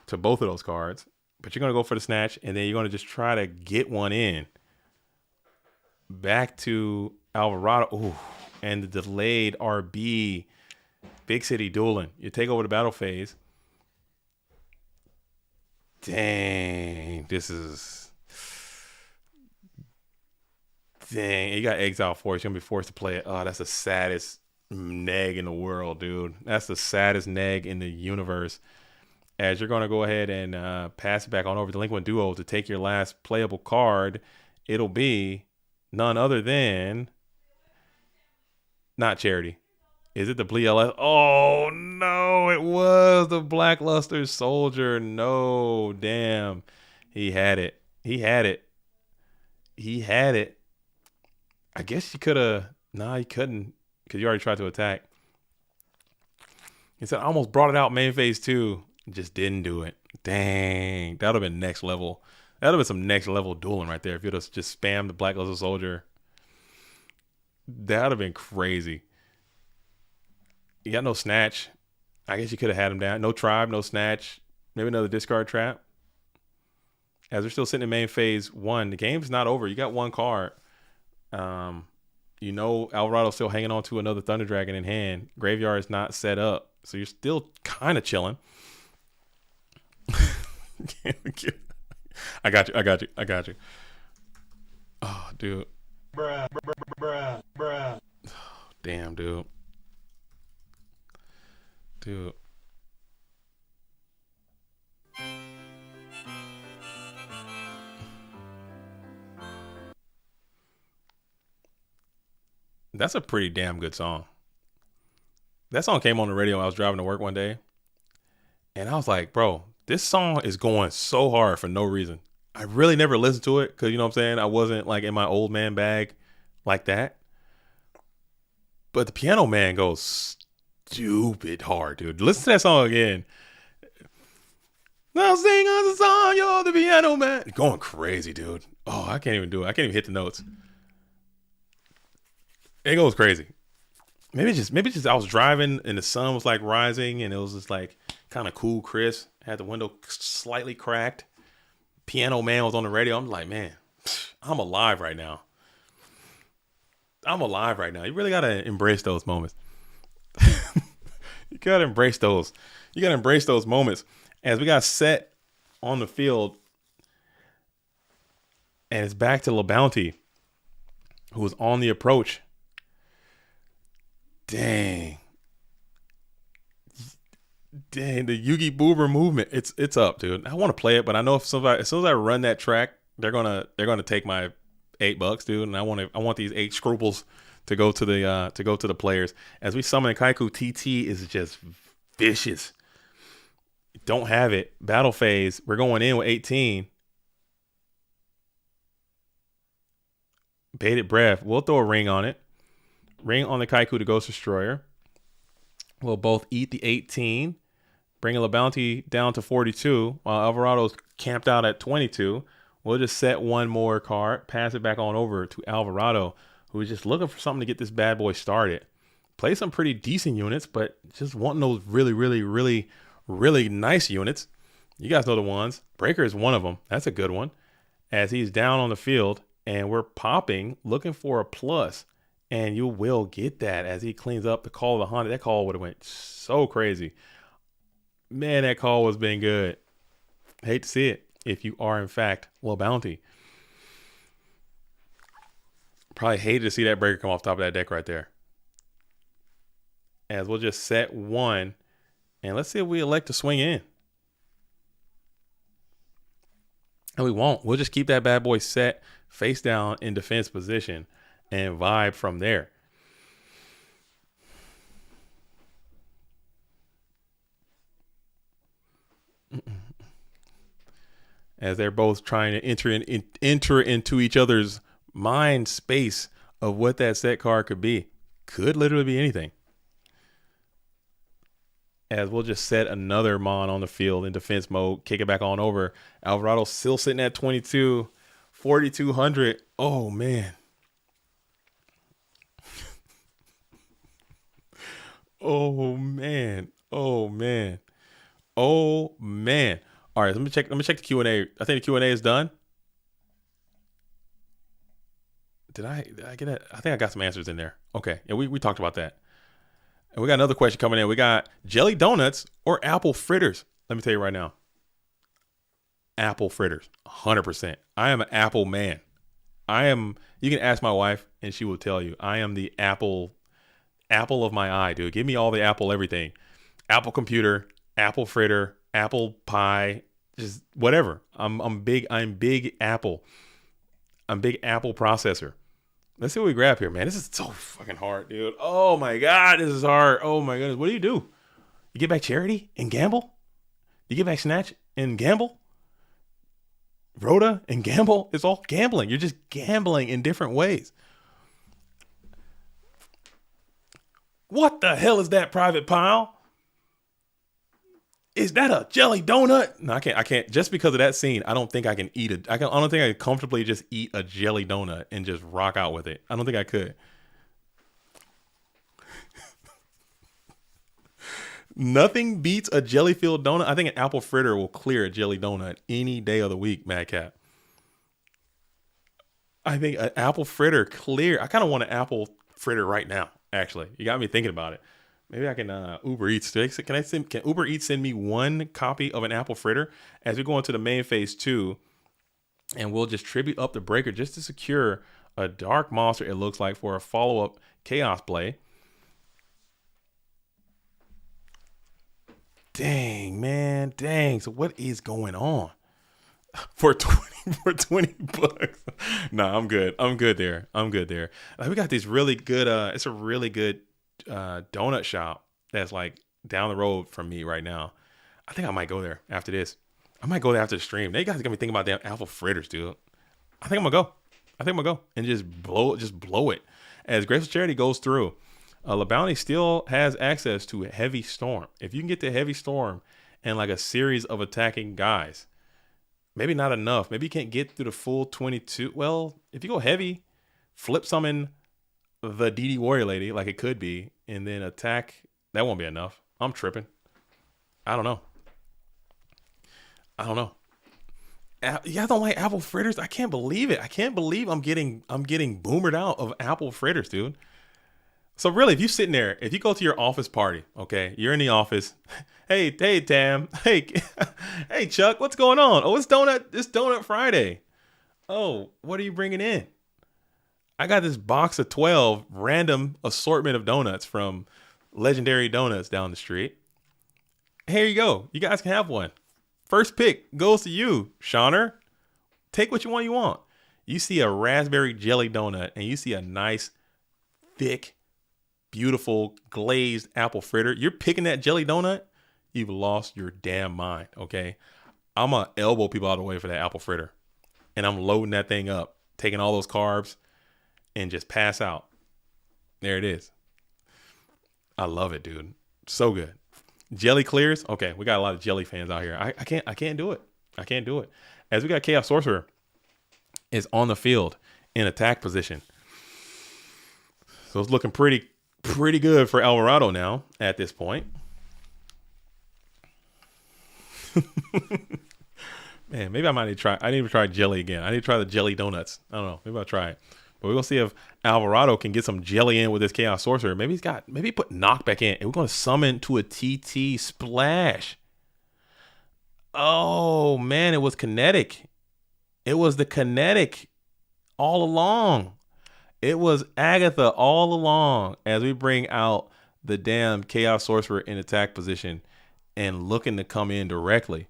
to both of those cards. But you're going to go for the Snatch, and then you're going to just try to get one in. Back to Alvarado. Ooh, and the delayed RB. Big City Dueling. You take over the battle phase. Dang. Dang. You got Exile 4. He's going to be forced to play it. Oh, that's the saddest neg in the world, dude. That's the saddest neg in the universe. As you're going to go ahead and pass it back on over to Delinquent Duo to take your last playable card, it'll be none other than not Charity. Is it the Blee LS? Oh, no, it was the Blackluster Soldier. No, damn. He had it. He had it. He had it. I guess you could have. Nah, you couldn't because you already tried to attack. He said, I almost brought it out main phase 2. Just didn't do it. Dang. That would have been next level. That would have been some next level dueling right there if you'd have just spammed the Blackluster Soldier. That would have been crazy. You got no snatch. I guess you could have had him down. No tribe, no snatch. Maybe another discard trap. As we're still sitting in main phase 1, the game's not over. You got one card. You know Alvarado's still hanging on to another Thunder Dragon in hand. Graveyard is not set up. So you're still kind of chilling. I got you. Oh, dude. Bruh. Oh, damn, dude. That's a pretty damn good song. That song came on the radio when I was driving to work one day. And I was like, bro, this song is going so hard for no reason. I really never listened to it because, you know what I'm saying? I wasn't like in my old man bag like that. But the Piano Man goes stupid hard, dude. Listen to that song again. Now sing us a song, you're the Piano Man. Going crazy, dude. Oh, I can't even do it. I can't even hit the notes. It goes crazy. Maybe just I was driving and the sun was like rising and it was just like kind of cool, crisp. Had the window slightly cracked. Piano Man was on the radio. I'm like, man, I'm alive right now. You really gotta embrace those moments. You gotta embrace those. You gotta embrace those moments. As we got set on the field, and it's back to LeBounty, who was on the approach. Dang, the Yugi Boober movement. It's up, dude. I want to play it, but I know as soon as I run that track, they're gonna take my $8, dude. And I want these 8 scruples to go to the players. As we summon Kaiku, TT is just vicious. Don't have it. Battle phase. We're going in with 18. Bated breath. We'll throw a ring on it. Ring on the Kaiku to Ghost Destroyer. We'll both eat the 18. Bring LeBounty down to 42 while Alvarado's camped out at 22. We'll just set one more card, pass it back on over to Alvarado, who is just looking for something to get this bad boy started. Play some pretty decent units, but just wanting those really, really, really, really nice units. You guys know the ones. Breaker is one of them. That's a good one. As he's down on the field and we're popping, looking for a plus. And you will get that as he cleans up the Call of the Haunted. That call would have went so crazy. Man, that call was been good. Hate to see it if you are, in fact, LeBounty. Probably hated to see that breaker come off top of that deck right there. As we'll just set one. And let's see if we elect to swing in. And we won't. We'll just keep that bad boy set face down in defense position and vibe from there. As they're both trying to enter into each other's mind space of what that set card could be. Could literally be anything. As we'll just set another Mon on the field in defense mode, kick it back on over. Alvarado still sitting at 22, 4,200. Oh, man. Oh, man. All right, let me check the Q&A. I think the Q&A is done. Did I get it? I think I got some answers in there. Okay. Yeah, we talked about that. And we got another question coming in. We got jelly donuts or apple fritters. Let me tell you right now. Apple fritters, 100%. I am an apple man. You can ask my wife and she will tell you, I am the apple Apple of my eye, dude. Give me all the Apple everything. Apple computer, Apple fritter, Apple pie, just whatever. I'm big Apple. I'm big Apple processor. Let's see what we grab here, man. This is so fucking hard, dude. Oh my God, this is hard. Oh my goodness. What do? You get back charity and gamble? You get back snatch and gamble? Rhoda and gamble? It's all gambling. You're just gambling in different ways. What the hell is that, Private Pile? Is that a jelly donut? No, I can't. Just because of that scene, I don't think I can eat it. I don't think I could comfortably just eat a jelly donut and just rock out with it. I don't think I could. Nothing beats a jelly-filled donut. I think an apple fritter will clear a jelly donut any day of the week, Madcap. I think an apple fritter clear. I kind of want an apple fritter right now, actually. You got me thinking about it. Maybe I can Uber Eats. Can Uber Eats send me one copy of an apple fritter as we go into the main phase 2, and we'll just tribute up the breaker just to secure a dark monster, it looks like, for a follow-up chaos play. Dang, man. Dang. So what is going on? For 20 bucks. Nah, I'm good. I'm good there. Like, we got these really good it's a really good donut shop that's like down the road from me right now. I think I might go there after this. I might go there after the stream. They guys got me thinking about damn apple fritters, dude. I think I'm gonna go and just blow it. As Graceful Charity goes through, LeBounty still has access to Heavy Storm. If you can get to Heavy Storm and like a series of attacking guys, maybe not enough. Maybe you can't get through the full 22. Well, if you go heavy, flip summon the DD Warrior Lady like it could be, and then attack. That won't be enough. I'm tripping. I don't know. You guys don't like apple fritters? I can't believe it. I can't believe I'm getting boomered out of apple fritters, dude. So really, if you're sitting there, if you go to your office party, okay, you're in the office. Hey, Tam. Hey, hey, Chuck, what's going on? Oh, it's Donut Friday. Oh, what are you bringing in? I got this box of 12 random assortment of donuts from Legendary Donuts down the street. Here you go. You guys can have one. First pick goes to you, Shauner. Take what you want. You see a raspberry jelly donut and you see a nice, thick, beautiful glazed apple fritter. You're picking that jelly donut. You've lost your damn mind. Okay. I'm going to elbow people out of the way for that apple fritter. And I'm loading that thing up, taking all those carbs and just pass out. There it is. I love it, dude. So good. Jelly clears. Okay. We got a lot of jelly fans out here. I can't do it. I can't do it. As we got Chaos Sorcerer is on the field in attack position. So it's looking pretty good for Alvarado now at this point. Man, maybe I need to try jelly again. I need to try the jelly donuts. I don't know. Maybe I'll try it. But we're going to see if Alvarado can get some jelly in with this Chaos Sorcerer. Maybe he put knockback in. And we're going to summon to a TT splash. Oh, man, it was kinetic. It was the kinetic all along. It was Agatha all along as we bring out the damn Chaos Sorcerer in attack position and looking to come in directly.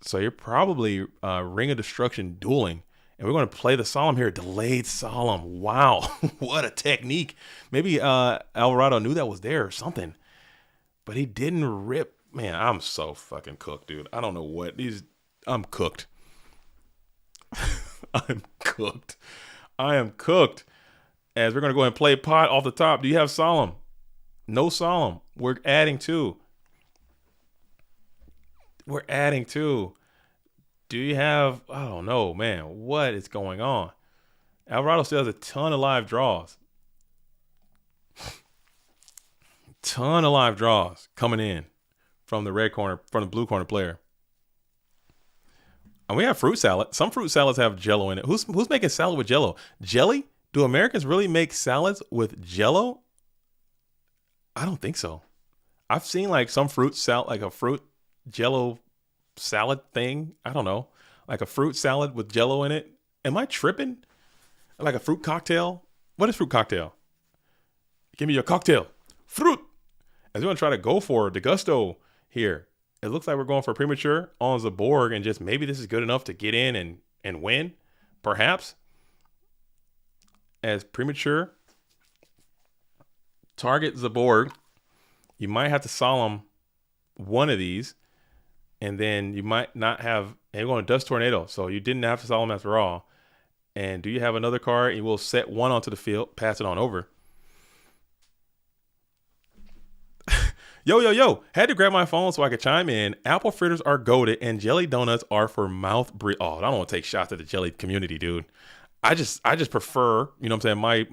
So you're probably Ring of Destruction dueling. And we're going to play the Solemn here. Delayed Solemn. Wow. What a technique. Maybe Alvarado knew that was there or something. But he didn't rip. Man, I'm so fucking cooked, dude. I don't know what. I'm cooked. I'm cooked. I am cooked. As we're going to go ahead and play pot off the top. Do you have Solemn? No Solemn. We're adding 2. Do you have, I don't know, man, what is going on? Alvarado still has a ton of live draws. Ton of live draws coming in from the red corner, from the blue corner player. And we have fruit salad. Some fruit salads have Jello in it. Who's making salad with Jello? Jelly? Do Americans really make salads with Jello? I don't think so. I've seen like some fruit salad, like a fruit Jello salad thing. I don't know. Like a fruit salad with Jello in it. Am I tripping? Like a fruit cocktail? What is fruit cocktail? Give me your cocktail. Fruit. As we want to try to go for the gusto here. It looks like we're going for premature on Zaborg, and just maybe this is good enough to get in and win, perhaps. As premature, target Zaborg. You might have to solemn one of these, and then you might not have. And you're going to Dust Tornado, so you didn't have to solemn after all. And do you have another card? You will set one onto the field, pass it on over. Yo. Had to grab my phone so I could chime in. Apple fritters are goated and jelly donuts are for mouth breathe. Oh, I don't want to take shots at the jelly community, dude. I just prefer, you know what I'm saying,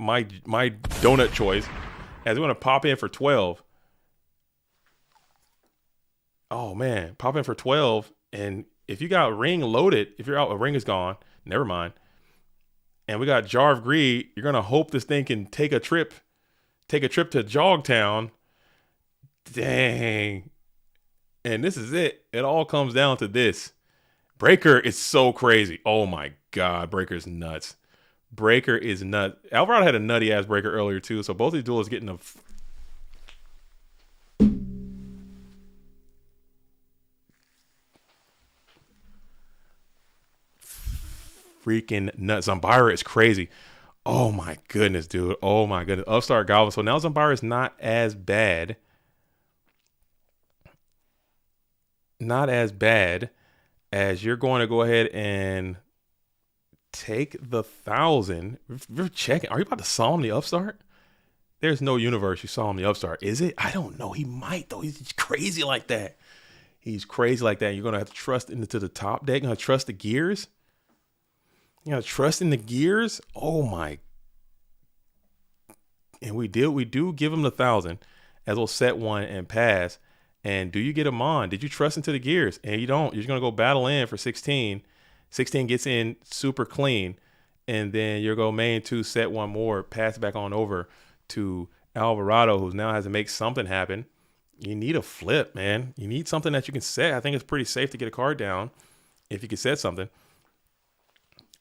my donut choice. As we want to pop in for 12. Oh man, pop in for 12. And if you got ring loaded, if you're out, a ring is gone. Never mind. And we got Jar of Greed. You're gonna hope this thing can take a trip to Jogtown. Dang. And this is it. It all comes down to this. Breaker is so crazy. Oh my God. Breaker is nuts. Breaker is nuts. Alvarado had a nutty ass breaker earlier too. So both these duels getting a freaking nuts. Zambira is crazy. Oh my goodness, dude. Oh my goodness. Upstart Goblin. So now Zambira is not as bad. Not as bad as you're going to go ahead and take the 1,000. We're checking. Are you about to solemn the upstart? There's no universe you solemn the upstart. Is it? I don't know. He might though. He's crazy like that. He's crazy like that. You're going to have to trust into the top deck. You're going to trust the gears. You know, trust in the gears. Oh my. And we do give him the 1,000 as we'll set one and pass. And do you get him on? Did you trust into the gears? And you don't. You're just going to go battle in for 16. 16 gets in super clean. And then you're going to main 2, set one more, pass it back on over to Alvarado, who now has to make something happen. You need a flip, man. You need something that you can set. I think it's pretty safe to get a card down if you can set something.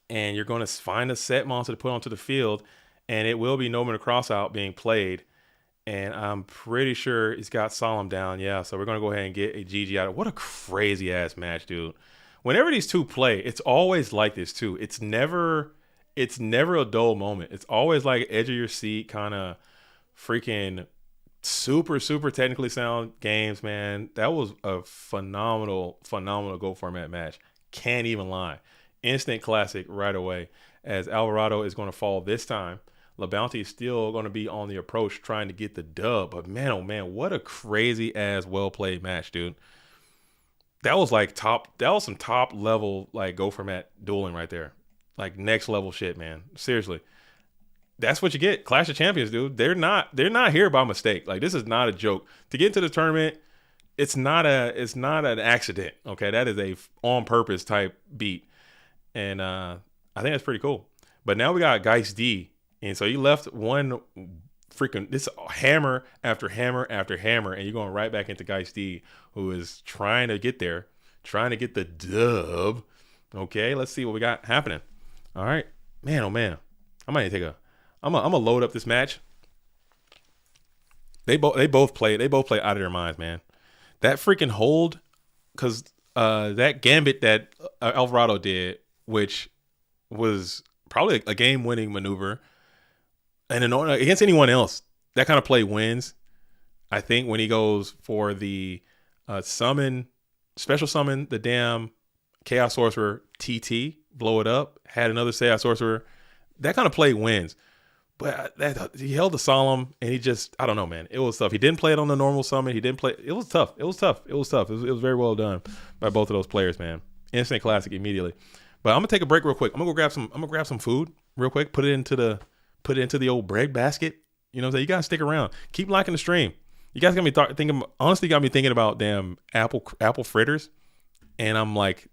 And you're going to find a set monster to put onto the field. And it will be Nomen Crossout being played. And I'm pretty sure he's got Solemn down. Yeah, so we're going to go ahead and get a GG out of it. What a crazy-ass match, dude. Whenever these two play, it's always like this, too. It's never a dull moment. It's always like edge of your seat, kind of freaking super, super technically sound games, man. That was a phenomenal Go Format match. Can't even lie. Instant classic right away, as Alvarado is going to fall this time. LeBounty is still going to be on the approach trying to get the dub. But man, oh man, what a crazy ass well-played match, dude. That was some top level, like, Go Format dueling right there. Like next level shit, man. Seriously. That's what you get. Clash of Champions, dude. They're not here by mistake. Like, this is not a joke. To get into the tournament, it's not an accident. Okay. That is a on purpose type beat. And I think that's pretty cool. But now we got Geist D. And so you left one freaking this hammer after hammer after hammer, and you're going right back into Geist D, who is trying to get there, trying to get the dub. Okay, let's see what we got happening. All right, man, oh man, I might take I'm gonna load up this match. They both play out of their minds, man. That freaking hold, because that gambit that Alvarado did, which was probably a game-winning maneuver. And against anyone else, that kind of play wins. I think when he goes for the special summon the damn Chaos Sorcerer TT, blow it up, had another Chaos Sorcerer, that kind of play wins. But he held the Solemn, and I don't know, man. It was tough. He didn't play it on the normal summon. It was tough. It was very well done by both of those players, man. Instant classic immediately. But I'm gonna take a break real quick. I'm gonna grab some food real quick, put it into the old bread basket. You know what I'm saying? You gotta stick around. Keep liking the stream. You guys got me thinking about damn apple fritters. And I'm like,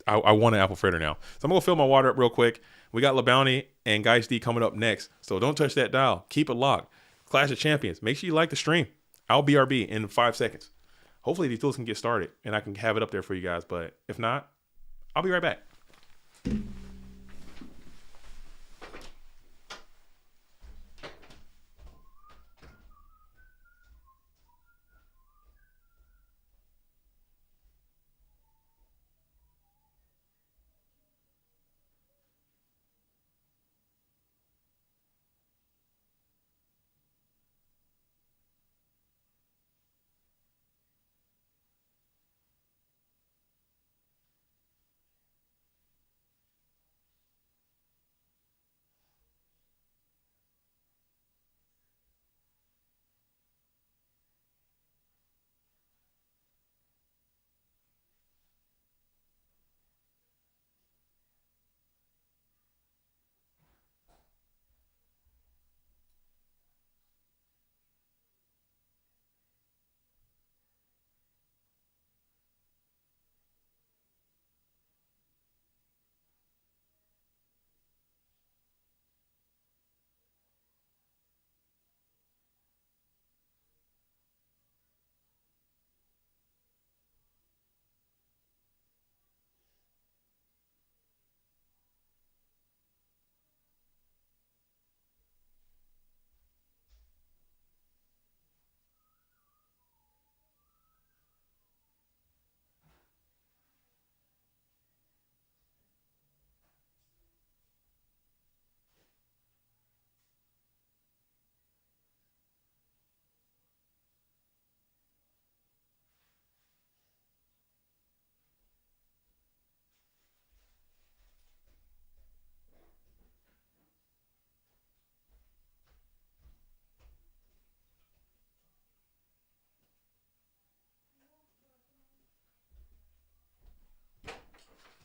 I want an apple fritter now. So I'm gonna go fill my water up real quick. We got LeBounty and Geist D coming up next. So don't touch that dial. Keep it locked. Clash of Champions. Make sure you like the stream. I'll BRB in 5 seconds. Hopefully these tools can get started and I can have it up there for you guys. But if not, I'll be right back.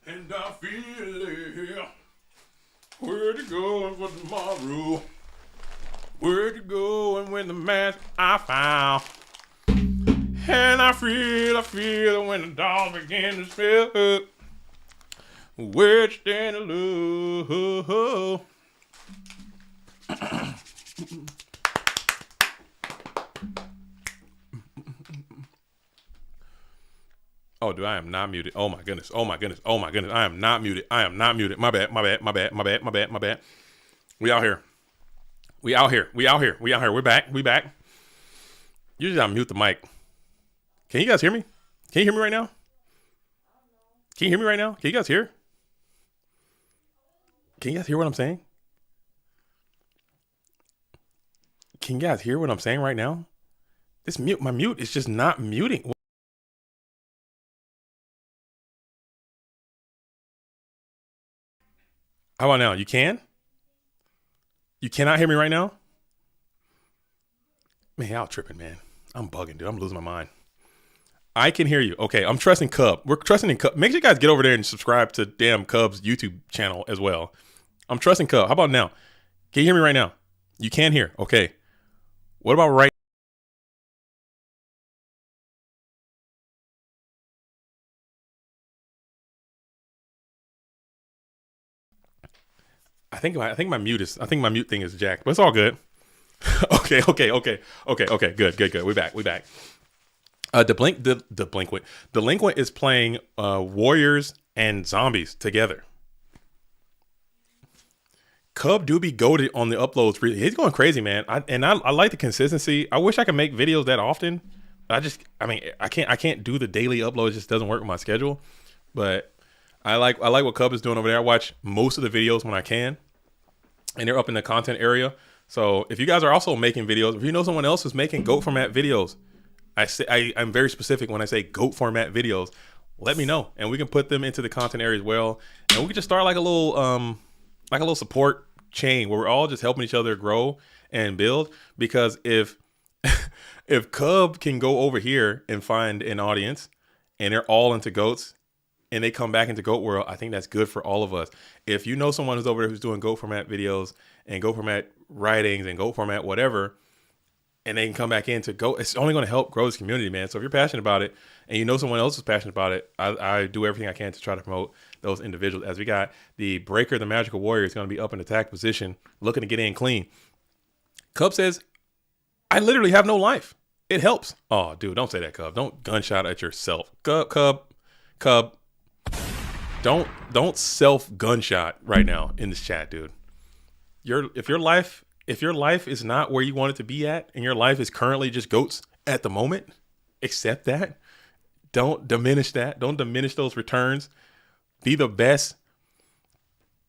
And I feel it. Where'd you go for tomorrow? Where'd you go and when the mask I found? And I feel when the dogs begin to spell. Where'd you stand to lose? Oh, dude, I am not muted. Oh my goodness. Oh my goodness. Oh my goodness. I am not muted. I am not muted. My bad. My bad. My bad. My bad. My bad. My bad. We out here. We out here. We out here. We out here. We're back. We back. Usually I mute the mic. Can you guys hear me? Can you hear me right now? Can you hear me right now? Can you guys hear? Can you guys hear what I'm saying? Can you guys hear what I'm saying right now? This mute, my mute is just not muting. How about now? You can? You cannot hear me right now? Man, y'all tripping, man. I'm bugging, dude. I'm losing my mind. I can hear you. Okay, I'm trusting Cub. We're trusting in Cub. Make sure you guys get over there and subscribe to damn Cub's YouTube channel as well. I'm trusting Cub. How about now? Can you hear me right now? You can hear. Okay. What about right? I think my mute thing is jacked, but it's all good. Okay. Good. We back. Delinquent is playing warriors and zombies together. Cub do be goated on the uploads. He's going crazy, man. I like the consistency. I wish I could make videos that often. I can't do the daily upload. It just doesn't work with my schedule. But I like what Cub is doing over there. I watch most of the videos when I can, and they're up in the content area. So if you guys are also making videos, if you know someone else who's making GOAT format videos, I'm very specific when I say GOAT format videos. Let me know, and we can put them into the content area as well. And we can just start like a little support chain where we're all just helping each other grow and build. Because if Cub can go over here and find an audience, and they're all into GOATs, and they come back into GOAT world, I think that's good for all of us. If you know someone who's over there who's doing GOAT format videos and GOAT format writings and GOAT format whatever, and they can come back into GOAT, it's only going to help grow this community, man. So if you're passionate about it and you know someone else is passionate about it, I do everything I can to try to promote those individuals. As we got the Breaker, the Magical Warrior, is going to be up in attack position, looking to get in clean. Cub says, I literally have no life. It helps. Oh, dude, don't say that, Cub. Don't gunshot at yourself. Cub. Don't self gunshot right now in this chat, dude. If your life is not where you want it to be at, and your life is currently just GOATs at the moment, accept that. Don't diminish that. Don't diminish those returns. Be the best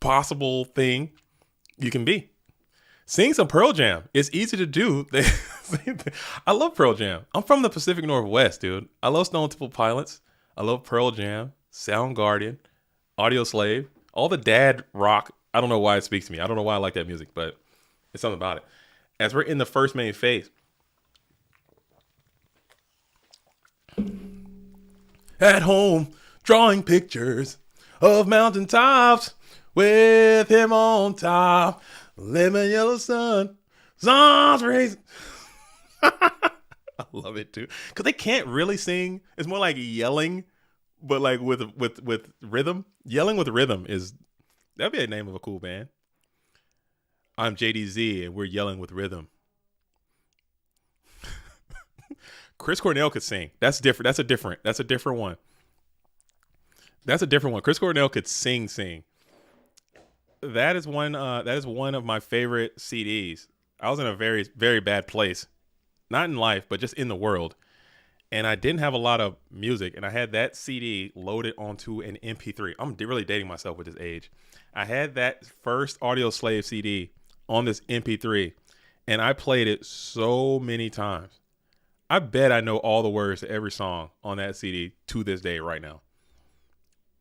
possible thing you can be. Sing some Pearl Jam. It's easy to do. I love Pearl Jam. I'm from the Pacific Northwest, dude. I love Stone Temple Pilots. I love Pearl Jam, Soundgarden, Audio Slave, all the dad rock. I don't know why it speaks to me. I don't know why I like that music, but it's something about it. As we're in the first main phase. At home, drawing pictures of mountaintops with him on top. Lemon yellow sun, sun's raising. I love it too, because they can't really sing. It's more like yelling, but like with rhythm. Yelling with rhythm that'd be the name of a cool band. I'm JDZ and we're yelling with rhythm. Chris Cornell could sing. That's different. That's a different one. That's a different one. Chris Cornell could sing. That is one of my favorite CDs. I was in a very, very bad place. Not in life, but just in the world. And I didn't have a lot of music, and I had that CD loaded onto an MP3. I'm really dating myself with this age. I had that first Audio Slave CD on this MP3, and I played it so many times. I bet I know all the words to every song on that CD to this day right now.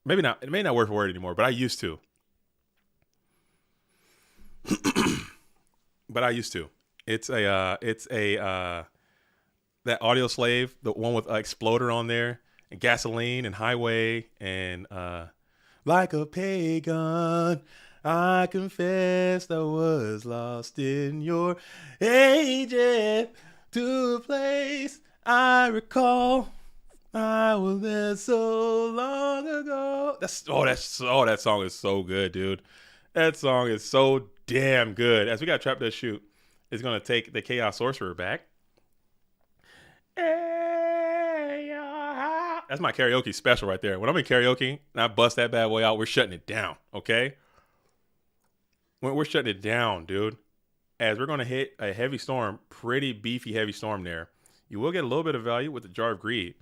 Maybe not. It may not word for word anymore, but I used to. It's that Audio Slave, the one with Exploder on there, and Gasoline, and Highway, and like a pagan. I confess I was lost in your ages to a place I recall. I was there so long ago. That song is so good, dude. That song is so damn good. As we got Trap Does Shoot, it's gonna take the Chaos Sorcerer back. That's my karaoke special right there. When I'm in karaoke and I bust that bad boy out, we're shutting it down, okay? We're shutting it down, dude. As we're going to hit a heavy storm, pretty beefy heavy storm there. You will get a little bit of value with the Jar of Greed.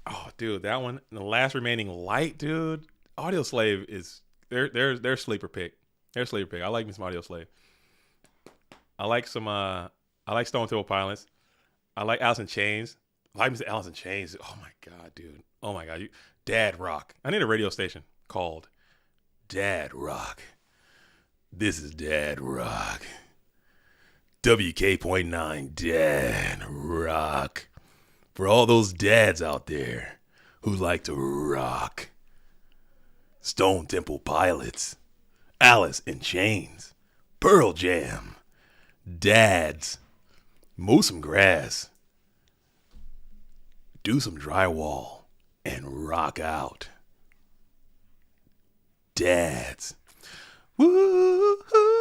Oh, dude, that one. And the last remaining light, dude. Audio Slave is their sleeper pick. Their sleeper pick. I like me some Audio Slave. I like Stone Temple Pilots. I like Alice in Chains. I like me some Alice in Chains. Oh my god, dude. Oh my god. Dad Rock. I need a radio station called Dad Rock. This is Dad Rock. WK.9 Dad Rock. For all those dads out there who like to rock. Stone Temple Pilots. Alice in Chains. Pearl Jam. Dads. Mow some grass. Do some drywall. And rock out. Dads. Woo-hoo.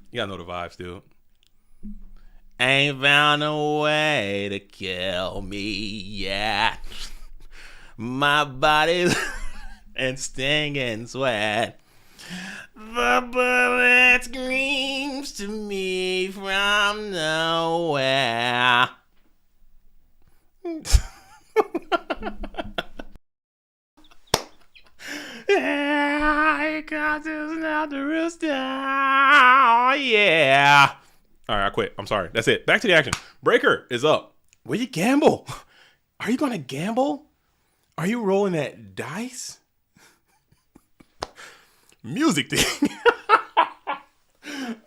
You gotta know the vibes, dude. Ain't found a way to kill me yet. My body's and stinging sweat. The bullet screams to me from nowhere. Yeah, I got this now to roost down. Yeah. All right, I quit. I'm sorry. That's it. Back to the action. Breaker is up. Will you gamble? Are you going to gamble? Are you rolling that dice? Music thing.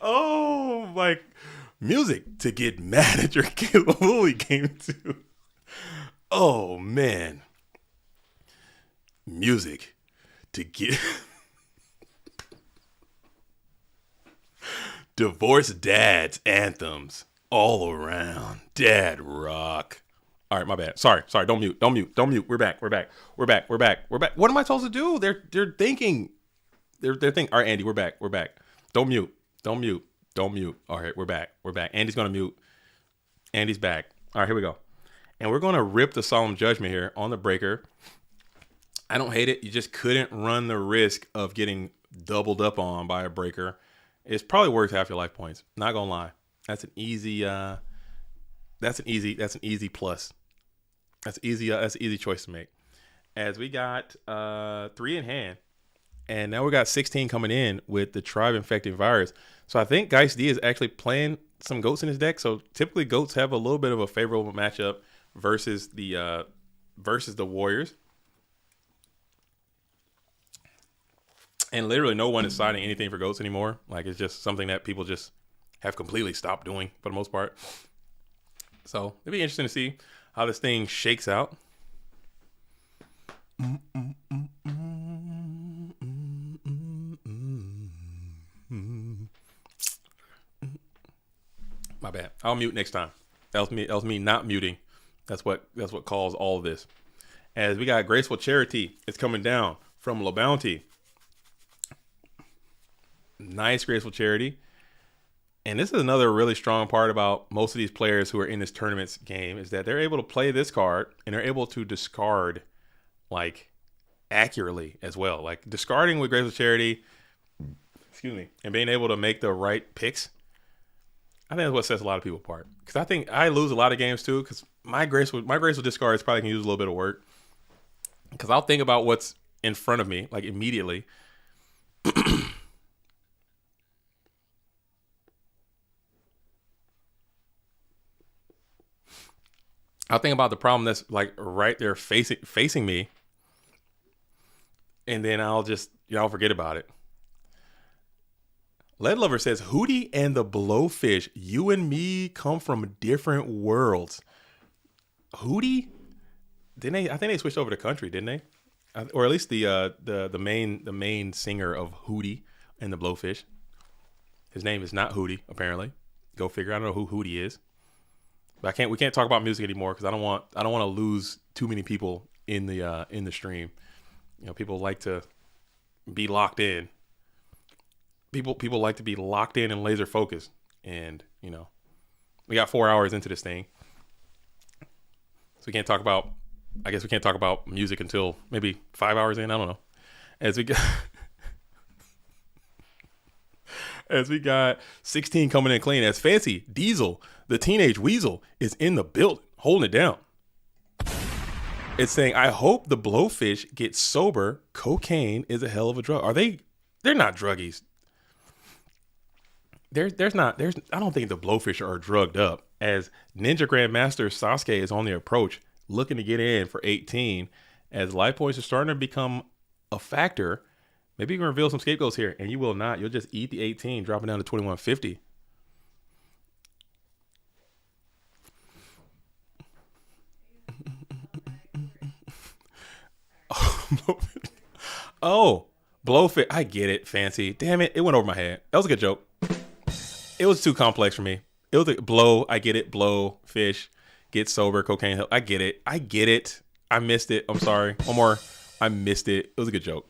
Oh, like music to get mad at your capability game too. Oh, man. Music to get divorced dads anthems all around. Dad Rock. All right, my bad. Sorry. Don't mute. We're back. What am I supposed to do? They're thinking. They're thinking. All right, Andy, we're back. Don't mute. All right, we're back. Andy's gonna mute. Andy's back. All right, here we go. And we're gonna rip the Solemn Judgment here on the breaker. I don't hate it. You just couldn't run the risk of getting doubled up on by a breaker. It's probably worth half your life points. Not gonna lie. That's an easy plus. That's an easy choice to make. As we got 3 in hand, and now we got 16 coming in with the Tribe Infecting Virus. So I think Geist D is actually playing some goats in his deck. So typically goats have a little bit of a favorable matchup versus the Warriors. And literally no one is signing anything for goats anymore. Like, it's just something that people just have completely stopped doing for the most part. So it'll be interesting to see how this thing shakes out. My bad. I'll mute next time. That was me not muting. That's what caused all of this. As we got Graceful Charity, it's coming down from LeBounty. Nice Graceful Charity. And this is another really strong part about most of these players who are in this tournament's game, is that they're able to play this card and they're able to discard like accurately as well. Like discarding with Graceful Charity, and being able to make the right picks. I think that's what sets a lot of people apart. Because I think I lose a lot of games too, because my graceful discards probably can use a little bit of work. Because I'll think about what's in front of me, like immediately. I'll think about the problem that's like right there facing me. And then I'll just, I'll forget about it. Lead Lover says, Hootie and the Blowfish, you and me come from different worlds. Hootie? Didn't they? I think they switched over to country, didn't they? Or at least the main singer of Hootie and the Blowfish. His name is not Hootie, apparently. Go figure. I don't know who Hootie is. But we can't talk about music anymore because I don't want to lose too many people in the stream. You know, people like to be locked in. People like to be locked in and laser focused. And, you know, we got 4 hours into this thing. So we can't talk about, I guess we can't talk about music until maybe 5 hours in. I don't know. As we got 16 coming in clean. As Fancy Diesel, the teenage weasel, is in the building, holding it down. It's saying, I hope the Blowfish gets sober. Cocaine is a hell of a drug. They're not druggies. I don't think the Blowfish are drugged up. As Ninja Grandmaster Sasuke is on the approach, looking to get in for 18. As life points are starting to become a factor, maybe you can reveal some scapegoats here, and you will not. You'll just eat the 18, dropping down to 2150. Oh, Blowfish. I get it, Fancy. Damn it. It went over my head. That was a good joke. It was too complex for me. It was like blow. I get it. Blow, fish, get sober, cocaine. Help. I get it. I missed it. I'm sorry. One more. I missed it. It was a good joke.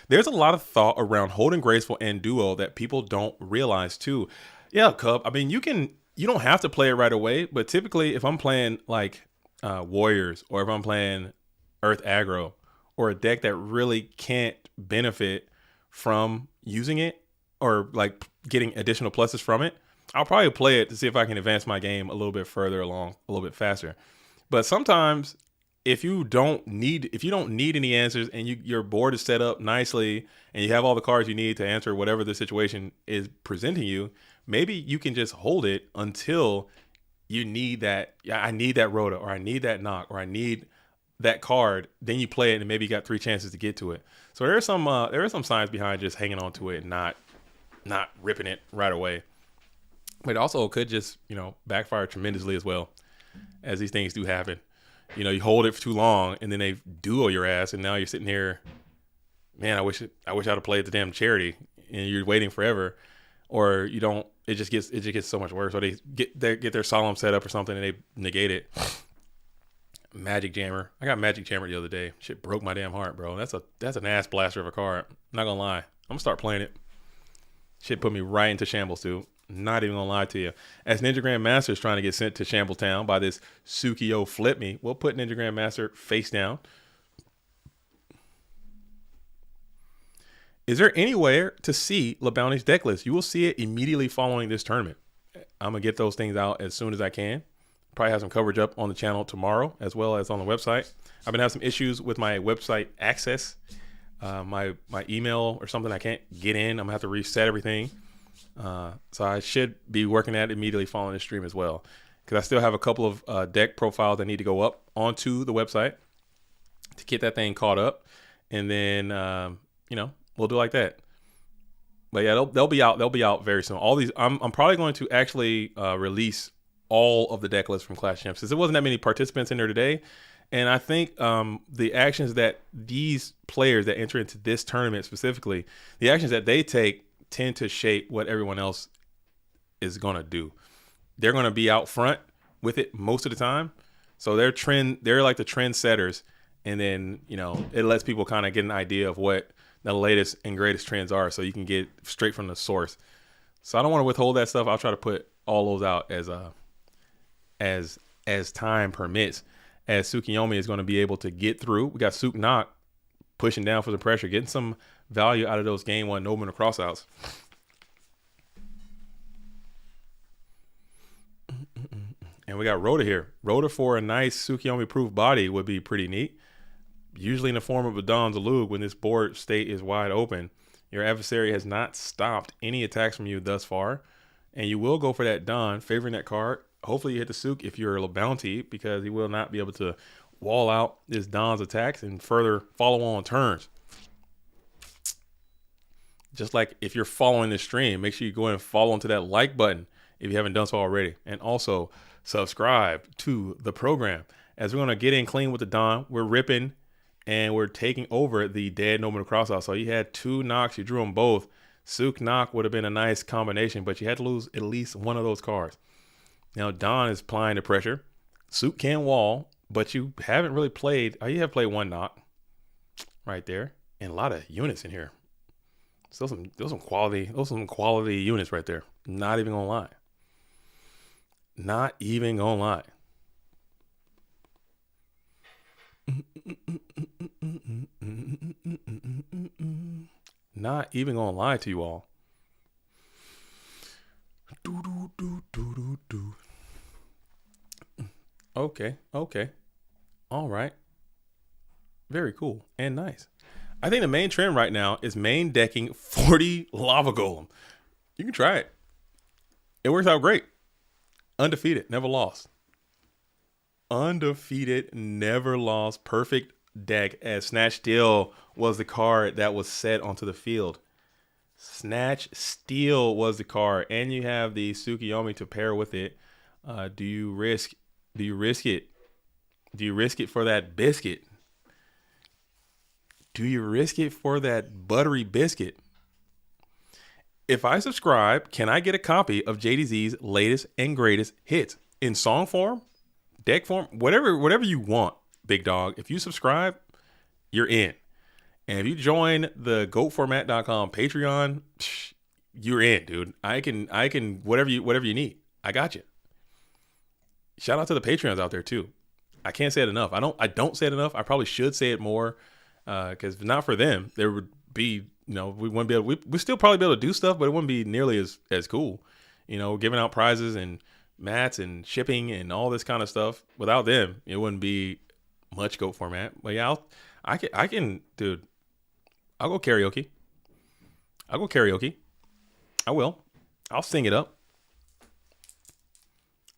There's a lot of thought around holding graceful and duo that people don't realize too. Yeah, Cub. I mean, you don't have to play it right away, but typically if I'm playing like Warriors, or if I'm playing Earth Aggro, or a deck that really can't benefit from using it, or like getting additional pluses from it, I'll probably play it to see if I can advance my game a little bit further along, a little bit faster. But sometimes if you don't need any answers, and your board is set up nicely and you have all the cards you need to answer whatever the situation is presenting you, maybe you can just hold it until you need that. I need that Rhoda, or I need that knock, or I need that card. Then you play it, and maybe you got 3 chances to get to it. So there is some science behind just hanging on to it and not ripping it right away. But it also could just, backfire tremendously as well, as these things do happen. You hold it for too long, and then they duo your ass, and now you're sitting here, man, I wish I'd have played the damn charity, and you're waiting forever, or you don't. It just gets so much worse. Or they get their solemn set up or something, and they negate it. Magic Jammer. I got Magic Jammer the other day. Shit broke my damn heart, bro. That's an ass blaster of a card. Not gonna lie. I'm gonna start playing it. Shit put me right into shambles, too. Not even gonna lie to you. As Ninja Grandmaster is trying to get sent to Shamble Town by this Sukiyo Flip Me, we'll put Ninja Grandmaster face down. Is there anywhere to see LeBounty's deck list? You will see it immediately following this tournament. I'm gonna get those things out as soon as I can. Probably have some coverage up on the channel tomorrow, as well as on the website. I've been having some issues with my website access. My email or something, I can't get in. I'm gonna have to reset everything. So I should be working at it immediately following the stream as well, because I still have a couple of deck profiles that need to go up onto the website to get that thing caught up, and then we'll do like that. But yeah, they'll be out. They'll be out very soon. All these, I'm probably going to actually release all of the deck lists from Clash Champs, since there wasn't that many participants in there today. And I think the actions that these players that enter into this tournament specifically, the actions that they take tend to shape what everyone else is going to do. They're going to be out front with it most of the time. So they're like the trend setters. And then, it lets people kind of get an idea of what the latest and greatest trends are, so you can get straight from the source. So I don't want to withhold that stuff. I'll try to put all those out as time permits. As Tsukiyomi is going to be able to get through. We got Suk Knock pushing down for the pressure, getting some value out of those game 1 Nobleman or crossouts. And we got Rhoda here. Rhoda for a nice Tsukiyomi proof body would be pretty neat. Usually in the form of a Don Zalug, when this board state is wide open. Your adversary has not stopped any attacks from you thus far. And you will go for that Don, favoring that card. Hopefully you hit the Suk if you're a LeBounty, because he will not be able to wall out this Don's attacks and further follow on turns. Just like if you're following the stream, make sure you go and follow into that like button if you haven't done so already. And also subscribe to the program. As we're going to get in clean with the Don, we're ripping and we're taking over the dead Nobel Crossout. So you had 2 knocks, you drew them both. Sook knock would have been a nice combination, but you had to lose at least one of those cards. Now Don is applying the pressure. Sook can wall, but you haven't really played. You have played 1 knock right there, and a lot of units in here. Still some quality units right there. Not even gonna lie. Not even gonna lie. Not even gonna lie to you all. Okay. All right. Very cool and nice. I think the main trend right now is main decking 40 lava golem. You can try it. It works out great. Undefeated, never lost. Undefeated, never lost. Perfect deck, as Snatch Steal was the card that was set onto the field. Snatch Steal was the card, and you have the Tsukuyomi to pair with it. Do you risk it? Do you risk it for that biscuit? Do you risk it for that buttery biscuit? If I subscribe, can I get a copy of JDZ's latest and greatest hits in song form, deck form, whatever you want, big dog? If you subscribe, you're in. And if you join the goatformat.com Patreon, you're in, dude. I can whatever you need. I got you. Shout out to the Patreons out there too. I can't say it enough. I don't say it enough. I probably should say it more, because if not for them, there would be, we wouldn't be able, we still probably be able to do stuff, but it wouldn't be nearly as cool. Giving out prizes and mats and shipping and all this kind of stuff. Without them, it wouldn't be much Goat Format. But yeah, I can, dude. I'll go karaoke. I will. I'll sing it up.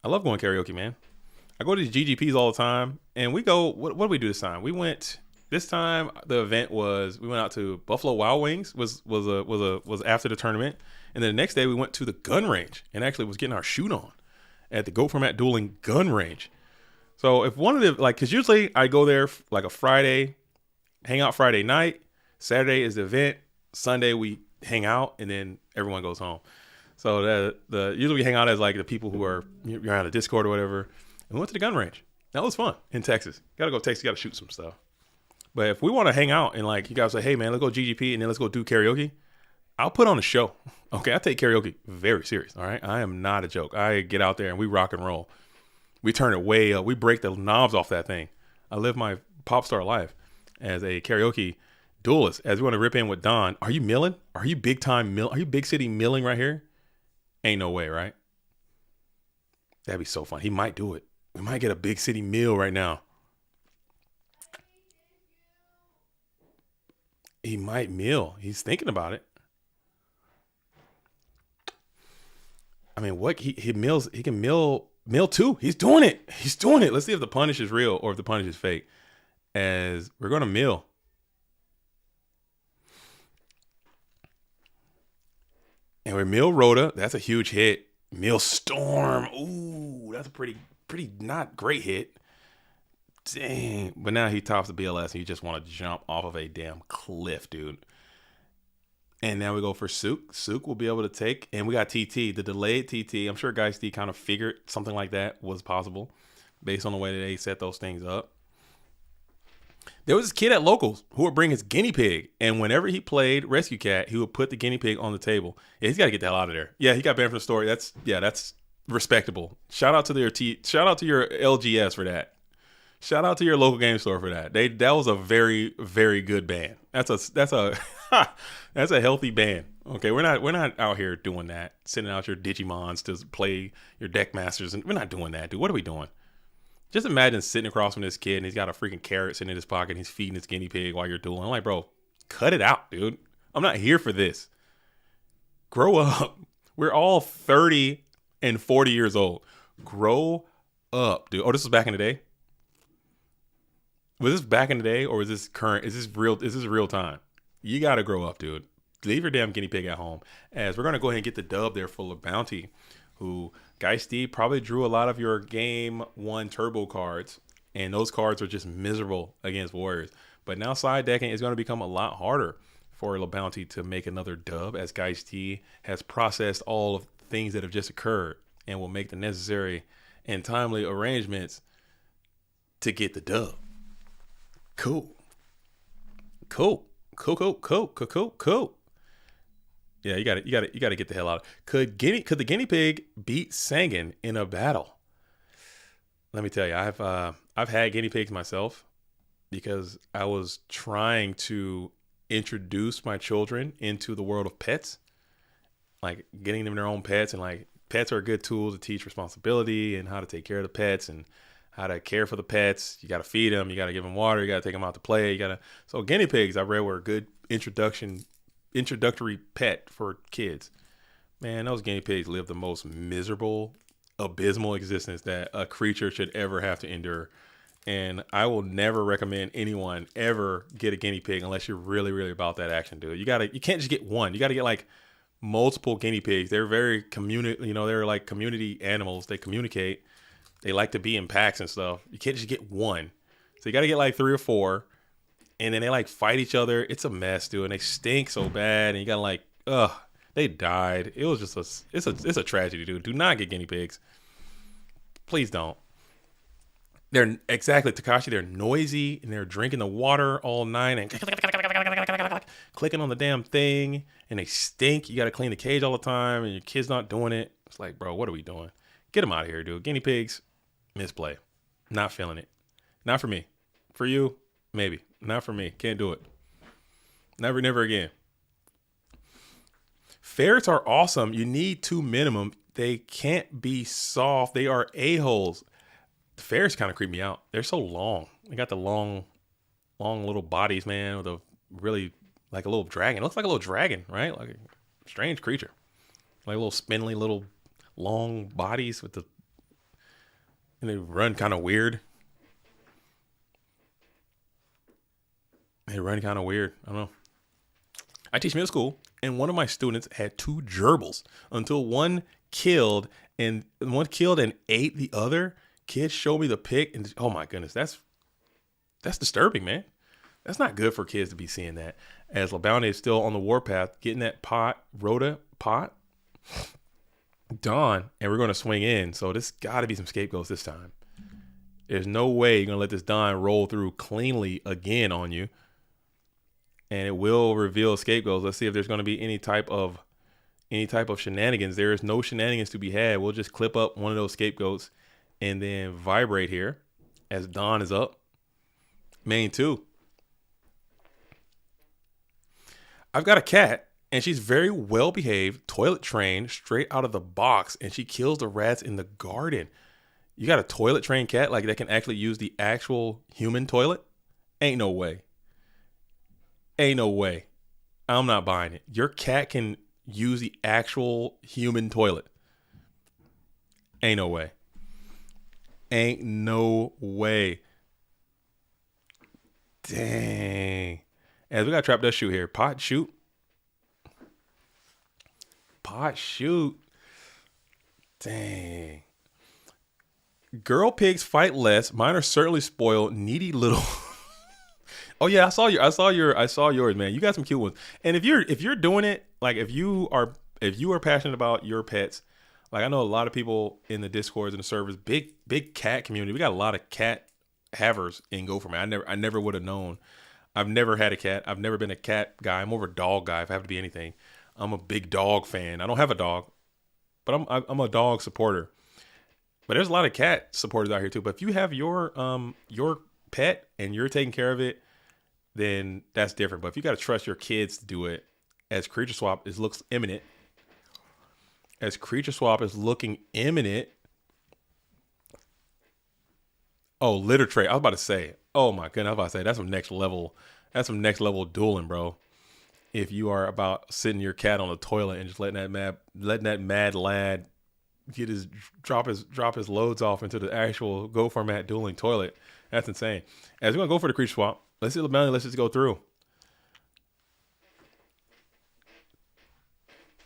I love going karaoke, man. I go to these GGPs all the time, and we go. What did we do this time? We went. This time the event was, we went out to Buffalo Wild Wings. Was after the tournament, and then the next day we went to the gun range and actually was getting our shoot on at the Goat Format Dueling gun range. So if one of the, because usually I go there like a Friday, hang out Friday night. Saturday is the event. Sunday we hang out, and then everyone goes home. So the usually we hang out as like the people who are, you're on the Discord or whatever. And we went to the gun range. That was fun in Texas. Gotta go Texas. Gotta shoot some stuff. But if we want to hang out and like you guys say, hey man, let's go GGP and then let's go do karaoke, I'll put on a show. Okay, I take karaoke very serious. All right, I am not a joke. I get out there and we rock and roll. We turn it way up. We break the knobs off that thing. I live my pop star life as a karaoke duelist. As we want to rip in with Don, are you milling? Are you big time mill? Are you big city milling right here? Ain't no way, right? That'd be so fun. He might do it. We might get a big city meal right now. He might mill. He's thinking about it. I mean, what he mills, he can mill too. He's doing it. Let's see if the punish is real or if the punish is fake. As we're going to mill. And we mill Rhoda. That's a huge hit. Mill Storm. Ooh, that's a pretty not great hit. Dang. But now he tops the BLS and you just want to jump off of a damn cliff, dude. And now we go for Sook. Sook will be able to take, and we got TT, the delayed TT. I'm sure Geisty kind of figured something like that was possible based on the way that they set those things up. There was this kid at Locals who would bring his guinea pig, and whenever he played Rescue Cat, he would put the guinea pig on the table. Yeah, he's got to get the hell out of there. Yeah, he got banned from the story. That's respectable. Shout out to your LGS for that. Shout out to your local game store for that. That was a very, very good ban. That's a healthy ban. Okay, we're not out here doing that, sending out your Digimons to play your deck masters, and we're not doing that, dude. What are we doing? Just imagine sitting across from this kid and he's got a freaking carrot sitting in his pocket and he's feeding his guinea pig while you're dueling. I'm like, bro, cut it out, dude. I'm not here for this. Grow up. We're all 30 and 40 years old. Grow up, dude. Oh, this was back in the day? Was this back in the day or is this current? Is this real time? You got to grow up, dude. leave your damn guinea pig at home. As we're going to go ahead and get the dub there for LeBounty, who Geisty probably drew a lot of your game 1 turbo cards, and those cards are just miserable against warriors. But now side decking is going to become a lot harder for LeBounty to make another dub, as Geisty has processed all of the things that have just occurred and will make the necessary and timely arrangements to get the dub. Cool. Yeah, you got to get the hell out. Could the guinea pig beat Sangan in a battle? Let me tell you, I've had guinea pigs myself because I was trying to introduce my children into the world of pets, like getting them their own pets, and like pets are a good tool to teach responsibility and how to take care of the pets and how to care for the pets. You got to feed them, you got to give them water, you got to take them out to play. So guinea pigs, I read, were a good introductory pet for kids. Man, those guinea pigs live the most miserable, abysmal existence that a creature should ever have to endure. And I will never recommend anyone ever get a guinea pig unless you're really, really about that action, dude. You can't just get one. You got to get like multiple guinea pigs. They're very they're like community animals. They communicate. They like to be in packs and stuff. You can't just get one. So you got to get like 3 or 4. And then they like fight each other. It's a mess, dude. And they stink so bad. And you got like, they died. It was just it's a tragedy, dude. Do not get guinea pigs. Please don't. They're exactly, Takashi, they're noisy and they're drinking the water all night and clicking on the damn thing, and they stink. You got to clean the cage all the time and your kid's not doing it. It's like, bro, what are we doing? Get them out of here, dude. Guinea pigs, misplay. Not feeling it. Not for me. For you, maybe. Not for me. Can't do it. Never again. Ferrets are awesome. You need 2 minimum. They can't be soft. They are a-holes. The ferrets kind of creep me out. They're so long. They got the long little bodies, man, with a really, like a little dragon. It looks like a little dragon, right? Like a strange creature. Like little spindly, little long bodies and they run kind of weird. I don't know. I teach middle school, and one of my students had 2 gerbils until one killed and ate the other. Kids show me the pic, and oh my goodness, that's disturbing, man. That's not good for kids to be seeing that. As LeBounty is still on the warpath, getting that Rhoda pot, Dawn, and we're going to swing in. So this got to be some scapegoats this time. There's no way you're going to let this Dawn roll through cleanly again on you. And it will reveal scapegoats. Let's see if there's going to be any type of shenanigans. There is no shenanigans to be had. We'll just clip up one of those scapegoats and then vibrate here as Dawn is up. Main 2. I've got a cat, and she's very well behaved, toilet trained, straight out of the box, and she kills the rats in the garden. You got a toilet trained cat like that can actually use the actual human toilet? Ain't no way. I'm not buying it. Your cat can use the actual human toilet. Ain't no way. Dang. As we got trap dust shoot here. Pot shoot. Dang. Girl pigs fight less. Mine are certainly spoiled. Needy little. Oh yeah, I saw yours, man. You got some cute ones. And if you're doing it, like if you are passionate about your pets, like I know a lot of people in the Discords and the servers, big cat community. We got a lot of cat havers in Go For Me. I never would have known. I've never had a cat. I've never been a cat guy. I'm more of a dog guy if I have to be anything. I'm a big dog fan. I don't have a dog, but I'm a dog supporter. But there's a lot of cat supporters out here too. But if you have your pet and you're taking care of it, then that's different. But if you got to trust your kids to do it, as Creature Swap looks imminent. Oh, litter tray. I was about to say, oh my goodness, I was about to say that's some next level. That's some next level dueling, bro. If you are about sitting your cat on the toilet and just letting that mad lad drop his loads off into the actual Go format dueling toilet, that's insane. As we're gonna go for the creature swap, let's see LeBounty. Let's just go through.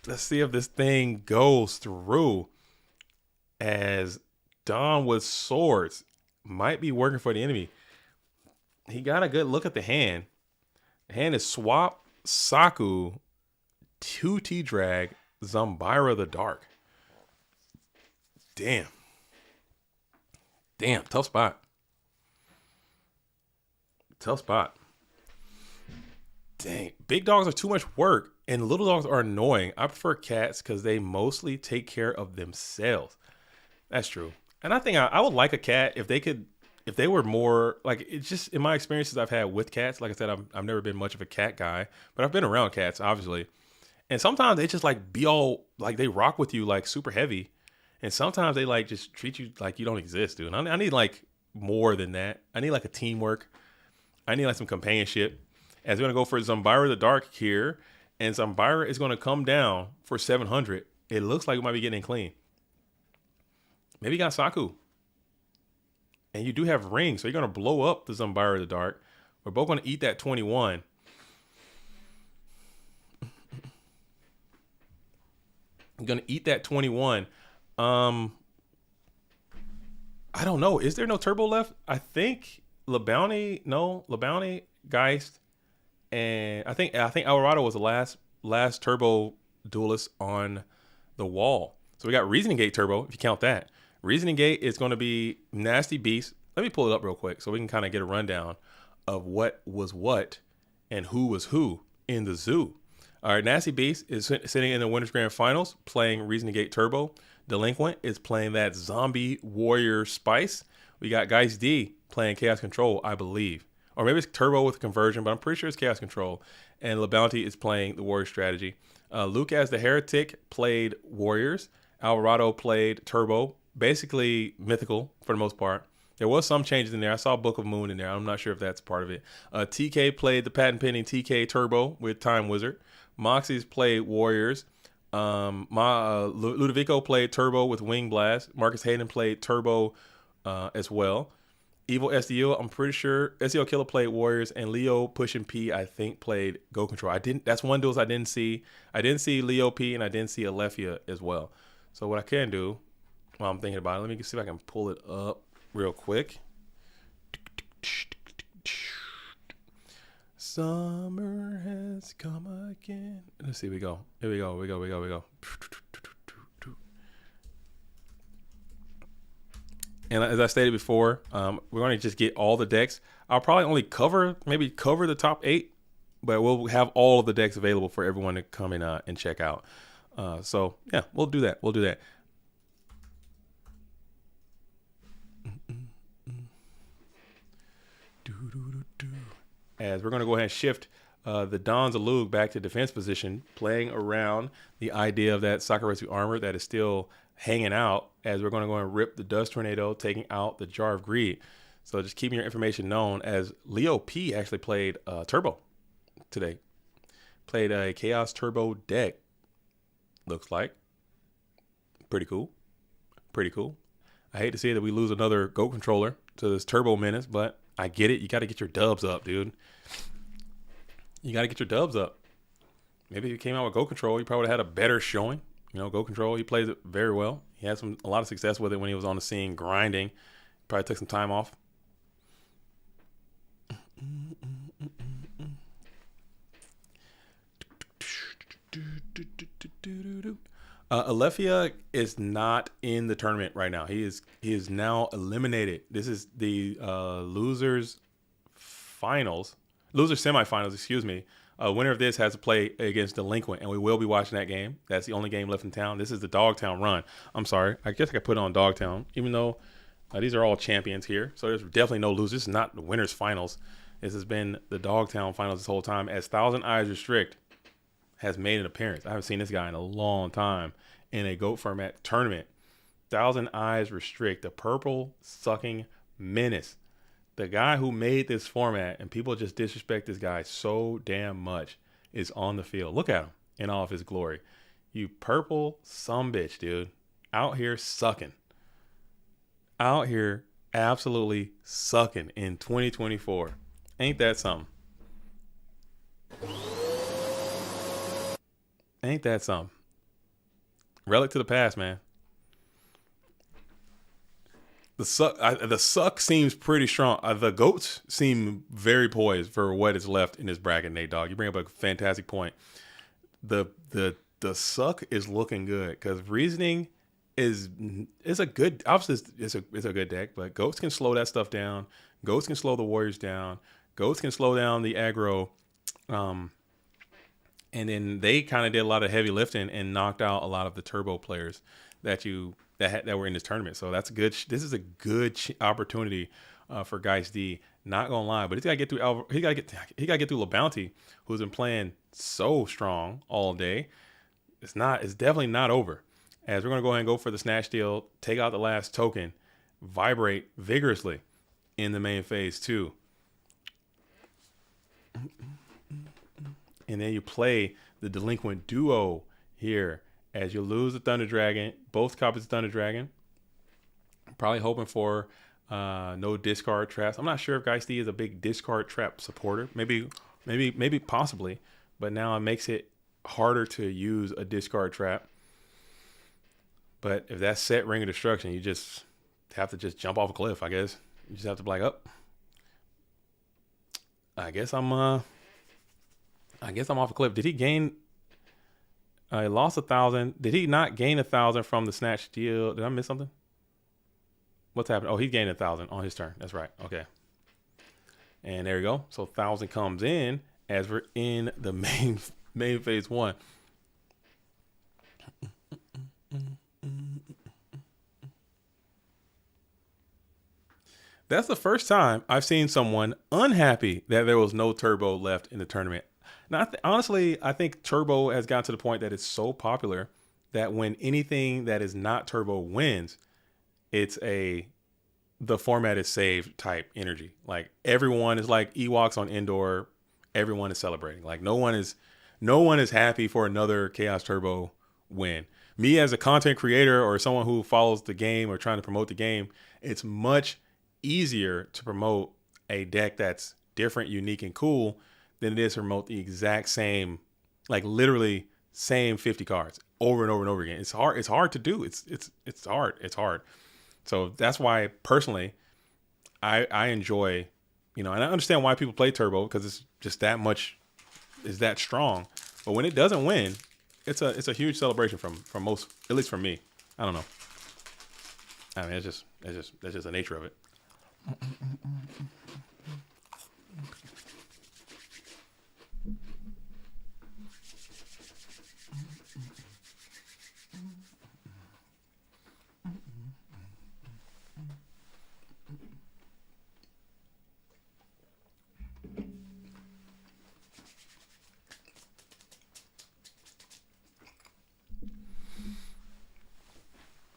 Let's see if this thing goes through. As Don with swords might be working for the enemy. He got a good look at the hand. The hand is Swap, Saku, 2T Drag, Zambira the Dark. Damn, tough spot. Dang, big dogs are too much work and little dogs are annoying. I prefer cats because they mostly take care of themselves. That's true. And I think I would like a cat if they were more like, it's just in my experiences I've had with cats. Like I said, I've never been much of a cat guy, but I've been around cats, obviously. And sometimes they just like be all like, they rock with you like super heavy. And sometimes they like just treat you like you don't exist, dude. I need like more than that. I need like a teamwork. I need like some companionship. As we're going to go for Zambira the Dark here. And Zambira is going to come down for 700. It looks like we might be getting clean. Maybe you got Saku. And you do have rings, so you're going to blow up the Zambira the Dark. We're both going to eat that 21. I'm going to eat that 21. I don't know. Is there no turbo left? I think LeBounty, Geist, and I think Alvarado was the last turbo duelist on the wall. So we got Reasoning Gate turbo, if you count that. Reasoning Gate is going to be Nasty Beast. Let me pull it up real quick so we can kind of get a rundown of what was what and who was who in the zoo. All right, Nasty Beast is sitting in the Winners Grand Finals playing Reasoning Gate Turbo. Delinquent is playing that Zombie Warrior Spice. We got Geist D playing Chaos Control, I believe. Or maybe it's Turbo with Conversion, but I'm pretty sure it's Chaos Control. And LeBounty is playing the Warrior Strategy. Luke as the Heretic played Warriors. Alvarado played Turbo. Basically mythical for the most part. There was some changes in there. I saw Book of Moon in there. I'm not sure if that's part of it. TK played the patent pending TK Turbo with Time Wizard. Moxy's played Warriors. Ludovico played Turbo with Wing Blast. Marcus Hayden played Turbo as well. Evil SDO, I'm pretty sure SDO Killer played Warriors, and Leo Pushing P I think played Go Control. That's one duels I didn't see. I didn't see Leo P and I didn't see Alefia as well. So what I can do while I'm thinking about it, let me see if I can pull it up real quick. Summer has come again. Let's see, we go. Here we go. And as I stated before, we're going to just get all the decks. I'll probably only cover the top 8, but we'll have all of the decks available for everyone to come in and check out. So yeah, we'll do that. As we're going to go ahead and shift the Dons of Lug back to defense position, playing around the idea of that Sakuretsu armor that is still hanging out, as we're going to go and rip the Dust Tornado, taking out the Jar of Greed. So just keeping your information known, as Leo P actually played Turbo today. Played a Chaos Turbo deck. Looks like. Pretty cool. I hate to see that we lose another Go controller to this Turbo menace, but I get it. You got to get your dubs up, dude. You got to get your dubs up. Maybe if you came out with Go Control, you probably would have had a better showing. You know, Go Control, he plays it very well. He had a lot of success with it when he was on the scene grinding. Probably took some time off. Alefia is not in the tournament right now. He is now eliminated. This is the losers semifinals, excuse me. Winner of this has to play against Delinquent, and we will be watching that game. That's the only game left in town. This is the Dogtown run. I'm sorry. I guess I could put it on Dogtown, even though these are all champions here. So there's definitely no losers. This is not the winners finals. This has been the Dogtown finals this whole time, as Thousand Eyes Restrict has made an appearance. I haven't seen this guy in a long time in a GOAT format tournament. Thousand Eyes Restrict, the purple sucking menace. The guy who made this format, and people just disrespect this guy so damn much, is on the field. Look at him in all of his glory. You purple sumbitch, dude. Out here sucking. Out here absolutely sucking in 2024. Ain't that something? Ain't that something? Relic to the past, man. The suck seems pretty strong. The goats seem very poised for what is left in this bracket, Nate Dogg. You bring up a fantastic point. The suck is looking good because reasoning is a good. Obviously, it's a good deck, but goats can slow that stuff down. Goats can slow the warriors down. Goats can slow down the aggro. And then they kind of did a lot of heavy lifting and knocked out a lot of the turbo players that were in this tournament. So that's good. This is a good opportunity for Geist D. Not gonna lie, but he's got to get through. He got to get through LeBounty, who's been playing so strong all day. It's definitely not over. As we're gonna go ahead and go for the snatch steal, take out the last token, vibrate vigorously in the main phase 2. And then you play the Delinquent duo here as you lose the Thunder Dragon, both copies of Thunder Dragon. Probably hoping for no discard traps. I'm not sure if Geist D is a big discard trap supporter. Maybe possibly, but now it makes it harder to use a discard trap. But if that's set Ring of Destruction, you just have to just jump off a cliff, I guess. You just have to be like, I guess I'm off a cliff. Did he gain? He lost 1,000. Did he not gain 1,000 from the snatch steal? Did I miss something? What's happened? Oh, he gained 1,000 on his turn. That's right. Okay. And there you go. So 1,000 comes in as we're in the main phase 1. That's the first time I've seen someone unhappy that there was no turbo left in the tournament. Now, honestly, I think turbo has gotten to the point that it's so popular that when anything that is not turbo wins, it's the format is saved type energy. Like everyone is like Ewoks on indoor. Everyone is celebrating. Like no one is happy for another Chaos Turbo win. Me as a content creator or someone who follows the game or trying to promote the game, it's much easier to promote a deck that's different, unique, and cool than it is to promote the exact same, like literally same 50 cards over and over and over again. It's hard. It's hard to do. It's hard. So that's why personally, I enjoy, and I understand why people play Turbo because it's just that much, is that strong. But when it doesn't win, it's a huge celebration from most, at least for me. I don't know. I mean, that's just the nature of it.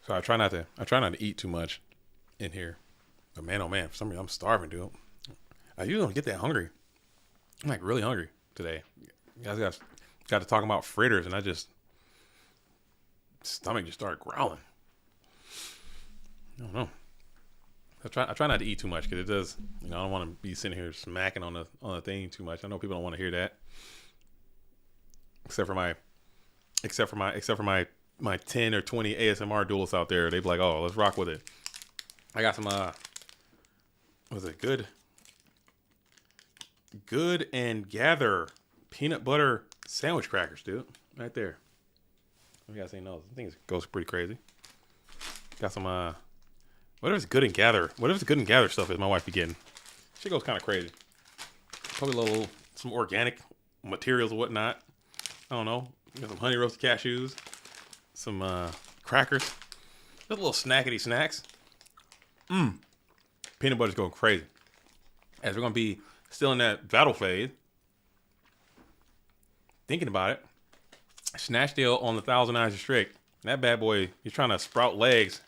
So I try not to eat too much in here. But man, oh man, for some reason I'm starving, dude. I usually don't get that hungry. I'm like really hungry today. You guys got to talk about fritters, and stomach just started growling. I don't know. I try not to eat too much because it does. I don't want to be sitting here smacking on the thing too much. I know people don't want to hear that. Except for my 10 or 20 ASMR duelists out there, they be like, oh, let's rock with it. I got some, was it Good and Gather peanut butter sandwich crackers, dude. Right there. You guys ain't know. I think it goes pretty crazy. Got some, whatever the Good and Gather stuff is my wife be getting. She goes kind of crazy. Probably some organic materials and whatnot. I don't know. Got some honey roasted cashews. Some crackers. Just little snackety snacks. Peanut butter's going crazy. As we're going to be still in that battle phase. Thinking about it. Snatch deal on the 1,000 Eyes Restrict. That bad boy, you're trying to sprout legs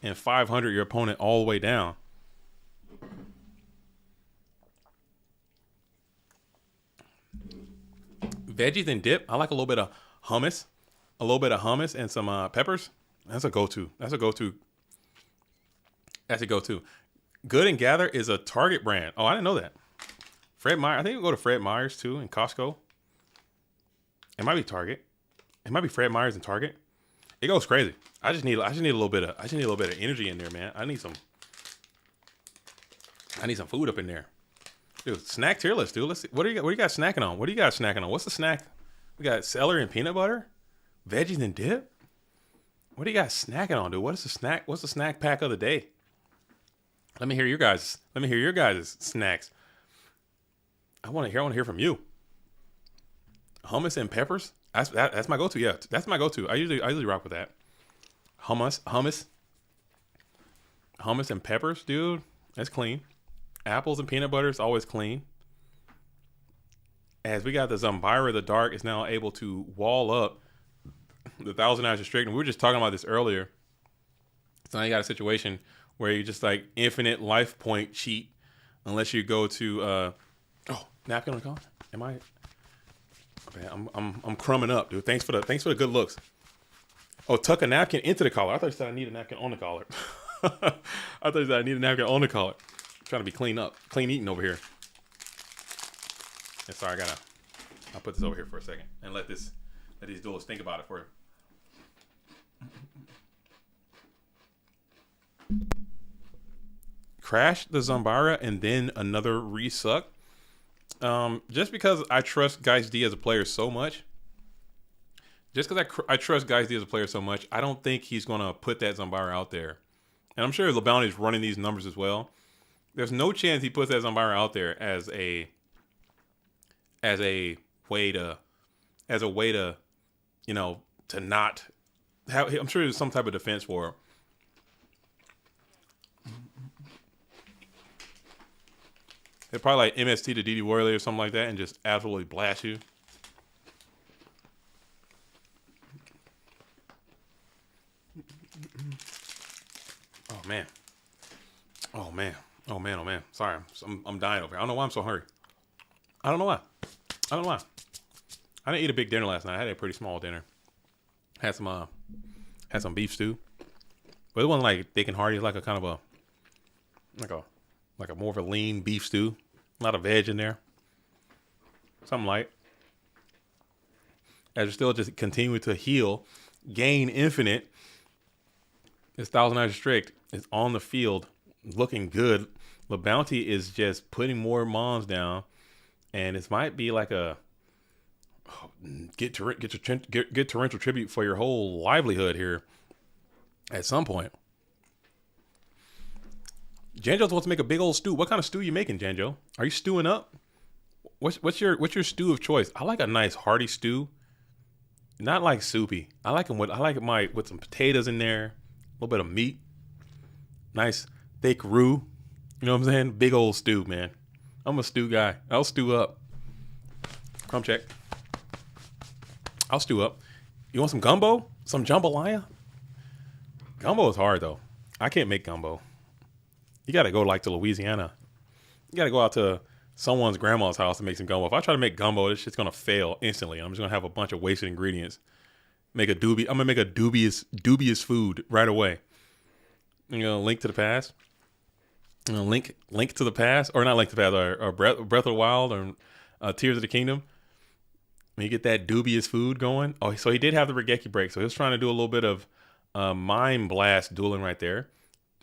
and 500 your opponent all the way down. Veggies and dip. I like a little bit of hummus. And some peppers. That's a go-to. Good and Gather is a Target brand. Oh, I didn't know that. Fred Meyer. I think we go to Fred Meyer's too in Costco. It might be Target. It might be Fred Meyer's and Target. It goes crazy. I just need a little bit of energy in there, man. I need some food up in there. Dude, snack tier list, dude. Let's see. What do you got snacking on? What do you got snacking on? What's the snack? We got celery and peanut butter, veggies and dip. What do you got snacking on, dude? What is the snack? What's the snack pack of the day? Let me hear your guys' snacks. I want to hear from you. Hummus and peppers. That's my go-to. Yeah, that's my go-to. I usually rock with that. Hummus and peppers, dude. That's clean. Apples and peanut butter is always clean. As we got the Zambira, the dark is now able to wall up the Thousand Eyes Restrict. And we were just talking about this earlier. So now you got a situation where you just like infinite life point cheat unless you go to napkin on the collar. Am I? Okay, I'm crumbing up, dude. Thanks for the good looks. Oh, tuck a napkin into the collar. I thought you said I need a napkin on the collar. I thought you said I need a napkin on the collar. I'm trying to be clean eating over here. Yeah, sorry, I'll put this over here for a second and let these duelists think about it for you. Crash the Zambira and then another resuck. Just because I trust Geist D as a player so much. Just because I trust Geist D as a player so much, I don't think he's going to put that Zambira out there. And I'm sure LeBounty is running these numbers as well. There's no chance he puts that Zambira out there as a way to, you know, to not have. I'm sure there's some type of defense for it. They're probably like MST to DD Worley or something like that and just absolutely blast you. Oh man. Sorry, I'm dying over here. I don't know why I'm so hungry. I don't know why. I didn't eat a big dinner last night. I had a pretty small dinner. Had some beef stew, but it wasn't like thick and hearty. It's like a kind of like a more of a lean beef stew. A lot of veg in there. Something light. As we're still just continuing to heal, gain infinite. This Thousand Eyes Restrict is on the field, looking good. LeBounty is just putting more mons down, and this might be like a get torrential tribute for your whole livelihood here. At some point, Janjo's wants to make a big old stew. What kind of stew you making, Janjo? Are you stewing up? What's your stew of choice? I like a nice hearty stew, not like soupy. I like them with some potatoes in there, a little bit of meat, nice thick roux. You know what I'm saying? Big old stew, man. I'm a stew guy. I'll stew up. Crumb check. I'll stew up. You want some gumbo? Some jambalaya? Gumbo is hard though. I can't make gumbo. You got to go like to Louisiana. You got to go out to someone's grandma's house to make some gumbo. If I try to make gumbo, this shit's going to fail instantly. I'm just going to have a bunch of wasted ingredients. I'm going to make a dubious food right away. You know, link to the past. You know, link to the past. Or not link to the past. Or Breath of the Wild. Or Tears of the Kingdom. When you get that dubious food going. Oh, so he did have the Regeki break. So he was trying to do a little bit of mind blast dueling right there.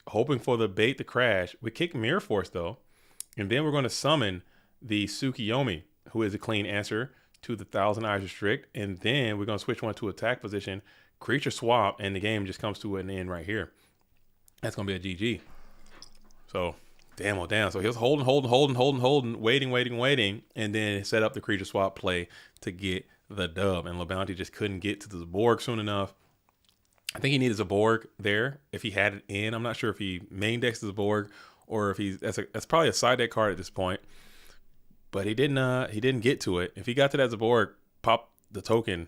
Hoping for the bait to crash. We kick Mirror Force though. And then we're going to summon the Tsukiyomi, who is a clean answer to the Thousand Eyes Restrict. And then we're going to switch one to attack position, creature swap, and the game just comes to an end right here. That's going to be a GG. So, damn. So he was holding, waiting, and then set up the creature swap play to get the dub. And LeBounty just couldn't get to the Borg soon enough. I think he needed a Borg there if he had it in. I'm not sure if he main decks as a Borg or if that's probably a side deck card at this point. But he didn't get to it. If he got to that Zaborg, popped the token,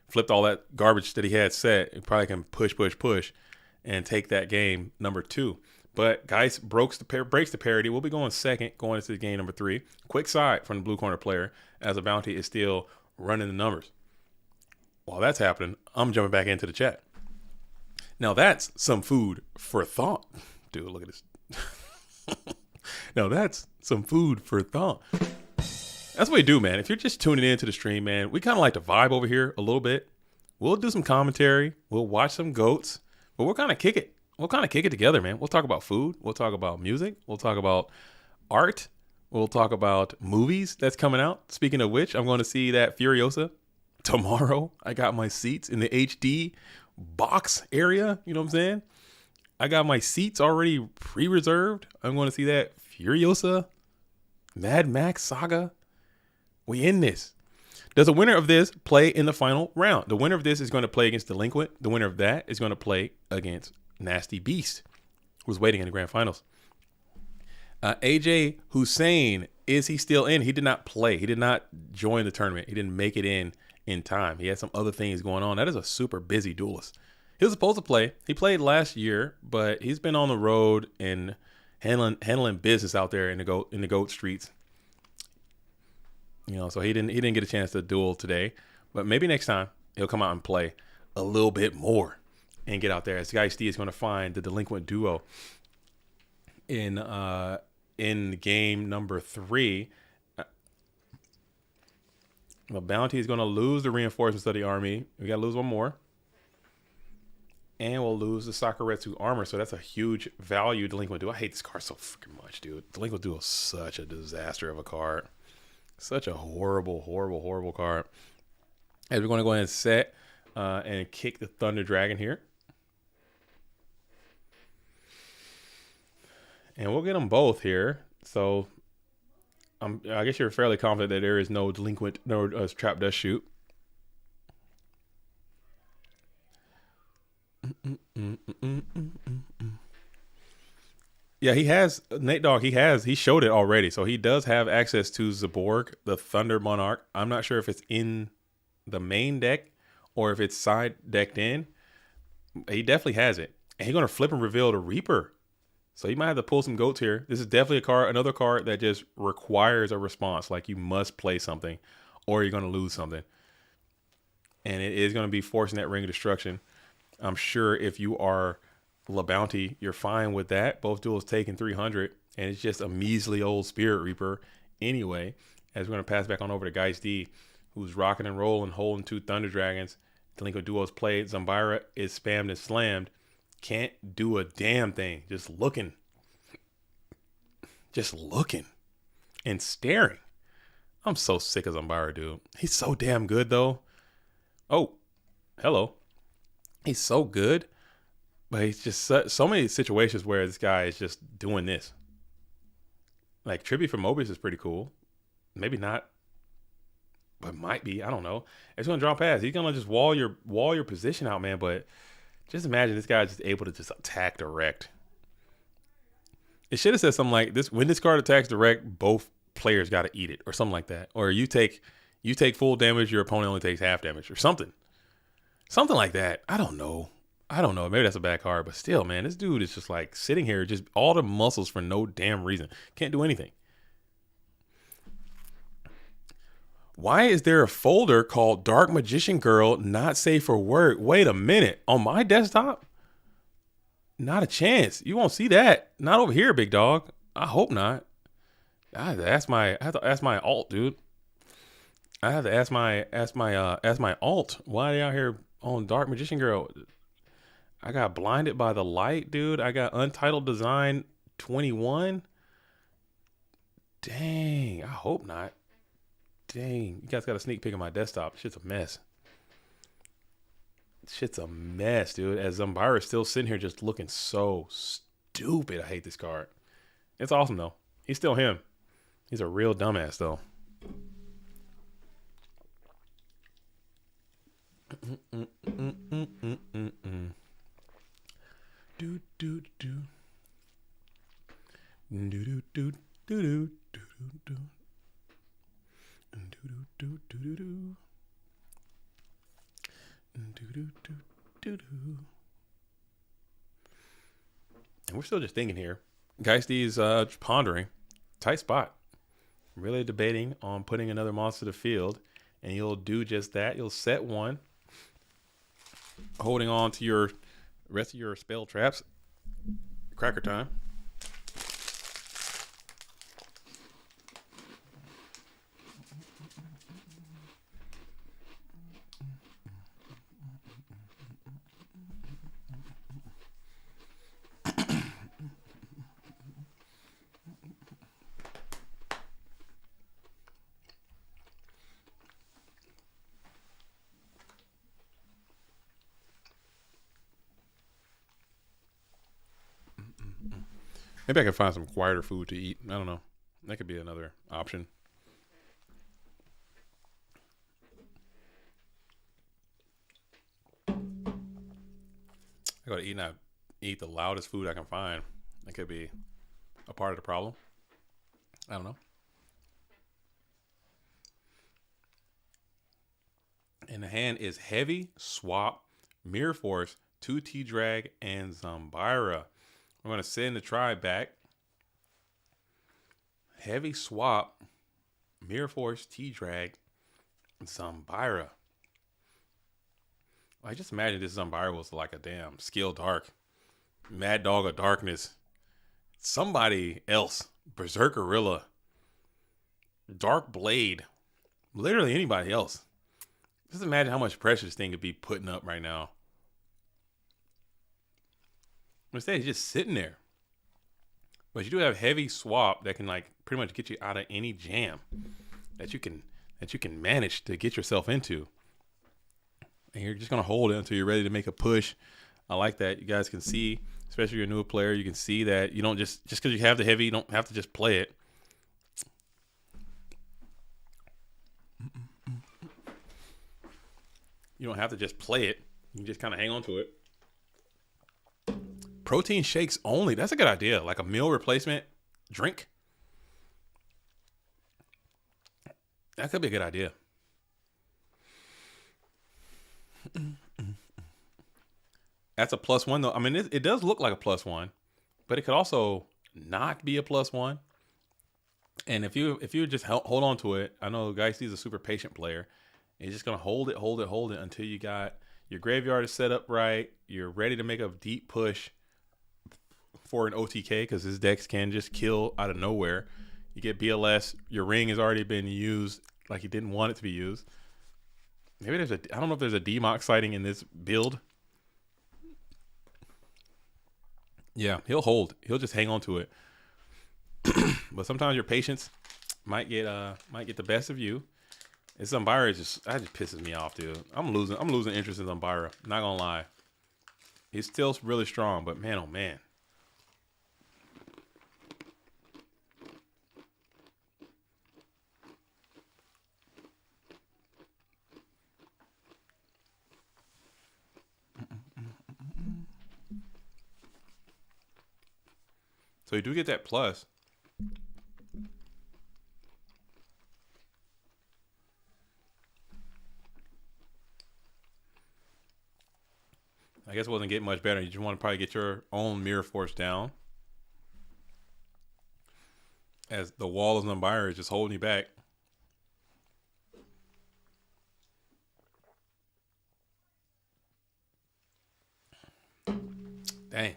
flipped all that garbage that he had set, he probably can push, and take that game number 2. But Geist breaks the parity. We'll be going second, going into game number 3. Quick side from the blue corner player as LeBounty is still running the numbers. While that's happening, I'm jumping back into the chat. Now that's some food for thought. Dude, look at this. Now that's some food for thought. That's what we do, man. If you're just tuning into the stream, man, we kind of like to vibe over here a little bit. We'll do some commentary. We'll watch some goats, but we'll kind of kick it. We'll kind of kick it together, man. We'll talk about food. We'll talk about music. We'll talk about art. We'll talk about movies that's coming out. Speaking of which, I'm going to see that Furiosa tomorrow. I got my seats in the HD box area. You know what I'm saying? I got my seats already pre-reserved. I'm going to see that Furiosa Mad Max saga. We in this. Does the winner of this play in the final round? The winner of this is going to play against Delinquent. The winner of that is going to play against Nasty Beast, who's waiting in the grand finals. AJ Hussein, is he still in? He did not play. He did not join the tournament. He didn't make it in time. He had some other things going on. That is a super busy duelist. He was supposed to play. He played last year, but he's been on the road and handling business out there in the goat streets. You know, so he didn't get a chance to duel today. But maybe next time he'll come out and play a little bit more and get out there. As Geisty is going to find the Delinquent duo in game number 3. LeBounty is going to lose the reinforcements of the army. We got to lose one more. And we'll lose the Sakuretsu armor. So that's a huge value Delinquent duo. I hate this card so freaking much, dude. Delinquent duo is such a disaster of a card. Such a horrible, horrible, horrible card. As we're going to go ahead and set and kick the Thunder Dragon here. And we'll get them both here. So I guess you're fairly confident that there is no Delinquent, no Trap Dust Shoot. Yeah, he has, Nate Dogg, he showed it already. So he does have access to Zaborg, the Thunder Monarch. I'm not sure if it's in the main deck or if it's side decked in. He definitely has it. And he's going to flip and reveal the Reaper. So he might have to pull some goats here. This is definitely another card that just requires a response. Like you must play something or you're going to lose something. And it is going to be forcing that Ring of Destruction. I'm sure if you are LeBounty, you're fine with that. Both duels taking 300, and it's just a measly old Spirit Reaper anyway. As we're going to pass back on over to Geist D, who's rocking and rolling, holding 2 Thunder Dragons. Delinquent duos played. Zambira is spammed and slammed. Can't do a damn thing. Just looking and staring. I'm so sick of Zambira, dude. He's so damn good, though. Oh, hello. He's so good. But he's just so many situations where this guy is just doing this. Like Tribute from Mobius is pretty cool. Maybe not, but might be. I don't know. It's gonna draw past. He's gonna just wall your position out, man. But just imagine this guy's just able to just attack direct. It should have said something like this: when this card attacks direct, both players got to eat it, or something like that. Or you take full damage, your opponent only takes half damage, or something like that. I don't know. Maybe that's a bad card, but still, man, this dude is just like sitting here, just all the muscles for no damn reason. Can't do anything. Why is there a folder called Dark Magician Girl Not Safe for Work? Wait a minute. On my desktop? Not a chance. You won't see that. Not over here, big dog. I hope not. I have to ask my alt, dude. I have to ask my alt. Why are they out here on Dark Magician Girl? I got Blinded by the Light, dude. I got Untitled Design 21. Dang, I hope not. Dang, you guys got a sneak peek of my desktop. Shit's a mess. Shit's a mess, dude. As Zambira is still sitting here just looking so stupid. I hate this card. It's awesome, though. He's still him. He's a real dumbass, though. Do do do do do do do do do and we're still just thinking here. Geisty's pondering. Tight spot. Really debating on putting another monster to the field, and you'll do just that. You'll set one, holding on to your rest of your spell traps. Cracker time. Maybe I can find some quieter food to eat. I don't know. That could be another option. I go to eat and I eat the loudest food I can find. That could be a part of the problem. I don't know. And the hand is heavy, swap, mirror force, 2T drag, and Zambira. I'm going to send the tribe back. Heavy swap, mirror force, T drag, and Zambira. I just imagine this Zambira was like a damn skill dark. Mad Dog of Darkness. Somebody else. Berserk Gorilla. Dark Blade. Literally anybody else. Just imagine how much pressure this thing could be putting up right now. Instead, he's just sitting there. But you do have heavy swap that can like pretty much get you out of any jam that you can manage to get yourself into. And you're just gonna hold it until you're ready to make a push. I like that. You guys can see, especially if you're a newer player, you can see that you don't just because you have the heavy, you don't have to just play it. You don't have to just play it. You can just kind of hang on to it. Protein shakes only. That's a good idea. Like a meal replacement drink. That could be a good idea. That's a +1 though. I mean, it does look like a +1, but it could also not be a +1. And if you just hold on to it, I know Geisty's a super patient player. You're just gonna hold it until you got your graveyard is set up right. You're ready to make a deep push for an OTK because his decks can just kill out of nowhere. You get BLS. Your ring has already been used like you didn't want it to be used. Maybe I don't know if there's a D-Mox sighting in this build. Yeah, he'll hold. He'll just hang on to it. But sometimes your patience might get the best of you. And Zambira just pisses me off, dude. I'm losing interest in Zambira. Not gonna lie. He's still really strong, but man, oh man. So you do get that plus. I guess it wasn't getting much better. You just want to probably get your own mirror force down. As the wall of Zambira is just holding you back. Dang.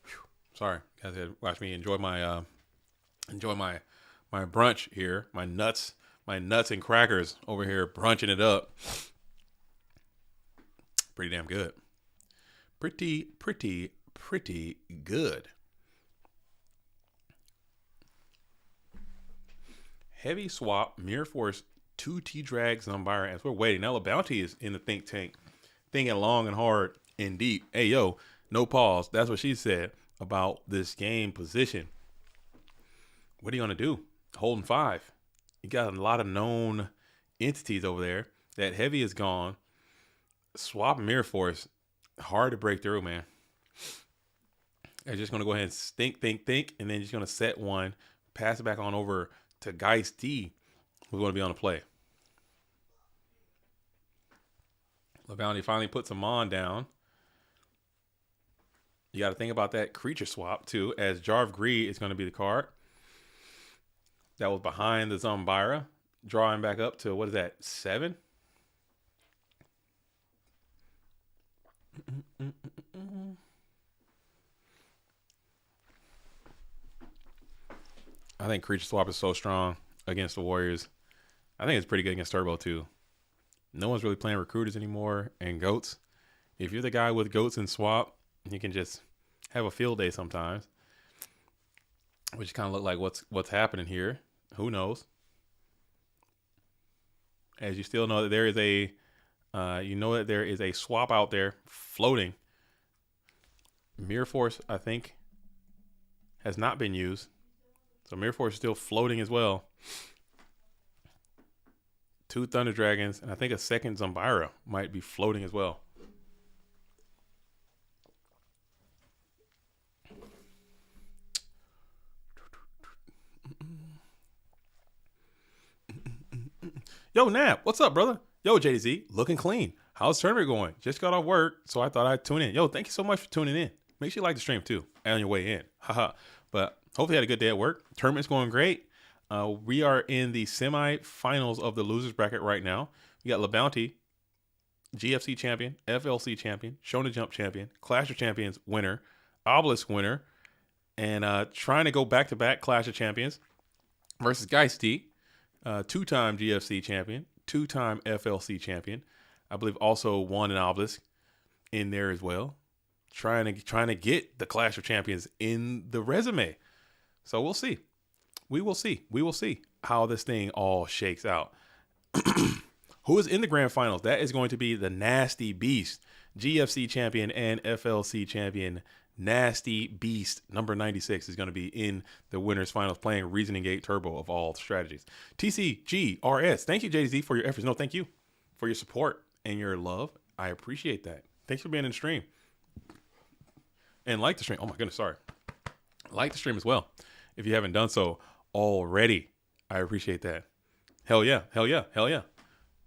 Whew. Sorry, you guys had to watch me enjoy my brunch here. My nuts and crackers over here brunching it up. Pretty damn good. Pretty good. Heavy swap, mirror force, 2T drag, Zambira. As we're waiting. Now LeBounty is in the think tank. Thinking long and hard and deep. Hey, yo, no pause. That's what she said about this game position. What are you going to do? Holding 5. You got a lot of known entities over there. That heavy is gone. Swap mirror force. Hard to break through, man. I'm just going to go ahead and think, and then just going to set one, pass it back on over to Geisty, who's going to be on the play. LeBounty finally puts a Mon down. You got to think about that creature swap, too, as Jar of Greed is going to be the card. That was behind the Zambira. Drawing back up to, what is that, 7? I think creature swap is so strong against the Warriors. I think it's pretty good against Turbo too. No one's really playing recruiters anymore and goats. If you're the guy with goats and swap, you can just have a field day sometimes. Which kind of look like what's happening here. Who knows? As you still know that there is a swap out there floating. Mirror Force, I think, has not been used. So Mirror Force is still floating as well. 2 Thunder Dragons, and I think a second Zombira might be floating as well. Yo, Nap, what's up, brother? Yo, JDZ, looking clean. How's the tournament going? Just got off work, so I thought I'd tune in. Yo, thank you so much for tuning in. Make sure you like the stream, too, on your way in. Haha. But hopefully you had a good day at work. Tournament's going great. We are in the semifinals of the losers bracket right now. We got LeBounty, GFC champion, FLC champion, Shonen Jump champion, Clash of Champions winner, Obelisk winner, and trying to go back-to-back Clash of Champions versus Geisty, 2-time GFC champion, 2-time FLC champion. I believe also won an Obelisk in there as well. Trying to get the Clash of Champions in the resume. So we'll see. We will see how this thing all shakes out. Who is in the grand finals? That is going to be the Nasty Beast, GFC champion and FLC champion. Nasty Beast number 96 is going to be in the winners finals playing Reasoning Gate Turbo of all strategies. TCGRS, thank you, JZ, for your efforts. No, thank you for your support and your love. I appreciate that. Thanks for being in the stream. And like the stream. Oh my goodness, sorry. Like the stream as well. If you haven't done so already, I appreciate that. Hell yeah. Hell yeah. Hell yeah.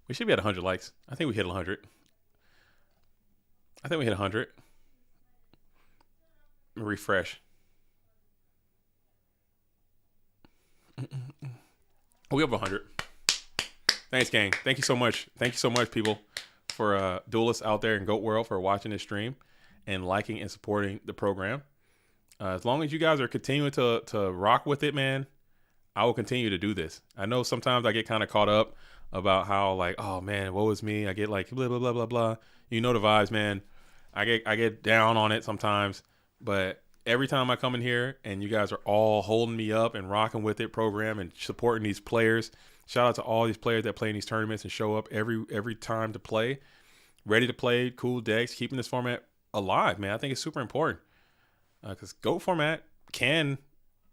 We should be at 100 likes. I think we hit 100. I think we hit 100. Refresh. We have 100. Thanks, gang. Thank you so much. Thank you so much, people, for duelists out there in Goat World for watching this stream and liking and supporting the program. As long as you guys are continuing to rock with it, man, I will continue to do this. I know sometimes I get kind of caught up about how, like, oh man, woe is me. I get like blah blah blah blah blah. You know the vibes, man. I get down on it sometimes, but every time I come in here and you guys are all holding me up and rocking with it, program, and supporting these players. Shout out to all these players that play in these tournaments and show up every time to play, ready to play, cool decks, keeping this format alive, man. I think it's super important because GOAT format can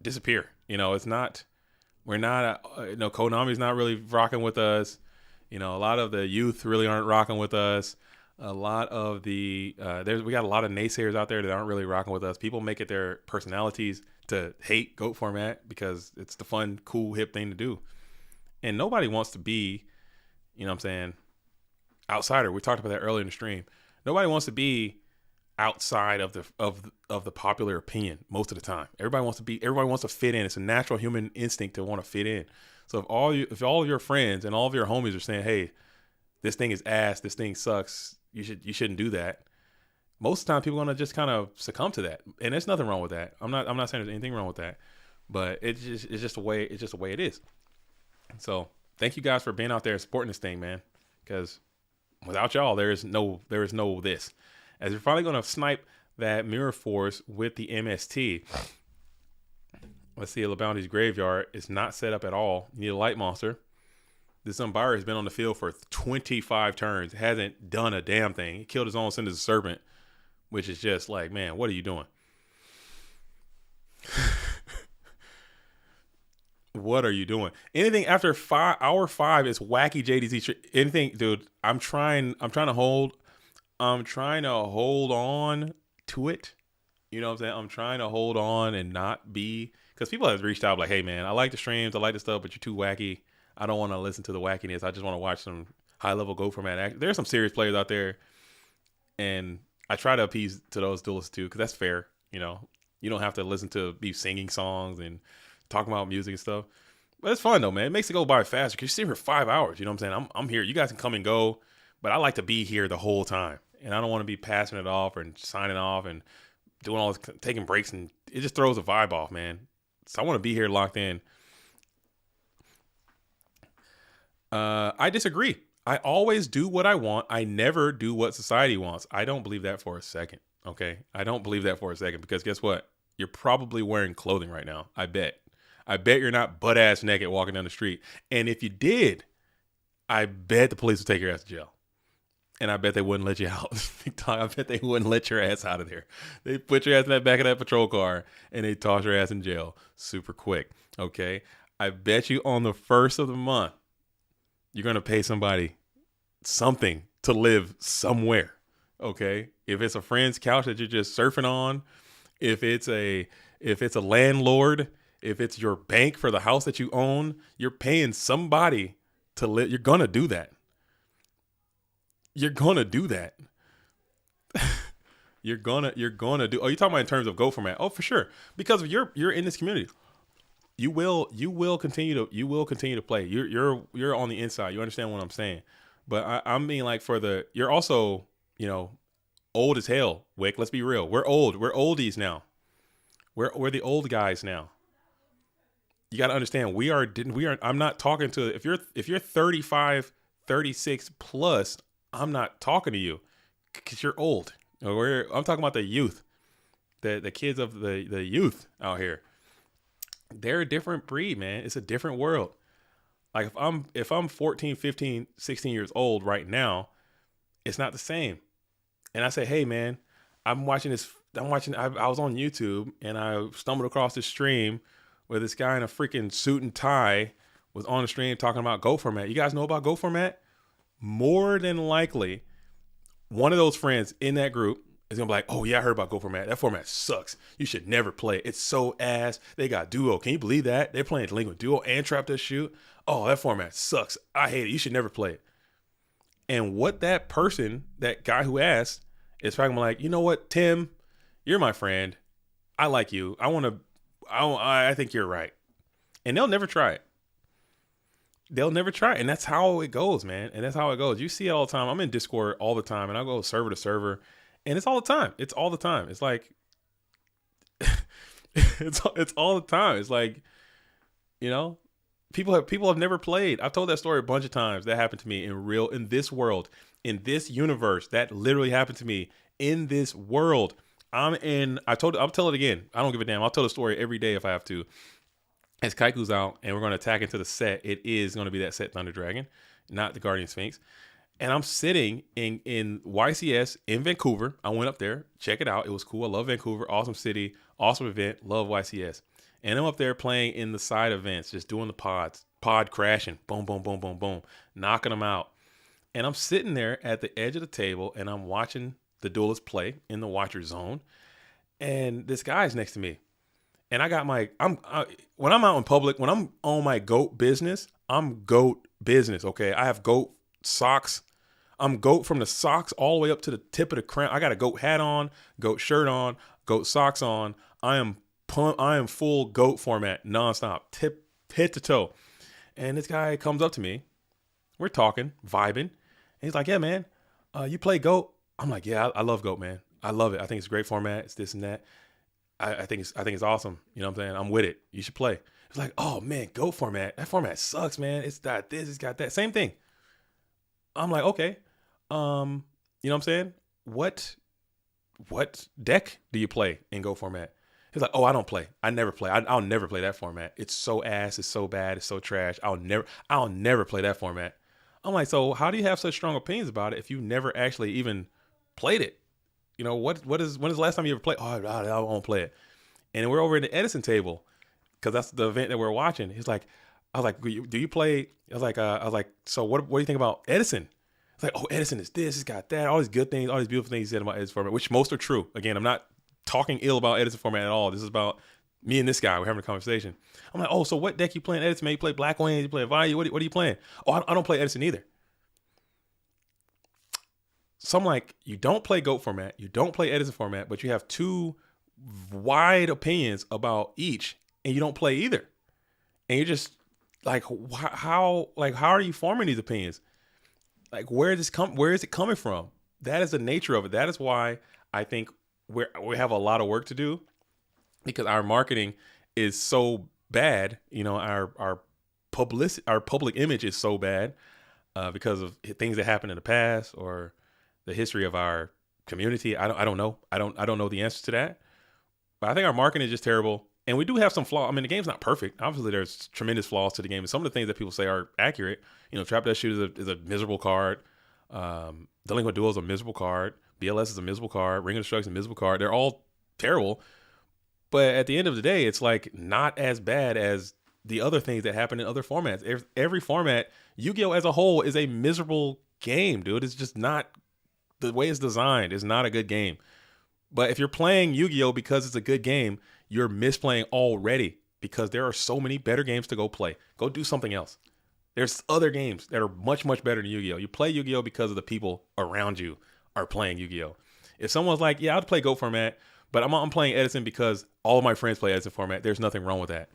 disappear. You know, it's not. We're not. Konami's not really rocking with us. You know, a lot of the youth really aren't rocking with us. A lot of the we got a lot of naysayers out there that aren't really rocking with us. People make it their personalities to hate GOAT format because it's the fun, cool, hip thing to do. And nobody wants to be, you know what I'm saying, outsider. We talked about that earlier in the stream. Nobody wants to be outside of the popular opinion most of the time. Everybody wants to fit in. It's a natural human instinct to want to fit in. So if all of your friends and all of your homies are saying, hey, this thing is ass, this thing sucks, you shouldn't do that. Most of the time people are gonna just kind of succumb to that. And there's nothing wrong with that. I'm not saying there's anything wrong with that. But it's just the way it is. So thank you guys for being out there supporting this thing, man. Because without y'all, there is no this. As you're finally gonna snipe that Mirror Force with the MST. Let's see, LeBounty's graveyard is not set up at all. You need a light monster. This Umbira has been on the field for 25 turns. Hasn't done a damn thing. He killed his own Sin as a Serpent, which is just like, man, what are you doing? What are you doing? Anything after hour 5 is wacky JDZ. Anything, dude. I'm trying to hold on to it. You know what I'm saying? I'm trying to hold on and not be, because people have reached out like, hey man, I like the streams, I like the stuff, but you're too wacky. I don't want to listen to the wackiness. I just want to watch some high level GOAT format action. There's some serious players out there, and I try to appease to those duelists too, because that's fair. You know, you don't have to listen to me singing songs and talking about music and stuff. But it's fun though, man. It makes it go by faster because you're sitting here 5 hours. You know what I'm saying? I'm here. You guys can come and go, but I like to be here the whole time, and I don't want to be passing it off and signing off and doing all this, taking breaks, and it just throws a vibe off, man. So I want to be here locked in. I disagree. I always do what I want. I never do what society wants. I don't believe that for a second. Okay. I don't believe that for a second, because guess what? You're probably wearing clothing right now. I bet you're not butt ass naked walking down the street. And if you did, I bet the police would take your ass to jail. and I bet they wouldn't let you out. I bet they wouldn't let your ass out of there. They put your ass in that back of that patrol car and they toss your ass in jail super quick. Okay. I bet you on the first of the month, you're going to pay somebody something to live somewhere. Okay. If it's a friend's couch that you're just surfing on, if it's a landlord, if it's your bank for the house that you own, you're paying somebody to live. You're going to do that. You're going to do that. you're going to do. Oh, you're talking about in terms of go format. Oh, for sure. Because if you're in this community, you will continue to play. You're on the inside. You understand what I'm saying? But I mean, like, you're also, old as hell, Wick. Let's be real. We're old. We're oldies now. We're the old guys now. You got to understand, I'm not talking to, if you're 35, 36 plus, I'm not talking to you because you're old. I'm talking about the youth, the kids of the youth out here. They're a different breed, man. It's a different world. Like if I'm 14, 15, 16 years old right now, it's not the same. And I say, hey man, I was on YouTube and I stumbled across this stream where this guy in a freaking suit and tie was on the stream talking about Go format. You guys know about Go format? More than likely, one of those friends in that group is gonna be like, oh yeah, I heard about Go format. That format sucks. You should never play it. It's so ass. They got duel. Can you believe that? They're playing Delinquent duel and trap to shoot. Oh, that format sucks. I hate it. You should never play it. And what that guy who asked, is probably like, you know what, Tim, you're my friend. I like you. I think you're right. And they'll never try it. They'll never try it. And that's how it goes, man. And that's how it goes. You see it all the time. I'm in Discord all the time and I go server to server and it's all the time. It's all the time. It's like, it's all the time. It's like, people have never played. I've told that story a bunch of times. That happened to me in this world, in this universe. That literally happened to me in this world. I'll tell it again. I don't give a damn. I'll tell the story every day if I have to. As Kaiku's out and we're going to attack into the set, it is going to be that set Thunder Dragon, not the Guardian Sphinx. And I'm sitting in YCS in Vancouver. I went up there, check it out. It was cool. I love Vancouver. Awesome city, awesome event. Love YCS. And I'm up there playing in the side events, just doing the pod crashing, boom, boom, boom, boom, boom, knocking them out. And I'm sitting there at the edge of the table and I'm watching the Duelists play in the watcher zone. And this guy's next to me. And I got when I'm out in public, when I'm on my GOAT business, I'm GOAT business. Okay. I have GOAT socks. I'm GOAT from the socks all the way up to the tip of the crown. I got a GOAT hat on, GOAT shirt on, GOAT socks on. I am full GOAT format, nonstop, head to toe. And this guy comes up to me. We're talking, vibing. And he's like, yeah, man, you play GOAT? I'm like, yeah, I love GOAT, man. I love it. I think it's a great format. It's this and that. I think it's awesome. You know what I'm saying? I'm with it. You should play. It's like, oh man, GOAT format. That format sucks, man. It's got this, it's got that. Same thing. I'm like, okay. You know what I'm saying? What deck do you play in GOAT format? He's like, oh, I don't play. I never play. I'll never play that format. It's so ass. It's so bad. It's so trash. I'll never play that format. I'm like, so how do you have such strong opinions about it if you never actually even played it? When is the last time you ever played? Oh, I won't play it. And we're over at the Edison table because that's the event that we're watching. I was like, do you play? I was like, so what do you think about Edison? It's like, oh, Edison is this, it's got that, all these good things, all these beautiful things he said about Edison format, which most are true. Again, I'm not talking ill about Edison format at all. This is about me and this guy. We're having a conversation. I'm like, oh, so what deck you playing Edison, man? You play Black Wings, you play Value, what are you playing? Oh, I don't play Edison either. So I'm like, you don't play GOAT format, you don't play Edison format, but you have two wide opinions about each, and you don't play either. And you're just like, how are you forming these opinions? Like, where is it coming from? That is the nature of it. That is why I think we have a lot of work to do, because our marketing is so bad. Our public image is so bad because of things that happened in the past or the history of our community. I don't know. I don't know the answer to that. But I think our marketing is just terrible. And we do have some flaws. I mean, the game's not perfect. Obviously, there's tremendous flaws to the game. And some of the things that people say are accurate. Trap that shoot is a miserable card. Delinquent Duel is a miserable card. BLS is a miserable card. Ring of Destruction is a miserable card. They're all terrible. But at the end of the day, it's like not as bad as the other things that happen in other formats. Every format, Yu-Gi-Oh as a whole is a miserable game, dude. It's just not, the way it's designed is not a good game. But if you're playing Yu-Gi-Oh because it's a good game, you're misplaying already, because there are so many better games to go play. Go do something else. There's other games that are much, much better than Yu-Gi-Oh. You play Yu-Gi-Oh because of the people around you are playing Yu-Gi-Oh. If someone's like, yeah, I'll play Go format, but I'm playing Edison because all of my friends play Edison format, there's nothing wrong with that.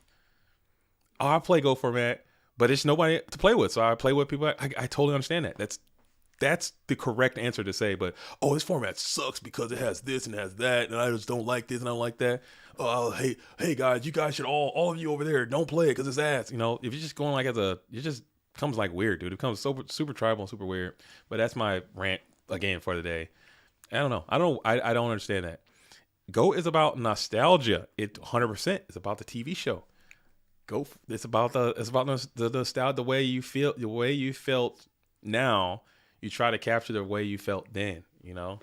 Oh, I play Go format, but it's nobody to play with, so I play with people. I totally understand that. That's the correct answer to say. But, oh, this format sucks because it has this and it has that, and I just don't like this and I don't like that. Oh, hey guys, you guys should all of you over there don't play it because it's ass. You know, if you're just going like it just comes like weird, dude. It becomes super tribal and super weird. But that's my rant again for the day. I don't know. I don't understand that. Go is about nostalgia. It 100% is about the TV show. Go. It's about the nostalgia, the way you feel, the way you felt now. You try to capture the way you felt then. You know,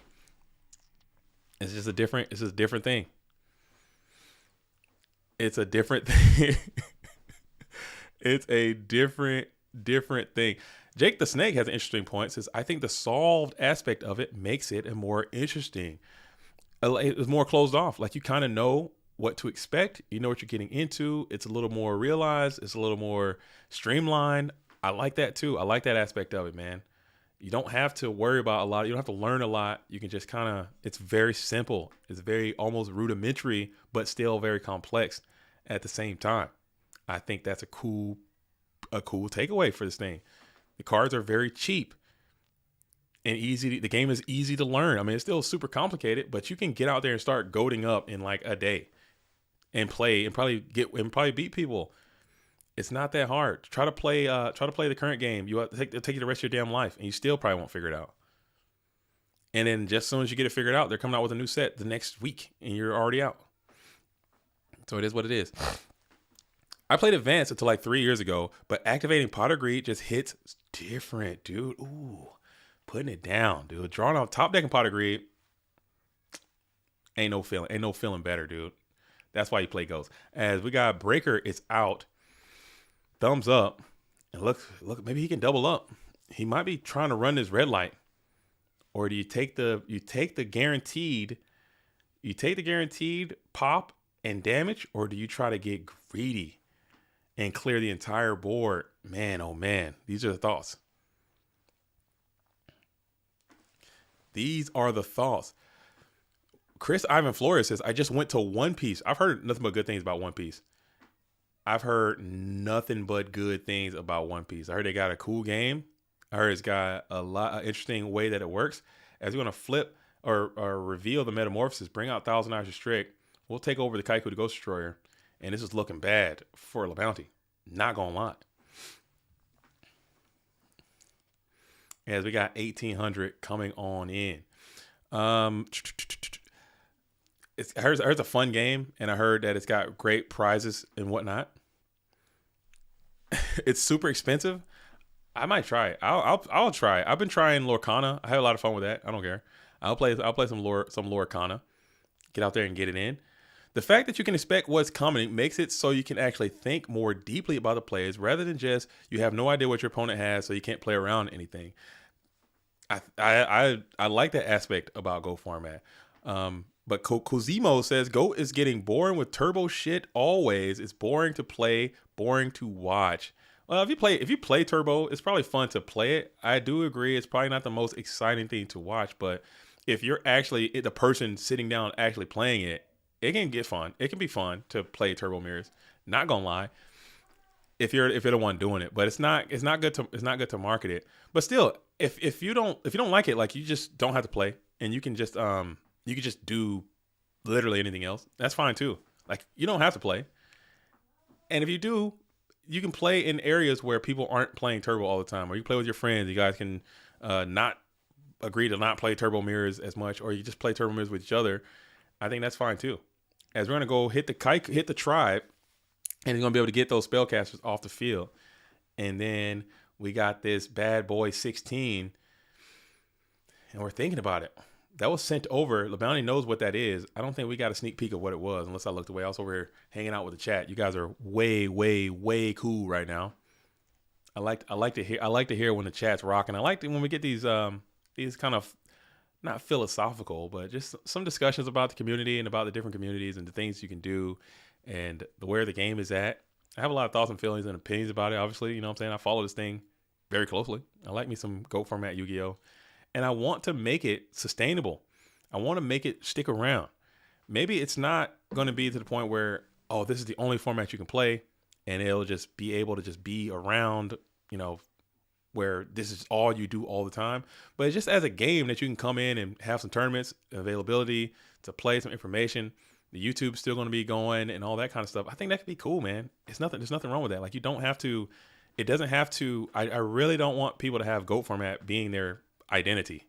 it's just a different thing. It's a different thing. It's a different thing. Jake the Snake has an interesting point. Says, I think the solved aspect of it makes it a more interesting. It's more closed off. Like, you kind of know what to expect. You know what you're getting into. It's a little more realized. It's a little more streamlined. I like that too. I like that aspect of it, man. You don't have to worry about a lot. You don't have to learn a lot. You can just kind of, it's very simple. It's very almost rudimentary, but still very complex at the same time. I think that's a cool takeaway for this thing. The cards are very cheap and easy. The game is easy to learn. I mean, it's still super complicated, but you can get out there and start goading up in like a day and play and probably beat people. It's not that hard. Try to play the current game. You have to take you the rest of your damn life, and you still probably won't figure it out. And then just as soon as you get it figured out, they're coming out with a new set the next week, and you're already out. So it is what it is. I played Advanced until like 3 years ago, but activating Pot of Greed just hits different, dude. Ooh, putting it down, dude. Drawing off top decking Pot of Greed, ain't no feeling better, dude. That's why you play Ghost. As we got Breaker, it's out. Thumbs up, and look, maybe he can double up. He might be trying to run this red light. Or do you take the guaranteed pop and damage, or do you try to get greedy and clear the entire board? Man, oh man, these are the thoughts. These are the thoughts. Chris Ivan Flores says, I just went to One Piece. I've heard nothing but good things about One Piece. I've heard nothing but good things about One Piece. I heard they got a cool game. I heard it's got an interesting way that it works. As we're going to flip or reveal the metamorphosis, bring out Thousand Eyes Restrict, we'll take over the Kaiku the Ghost Destroyer. And this is looking bad for LeBounty. Not going to lie. As we got 1,800 coming on in. I heard it's a fun game, and I heard that it's got great prizes and whatnot. It's super expensive. I might try it. I'll try it. I've been trying Lorcana. I had a lot of fun with that. I don't care. I'll play some Lorcana. Get out there and get it in. The fact that you can expect what's coming makes it so you can actually think more deeply about the plays rather than just you have no idea what your opponent has, so you can't play around anything. I like that aspect about Go format. But Cosimo says, Go is getting boring with turbo shit always. It's boring to play, boring to watch. Well, if you play turbo, it's probably fun to play it. I do agree. It's probably not the most exciting thing to watch, but if you're actually the person sitting down actually playing it, it can get fun. It can be fun to play turbo mirrors. Not gonna lie. If you're the one doing it, but it's not good to market it. But still, if you don't like it, like, you just don't have to play, and you can just do literally anything else. That's fine too. Like, you don't have to play. And if you do, you can play in areas where people aren't playing turbo all the time, or you play with your friends. You guys can not agree to not play turbo mirrors as much, or you just play turbo mirrors with each other. I think that's fine too. As we're gonna go hit the tribe, and he's gonna be able to get those spellcasters off the field. And then we got this bad boy 16. and we're thinking about it. That was sent over. LeBounty knows what that is. I don't think we got a sneak peek of what it was unless I looked away. I was over here hanging out with the chat. You guys are way, way, way cool right now. I like to hear when the chat's rocking. I like when we get these kind of not philosophical, but just some discussions about the community and about the different communities and the things you can do and where the game is at. I have a lot of thoughts and feelings and opinions about it. Obviously, you know what I'm saying? I follow this thing very closely. I like me some GOAT format Yu-Gi-Oh! And I want to make it sustainable. I want to make it stick around. Maybe it's not going to be to the point where, oh, this is the only format you can play, and it'll just be able to just be around, you know, where this is all you do all the time. But it's just as a game that you can come in and have some tournaments, availability to play some information. The YouTube's still going to be going and all that kind of stuff. I think that could be cool, man. There's nothing wrong with that. Like, you don't have to, it doesn't have to, I really don't want people to have GOAT format being their identity.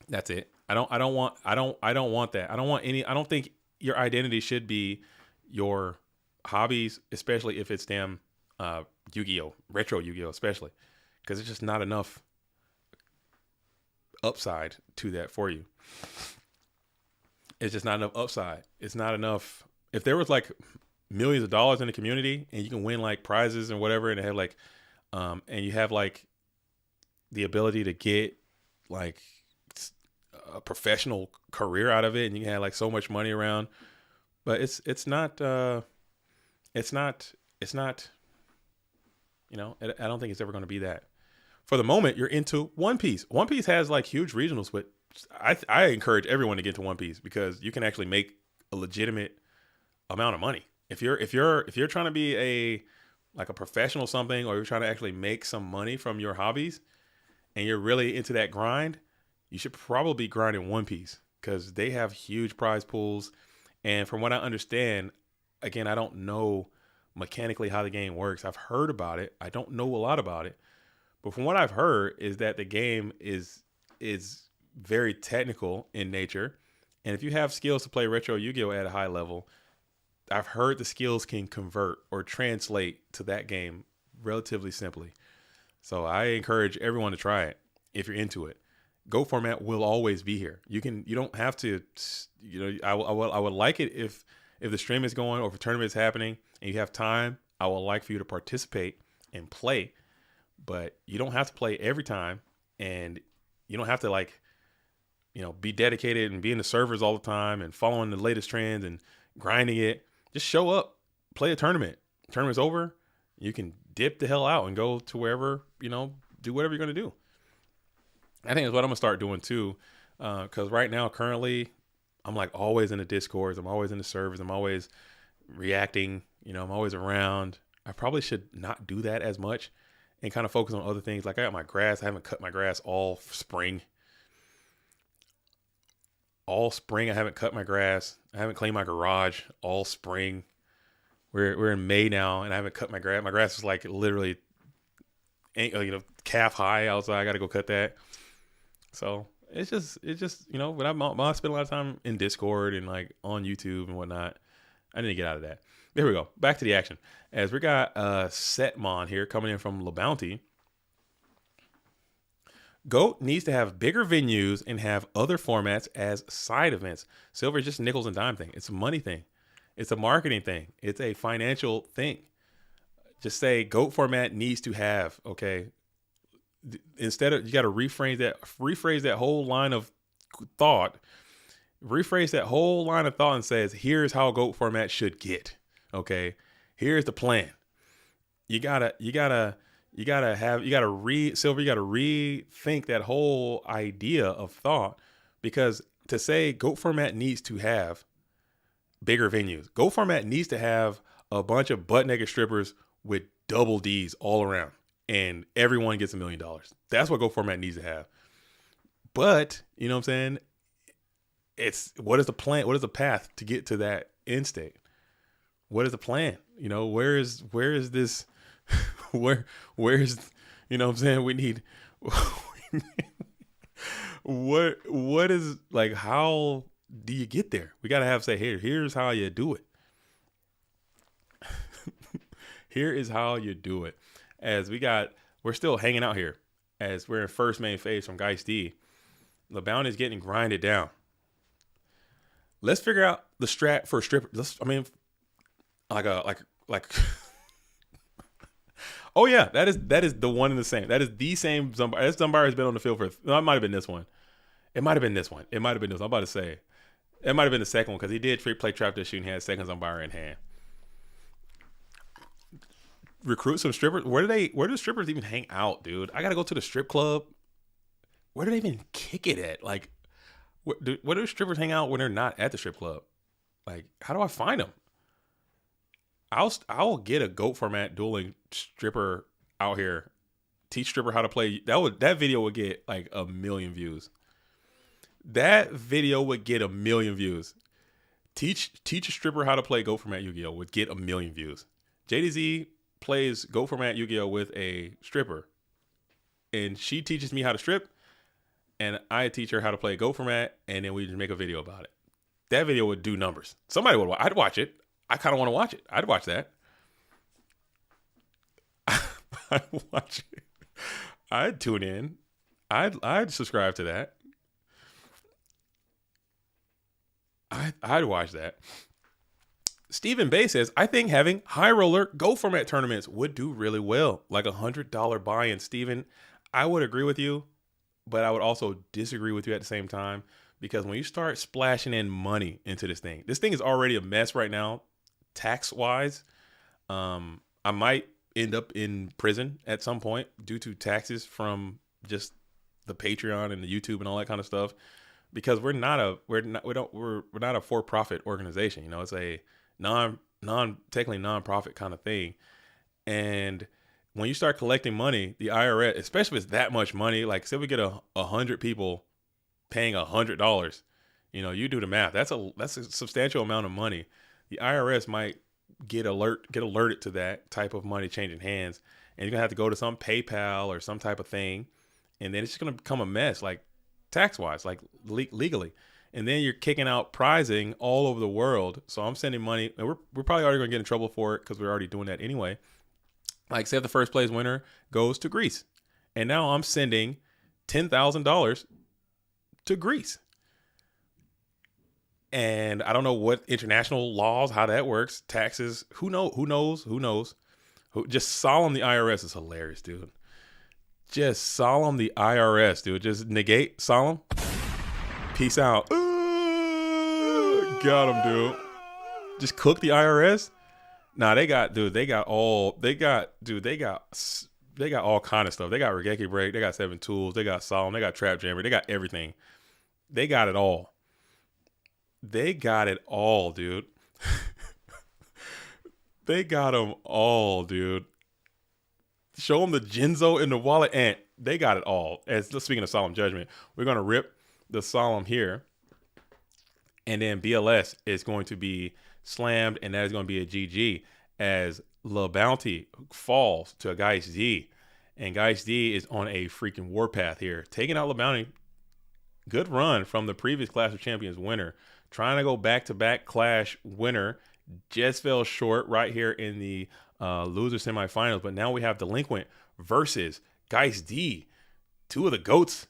That's it. I don't want that. I don't think your identity should be your hobbies, especially if it's damn Yu-Gi-Oh, retro Yu-Gi-Oh, especially because it's just not enough upside to that for you. It's just not enough upside. It's not enough. If there was like millions of dollars in the community and you can win like prizes and whatever, and they have like, and you have like the ability to get like a professional career out of it, and you can have like so much money around, but it's not, you know, I don't think it's ever going to be that. For the moment, you're into One Piece. One Piece has like huge regionals, but I encourage everyone to get into One Piece because you can actually make a legitimate amount of money. If you're trying to be a professional something, or you're trying to actually make some money from your hobbies and you're really into that grind, you should probably be grinding One Piece because they have huge prize pools. And from what I understand, again, I don't know mechanically how the game works. I've heard about it. I don't know a lot about it. But from what I've heard is that the game is very technical in nature. And if you have skills to play retro Yu-Gi-Oh! At a high level, I've heard the skills can convert or translate to that game relatively simply. So I encourage everyone to try it if you're into it. GOAT format will always be here. You don't have to, you know, I would like it if the stream is going or if a tournament is happening and you have time, I would like for you to participate and play, but you don't have to play every time, and you don't have to like, you know, be dedicated and be in the servers all the time and following the latest trends and grinding it. Just show up, play a tournament. Tournament's over, you can dip the hell out and go to wherever, you know, do whatever you're going to do. I think that's what I'm going to start doing too. Because right now, currently, I'm like always in the Discords. I'm always in the servers. I'm always reacting. You know, I'm always around. I probably should not do that as much and kind of focus on other things. Like I got my grass. I haven't cut my grass all spring. All spring, I haven't cut my grass. I haven't cleaned my garage all spring. We're in May now, and I haven't cut my grass. My grass is like literally, you know, calf high outside. I got to go cut that. So it's just, you know, but I spend a lot of time in Discord and like on YouTube and whatnot. I need to get out of that. There we go. Back to the action. As we got Setmon here coming in from LeBounty. GOAT needs to have bigger venues and have other formats as side events. Silver is just a nickels and dime thing. It's a money thing. It's a marketing thing. It's a financial thing. Just say GOAT format needs to have, okay? Instead of, you got to rephrase that whole line of thought. Rephrase that whole line of thought and says, here's how GOAT format should get. Okay. Here's the plan. You gotta rethink that whole idea of thought, because to say GOAT format needs to have bigger venues. GOAT format needs to have a bunch of butt naked strippers with double D's all around, and everyone gets $1 million. That's what GOAT format needs to have. But you know what I'm saying? It's, what is the plan? What is the path to get to that end state? What is the plan? You know, where is this? Where's, you know what I'm saying? We need, what is, like, how do you get there? We got to have, say, here's how you do it. Here is how you do it. As we're still hanging out here. as we're in first main phase from Geist D. LeBounty is getting grinded down. Let's figure out the strat for a stripper. Like oh yeah, that is the one and the same. That is the same Zumbar. This Zumbar has been on the field for. No, it might have been this one. It might have been this one. It might have been this one. I'm about to say. It might have been the second one because he did play trap this shoot and had second Zumbar in hand. Recruit some strippers. Where do strippers even hang out, dude? I gotta go to the strip club. Where do they even kick it at? Like, where do strippers hang out when they're not at the strip club? Like, how do I find them? I'll get a GOAT format dueling stripper out here. Teach stripper how to play. That video would get like 1 million views. That video would get 1 million views. Teach a stripper how to play GOAT format Yu-Gi-Oh! Would get 1 million views. JDZ plays GOAT format Yu-Gi-Oh! With a stripper. And she teaches me how to strip. And I teach her how to play GOAT format. And then we just make a video about it. That video would do numbers. Somebody would watch. I'd watch it. I kind of want to watch it. I'd watch that. I'd watch it. I'd tune in. I'd subscribe to that. I'd watch that. Stephen Bay says, I think having high roller GO format tournaments would do really well. Like $100 buy-in. Stephen, I would agree with you, but I would also disagree with you at the same time. Because when you start splashing in money into this thing is already a mess right now, tax-wise. I might end up in prison at some point due to taxes from just the Patreon and the YouTube and all that kind of stuff. Because we're not a for-profit organization. You know, it's a technically non-profit kind of thing. And when you start collecting money, the IRS, especially if it's that much money, like say we get 100 people paying $100, you know, you do the math. That's a substantial amount of money. The IRS might get alerted to that type of money changing hands, and you're gonna have to go to some PayPal or some type of thing, and then it's just gonna become a mess, like tax-wise, like legally. And then you're kicking out prizing all over the world. So I'm sending money, and we're probably already gonna get in trouble for it because we're already doing that anyway. Like say if the first place winner goes to Greece, and now I'm sending $10,000 to Greece. And I don't know what international laws, how that works, taxes, who knows. Just solemn the IRS is hilarious, dude. Just solemn the IRS, dude. Just negate solemn. Peace out. Got him, dude. Just cook the IRS. Nah, they got all kind of stuff. They got Regeki Break, they got 7 Tools, they got Solemn, they got Trap Jammer, they got everything. They got it all. They got it all, dude. They got them all, dude. Show them the Jinzo in the wallet, and they got it all. Speaking of Solemn Judgment, we're going to rip the Solemn here. And then BLS is going to be slammed, and that is going to be a GG as LeBounty falls to a Geist D. And Geist D is on a freaking warpath here. Taking out LeBounty. Good run from the previous Clash of Champions winner. Trying to go back-to-back Clash winner. Just fell short right here in the loser semifinals. But now we have Delinquent versus Geist D. Two of the GOATs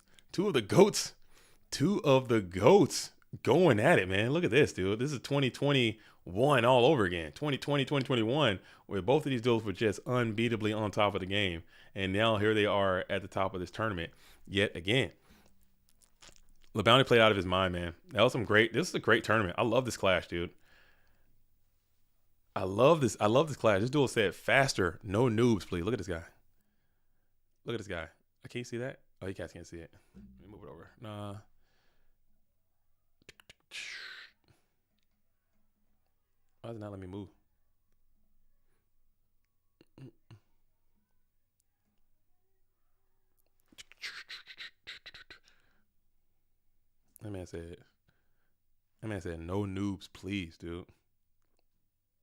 going at it, man. Look at this, dude. This is 2021 all over again. 2020, 2021, where both of these duels were just unbeatably on top of the game. And now here they are at the top of this tournament yet again. LeBounty played out of his mind, man. That was this is a great tournament. I love this clash, dude. I love this clash. This duel said faster, no noobs, please. Look at this guy. I can't see that. Oh, you guys can't see it. Let me move it over. Nah. Why does it not let me move? That man said, no noobs, please, dude.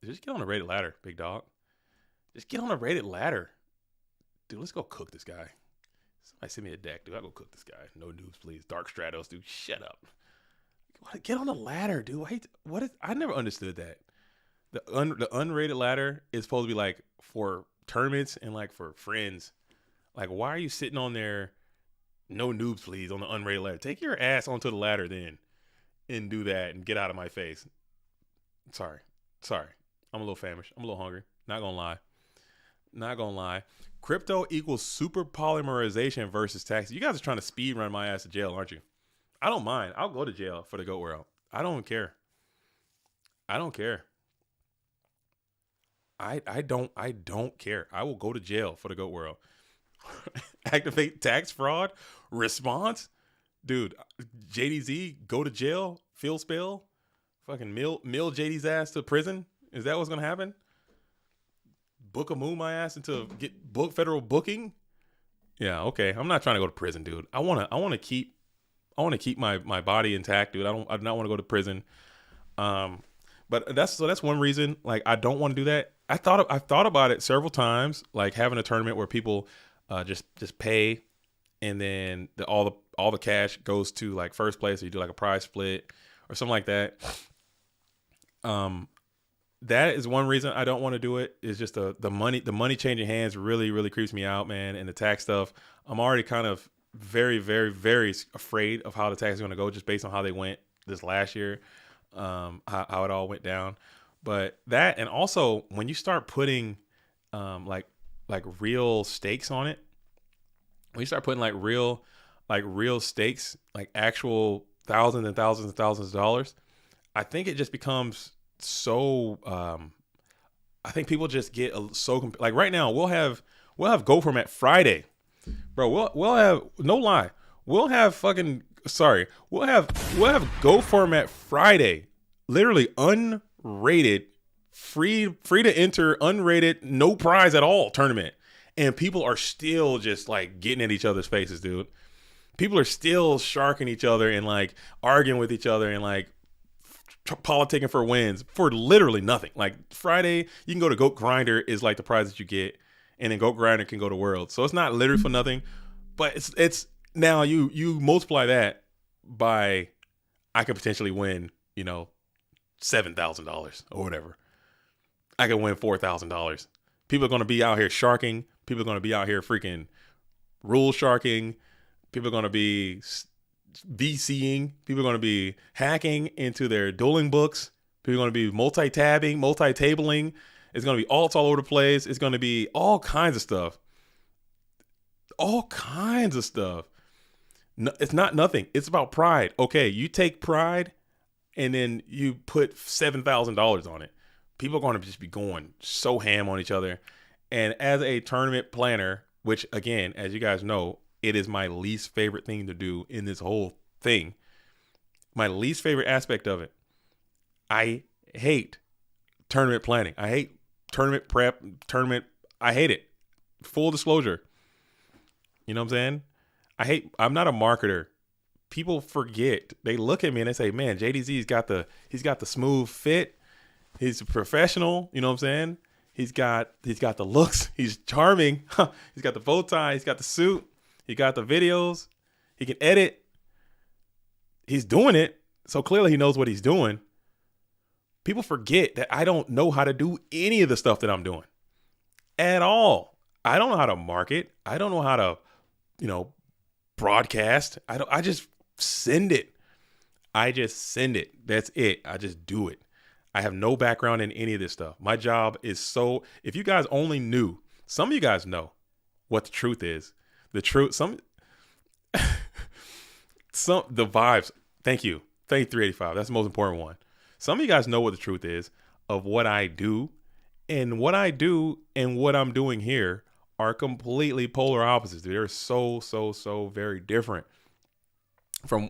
Just get on a rated ladder, big dog. Just get on a rated ladder. Dude, let's go cook this guy. Somebody send me a deck, dude. I'll go cook this guy. No noobs, please. Dark Stratos, dude. Shut up. Get on a ladder, dude. I never understood that. The unrated ladder is supposed to be like for tournaments and like for friends. Like, why are you sitting on there No noobs, please, on the unrated ladder. Take your ass onto the ladder then and do that and get out of my face. Sorry. I'm a little famished. I'm a little hungry. Not gonna lie. Crypto equals super polymerization versus taxes. You guys are trying to speed run my ass to jail, aren't you? I don't mind. I'll go to jail for the GOAT world. I don't care. I don't care. I don't care. I will go to jail for the GOAT world. Activate tax fraud response, dude. JDZ go to jail. Phil Spill, fucking mill JD's ass to prison. Is that what's gonna happen? Book a moon my ass into get book federal booking. Yeah, okay. I'm not trying to go to prison, dude. I wanna keep my body intact, dude. I do not want to go to prison. But that's one reason. Like, I don't want to do that. I've thought about it several times, like having a tournament where people just pay, and then all the cash goes to like first place, or you do like a prize split or something like that. That is one reason I don't want to do it. Is just the money changing hands really creeps me out, man. And the tax stuff, I'm already kind of very afraid of how the tax is going to go, just based on how they went this last year, how it all went down. But that, and also when you start putting like real stakes on it, when you start putting like real stakes, like actual thousands and thousands and thousands of dollars, I think it just becomes so. I think people just get so like right now we'll have Go Format Friday, bro. We'll have, no lie, we'll have Go Format Friday, literally unrated, free to enter, unrated, no prize at all tournament, and people are still just like getting at each other's faces, dude. People are still sharking each other and like arguing with each other and like politicking for wins for literally nothing. Like Friday, you can go to Goat Grinder is like the prize that you get, and then Goat Grinder can go to Worlds. So it's not literally for nothing, but it's now you multiply that by, I could potentially win, $7,000 or whatever. I could win $4,000. People are going to be out here sharking. People are going to be out here freaking rule sharking. People are going to be VCing. People are going to be hacking into their dueling books. People are going to be multi-tabbing, multi-tabling. It's going to be alts all over the place. It's going to be all kinds of stuff. All kinds of stuff. No, it's not nothing. It's about pride. Okay, you take pride and then you put $7,000 on it. People are going to just be going so ham on each other. And as a tournament planner, which again, as you guys know, it is my least favorite thing to do in this whole thing. My least favorite aspect of it. I hate tournament planning. I hate tournament prep, I hate it. Full disclosure. You know what I'm saying? I'm not a marketer. People forget. They look at me and they say, man, JDZ's got the smooth fit. He's a professional. You know what I'm saying? He's got the looks. He's charming. He's got the bow tie. He's got the suit. He got the videos. He can edit. He's doing it. So clearly he knows what he's doing. People forget that I don't know how to do any of the stuff that I'm doing at all. I don't know how to market. I don't know how to, broadcast. I just send it. That's it. I just do it. I have no background in any of this stuff. My job is if you guys only knew, some of you guys know what the truth is. The truth, the vibes. Thank you. Thank you, 385. That's the most important one. Some of you guys know what the truth is of what I do, and what I do and what I'm doing here are completely polar opposites. They're so very different from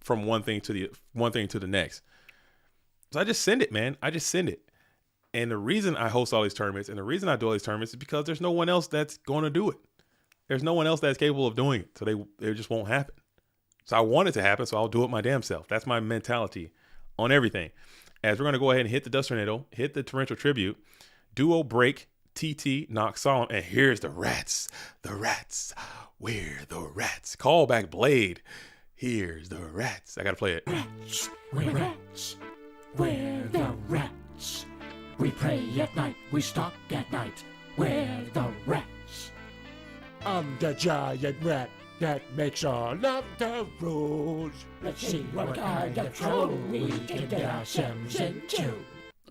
one thing to the next. So I just send it, man. I just send it. And the reason I host all these tournaments and the reason I do all these tournaments is because there's no one else that's going to do it. There's no one else that's capable of doing it. So they just won't happen. So I want it to happen, so I'll do it my damn self. That's my mentality on everything. As we're going to go ahead and hit the Dust Tornado, hit the Torrential Tribute, Duo Break, TT, Knock Solemn, and here's the rats. The rats. We're the rats. Callback Blade. Here's the rats. I got to play it. Rats. We're rats. We're the rats. We pray at night. We stalk at night. We're the rats. I'm the giant rat. that makes all of the rules. Let's see what kind of trouble we can get ourselves into.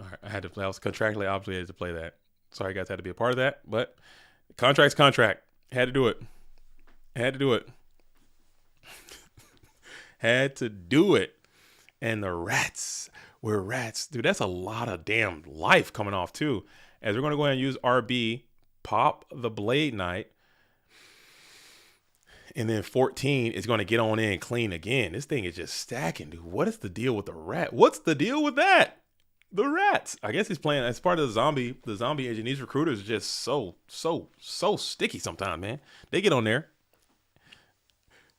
All right, I was contractually obligated to play that. Sorry, guys, had to be a part of that, but contract's contract. Had to do it. Had to do it. Had to do it. And the rats. We're rats. Dude, that's a lot of damn life coming off, too. As we're going to go ahead and use RB, pop the Blade Knight. And then 14 is going to get on in clean again. This thing is just stacking, dude. What is the deal with the rat? What's the deal with that? The rats. I guess he's playing as part of the zombie agent. These recruiters are just so sticky sometimes, man. They get on there.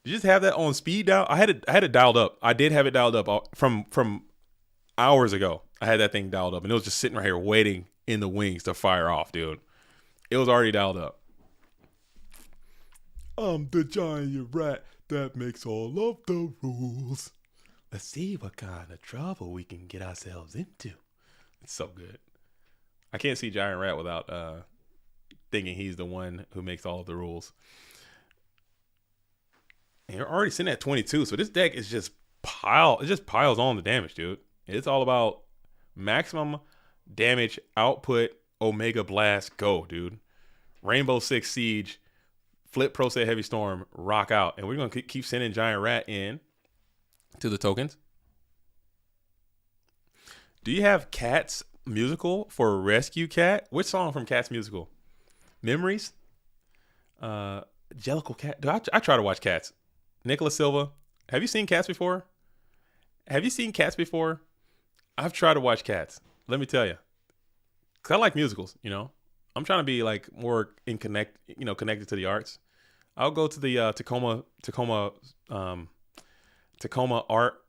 You just have that on speed dial. I had it dialed up. I did have it dialed up from hours ago. I had that thing dialed up, and it was just sitting right here waiting in the wings to fire off, dude. It was already dialed up. I'm the giant rat that makes all of the rules. Let's see what kind of trouble we can get ourselves into. It's so good. I can't see Giant Rat without thinking he's the one who makes all of the rules. And you're already sitting at 22, so this deck is just piles on the damage, dude. It's all about maximum damage output, Omega Blast, go, dude. Rainbow Six Siege, flip Pro Set Heavy Storm, rock out. And we're going to keep sending Giant Rat in to the tokens. Do you have Cats musical for Rescue Cat? Which song from Cats musical? Memories? Jellicle Cat. I try to watch Cats. Nicholas Silva. Have you seen Cats before? I've tried to watch Cats. Let me tell you. Because I like musicals, you know. I'm trying to be like more connected to the arts. I'll go to the Tacoma art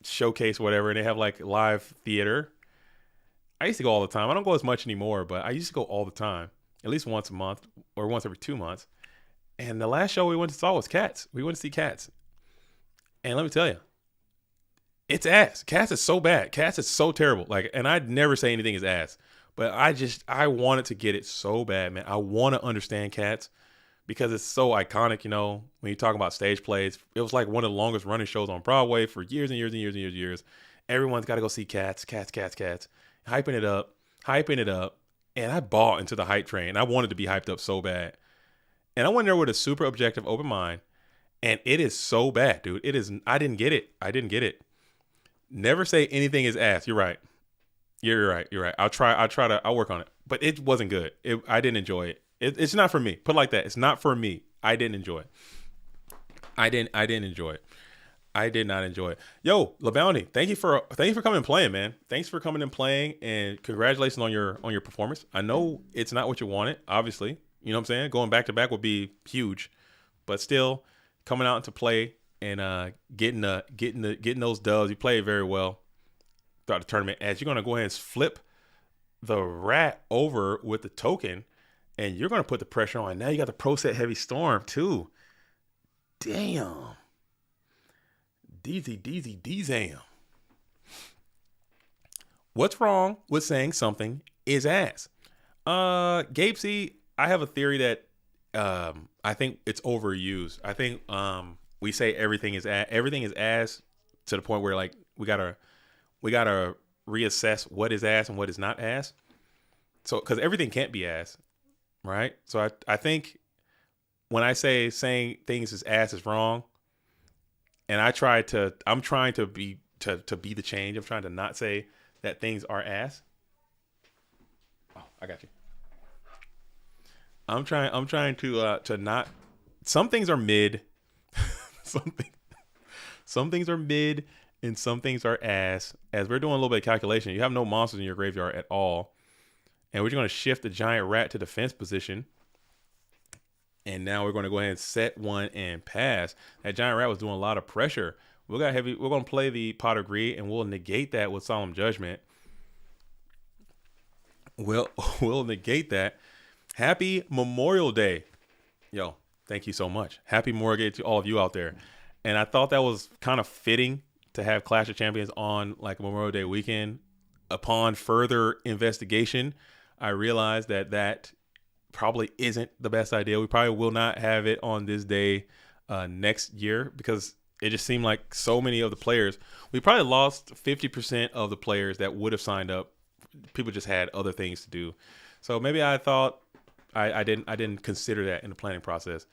showcase, whatever, and they have like live theater. I used to go all the time. I don't go as much anymore, but I used to go all the time, at least once a month or once every 2 months. And the last show we went to saw was Cats. We went to see Cats. And let me tell you, it's ass. Cats is so bad. Cats is so terrible. Like, and I'd never say anything is ass, but I wanted to get it so bad, man. I want to understand Cats because it's so iconic, you know, when you talk about stage plays. It was like one of the longest running shows on Broadway for years and years and years and years and years. Everyone's got to go see Cats. Hyping it up. And I bought into the hype train. I wanted to be hyped up so bad. And I went there with a super objective, open mind. And it is so bad, dude. It is. I didn't get it. Never say anything is ass. You're right. You're right. I'll work on it. But it wasn't good. I didn't enjoy it. It's not for me. Put it like that. It's not for me. I didn't enjoy it. I didn't enjoy it. I did not enjoy it. Yo, LeBounty, thank you for coming and playing, man. Thanks for coming and playing, and congratulations on your performance. I know it's not what you wanted, obviously. You know what I'm saying? Going back to back would be huge, but still coming out to play and getting those dubs. You played very well throughout the tournament. As you're gonna go ahead and flip the rat over with the token, and you're gonna put the pressure on. Now you got the Pro Set Heavy Storm too. Damn. Dizzy. What's wrong with saying something is ass? Gabe C, I have a theory that I think it's overused. I think we say everything is ass to the point where like we gotta reassess what is ass and what is not ass. So because everything can't be ass, right? So I think when I say saying things is ass is wrong, and I'm trying to be the change. I'm trying to not say that things are ass. Oh, I got you. I'm trying to not. Some things are mid. Some things are mid, and some things are ass. As we're doing a little bit of calculation, you have no monsters in your graveyard at all, and we're just going to shift the giant rat to defense position. And now we're going to go ahead and set one and pass. That giant rat was doing a lot of pressure. We're going to play the pot of greed, and we'll negate that with solemn judgment. We'll negate that. Happy Memorial Day. Yo, thank you so much. Happy Memorial Day to all of you out there. And I thought that was kind of fitting to have Clash of Champions on like Memorial Day weekend. Upon further investigation, I realized that probably isn't the best idea. We probably will not have it on this day. next year, because it just seemed like so many of the players, we probably lost 50% of the players that would have signed up. People just had other things to do. So maybe I thought I didn't consider that in the planning process.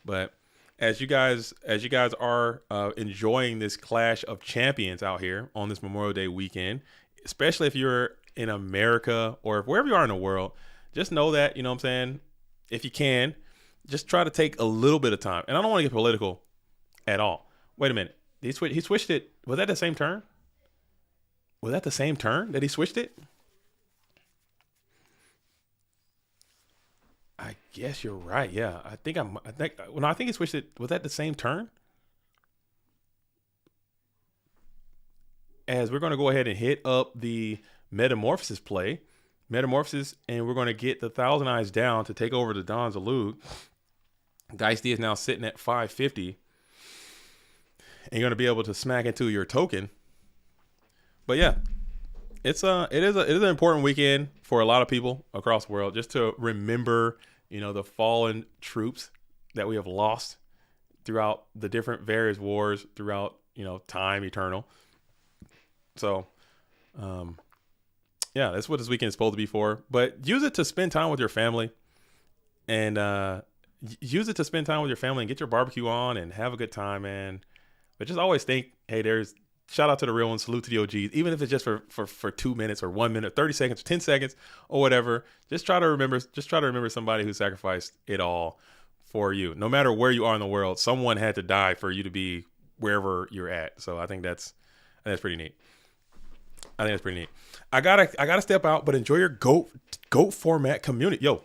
But as you guys are enjoying this Clash of Champions out here on this Memorial Day weekend, especially if you're in America or wherever you are in the world, just know that, you know what I'm saying, if you can, just try to take a little bit of time. And I don't want to get political at all. Wait a minute. He switched it. Was that the same turn? Was that the same turn that he switched it? I guess you're right. Yeah. I think he switched it. Was that the same turn? As we're going to go ahead and hit up the Metamorphosis play. Metamorphosis, and we're going to get the Thousand Eyes down to take over the Don's Elude. Dice D is now sitting at 550. And you're going to be able to smack into your token. But yeah, it is an important weekend for a lot of people across the world, just to remember, you know, the fallen troops that we have lost throughout the different various wars throughout, you know, time eternal. So, yeah, that's what this weekend is supposed to be for. But use it to spend time with your family, and use it to spend time with your family and get your barbecue on and have a good time, man. But just always think, hey, there's shout out to the real ones, salute to the OGs, even if it's just for 2 minutes or 1 minute, 30 seconds, or 10 seconds or whatever. Just try to remember somebody who sacrificed it all for you. No matter where you are in the world, someone had to die for you to be wherever you're at. So I think that's pretty neat. I gotta step out, but enjoy your GOAT format community. Yo,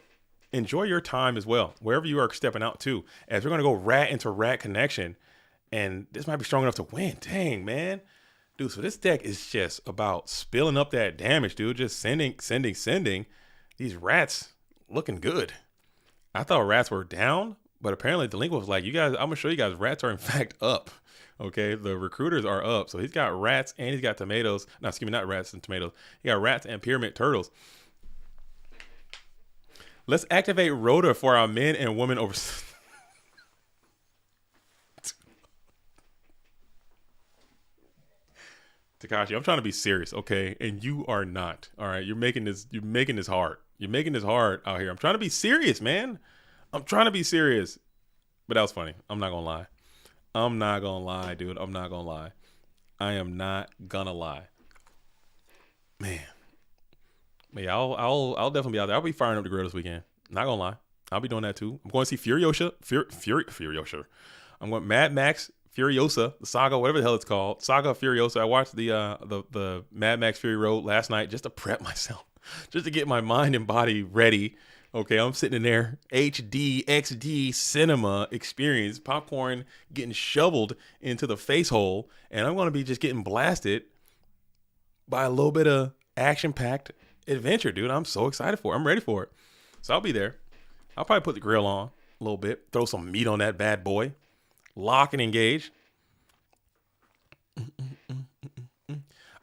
enjoy your time as well, wherever you are stepping out to, as we're gonna go rat into rat connection. And this might be strong enough to win. Dang, man. Dude, so this deck is just about spilling up that damage, dude. Just sending. These rats looking good. I thought rats were down, but apparently Delinquent was like, you guys, I'm going to show you guys rats are in fact up. Okay, the recruiters are up. So he's got rats and he's got tomatoes. No, excuse me, not rats and tomatoes. He got rats and pyramid turtles. Let's activate Rhoda for our men and women over... Takashi, I'm trying to be serious, okay? And you are not. All right, you're making this hard. You're making this hard out here. I'm trying to be serious, man. I'm trying to be serious. But that was funny. I'm not gonna lie. I'm not gonna lie, dude. I'm not gonna lie. I am not gonna lie. Man. But yeah, I'll definitely be out there. I'll be firing up the grill this weekend. Not gonna lie. I'll be doing that too. I'm going to see Furiosa. I'm going Mad Max Furiosa, the saga, whatever the hell it's called, Saga Furiosa. I watched the Mad Max Fury Road last night just to prep myself, just to get my mind and body ready. Okay, I'm sitting in there, HD, XD cinema experience, popcorn getting shoveled into the face hole, and I'm going to be just getting blasted by a little bit of action-packed adventure, dude. I'm so excited for it. I'm ready for it. So I'll be there. I'll probably put the grill on a little bit, throw some meat on that bad boy. Lock and engage.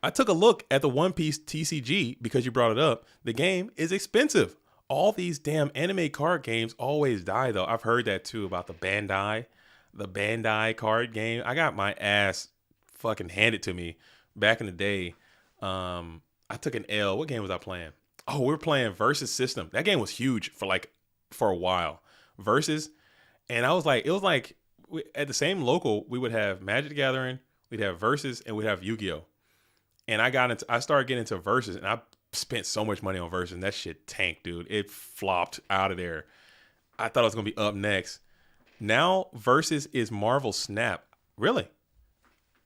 I took a look at the One Piece TCG because you brought it up. The game is expensive. All these damn anime card games always die, though. I've heard that too about the Bandai card game. I got my ass fucking handed to me back in the day. I took an L. What game was I playing? Oh, we were playing Versus System. That game was huge for a while. Versus, and I was like, it was like, at the same local, we would have Magic the Gathering, we'd have Versus, and we'd have Yu-Gi-Oh! And I started getting into Versus, and I spent so much money on Versus, and that shit tanked, dude. It flopped out of there. I thought it was gonna be up next. Now Versus is Marvel Snap. Really?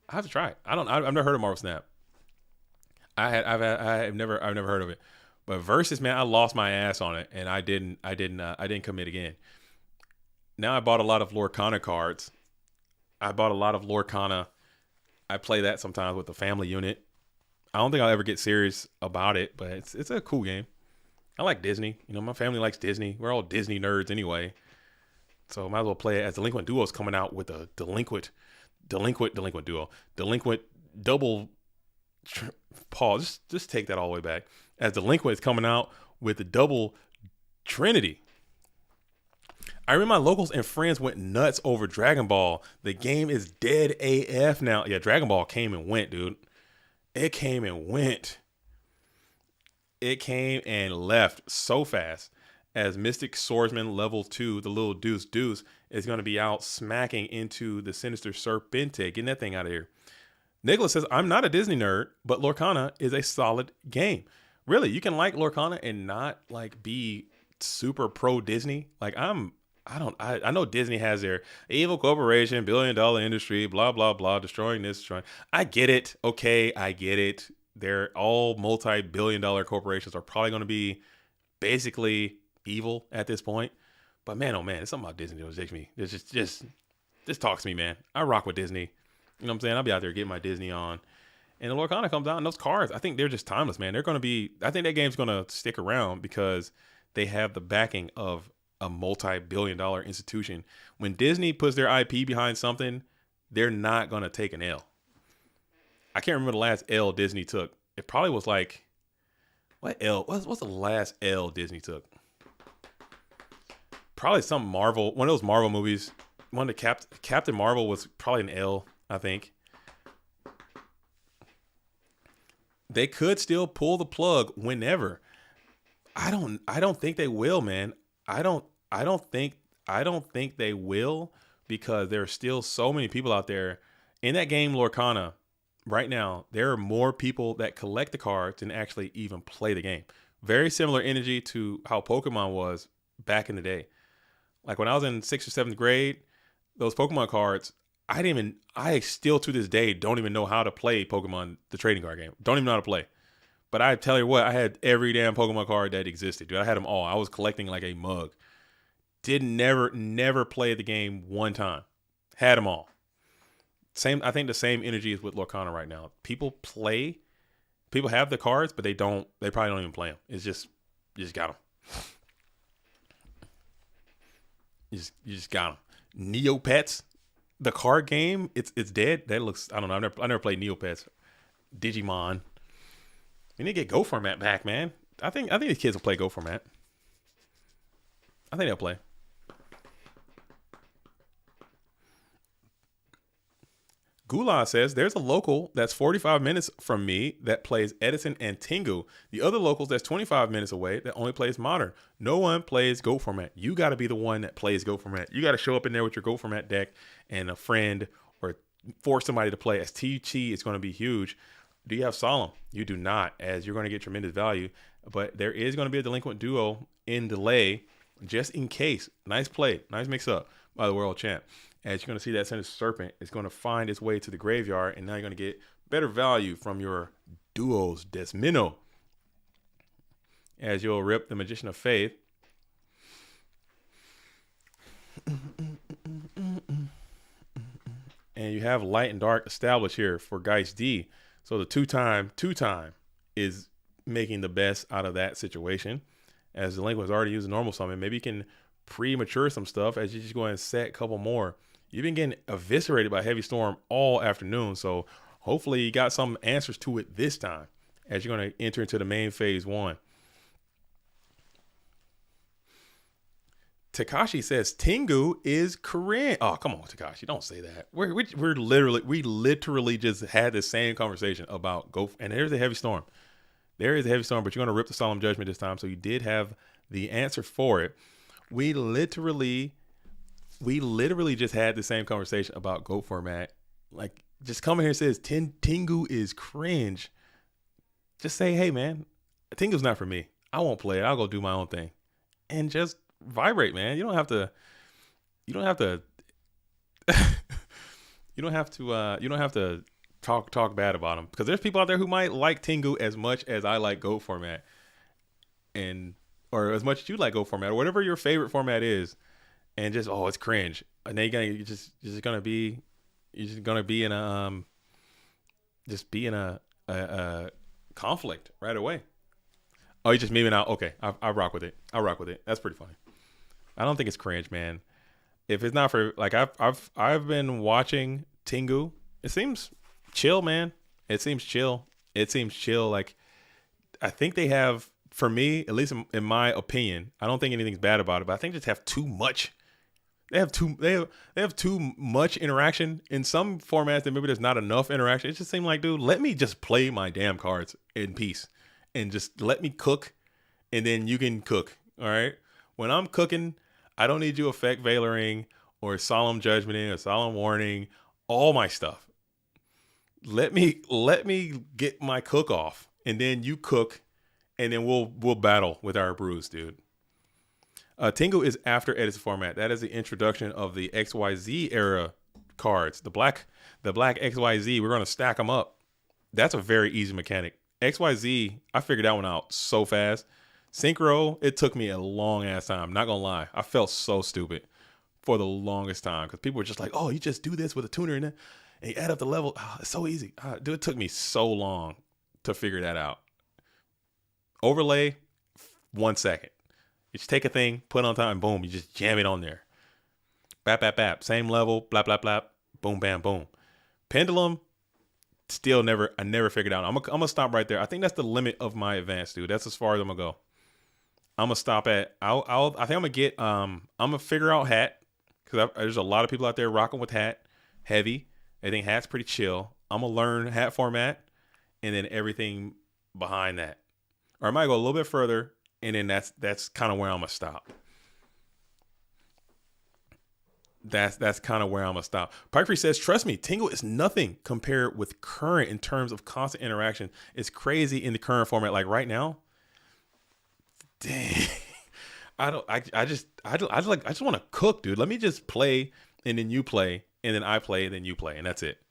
I have to try it. I've never heard of Marvel Snap. I've never heard of it. But Versus, man, I lost my ass on it, and I didn't commit again. Now I bought a lot of Lorcana cards. I play that sometimes with the family unit. I don't think I'll ever get serious about it, but it's a cool game. I like Disney. You know, my family likes Disney. We're all Disney nerds anyway. So I might as well play it, as Delinquent Duo is coming out with a Delinquent Duo. Delinquent double pause. Just take that all the way back. As Delinquent is coming out with the double Trinity. I remember my locals and friends went nuts over Dragon Ball. The game is dead AF now. Yeah, Dragon Ball came and went, dude. It came and went. It came and left so fast. As Mystic Swordsman level 2, the little Deuce is going to be out smacking into the Sinister Serpente. Getting that thing out of here. Nicholas says, I'm not a Disney nerd, but Lorcana is a solid game. Really, you can like Lorcana and not like be super pro Disney. Like I know Disney has their evil corporation, billion-dollar industry, blah, blah, blah, destroying this, destroying. I get it. Okay, I get it. They're all multi-billion-dollar corporations are probably going to be basically evil at this point. But man, oh man, it's something about Disney that takes me. It's just talks to me, man. I rock with Disney. You know what I'm saying? I'll be out there getting my Disney on. And the Lorcana comes out, and those cards, I think they're just timeless, man. They're going to be, I think that game's going to stick around because they have the backing of a multi-billion-dollar institution. When Disney puts their IP behind something, they're not going to take an L. I can't remember the last L Disney took. It probably was like, what L? What's the last L Disney took? Probably some Marvel, one of those Marvel movies. One of the Captain Marvel was probably an L, I think. They could still pull the plug whenever. I don't think they will, man. I don't think they will because there are still so many people out there in that game Lorcana. Right now, there are more people that collect the cards than actually even play the game. Very similar energy to how Pokemon was back in the day. Like when I was in 6th or 7th grade, those Pokemon cards, I still to this day don't even know how to play Pokemon, the trading card game. Don't even know how to play. But I tell you what, I had every damn Pokemon card that existed, dude. I had them all. I was collecting like a mug. Never play the game one time. Had them all. I think the same energy is with Lorcana right now. People have the cards, but they probably don't even play them. It's just, you just got them. You just got them. Neopets, the card game, it's dead. That looks, I don't know. I never played Neopets. Digimon. We need to get Go format back, man. I think the kids will play Go format. I think they'll play. Gula says, there's a local that's 45 minutes from me that plays Edison and Tengu. The other locals that's 25 minutes away that only plays Modern. No one plays Go format. You got to be the one that plays Go format. You got to show up in there with your Go format deck and a friend or force somebody to play. As TG is going to be huge. Do you have Solemn? You do not, as you're going to get tremendous value. But there is going to be a Delinquent duo in delay just in case. Nice play. Nice mix-up by the world champ. As you're going to see that Sinister Serpent is going to find its way to the graveyard, and now you're going to get better value from your duos Desmino. As you'll rip the Magician of Faith. And you have Light and Dark established here for Geist D. So the two-time is making the best out of that situation. As Delinquent was already using normal summon, maybe you can premature some stuff as you just go ahead and set a couple more. You've been getting eviscerated by Heavy Storm all afternoon, so hopefully you got some answers to it this time as you're going to enter into the main phase 1. Takashi says Tengu is Korean. Oh, come on, Takashi, don't say that. We literally just had the same conversation about Go, and there's a Heavy Storm. There is a Heavy Storm, but you're going to rip the Solemn Judgment this time, so you did have the answer for it. We literally just had the same conversation about Go format. Like, just coming here and says Tengu is cringe. Just say, hey man, Tengu's not for me. I won't play it. I'll go do my own thing, and just vibrate, man. You don't have to talk bad about them, because there's people out there who might like Tengu as much as I like Go format, or as much as you like Go format, or whatever your favorite format is, and just, oh, it's cringe. And then you're just gonna be in a conflict right away. Oh, you're just memeing out. Okay, I rock with it. That's pretty funny. I don't think it's cringe, man. If it's not for, like, I've been watching Tengu. It seems chill, man. It seems chill. Like, I think they have, for me, at least in my opinion, I don't think anything's bad about it, but I think they just have too much They have too much interaction in some formats. That maybe there's not enough interaction. It just seemed like, dude, let me just play my damn cards in peace and just let me cook, and then you can cook. All right. When I'm cooking, I don't need you effect veiling or solemn judgmenting or solemn warning. All my stuff. Let me get my cook off, and then you cook, and then we'll battle with our brews, dude. Tingle is after Edits format. That is the introduction of the XYZ era cards. The black XYZ. We're gonna stack them up. That's a very easy mechanic. XYZ, I figured that one out so fast. Synchro, it took me a long ass time. Not gonna lie, I felt so stupid for the longest time because people were just like, "Oh, you just do this with a tuner and you add up the level. Oh, it's so easy." Dude, it took me so long to figure that out. Overlay, 1 second. You just take a thing, put it on top, and boom, you just jam it on there. Bap, bap, bap. Same level, blah, blah, blah. Boom, bam, boom. Pendulum, I never figured out. I'm gonna stop right there. I think that's the limit of my advance, dude. That's as far as I'm gonna go. I'm gonna stop at. I think I'm gonna get. I'm gonna figure out hat because there's a lot of people out there rocking with hat, heavy. I think hat's pretty chill. I'm gonna learn hat format, and then everything behind that. Or I might go a little bit further. And then that's kind of where I'm gonna stop. That's kind of where I'm gonna stop. Pike says, "Trust me, Tingle is nothing compared with current in terms of constant interaction. It's crazy in the current format. Like right now, dang, I just want to cook, dude. Let me just play, and then you play, and then I play, and then you play, and that's it.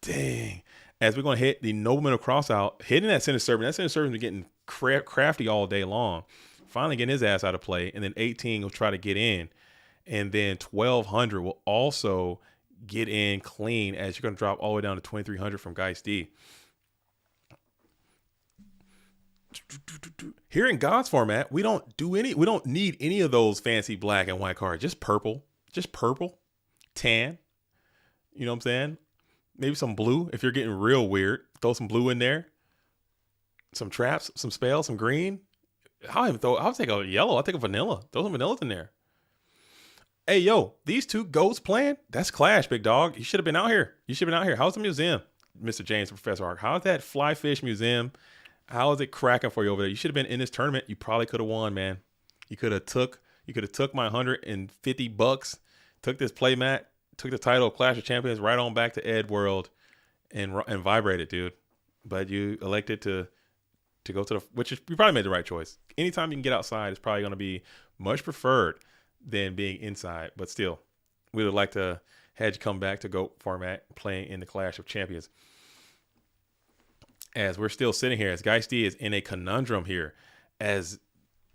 Dang." As we're going to hit the Nobleman of Crossout, hitting that center servant. That center servant's been getting crafty all day long. Finally getting his ass out of play. And then 18 will try to get in. And then 1200 will also get in clean as you're going to drop all the way down to 2300 from Geist D. Here in God's format, we don't need any of those fancy black and white cards. Just purple, tan. You know what I'm saying? Maybe some blue if you're getting real weird. Throw some blue in there. Some traps, some spells, some green. I'll take a yellow. I'll take a vanilla. Throw some vanillas in there. Hey, yo, these two goats playing? That's Clash, big dog. You should have been out here. How's the museum, Mr. James, Professor Ark? How's that Fly Fish Museum? How is it cracking for you over there? You should have been in this tournament. You probably could have won, man. You could have took my $150, took this playmat, took the title of Clash of Champions right on back to Ed World and vibrated, dude. But you elected to go to you probably made the right choice. Anytime you can get outside is probably going to be much preferred than being inside. But still, we would like to have you come back to GOAT format playing in the Clash of Champions. As we're still sitting here, as Geist D is in a conundrum here, as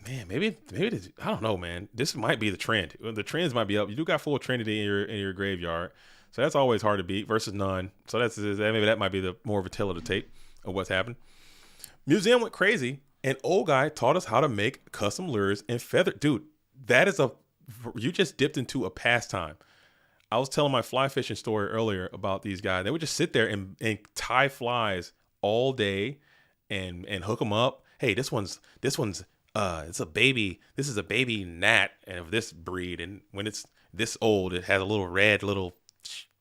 man, maybe this, I don't know, man. This might be the trend. The trends might be up. You do got full Trinity in your graveyard, so that's always hard to beat versus none. So maybe that might be the more of a tale of the tape of what's happened. Museum went crazy, and old guy taught us how to make custom lures and feather. Dude, you just dipped into a pastime. I was telling my fly fishing story earlier about these guys. They would just sit there and tie flies all day and hook them up. Hey, this one's it's a baby. This is a baby gnat and of this breed. And when it's this old, it has a little red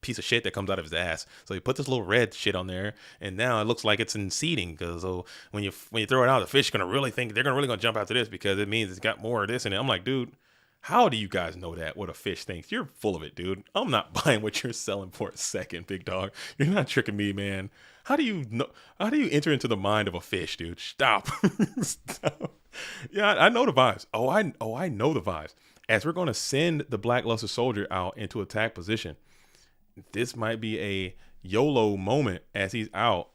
piece of shit that comes out of his ass. So you put this little red shit on there, and now it looks like it's in seeding. Because when you throw it out, the fish are gonna really think they're gonna jump after this because it means it's got more of this in it. I'm like, dude, how do you guys know that? What a fish thinks? You're full of it, dude. I'm not buying what you're selling for a second, big dog. You're not tricking me, man. How do you know? How do you enter into the mind of a fish, dude? Stop. Stop. Yeah, I know the vibes. Oh, I know the vibes. As we're going to send the Blackluster Soldier out into attack position, this might be a YOLO moment as he's out.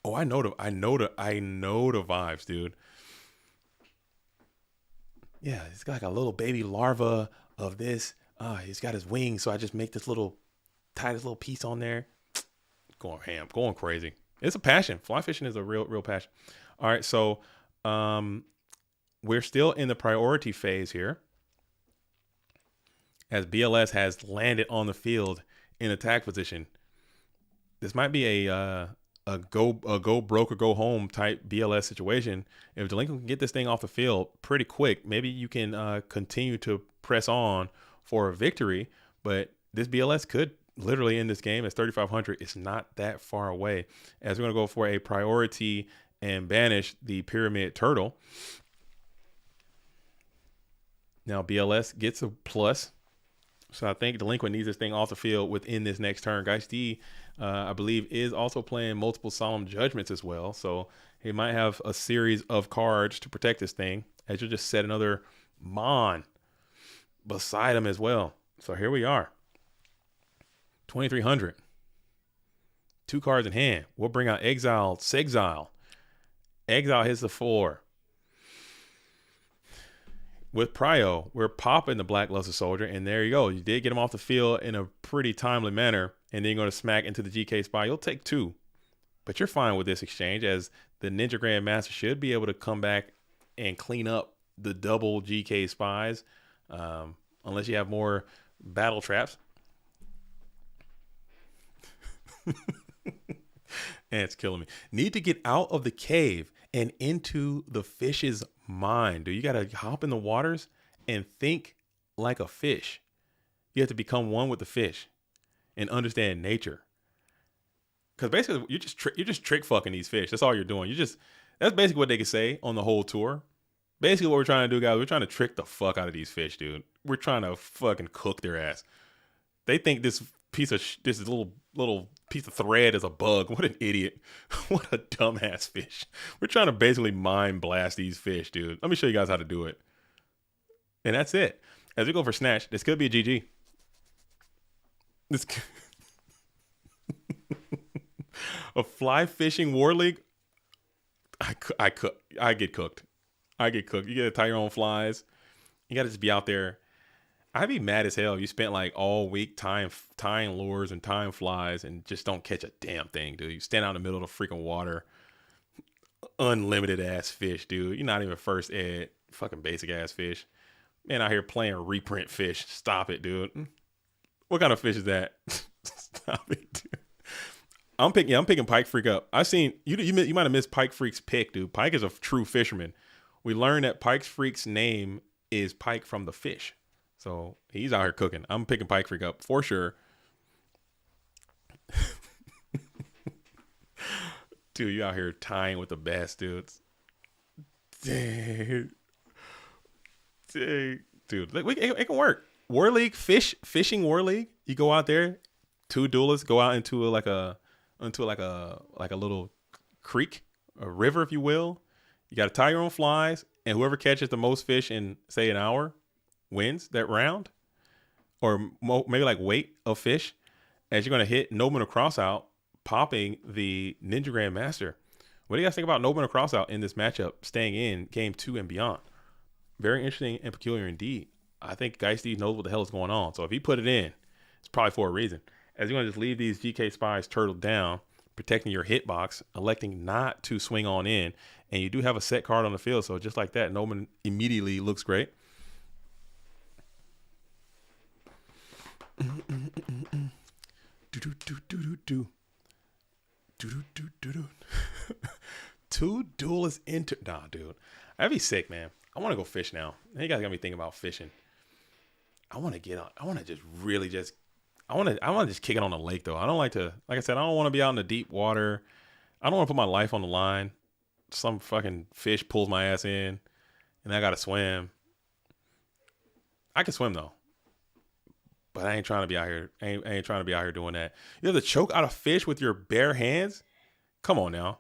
Oh, I know the vibes, dude. Yeah, he's got like a little baby larva of this. He's got his wings, so I just make this tie this little piece on there. Going ham, going crazy. It's a passion. Fly fishing is a real passion. All right, so we're still in the priority phase here as BLS has landed on the field in attack position. This might be a go broke or go home type BLS situation. If Delinquent can get this thing off the field pretty quick, maybe you can continue to press on for a victory. But this BLS could literally end this game as 3,500. It's not that far away, as we're going to go for a priority and banish the Pyramid Turtle. Now BLS gets a plus. So I think Delinquent needs this thing off the field within this next turn. Geist D, I believe, is also playing multiple Solemn Judgments as well. So he might have a series of cards to protect this thing, as you'll just set another Mon beside him as well. So here we are. 2,300. 2 cards in hand. We'll bring out Exile, Sexile. Exile hits the 4. With Prio, we're popping the Blackluster Soldier, and there you go. You did get him off the field in a pretty timely manner, and then you're going to smack into the GK spy. You'll take 2, but you're fine with this exchange, as the Ninja Grandmaster should be able to come back and clean up the double GK spies, unless you have more battle traps. And it's killing me. Need to get out of the cave and into the fish's mind, dude. You got to hop in the waters and think like a fish. You have to become one with the fish and understand nature. Because basically, you're just trick fucking these fish. That's all you're doing. That's basically what they could say on the whole tour. Basically, what we're trying to do, guys, we're trying to trick the fuck out of these fish, dude. We're trying to fucking cook their ass. They think this little piece of thread is a bug. What an idiot. What a dumbass fish. We're trying to basically mind blast these fish, dude. Let me show you guys how to do it. And that's it. As we go for Snatch, this could be a GG. A fly fishing war league. I get cooked. I get cooked. You got to tie your own flies. You got to just be out there. I'd be mad as hell if you spent like all week tying lures and tying flies and just don't catch a damn thing, dude. You stand out in the middle of the freaking water. Unlimited ass fish, dude. You're not even first ed. Fucking basic ass fish. Man, out here playing reprint fish. Stop it, dude. What kind of fish is that? Stop it, dude. I'm picking Pike Freak up. I've seen you might have missed Pike Freak's pick, dude. Pike is a true fisherman. We learned that Pike Freak's name is Pike from the fish. So he's out here cooking. I'm picking Pike Freak up for sure. Dude, you out here tying with the best dudes. Dude, it can work. War League, fishing War League. You go out there, 2 duelists go out into like a little creek, a river, if you will. You got to tie your own flies, and whoever catches the most fish in, say, an hour wins that round, or maybe like weight of fish, as you're going to hit Nobleman or Crossout, popping the Ninja Grandmaster. What do you guys think about Nobleman or Crossout in this matchup, staying in game 2 and beyond? Very interesting and peculiar indeed. I think Geisty knows what the hell is going on. So if he put it in, it's probably for a reason. As you're going to just leave these GK spies turtled down, protecting your hitbox, electing not to swing on in, and you do have a set card on the field. So just like that, Nobleman immediately looks great. Two duelists enter. Nah, dude. That'd be sick, man. I want to go fish now. You guys got me thinking about fishing. I want to get out. I want to just kick it on the lake, though. I don't like I said, I don't want to be out in the deep water. I don't want to put my life on the line. Some fucking fish pulls my ass in, and I got to swim. I can swim, though. But I ain't trying to be out here. I ain't trying to be out here doing that. You have to choke out a fish with your bare hands? Come on now.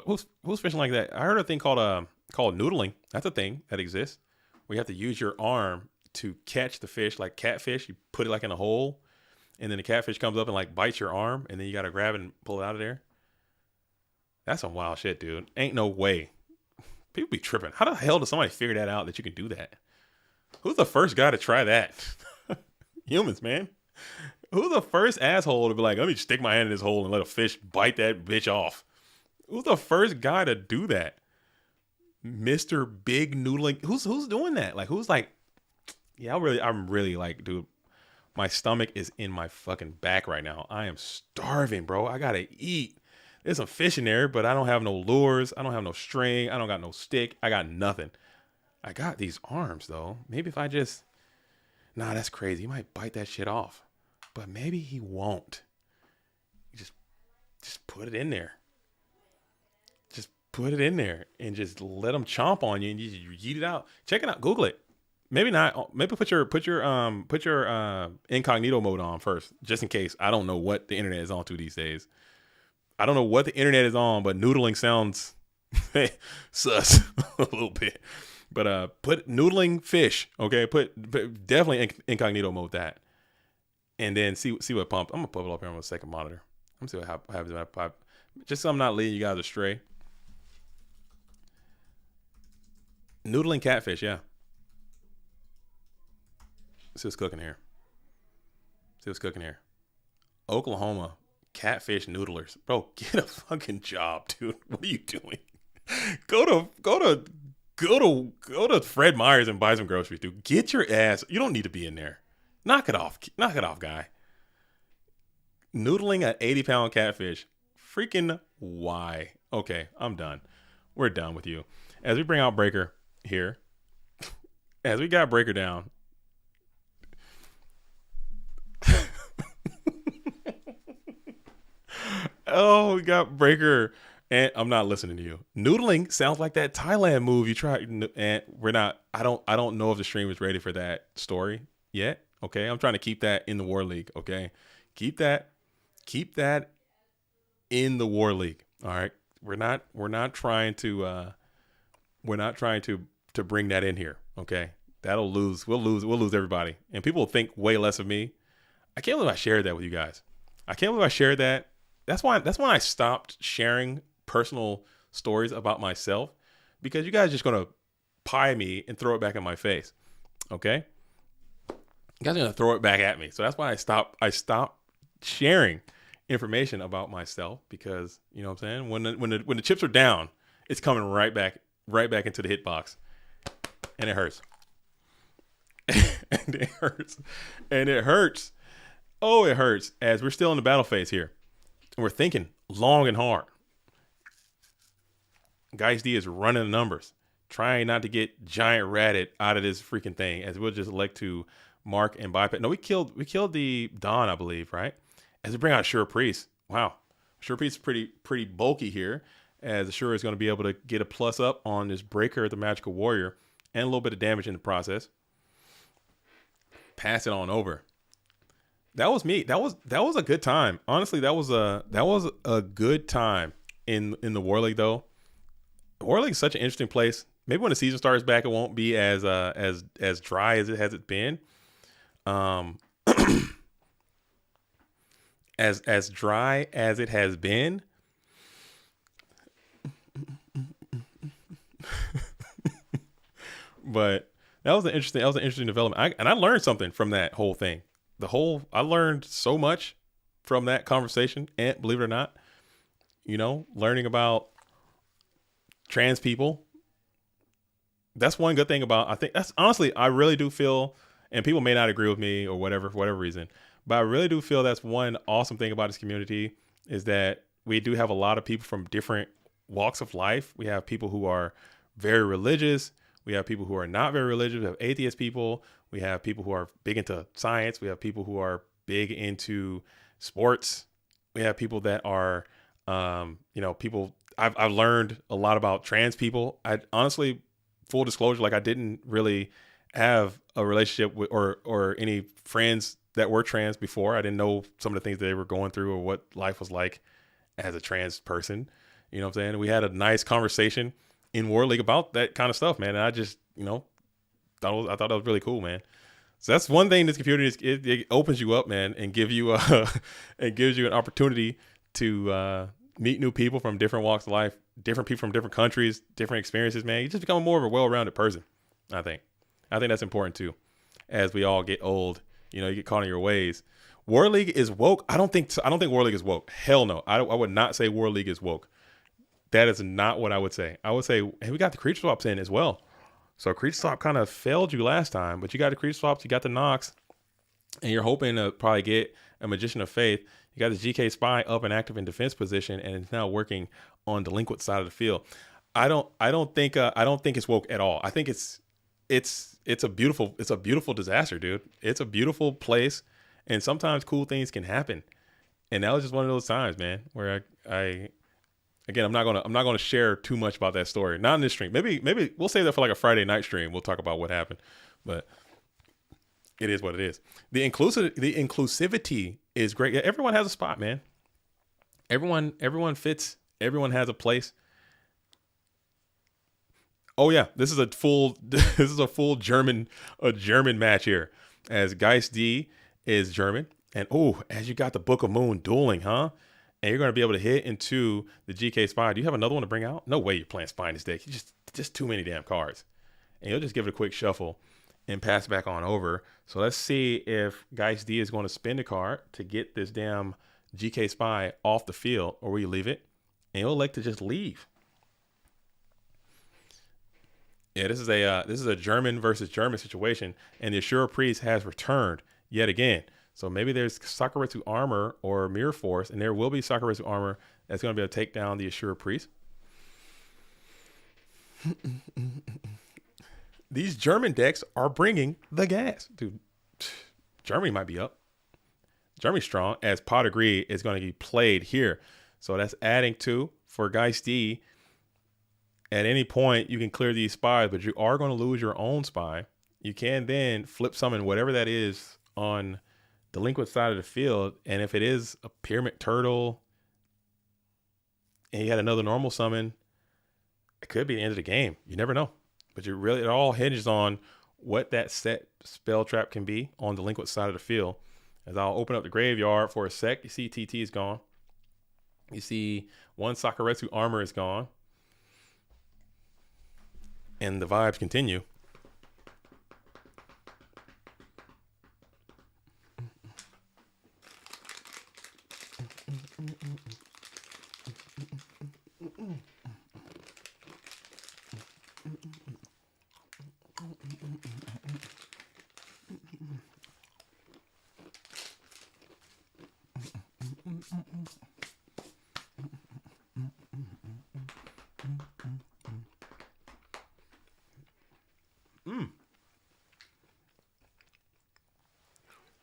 Who's fishing like that? I heard a thing called noodling. That's a thing that exists. Where you have to use your arm to catch the fish, like catfish. You put it like in a hole, and then the catfish comes up and like bites your arm, and then you got to grab it and pull it out of there. That's some wild shit, dude. Ain't no way. People be tripping. How the hell does somebody figure that out, that you can do that? Who's the first guy to try that? Humans, man. Who's the first asshole to be like, let me stick my hand in this hole and let a fish bite that bitch off? Who's the first guy to do that? Mr. Big Noodling. Who's doing that? Like, who's like, yeah, I'm really like, dude, my stomach is in my fucking back right now. I am starving, bro. I gotta eat. there's some fish in there, but I don't have no lures. I don't have no string. I don't got no stick. I got nothing. I got these arms though. Maybe if I just, nah, that's crazy. He might bite that shit off, but maybe he won't. Just put it in there. Just put it in there and just let him chomp on you and you eat it out. Check it out. Google it. Maybe not. Maybe put your incognito mode on first, just in case. I don't know what the internet is on to these days. I don't know what the internet is on, but noodling sounds sus a little bit. But put noodling fish. Okay, put definitely incognito mode that, and then see what pump. I'm gonna put it up here on the second monitor. I'm gonna see what happens. Just so I'm not leading you guys astray. Noodling catfish, yeah. See what's cooking here. Oklahoma catfish noodlers, bro. Get a fucking job, dude. What are you doing? Go to Fred Meyer's and buy some groceries, dude. Get your ass. You don't need to be in there. Knock it off, guy. Noodling an 80-pound catfish. Freaking why? Okay, I'm done. We're done with you. As we bring out Breaker here, as we got Breaker down. Oh, we got Breaker, and I'm not listening to you. Noodling sounds like that Thailand move you tried, and we're not. I don't know if the stream is ready for that story yet. Okay, I'm trying to keep that in the War League. Okay, keep that in the War League. All right, we're not trying to bring that in here. Okay, that'll lose. We'll lose everybody, and people will think way less of me. I can't believe I shared that with you guys. I can't believe I shared that. That's when I stopped sharing personal stories about myself, because you guys are just gonna pie me and throw it back in my face. Okay, you guys are gonna throw it back at me. So that's why I stopped sharing information about myself, because you know what I'm saying, when the chips are down, it's coming right back into the hitbox, and it hurts. and it hurts. Oh, it hurts, as we're still in the battle phase here. And we're thinking long and hard. Geist D is running the numbers, trying not to get giant ratted out of this freaking thing, as we'll just elect to mark and bypass. No, we killed the Dawn, I believe, right? As we bring out Sure Priest. Wow. Sure Priest is pretty bulky here, as Sure is going to be able to get a plus up on this Breaker, the Magical Warrior, and a little bit of damage in the process. Pass it on over. That was me. That was a good time. Honestly, that was a good time in the War League though. The War League is such an interesting place. Maybe when the season starts back, it won't be as dry as it has been. As dry as it has been. But that was an interesting development. I learned something from that whole thing. I learned so much from that conversation, and believe it or not, you know, learning about trans people. That's one good thing about, I think that's honestly, I really do feel, and people may not agree with me or whatever, for whatever reason, but I really do feel that's one awesome thing about this community, is that we do have a lot of people from different walks of life. We have people who are very religious. We have people who are not very religious. We have atheist people. We have people who are big into science. We have people who are big into sports. We have people that are, people. I've learned a lot about trans people. I honestly, full disclosure, like I didn't really have a relationship with or any friends that were trans before. I didn't know some of the things that they were going through or what life was like as a trans person. You know what I'm saying? We had a nice conversation in War League about that kind of stuff, man. And I just, I thought that was really cool, man. So that's one thing this community is, it opens you up, man, and gives you an opportunity to meet new people from different walks of life, different people from different countries, different experiences, man. You just become more of a well-rounded person. I think that's important too. As we all get old, you get caught in your ways. War League is woke. I don't think War League is woke. Hell no. I would not say War League is woke. That is not what I would say. I would say, hey, we got the creature swaps in as well. So creature swap kind of failed you last time, but you got the creature swaps, you got the Nox, and you're hoping to probably get a Magician of Faith. You got the GK spy up and active in defense position, and it's now working on Delinquent side of the field. I don't think it's woke at all. I think it's a beautiful disaster, dude. It's a beautiful place, and sometimes cool things can happen. And that was just one of those times, man, where I again, I'm not gonna share too much about that story. Not in this stream. Maybe we'll save that for like a Friday night stream. We'll talk about what happened, but it is what it is. The inclusivity is great. Yeah, everyone has a spot, man. Everyone fits. Everyone has a place. Oh yeah, this is a full German match here, as Geist D is German, and as you got the Book of Moon dueling, huh? And you're gonna be able to hit into the GK spy. Do you have another one to bring out? No way you're playing spy in this deck. You just too many damn cards, and you'll just give it a quick shuffle and pass back on over. So let's see if Geist D is going to spend a card to get this damn GK spy off the field, or will you leave it? And you'll elect to just leave. Yeah, this is a German versus German situation, and the Ashura Priest has returned yet again. So maybe there's Sakuretsu armor or Mirror Force, and there will be Sakuretsu armor that's going to be able to take down the Ashura Priest. These German decks are bringing the gas, dude. Germany might be up. Germany's strong, as Pot Agree is going to be played here. So that's adding 2 for Geist D. At any point, you can clear these spies, but you are going to lose your own spy. You can then flip summon whatever that is on Delinquent side of the field. And if it is a Pyramid Turtle and you had another normal summon, it could be the end of the game. You never know. But it all hinges on what that set spell trap can be on Delinquent side of the field. As I'll open up the graveyard for a sec, you see TT is gone. You see one Sakuretsu armor is gone. And the vibes continue.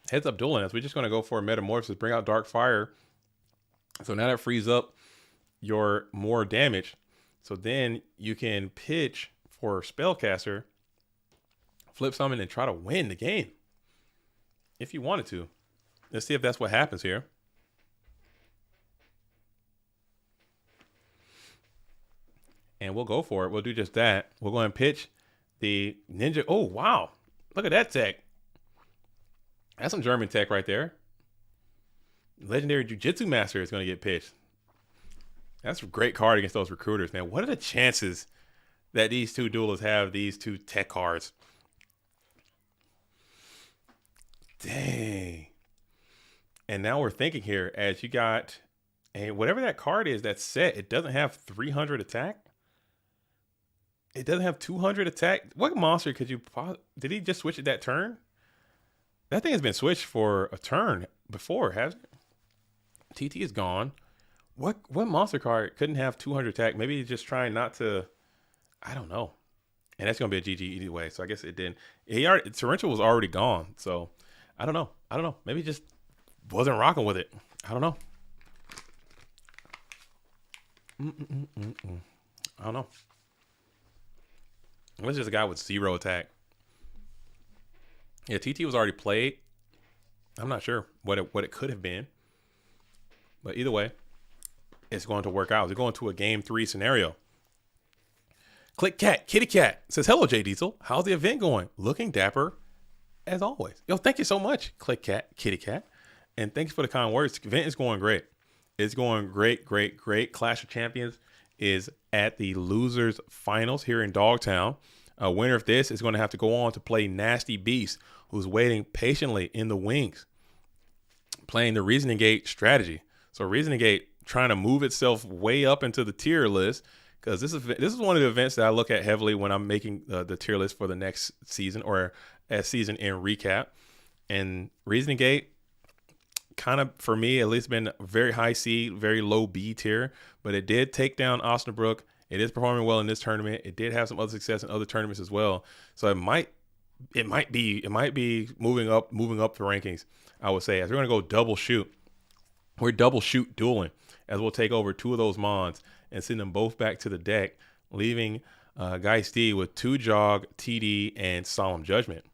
Heads up dueling. We're just going to go for a metamorphosis, bring out Dark Fire. So now that frees up your more damage. So then you can pitch for Spellcaster, flip summon, and try to win the game if you wanted to. Let's see if that's what happens here. And we'll go for it. We'll do just that. We'll go ahead and pitch the Ninja. Oh, wow. Look at that tech. That's some German tech right there. Legendary Jiu-Jitsu Master is going to get pitched. That's a great card against those recruiters, man. What are the chances that these two duelists have these two tech cards? Dang. And now we're thinking here, as you got, and whatever that card is that's set, it doesn't have 300 attack. It doesn't have 200 attack. What monster could you, did he just switch it that turn? That thing has been switched for a turn before, hasn't it? TT is gone. What monster card couldn't have 200 attack? Maybe he's just trying not to, I don't know. And that's going to be a GG either way. So I guess it didn't. Torrential was already gone. So I don't know. Maybe he just wasn't rocking with it. I don't know. I don't know. It was just a guy with 0 attack. Yeah, TT was already played. I'm not sure what it could have been. But either way, it's going to work out. They're going to a game 3 scenario. Click Cat, Kitty Cat says, hello, J Diesel. How's the event going? Looking dapper as always. Yo, thank you so much, Click Cat, Kitty Cat. And thanks for the kind words. The event is going great. It's going great. Clash of Champions is at the losers finals here in Dogtown. A winner of this is going to have to go on to play Nasty Beast, who's waiting patiently in the wings, playing the Reasoning Gate strategy. So Reasoning Gate trying to move itself way up into the tier list, because this is one of the events that I look at heavily when I'm making the tier list for the next season or a season in recap. And Reasoning Gate, kind of, for me, at least been very high C, very low B tier, but it did take down Osnabrück. It is performing well in this tournament. It did have some other success in other tournaments as well. So it might be moving up the rankings, I would say. As we're going to go double shoot. We're double shoot dueling, as we'll take over 2 of those mons and send them both back to the deck, leaving Geist D with 2 jog, TD, and solemn judgment.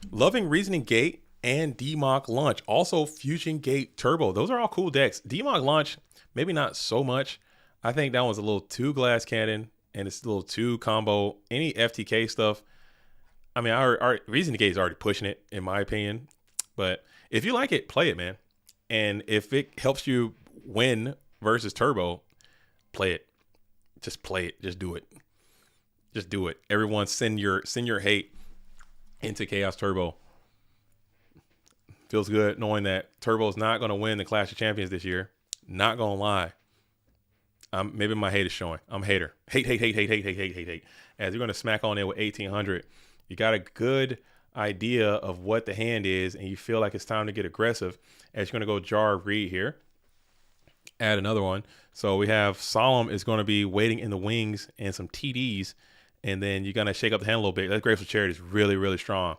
Loving Reasoning Gate and DMOC Launch. Also Fusion Gate Turbo. Those are all cool decks. DMOC Launch, maybe not so much. I think that one's a little too glass cannon and it's a little too combo. Any FTK stuff, I mean, our Reasoning Gate is already pushing it, in my opinion. But if you like it, play it, man. And if it helps you win versus Turbo, play it. Just play it. Just do it. Just do it. Everyone send your hate into Chaos Turbo. Feels good knowing that Turbo's not going to win the Clash of Champions this year. Not going to lie. Maybe my hate is showing. I'm a hater. Hate. As you're going to smack on it with 1800, you got a good idea of what the hand is, and you feel like it's time to get aggressive. As you're going to go Jar Reed here. Add another one. So we have Solemn is going to be waiting in the wings and some TDs, and then you're going to shake up the hand a little bit. That Graceful Charity is really, really strong.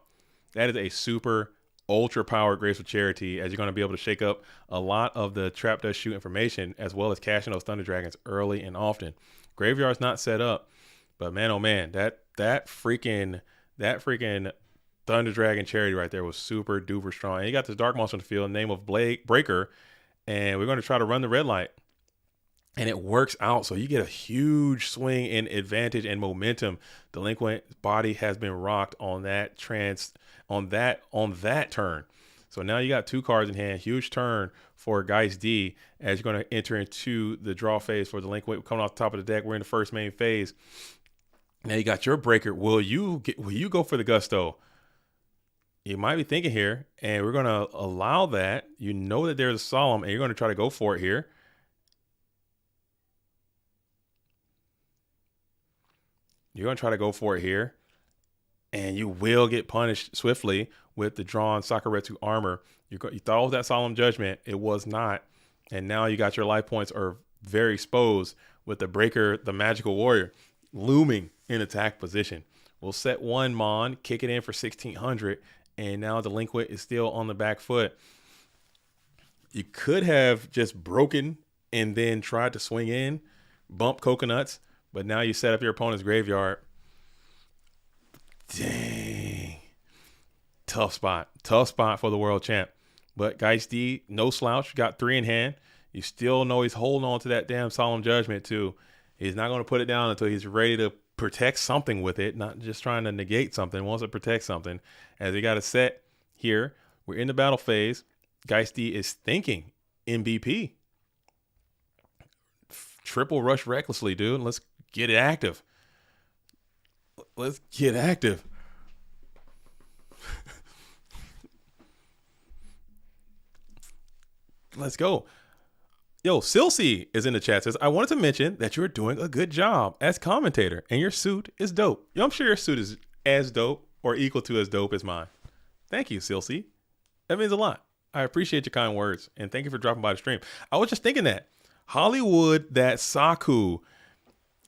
That is a super ultra powered Graceful Charity, as you're going to be able to shake up a lot of the Trap Does Shoot information, as well as cashing those Thunder Dragons early and often. Graveyard's not set up, but man, oh man, that freaking Thunder Dragon Charity right there was super duper strong. And you got this Dark Monster on the field, name of Breaker, and we're going to try to run the red light. And it works out, so you get a huge swing in advantage and momentum. Delinquent body has been rocked on that turn. So now you got 2 cards in hand. Huge turn for Geist D as you're going to enter into the draw phase for Delinquent. Coming off the top of the deck, we're in the first main phase. Now you got your Breaker. Will you go for the Gusto? You might be thinking here, and we're going to allow that. You know that there's a Solemn, and you're going to try to go for it here. You're going to try to go for it here, and you will get punished swiftly with the drawn Sakuretsu armor. You thought it was that Solemn Judgment. It was not. And now you got your life points are very exposed with the Breaker, the Magical Warrior, looming in attack position. We'll set 1 Mon, kick it in for 1600, and now Delinquent is still on the back foot. You could have just broken and then tried to swing in, bump Coconuts, but now you set up your opponent's graveyard. Dang. Tough spot for the world champ. But Geist D, no slouch, got 3 in hand. You still know he's holding on to that damn Solemn Judgment too. He's not going to put it down until he's ready to protect something with it, not just trying to negate something, wants to protect something. As we got a set here, we're in the battle phase. Geist D is thinking MVP. Triple rush recklessly, dude. Let's get it active. Let's get active. Let's go. Yo, Silsey is in the chat. Says, I wanted to mention that you're doing a good job as commentator and your suit is dope. Yo, I'm sure your suit is as dope or equal to as dope as mine. Thank you, Silsey. That means a lot. I appreciate your kind words and thank you for dropping by the stream. I was just thinking that Hollywood, that Saku,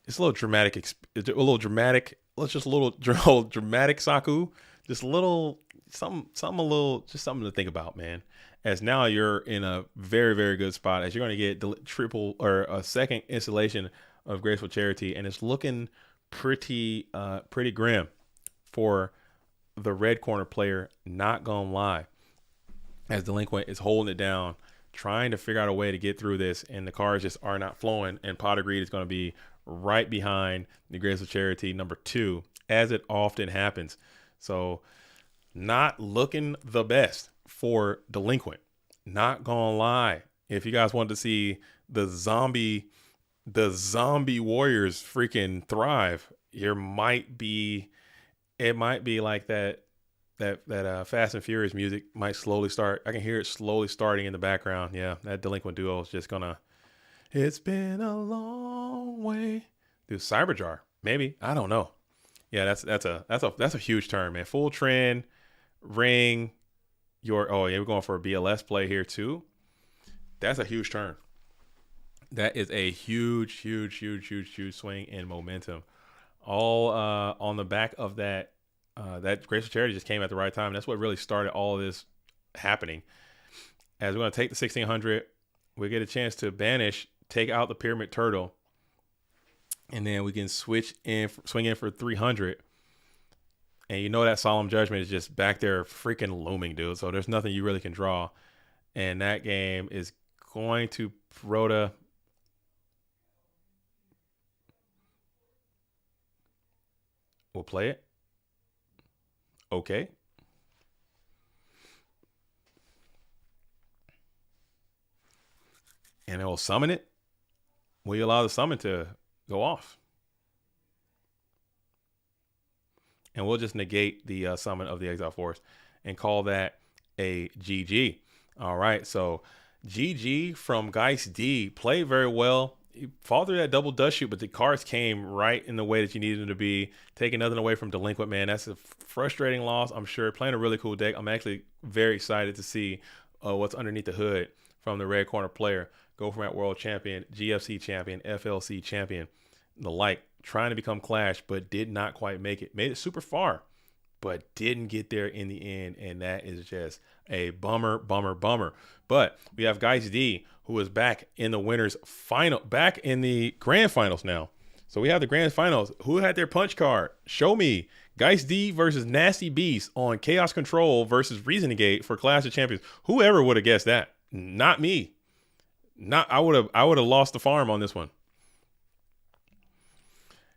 it's a little dramatic, just a little dramatic Saku, just a little, something to think about, man. As now you're in a very, very good spot as you're going to get triple or a second installation of Graceful Charity, and it's looking pretty grim for the red corner player, not gonna lie, as Delinquent is holding it down, trying to figure out a way to get through this, and the cards just are not flowing, and Pot of Greed is going to be right behind the Graceful Charity number 2, as it often happens. So not looking the best for Delinquent. Not gonna lie. If you guys want to see the zombie warriors freaking thrive, it might be like that Fast and Furious music might slowly start. I can hear it slowly starting in the background. Yeah, that Delinquent duo is just gonna, it's been a long way. Dude, Cyberjar, maybe. I don't know. Yeah, that's a huge turn, man. Full trend, ring your, oh yeah, we're going for a BLS play here too. That's a huge turn. That is a huge swing in momentum. All on the back of that, that Graceful Charity just came at the right time. That's what really started all of this happening. As we're going to take the 1600, we get a chance to banish, take out the Pyramid Turtle, and then we can swing in for 300. And you know that Solemn Judgment is just back there freaking looming, dude. So there's nothing you really can draw. And that game is going to Rhoda. We'll play it. Okay. And it will summon it. Will you allow the summon to go off? And we'll just negate the summon of the Exile Force and call that a GG. All right, so GG from Geist D. Played very well. He fought through that double dust shoot, but the cards came right in the way that you needed them to be. Taking nothing away from Delinquent, man. That's a frustrating loss, I'm sure. Playing a really cool deck. I'm actually very excited to see what's underneath the hood from the red corner player. Go from that world champion, GFC champion, FLC champion, the like. Trying to become Clash, but did not quite make it. Made it super far, but didn't get there in the end, and that is just a bummer. But we have Geist D, who is back in the winners final, back in the grand finals now. So we have the grand finals. Who had their punch card? Show me. Geist D versus Nasty Beast on Chaos Control versus Reasoning Gate for Clash of Champions. Whoever would have guessed that? Not me. I would have lost the farm on this one.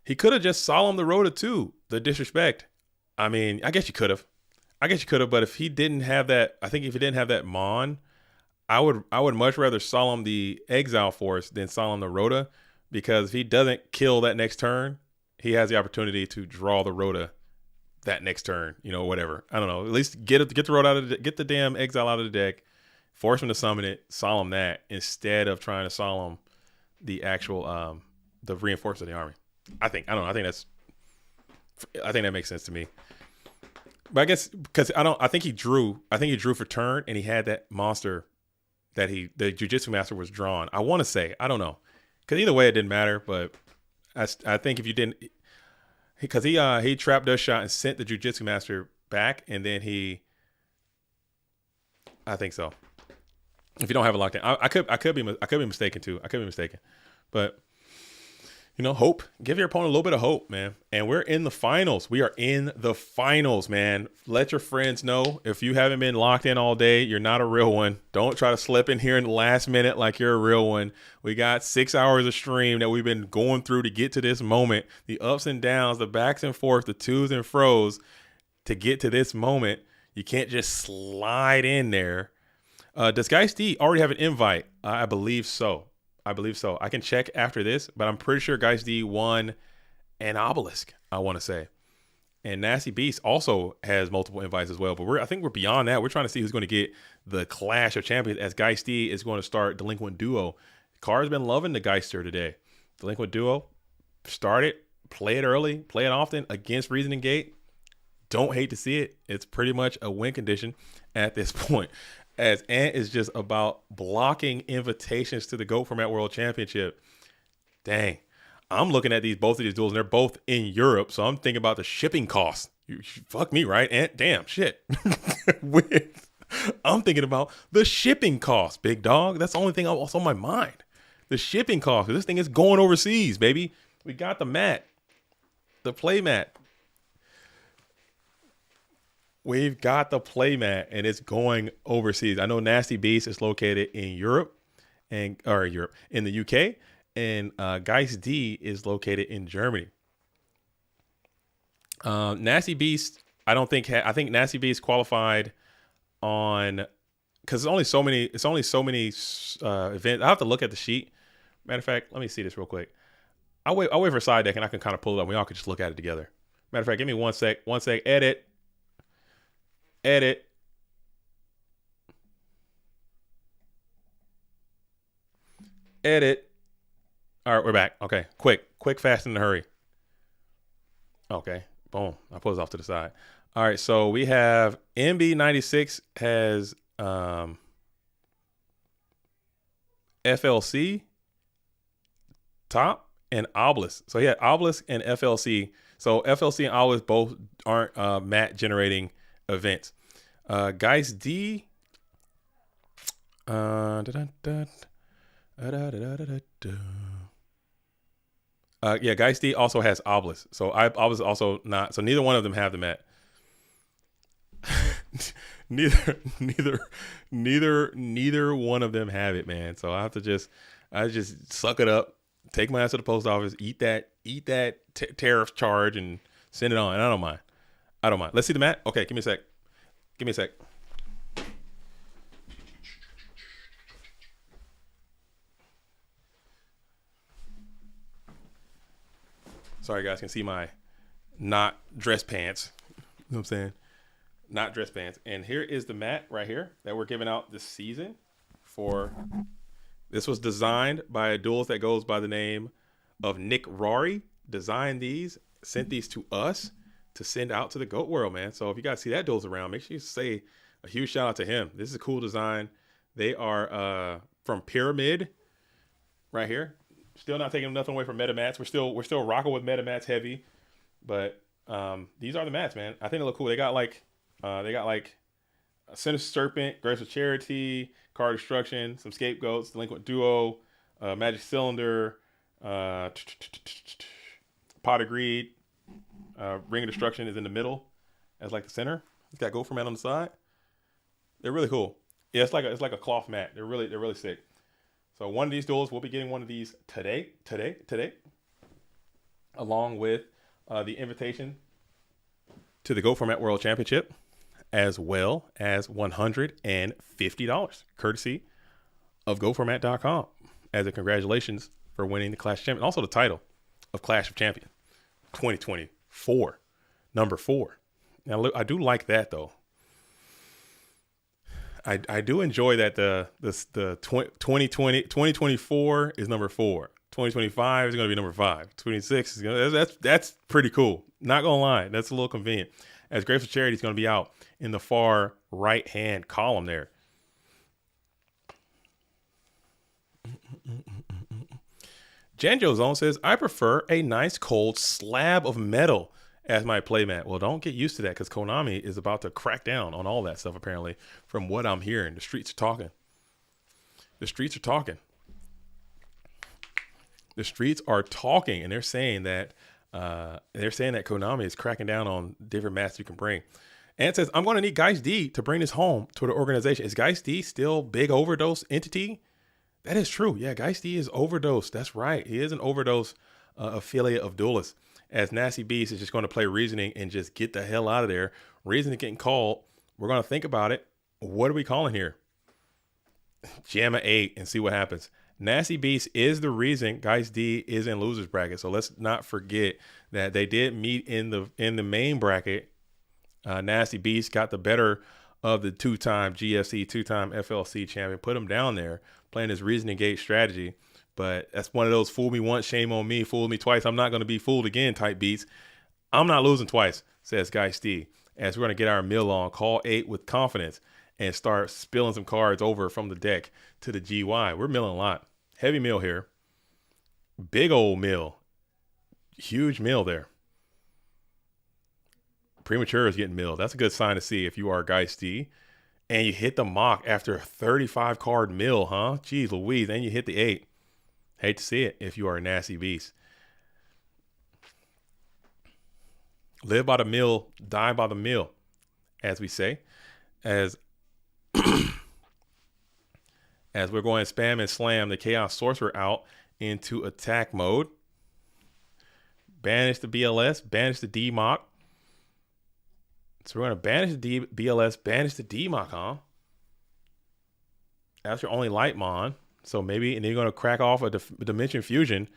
He could have just solemn the Rhoda too. The disrespect. I mean, I guess you could have. But if he didn't have that, I think if he didn't have that Mon, I would much rather solemn the Exile Force than solemn the Rhoda, because if he doesn't kill that next turn, he has the opportunity to draw the Rhoda that next turn. You know, whatever. I don't know. At least get the Rhoda out of get the damn Exile out of the deck, force him to summon it, solemn that instead of trying to solemn the actual the reinforce of the army. I think that makes sense to me. But I guess because I think he drew for turn, and he had that monster that the Jujitsu Master was drawn. I want to say, I don't know, because either way it didn't matter. But I think if you didn't, because he trap dust shot and sent the Jujitsu Master back, and then I think so. If you don't have it locked in, I could be mistaken too. But you know, hope. Give your opponent a little bit of hope, man. And we're in the finals. We are in the finals, man. Let your friends know. If you haven't been locked in all day, you're not a real one. Don't try to slip in here in the last minute like you're a real one. We got 6 hours of stream that we've been going through to get to this moment. The ups and downs, the backs and forth, the to's and fro's to get to this moment. You can't just slide in there. Does Geist D already have an invite? I believe so. I can check after this, but I'm pretty sure Geist D won an obelisk, I want to say. And Nasty Beast also has multiple invites as well. But I think we're beyond that. We're trying to see who's going to get the Clash of Champions, as Geist D is going to start Delinquent Duo. Car's been loving the Geister today. Delinquent Duo, start it, play it early, play it often against Reasoning Gate. Don't hate to see it. It's pretty much a win condition at this point, as Ant is just about blocking invitations to the GOAT Format World Championship. Dang. I'm looking at both of these duels, and they're both in Europe, so I'm thinking about the shipping costs. You fuck me, right, Ant? Damn, shit. I'm thinking about the shipping costs, big dog. That's the only thing that's on my mind. The shipping costs. This thing is going overseas, baby. We got the mat, the play mat. We've got the playmat, and it's going overseas. I know Nasty Beast is located in Europe, in the UK, and Geist D is located in Germany. Nasty Beast, I think Nasty Beast qualified on, because it's only so many events. I have to look at the sheet. Matter of fact, let me see this real quick. I'll wait for a side deck, and I can kind of pull it up. We all can just look at it together. Matter of fact, give me one sec. Edit. All right, we're back. Okay, quick, fast, and in a hurry. Okay, boom. I pull this off to the side. All right, so we have MB96 has FLC top and obelisk. So yeah, obelisk and FLC. So FLC and obelisk both aren't mat generating events. Geist D. Yeah, Geist D also has obelisk. So obelisk also not. So neither one of them have the mat. neither one of them have it, man. So I just suck it up, take my ass to the post office, eat that tariff charge, and send it on. And I don't mind. Let's see the mat. Okay, give me a sec. Sorry, guys, can see my not dress pants. You know what I'm saying? Not dress pants. And here is the mat right here that we're giving out this season. This was designed by a duelist that goes by the name of Nick Rory. Designed these, sent these to us to send out to the GOAT world, man. So if you guys see that duels around, make sure you say a huge shout out to him. This is a cool design. They are from Pyramid right here. Still not taking nothing away from MetaMats. We're still rocking with MetaMats heavy, but these are the mats, man. I think they look cool. They got like a Sinister Serpent, Grace of Charity, Card Destruction, some Scapegoats, Delinquent Duo, Magic Cylinder, Pot of Greed, Ring of Destruction is in the middle as like the center. It's got Gopher mat on the side. They're really cool. Yeah, it's like a cloth mat. They're really sick. So one of these duels, we'll be getting one of these today, along with the invitation to the Go Format World Championship, as well as $150, courtesy of GoFormat.com, as a congratulations for winning the Clash of Champions, also the title of Clash of Champions 2024, number 4. Now, I do like that though. I do enjoy that the 2024 is number 4. 2025 is going to be number 5. 26 is going to, that's pretty cool. Not going to lie. That's a little convenient. As Grace of Charity is going to be out in the far right hand column there. Janjo Zone says, I prefer a nice cold slab of metal as my playmat. Well, don't get used to that because Konami is about to crack down on all that stuff, apparently, from what I'm hearing. The streets are talking. The streets are talking. The streets are talking, and they're saying that Konami is cracking down on different mats you can bring. And it says, I'm going to need Geist D to bring this home to the organization. Is Geist D still big overdose entity? That is true. Yeah, Geist D is overdose. That's right. He is an overdose affiliate of Duelists. As Nasty Beast is just going to play Reasoning and just get the hell out of there. Reasoning getting called. We're going to think about it. What are we calling here? Jam a 8 and see what happens. Nasty Beast is the reason Geist D is in losers bracket. So let's not forget that they did meet in the main bracket. Nasty Beast got the better of the 2-time GFC, 2-time FLC champion. Put him down there playing his Reasoning Gate strategy. But that's one of those fool me once, shame on me, fool me twice, I'm not going to be fooled again type beats. I'm not losing twice, says Geist D. As we're going to get our mill on, call 8 with confidence and start spilling some cards over from the deck to the GY. We're milling a lot. Heavy mill here. Big old mill. Huge mill there. Premature is getting milled. That's a good sign to see if you are Geist D. And you hit the mock after a 35 card mill, huh? Jeez Louise. And you hit the 8. Hate to see it if you are a Nasty Beast. Live by the mill, die by the mill, as we say. As we're going to spam and slam the Chaos Sorcerer out into attack mode. Banish the BLS, banish the DMOC. So we're going to banish the BLS, banish the DMOC, huh? That's your only Lightmon. So maybe, and then you're going to crack off a Dimension Fusion,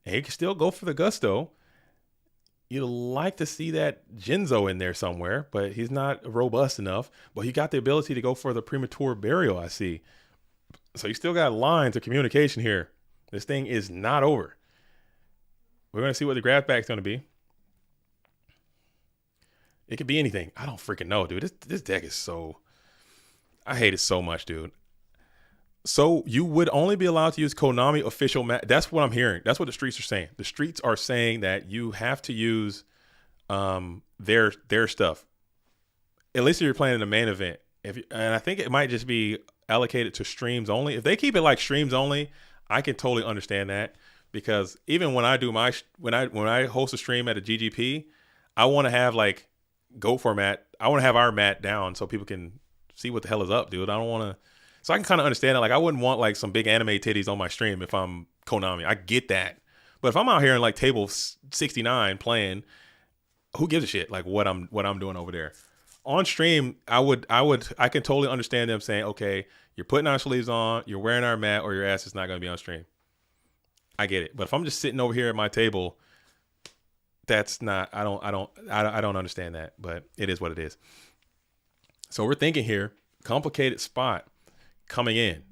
and you can still go for the Gusto. You'd like to see that Jinzo in there somewhere, but he's not robust enough. But he got the ability to go for the Premature Burial, I see. So you still got lines of communication here. This thing is not over. We're going to see what the graph back is going to be. It could be anything. I don't freaking know, dude. This deck is so... I hate it so much, dude. So you would only be allowed to use Konami official mat. That's what I'm hearing. That's what the streets are saying. The streets are saying that you have to use their stuff. At least if you're playing in the main event. And I think it might just be allocated to streams only. If they keep it like streams only, I can totally understand that, because even when I do when I host a stream at a GGP, I want to have like go format. I want to have our mat down so people can see what the hell is up, dude. I don't want to. So I can kind of understand it. Like I wouldn't want like some big anime titties on my stream if I'm Konami. I get that. But if I'm out here in like table 69 playing, who gives a shit like what I'm doing over there? On stream, I can totally understand them saying, okay, you're putting our sleeves on, you're wearing our mat, or your ass is not going to be on stream. I get it. But if I'm just sitting over here at my table, that's not, I don't understand that, but it is what it is. So we're thinking here, complicated spot coming in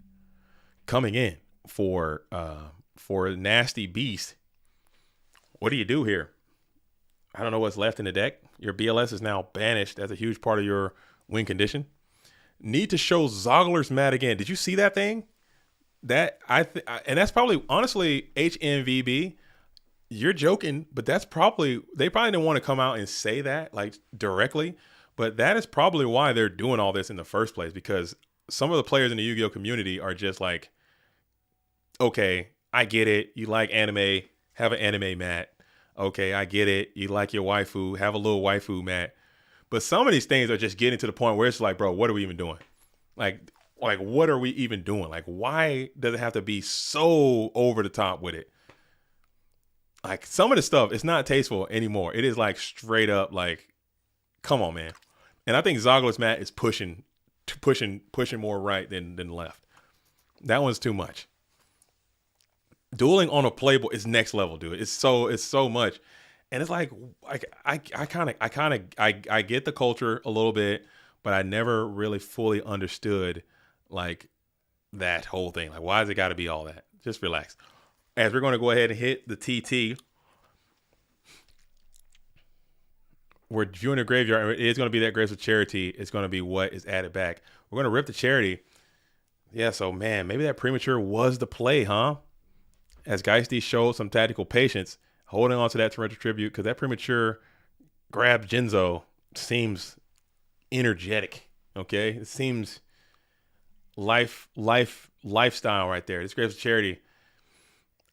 for a nasty beast. What do you do here? I don't know what's left in the deck. Your BLS is now banished. That's a huge part of your win condition. Need to show Zogler's mat again. Did you see that thing? And that's probably, honestly, HMVB, you're joking, but they probably didn't want to come out and say that like directly, but that is probably why they're doing all this in the first place, because some of the players in the Yu-Gi-Oh community are just like, okay, I get it. You like anime, have an anime mat. Okay, I get it. You like your waifu, have a little waifu mat. But some of these things are just getting to the point where it's like, bro, what are we even doing? Like what are we even doing? Like, why does it have to be so over the top with it? Like some of the stuff, it's not tasteful anymore. It is like straight up like, come on, man. And I think Zogler's mat is pushing more right than left. That one's too much. Dueling on a playboard is next level, dude. It's so much. And it's like I get the culture a little bit, but I never really fully understood like that whole thing. Like, why does it got to be all that? Just relax. As we're going to go ahead and hit the TT, we're viewing the graveyard. It is going to be that Graves of Charity. It's going to be what is added back. We're going to rip the Charity. Yeah, so man, maybe that premature was the play, huh? As Geisty showed some tactical patience, holding on to that torrential tribute, because that premature grab Jinzo seems energetic. Okay, it seems lifestyle right there. This Graves of Charity,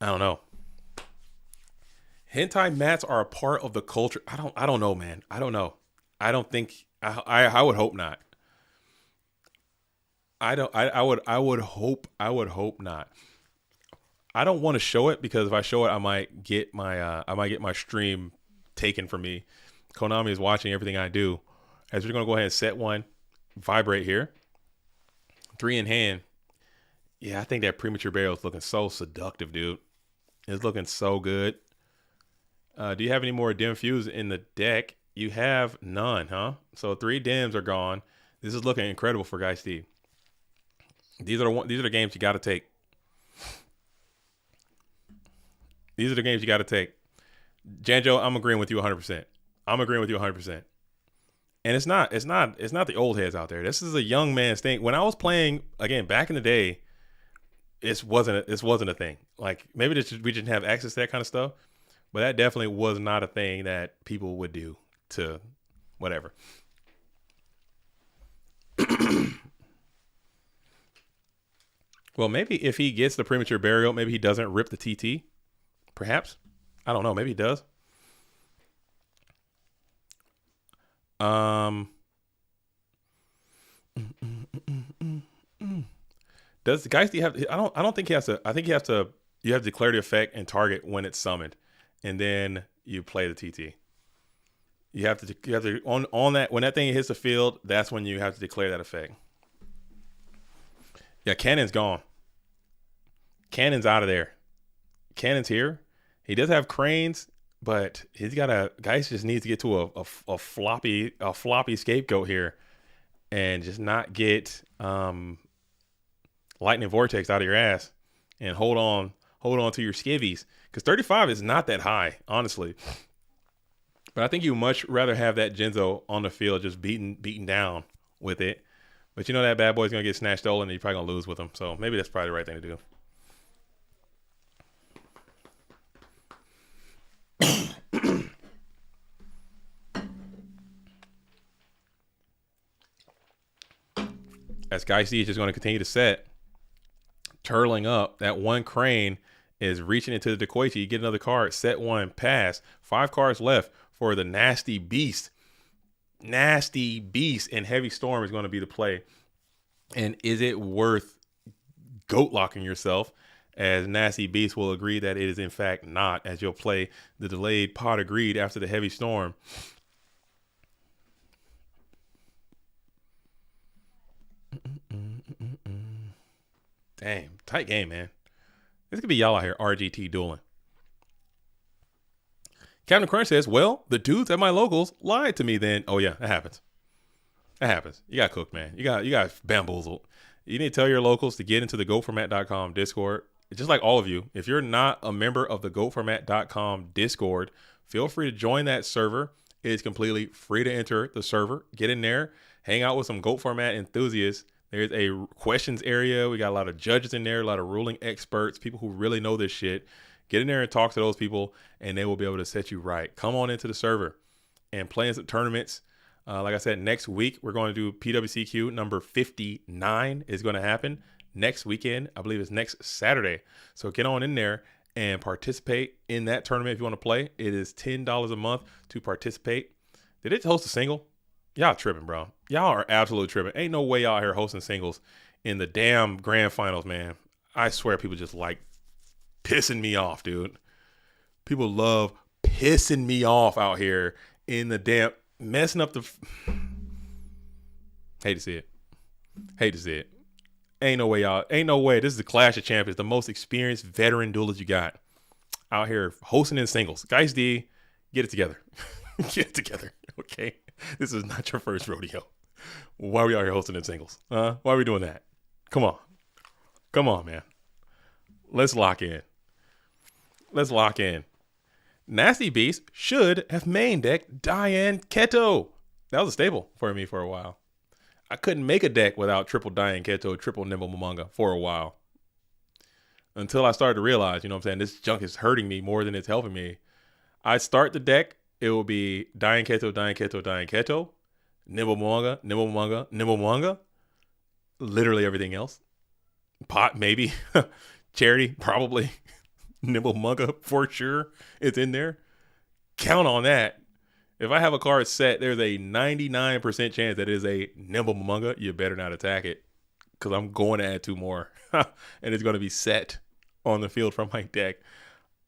I don't know. Hentai mats are a part of the culture. I don't know, man. I don't know. I don't think. I would hope not. I would hope not. I don't want to show it, because if I show it, I might get my stream taken from me. Konami is watching everything I do. As we're gonna go ahead and set one, vibrate here. 3 in hand. Yeah, I think that premature burial is looking so seductive, dude. It's looking so good. Do you have any more dim fuse in the deck? You have none, huh? So 3 dims are gone. This is looking incredible for Guy Steve. These are the games you got to take. These are the games you got to take. Janjo, I'm agreeing with you 100%. I'm agreeing with you 100%. And it's not the old heads out there. This is a young man's thing. When I was playing again back in the day, this wasn't a thing. Like maybe we didn't have access to that kind of stuff, but that definitely was not a thing that people would do to whatever. Well, maybe if he gets the premature burial, maybe he doesn't rip the TT. Perhaps. I don't know. Maybe he does. Does the guys have? I don't think he has to. I think he has to. You have to declare the effect and target when it's summoned, and then you play the TT. You have to on that when that thing hits the field. That's when you have to declare that effect. Yeah, Cannon's gone. Cannon's out of there. Cannon's here. He does have cranes, but he's got guys just needs to get to a floppy scapegoat here, and just not get lightning vortex out of your ass, and hold on to your skivvies, because 35 is not that high, honestly. But I think you much rather have that Genzo on the field just beaten down with it. But you know that bad boy's going to get snatched stolen and you're probably going to lose with him. So maybe that's probably the right thing to do. As Geisty is just going to continue to set, turtling up. That one crane is reaching into the Dekoichi. You get another card. Set one, pass. 5 cards left for the Nasty Beast. Nasty Beast and Heavy Storm is going to be the play. And is it worth goat locking yourself? As Nasty Beast will agree that it is in fact not, as you'll play the delayed Pot of Greed after the Heavy Storm. Damn, tight game, man. This could be y'all out here RGT dueling. Captain Crunch says, well, the dudes at my locals lied to me then. Oh, yeah, that happens. That happens. You got cooked, man. You got bamboozled. You need to tell your locals to get into the GoFormat.com Discord. Just like all of you, if you're not a member of the GoFormat.com Discord, feel free to join that server. It is completely free to enter the server. Get in there, hang out with some Goat Format enthusiasts. There's a questions area. We got a lot of judges in there, a lot of ruling experts, people who really know this shit. Get in there and talk to those people, and they will be able to set you right. Come on into the server and play in some tournaments. Like I said, next week, we're going to do PWCQ number 59 is going to happen next weekend. I believe it's next Saturday. So get on in there and participate in that tournament if you want to play. It is $10 a month to participate. Did it host a single? Y'all tripping, bro. Y'all are absolutely tripping. Ain't no way y'all out here hosting singles in the damn grand finals, man. I swear people just like pissing me off, dude. People love pissing me off out here in the damn messing up the. Hate to see it. Hate to see it. Ain't no way, y'all. Ain't no way. This is the Clash of Champions, the most experienced veteran duelist you got out here hosting in singles. Guys, D, get it together. Get it together, okay? This is not your first rodeo. Why are we out here hosting in singles? Why are we doing that? Come on. Come on, man. Let's lock in. Let's lock in. Nasty Beast should have main deck Diane Keto. That was a staple for me for a while. I couldn't make a deck without triple Diane Keto, triple Nimble Momonga for a while. Until I started to realize, you know what I'm saying, this junk is hurting me more than it's helping me. I start the deck, it will be Diane Keto, Diane Keto, Diane Keto, Nimble Momonga, Nimble Momonga, Nimble Momonga. Literally everything else. Pot, maybe. Charity, probably. Nimble Momonga, for sure. It's in there. Count on that. If I have a card set, there's a 99% chance that it is a Nimble Momonga. You better not attack it, because I'm going to add 2 more. And it's going to be set on the field from my deck.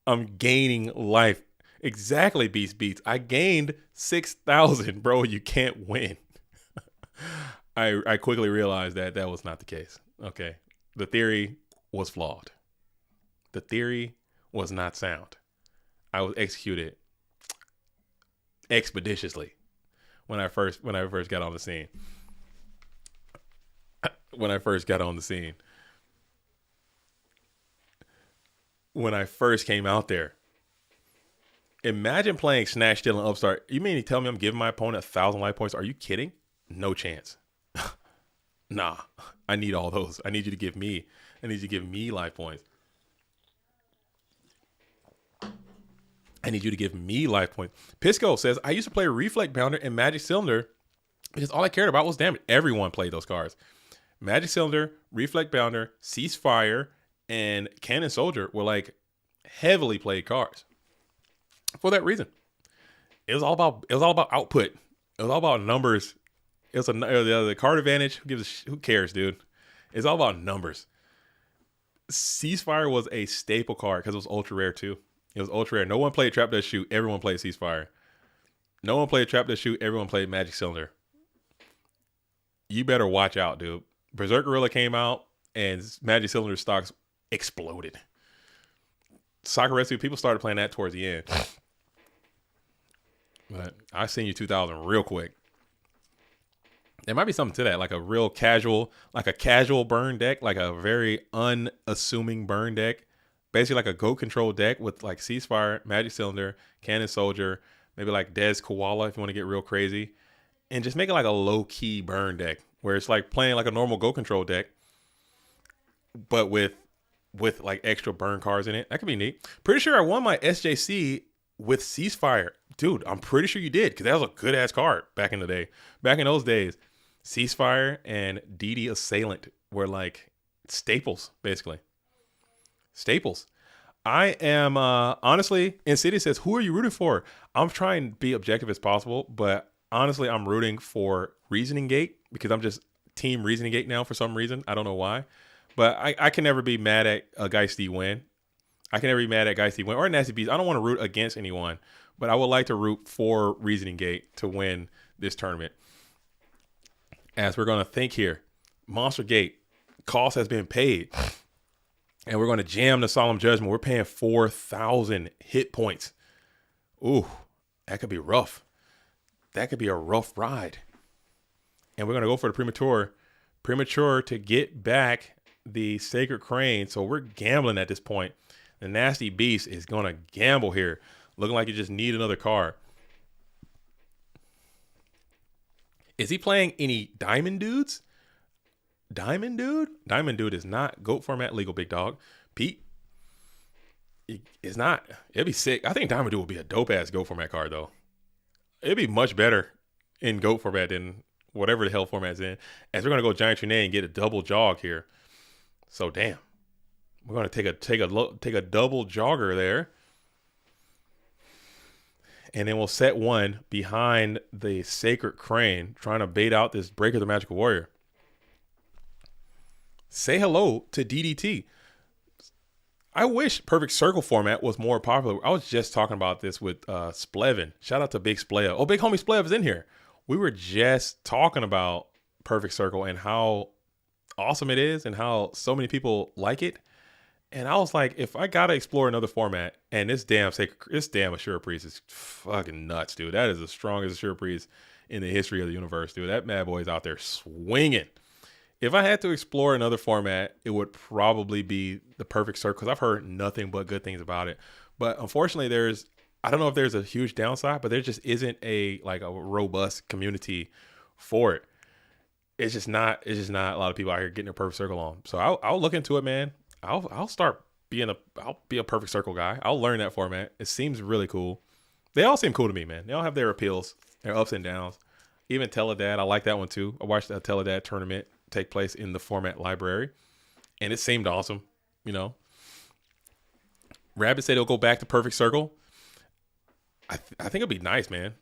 I'm gaining life. Exactly, Beast Beats. I gained 6,000, bro. You can't win. I quickly realized that that was not the case. Okay. The theory was flawed. The theory was not sound. I was executed expeditiously when I first got on the scene. When I first got on the scene. When I first came out there. Imagine playing Snatch, Steal, and Upstart. You mean to tell me I'm giving my opponent 1,000 life points? Are you kidding? No chance. Nah, I need all those. I need you to give me life points. I need you to give me life points. Pisco says, I used to play Reflect Bounder and Magic Cylinder because all I cared about was damage. Everyone played those cards. Magic Cylinder, Reflect Bounder, Ceasefire, and Cannon Soldier were like heavily played cards. For that reason, it was all about output. It was all about numbers. It was the card advantage. Who cares, dude? It's all about numbers. Ceasefire was a staple card because it was ultra rare too. It was ultra rare. No one played Trap That Shoot. Everyone played Ceasefire. No one played Trap That Shoot. Everyone played Magic Cylinder. You better watch out, dude. Berserk Gorilla came out and Magic Cylinder stocks exploded. Soccer Rescue, people started playing that towards the end. But I seen you 2,000 real quick. There might be something to that, like a real casual, like a casual burn deck, like a very unassuming burn deck. Basically like a Goat control deck with like Ceasefire, Magic Cylinder, Cannon Soldier, maybe like Des Koala if you want to get real crazy, and just make it like a low key burn deck where it's like playing like a normal Go Control deck, but with like extra burn cards in it. That could be neat. Pretty sure I won my SJC with Ceasefire. Dude, I'm pretty sure you did, because that was a good ass card back in the day. Back in those days, Ceasefire and DD Assailant were like staples, basically. Staples. I am, honestly, Insidious says, who are you rooting for? I'm trying to be objective as possible, but honestly, I'm rooting for Reasoning Gate, because I'm just team Reasoning Gate now for some reason. I don't know why. But I can never be mad at a Geisty win. I can never be mad at Geisty win or Nasty Beast. I don't want to root against anyone, but I would like to root for Reasoning Gate to win this tournament. As we're going to think here, Monster Gate, cost has been paid. And we're going to jam the Solemn Judgment. We're paying 4,000 hit points. Ooh, that could be rough. That could be a rough ride. And we're going to go for the Premature. Premature to get back the Sacred Crane. So we're gambling at this point. The Nasty Beast is going to gamble here. Looking like you just need another card. Is he playing any Diamond Dudes? Diamond Dude? Diamond Dude is not GOAT format legal, big dog. Pete is not. It'd be sick. I think Diamond Dude would be a dope ass GOAT format card, though. It'd be much better in GOAT format than whatever the hell format's in. As we're going to go Giant Trinae and get a double jog here. So, damn. We're going to take a double jogger there. And then we'll set one behind the Sacred Crane, trying to bait out this Breaker the Magical Warrior. Say hello to DDT. I wish Perfect Circle format was more popular. I was just talking about this with Splevin. Shout out to Big Splev. Oh, big homie Splev is in here. We were just talking about Perfect Circle and how awesome it is and how so many people like it. And I was like, if I gotta explore another format, and this damn Assure Priest is fucking nuts, dude. That is the strongest Assure Priest in the history of the universe, dude. That mad boy is out there swinging. If I had to explore another format, it would probably be the Perfect Circle, because I've heard nothing but good things about it. But unfortunately, I don't know if there's a huge downside, but there just isn't a robust community for it. It's just not a lot of people out here getting a Perfect Circle on. So I'll look into it, man. I'll start I'll be a Perfect Circle guy. I'll learn that format. It seems really cool. They all seem cool to me, man. They all have their appeals, their ups and downs. Even Teledad, I like that one too. I watched the Teledad tournament take place in the format library, and it seemed awesome. You know, Rabbit said he'll go back to Perfect Circle. I think it'd be nice, man.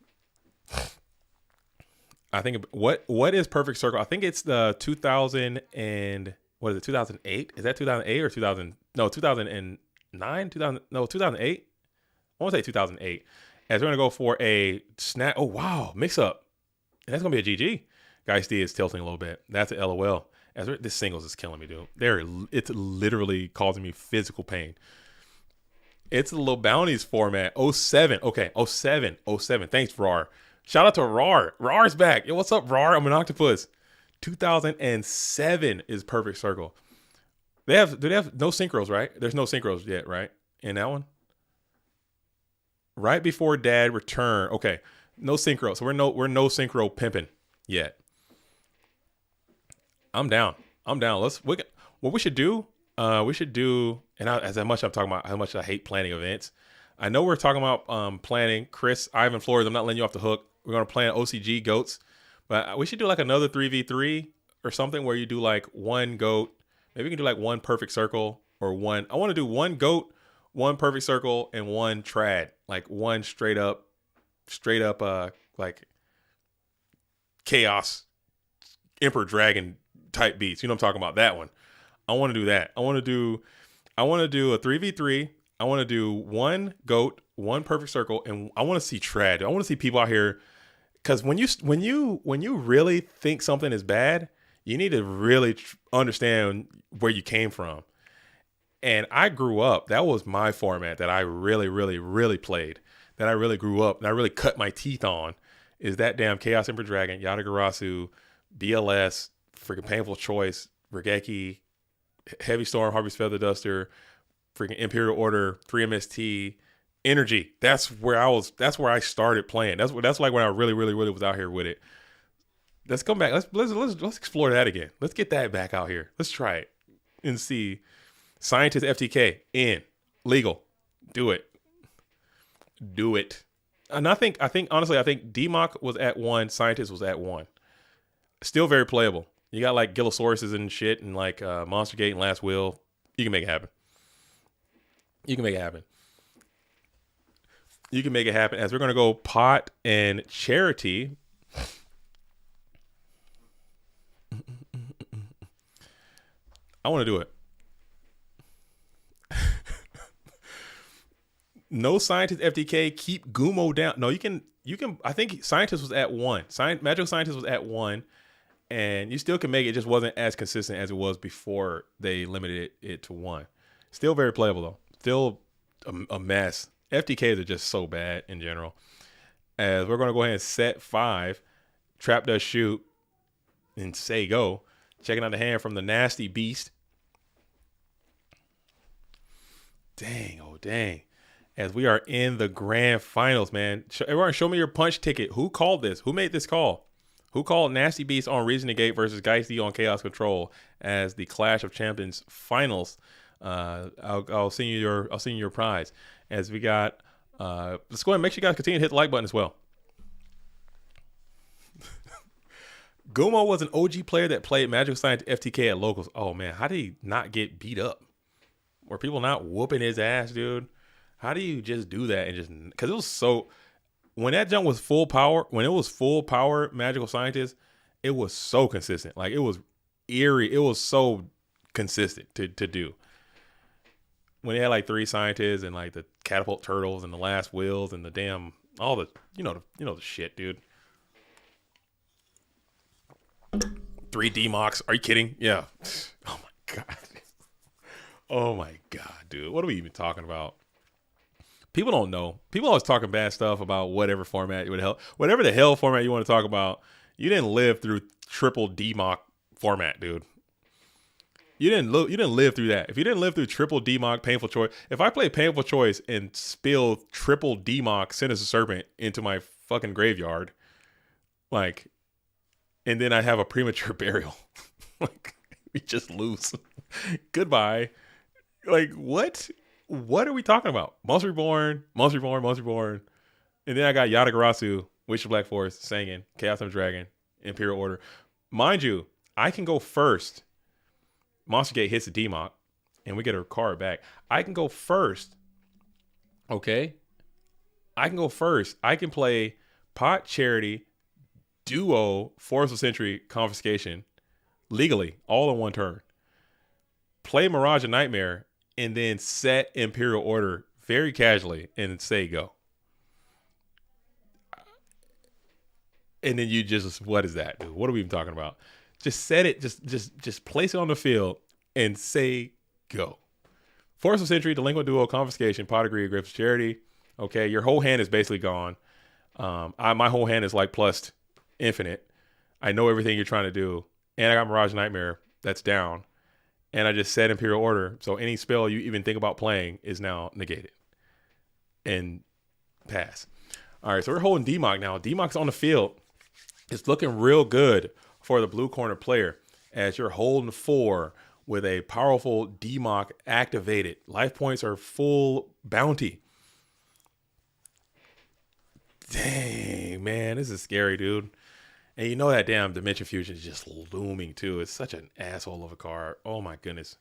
I think what is Perfect Circle? I think it's the 2000 and what is it? 2008? Is that 2008 or 2000? No, 2009. 2000? No, 2008. I want to say 2008. As we're gonna go for a snap. Oh wow, mix up. And that's gonna be a GG. Geisty is tilting a little bit. That's an LOL. This singles is killing me, dude. It's literally causing me physical pain. It's the LeBounty's format. 07. Okay, 07. Thanks, Rar. Shout out to Rar. Rar's back. Yo, what's up, Rar? I'm an octopus. 2007 is Perfect Circle. Do they have no synchros, right? There's no synchros yet, right? In that one? Right before Dad return. Okay. No synchro. So we're no synchro pimping yet. I'm down. What we should do, and as much I'm talking about how much I hate planning events. I know we're talking about planning. Chris, Ivan Flores, I'm not letting you off the hook. We're going to plan OCG GOATs. But we should do like another 3v3 or something where you do like one GOAT. Maybe we can do like one Perfect Circle or one. I want to do one GOAT, one Perfect Circle, and one trad. Like one straight up like Chaos Emperor Dragon type beats. You know what I'm talking about? That one. I want to do that. I want to do a 3v3. I want to do one GOAT, one Perfect Circle, and I want to see trad. I want to see people out here. Because when you really think something is bad, you need to really understand where you came from. And I grew up. That was my format that I really, really, really played. That I really grew up and I really cut my teeth on. Is that damn Chaos Emperor Dragon, Yatagarasu, BLS, freaking Painful Choice, Regeki, Heavy Storm, Harvey's Feather Duster, freaking Imperial Order, 3MST, energy. That's where I started playing. That's like when I really was out here with it. Let's come back. Let's explore that again. Let's get that back out here. Let's try it and see. Scientist FTK in legal. Do it. And I think honestly, DMOC was at 1, Scientist was at 1. Still very playable. You got like Gillosauruses and shit and like Monster Gate and Last Will. You can make it happen. You can make it happen as we're going to go pot and charity. I want to do it. No Scientist FTK, keep Gumo down. No, you can, I think Scientist was at 1. Magical Scientist was at 1, and you still can make it. It just wasn't as consistent as it was before they limited it to 1. Still very playable, though. Still a mess. FTKs are just so bad in general. As we're going to go ahead and set 5. Trap does shoot and say go. Checking out the hand from the Nasty Beast. Dang, oh dang. As we are in the grand finals, man. Everyone, show me your punch ticket. Who called this? Who made this call? Who called Nasty Beast on Reason Negate versus Geisty on Chaos Control as the Clash of Champions finals? I'll send you your prize. As we got, let's go ahead and make sure you guys continue to hit the like button as well. Gumo was an OG player that played Magical Science FTK at locals. Oh man, how did he not get beat up? Were people not whooping his ass, dude? How do you just do that and just, because it was so, when that jump was full power, when it was full power Magical Scientist, it was so consistent. Like it was eerie. It was so consistent to do. When they had like 3 scientists and like the catapult turtles and the last wheels and the damn, all the, the shit, dude. 3 DMOCs. Are you kidding? Yeah. Oh my God. Oh my God, dude. What are we even talking about? People don't know. People always talking bad stuff about whatever format you would help, whatever the hell format you want to talk about. You didn't live through triple DMOC format, dude. You didn't live through that. If you didn't live through triple DMOC, painful choice. If I play painful choice and spill triple DMOC, Sinister Serpent into my fucking graveyard, like, and then I have a premature burial, like we just lose. Goodbye. Like what? What are we talking about? Monster Reborn. And then I got Yatagarasu, Wish of Black Forest, Sangin, Chaos of Dragon, Imperial Order. Mind you, I can go first. Monster Gate hits the DMOC, and we get our card back. I can go first. Okay? I can go first. I can play Pot Charity, Duo, Forest of Century, Confiscation, legally, all in one turn. Play Mirage of Nightmare, and then set Imperial Order very casually and say go. And then you just, what is that, dude? What are we even talking about? Just set it, just place it on the field and say go. Force of Century, Delinquent Duo, Confiscation, Pot of Greed, Grapes of Charity. Okay, your whole hand is basically gone. My whole hand is like plus infinite. I know everything you're trying to do. And I got Mirage Nightmare that's down. And I just set Imperial Order. So any spell you even think about playing is now negated. And pass. All right, so we're holding DMOC now. DMOC's on the field. It's looking real good for the blue corner player as you're holding 4 with a powerful DMOC activated. Life points are full bounty. Dang, man, this is scary, dude. And you know that damn Dimension Fusion is just looming too. It's such an asshole of a card. Oh my goodness.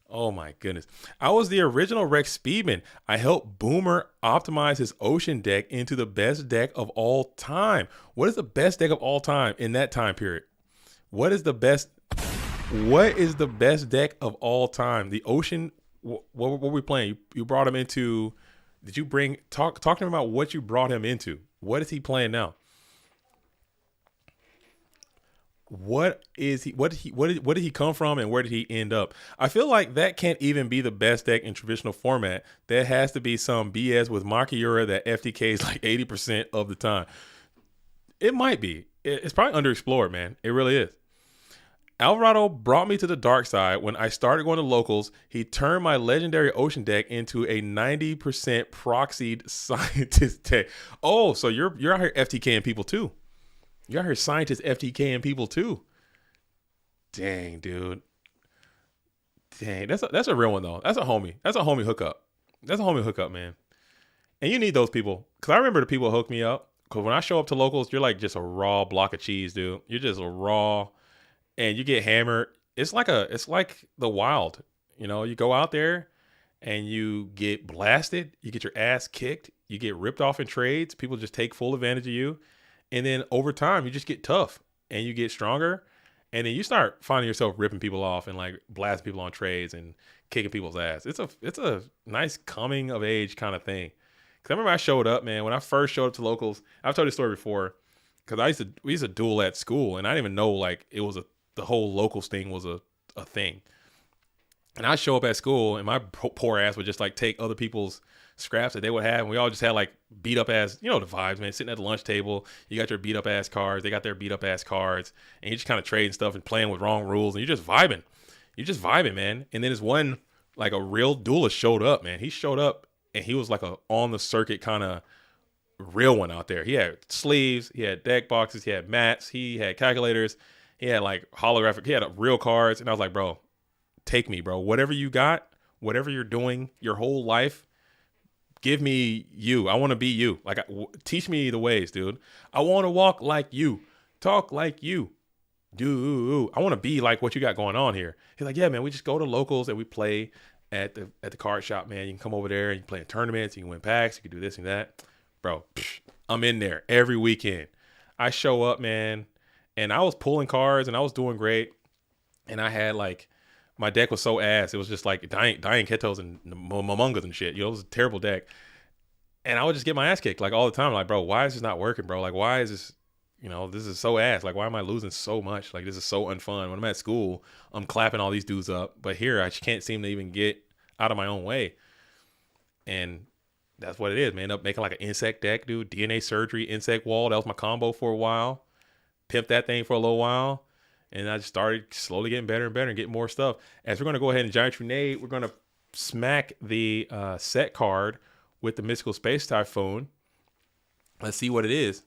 Oh my goodness. I was the original Rex Speedman. I helped Boomer optimize his Ocean deck into the best deck of all time. What is the best deck of all time in that time period? What is the best deck of all time? The Ocean, what were we playing? You brought him into, talk to him about what you brought him into. What is he playing now? What did he come from and where did he end up? I feel like that can't even be the best deck in traditional format. There has to be some BS with Makiura that FTKs like 80% of the time. It might be. It's probably underexplored, man. It really is. Alvarado brought me to the dark side when I started going to locals. He turned my legendary ocean deck into a 90% proxied scientist deck. Oh, so you're out here FTKing people too. You're out here scientist FTKing people too. Dang, dude. Dang, that's a real one though. That's a homie. That's a homie hookup. That's a homie hookup, man. And you need those people. Because I remember the people who hook me up. Because when I show up to locals, you're like just a raw block of cheese, dude. You're just a raw, and you get hammered. It's like the wild. You know, you go out there and you get blasted. You get your ass kicked. You get ripped off in trades. People just take full advantage of you. And then over time, you just get tough and you get stronger. And then you start finding yourself ripping people off and like blasting people on trades and kicking people's ass. It's a nice coming of age kind of thing. Cause I remember I showed up, man. When I first showed up to locals, I've told this story before. Cause we used to duel at school, and I didn't even know like it was the whole locals thing was a thing. And I show up at school, and my poor ass would just like take other people's scraps that they would have, and we all just had like beat up ass, you know the vibes, man. Sitting at the lunch table, you got your beat up ass cards, they got their beat up ass cards, and you just kind of trading stuff and playing with wrong rules, and you're just vibing. Man. And then this one like a real duelist showed up, man. He showed up. And he was like a on the circuit kind of real one out there. He had sleeves, he had deck boxes, he had mats, he had calculators, he had like holographic, he had real cards. And I was like, bro, take me, bro. Whatever you got, whatever you're doing your whole life, give me you. I want to be you. Like, teach me the ways, dude. I want to walk like you, talk like you. Dude, I want to be like what you got going on here. He's like, yeah, man, we just go to locals and we play at the card shop, man. You can come over there and you can play in tournaments, you can win packs, you can do this and that. Bro, I'm in there every weekend. I show up, man, and I was pulling cards and I was doing great. And I had like, my deck was so ass. It was just like dying Ketos and Momongas and shit. You know, it was a terrible deck. And I would just get my ass kicked like all the time. Like, bro, why is this not working, bro? Like, why is this, you know, this is so ass. Like, why am I losing so much? Like, this is so unfun. When I'm at school, I'm clapping all these dudes up. But here, I just can't seem to even get out of my own way. And that's what it is, man. End up making like an insect deck, dude. DNA surgery, insect wall. That was my combo for a while. Pimped that thing for a little while. And I just started slowly getting better and better and getting more stuff. As we're going to go ahead and Giant Grenade, we're going to smack the set card with the Mystical Space Typhoon. Let's see what it is.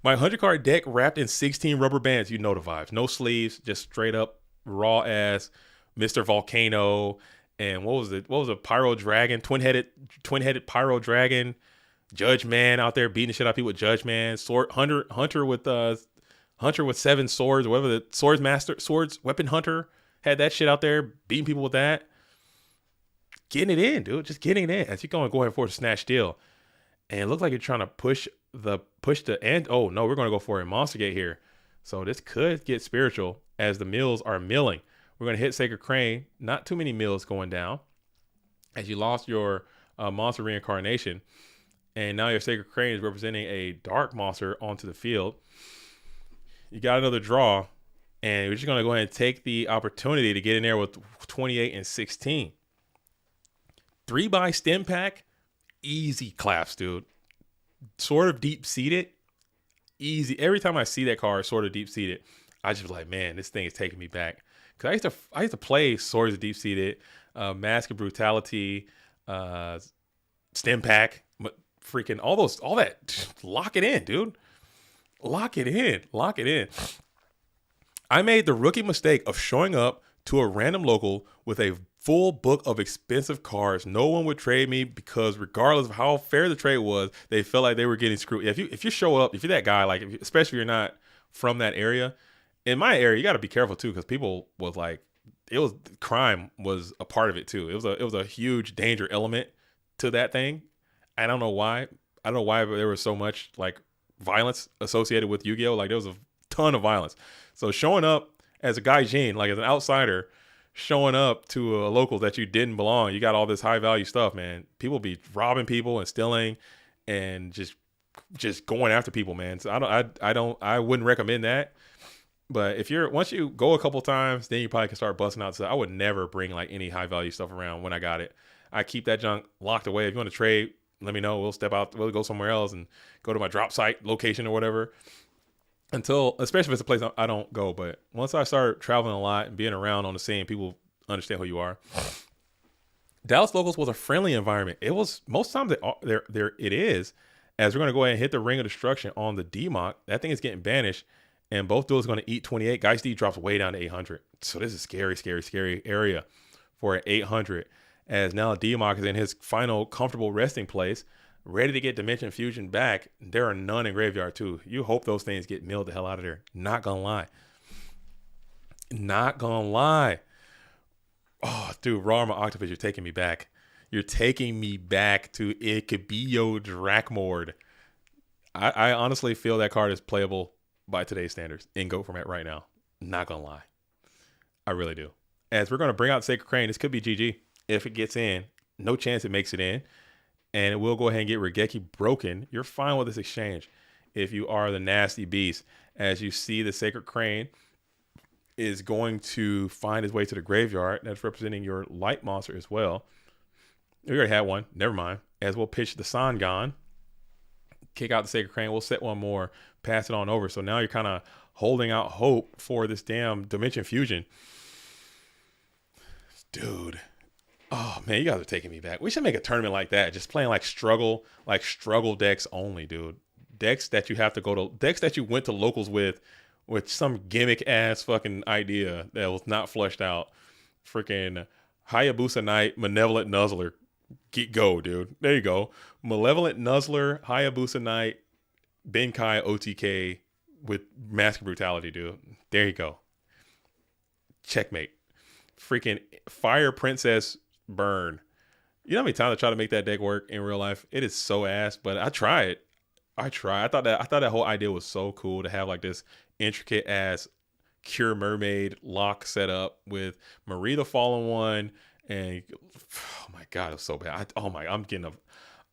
My 100 card deck wrapped in 16 rubber bands. You know the vibes. No sleeves, just straight up raw ass Mr. Volcano. And what was it? What was a Pyro Dragon? Twin-headed Pyro Dragon. Judge Man out there beating the shit out of people with Judge Man. Hunter with 7 swords, whatever the swords weapon hunter had that shit out there beating people with that. Getting it in, dude. Just getting it in. As you're going ahead and force a snatch steal. And it looks like you're trying to push the end. Oh no, we're going to go for a Monster Gate here. So this could get spiritual as the mills are milling. We're going to hit Sacred Crane. Not too many mills going down as you lost your monster reincarnation. And now your Sacred Crane is representing a dark monster onto the field. You got another draw, and we're just going to go ahead and take the opportunity to get in there with 28 and 16. 3-buy stem pack. Easy claps, dude. Sort of deep-seated. Easy. Every time I see that card, sort of deep-seated, I just like, man, this thing is taking me back. Because I used to play Swords of Deep-Seated, Mask of Brutality, Stem Pack, freaking all that. Lock it in, dude. Lock it in. I made the rookie mistake of showing up to a random local with a full book of expensive cards. No one would trade me because regardless of how fair the trade was, they felt like they were getting screwed. If you show up, if you're that guy, like especially if you're not from that area, in my area, you got to be careful too because people was like, crime was a part of it too. It was a huge danger element to that thing. I don't know why. But there was so much like violence associated with Yu-Gi-Oh. Like there was a ton of violence. So showing up as a gaijin, like as an outsider, showing up to a local that you didn't belong, you got all this high value stuff, man. People be robbing people and stealing and just going after people, man. So I wouldn't recommend that. But once you go a couple times, then you probably can start busting out. So I would never bring like any high value stuff around when I got it. I keep that junk locked away. If you want to trade, let me know. We'll step out. We'll go somewhere else and go to my drop site location or whatever. until, especially if it's a place I don't go. But once I start traveling a lot and being around on the scene, people understand who you are. Dallas Locals was a friendly environment. It was most times it is. As we're going to go ahead and hit the Ring of Destruction on the DMOC, that thing is getting banished, and both duels are going to eat 28. Geist D drops way down to 800. So this is scary, scary, scary area for an 800. As now DMOC is in his final comfortable resting place, ready to get Dimension Fusion back. There are none in Graveyard too. You hope those things get milled the hell out of there. Not gonna lie. Not gonna lie. Oh, dude, Raw Armor Octopus, you're taking me back. You're taking me back to Ikabiyo Drakmord. I honestly feel that card is playable by today's standards in GOAT format right now. Not gonna lie. I really do. As we're gonna bring out Sacred Crane, this could be GG. If it gets in, no chance it makes it in. And it will go ahead and get Regeki broken. You're fine with this exchange if you are the Nasty Beast. As you see, the Sacred Crane is going to find his way to the graveyard. That's representing your light monster as well. We already had one. Never mind. As we'll pitch the Sangan, kick out the Sacred Crane. We'll set one more, pass it on over. So now you're kind of holding out hope for this damn Dimension Fusion. Dude. Oh, man, you guys are taking me back. We should make a tournament like that. Just playing like struggle decks only, dude. Decks that you have to go to, decks that you went to locals with some gimmick ass fucking idea that was not fleshed out. Freaking Hayabusa Knight, Malevolent Nuzzler. Go, dude. There you go. Malevolent Nuzzler, Hayabusa Knight, Benkai OTK with Mask of Brutality, dude. There you go. Checkmate. Freaking Fire Princess Burn. You know how many times I try to make that deck work in real life? It is so ass, but I try it. I thought that whole idea was so cool to have like this intricate ass Cure Mermaid lock set up with Marie the Fallen One, and oh my god, it was so bad.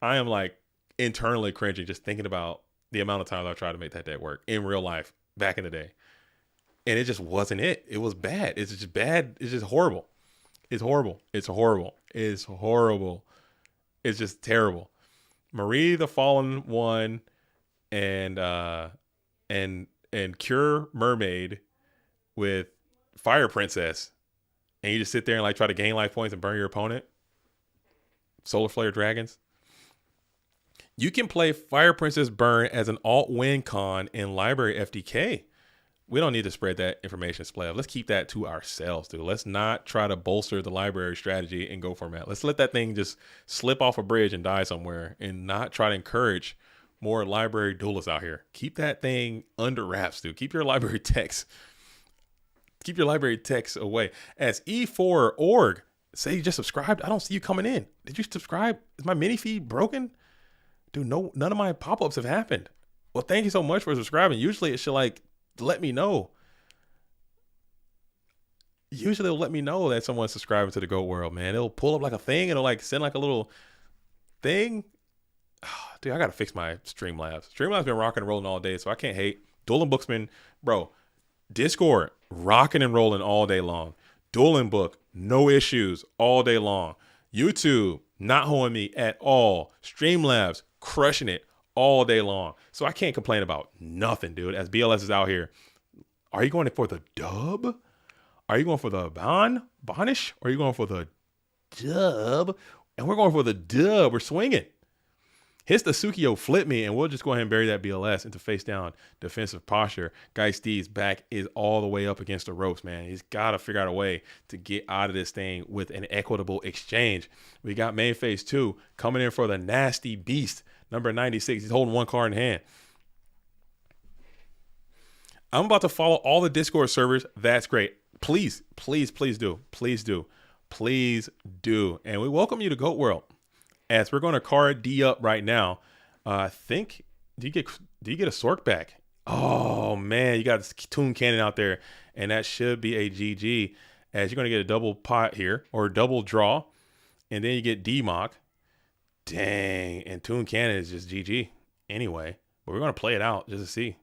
I am like internally cringing just thinking about the amount of times I tried to make that deck work in real life back in the day, and it just wasn't it. It was bad. It's just bad. It's just horrible. It's horrible. It's horrible. It's horrible. It's just terrible. Marie the Fallen One and Cure Mermaid with Fire Princess, and you just sit there and like try to gain life points and burn your opponent. Solar Flare Dragons. You can play Fire Princess Burn as an alt win con in Library FDK. We don't need to spread that information spread. Let's keep that to ourselves, dude. Let's not try to bolster the library strategy and go format. Let's let that thing just slip off a bridge and die somewhere and not try to encourage more library duelists out here. Keep that thing under wraps, dude. Keep your library text. Keep your library text away. As E4 org, say you just subscribed. I don't see you coming in. Did you subscribe? Is my mini feed broken? Dude, no, none of my pop-ups have happened. Well, thank you so much for subscribing. Usually it should like let me know. Usually it'll let me know that someone's subscribing to the GOAT World, man. It'll pull up like a thing. It'll like send like a little thing. Oh, dude, I gotta fix my Streamlabs. Streamlabs been rocking and rolling all day, so I can't hate. Dueling Book's been, bro, Discord rocking and rolling all day long. Dueling Book, no issues all day long. YouTube, not holding me at all. Streamlabs, crushing it all day long. So I can't complain about nothing, dude. As BLS is out here, are you going for the dub? Are you going for the bonish? Or are you going for the dub? And we're going for the dub. We're swinging. Hits the Sukiyo flip me, and we'll just go ahead and bury that BLS into face down defensive posture. Geist D's back is all the way up against the ropes, man. He's got to figure out a way to get out of this thing with an equitable exchange. We got main phase 2 coming in for the Nasty Beast, number 96. He's holding one card in hand. I'm about to follow all the Discord servers. That's great. Please, please, please do. Please do. Please do. And we welcome you to GOAT World. As we're going to card D up right now. I think, do you get a Sork back? Oh, man, you got this Toon Cannon out there. And that should be a GG. As you're going to get a double pot here, or double draw. And then you get D-Mock. Dang. And Toon Cannon is just GG anyway. But we're going to play it out just to see.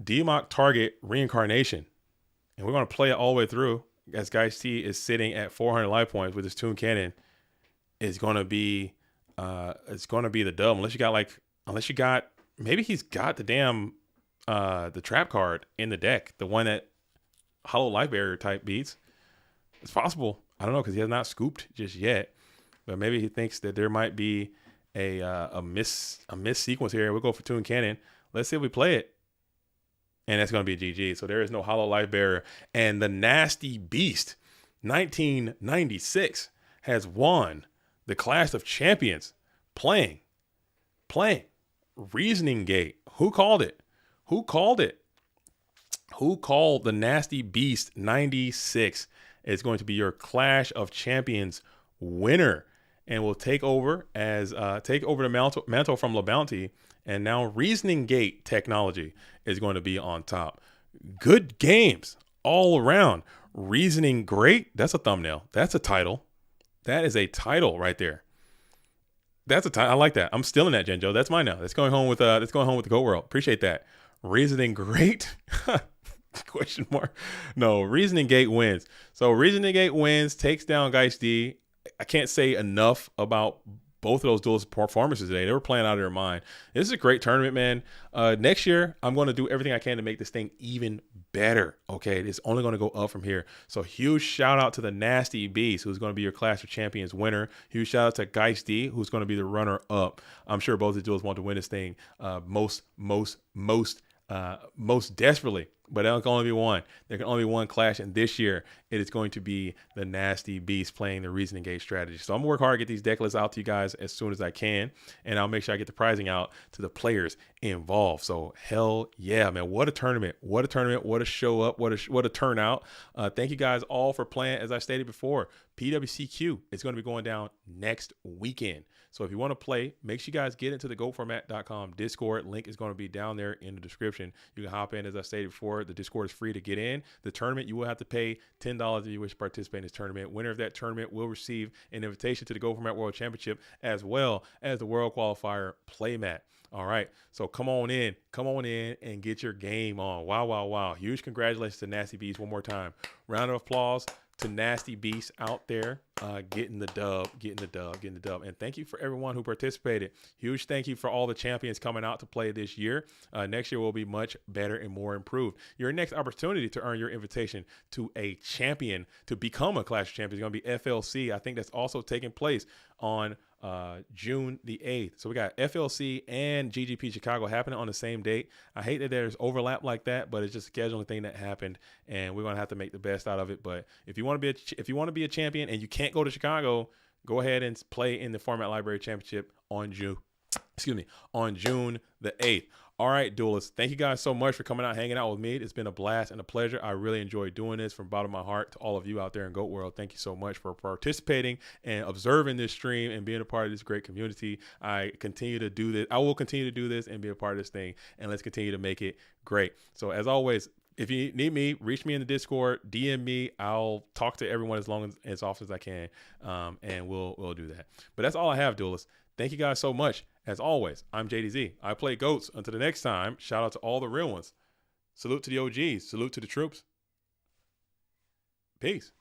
D-Mock target reincarnation. And we're going to play it all the way through. As Geist T is sitting at 400 life points with his Toon Cannon, it's going to be the dub. Unless you got maybe he's got the damn the trap card in the deck, the one that Hollow Life Barrier type beats. It's possible. I don't know, because he has not scooped just yet. But maybe he thinks that there might be a miss sequence here. We'll go for Toon Cannon. Let's see if we play it. And that's going to be a GG. So there is no Hollow Life Barrier. And the Nasty Beast, 1996, has won the Clash of Champions playing Reasoning Gate. Who called it? Who called it? Who called the Nasty Beast 96 is going to be your Clash of Champions winner, and will take over the mantle from LeBounty, and now Reasoning Gate technology is going to be on top. Good games all around. Reasoning great. That's a thumbnail. That's a title. That is a title right there. That's a title. I like that. I'm stealing that, Genjo. That's mine now. That's going home with the Go World. Appreciate that. Reasoning great. Question mark. No, Reasoning Gate wins. So Reasoning Gate wins, takes down Geist D. I can't say enough about both of those duels performances today. They were playing out of their mind. This is a great tournament, man. Next year, I'm going to do everything I can to make this thing even better. Okay, it's only going to go up from here. So huge shout out to the Nasty Beast, who's going to be your Clash of Champions winner. Huge shout out to Geist D, who's going to be the runner up. I'm sure both the duels want to win this thing most desperately. But there can only be one. There can only be one clash, and this year it is going to be the Nasty Beast playing the Reasoning Gate strategy. So I'm gonna work hard to get these deck lists out to you guys as soon as I can, and I'll make sure I get the prizing out to the players involved. So hell yeah, man! What a tournament! What a tournament! What a show up! What a turnout! Thank you guys all for playing. As I stated before, PWCQ is going to be going down next weekend. So if you want to play, make sure you guys get into the goformat.com Discord. Link is going to be down there in the description. You can hop in. As I stated before, the Discord is free to get in. The tournament, you will have to pay $10 if you wish to participate in this tournament. Winner of that tournament will receive an invitation to the Go Format World Championship, as well as the World Qualifier playmat. All right, so come on in and get your game on. Wow. Huge congratulations to Nasty Beast one more time. Round of applause to Nasty Beast out there, getting the dub. And thank you for everyone who participated. Huge thank you for all the champions coming out to play this year. Next year will be much better and more improved. Your next opportunity to earn your invitation to a champion, to become a Clash of Champions, is going to be FLC. I think that's also taking place on June the 8th. So we got FLC and GGP Chicago happening on the same date. I hate that there's overlap like that, but it's just a scheduling thing that happened, and we're gonna have to make the best out of it. But if you want to be a champion and you can't go to Chicago, go ahead and play in the Format Library Championship on June the 8th. All right, duelists, thank you guys so much for coming out, hanging out with me. It's been a blast and a pleasure. I really enjoyed doing this from the bottom of my heart. To all of you out there in GOAT World, thank you so much for participating and observing this stream and being a part of this great community. I continue to do this. I will continue to do this and be a part of this thing, and let's continue to make it great. So as always, if you need me, reach me in the Discord, DM me. I'll talk to everyone as often as I can, and we'll do that. But that's all I have, duelists. Thank you guys so much. As always, I'm JDZ. I play GOATs. Until the next time, shout out to all the real ones. Salute to the OGs. Salute to the troops. Peace.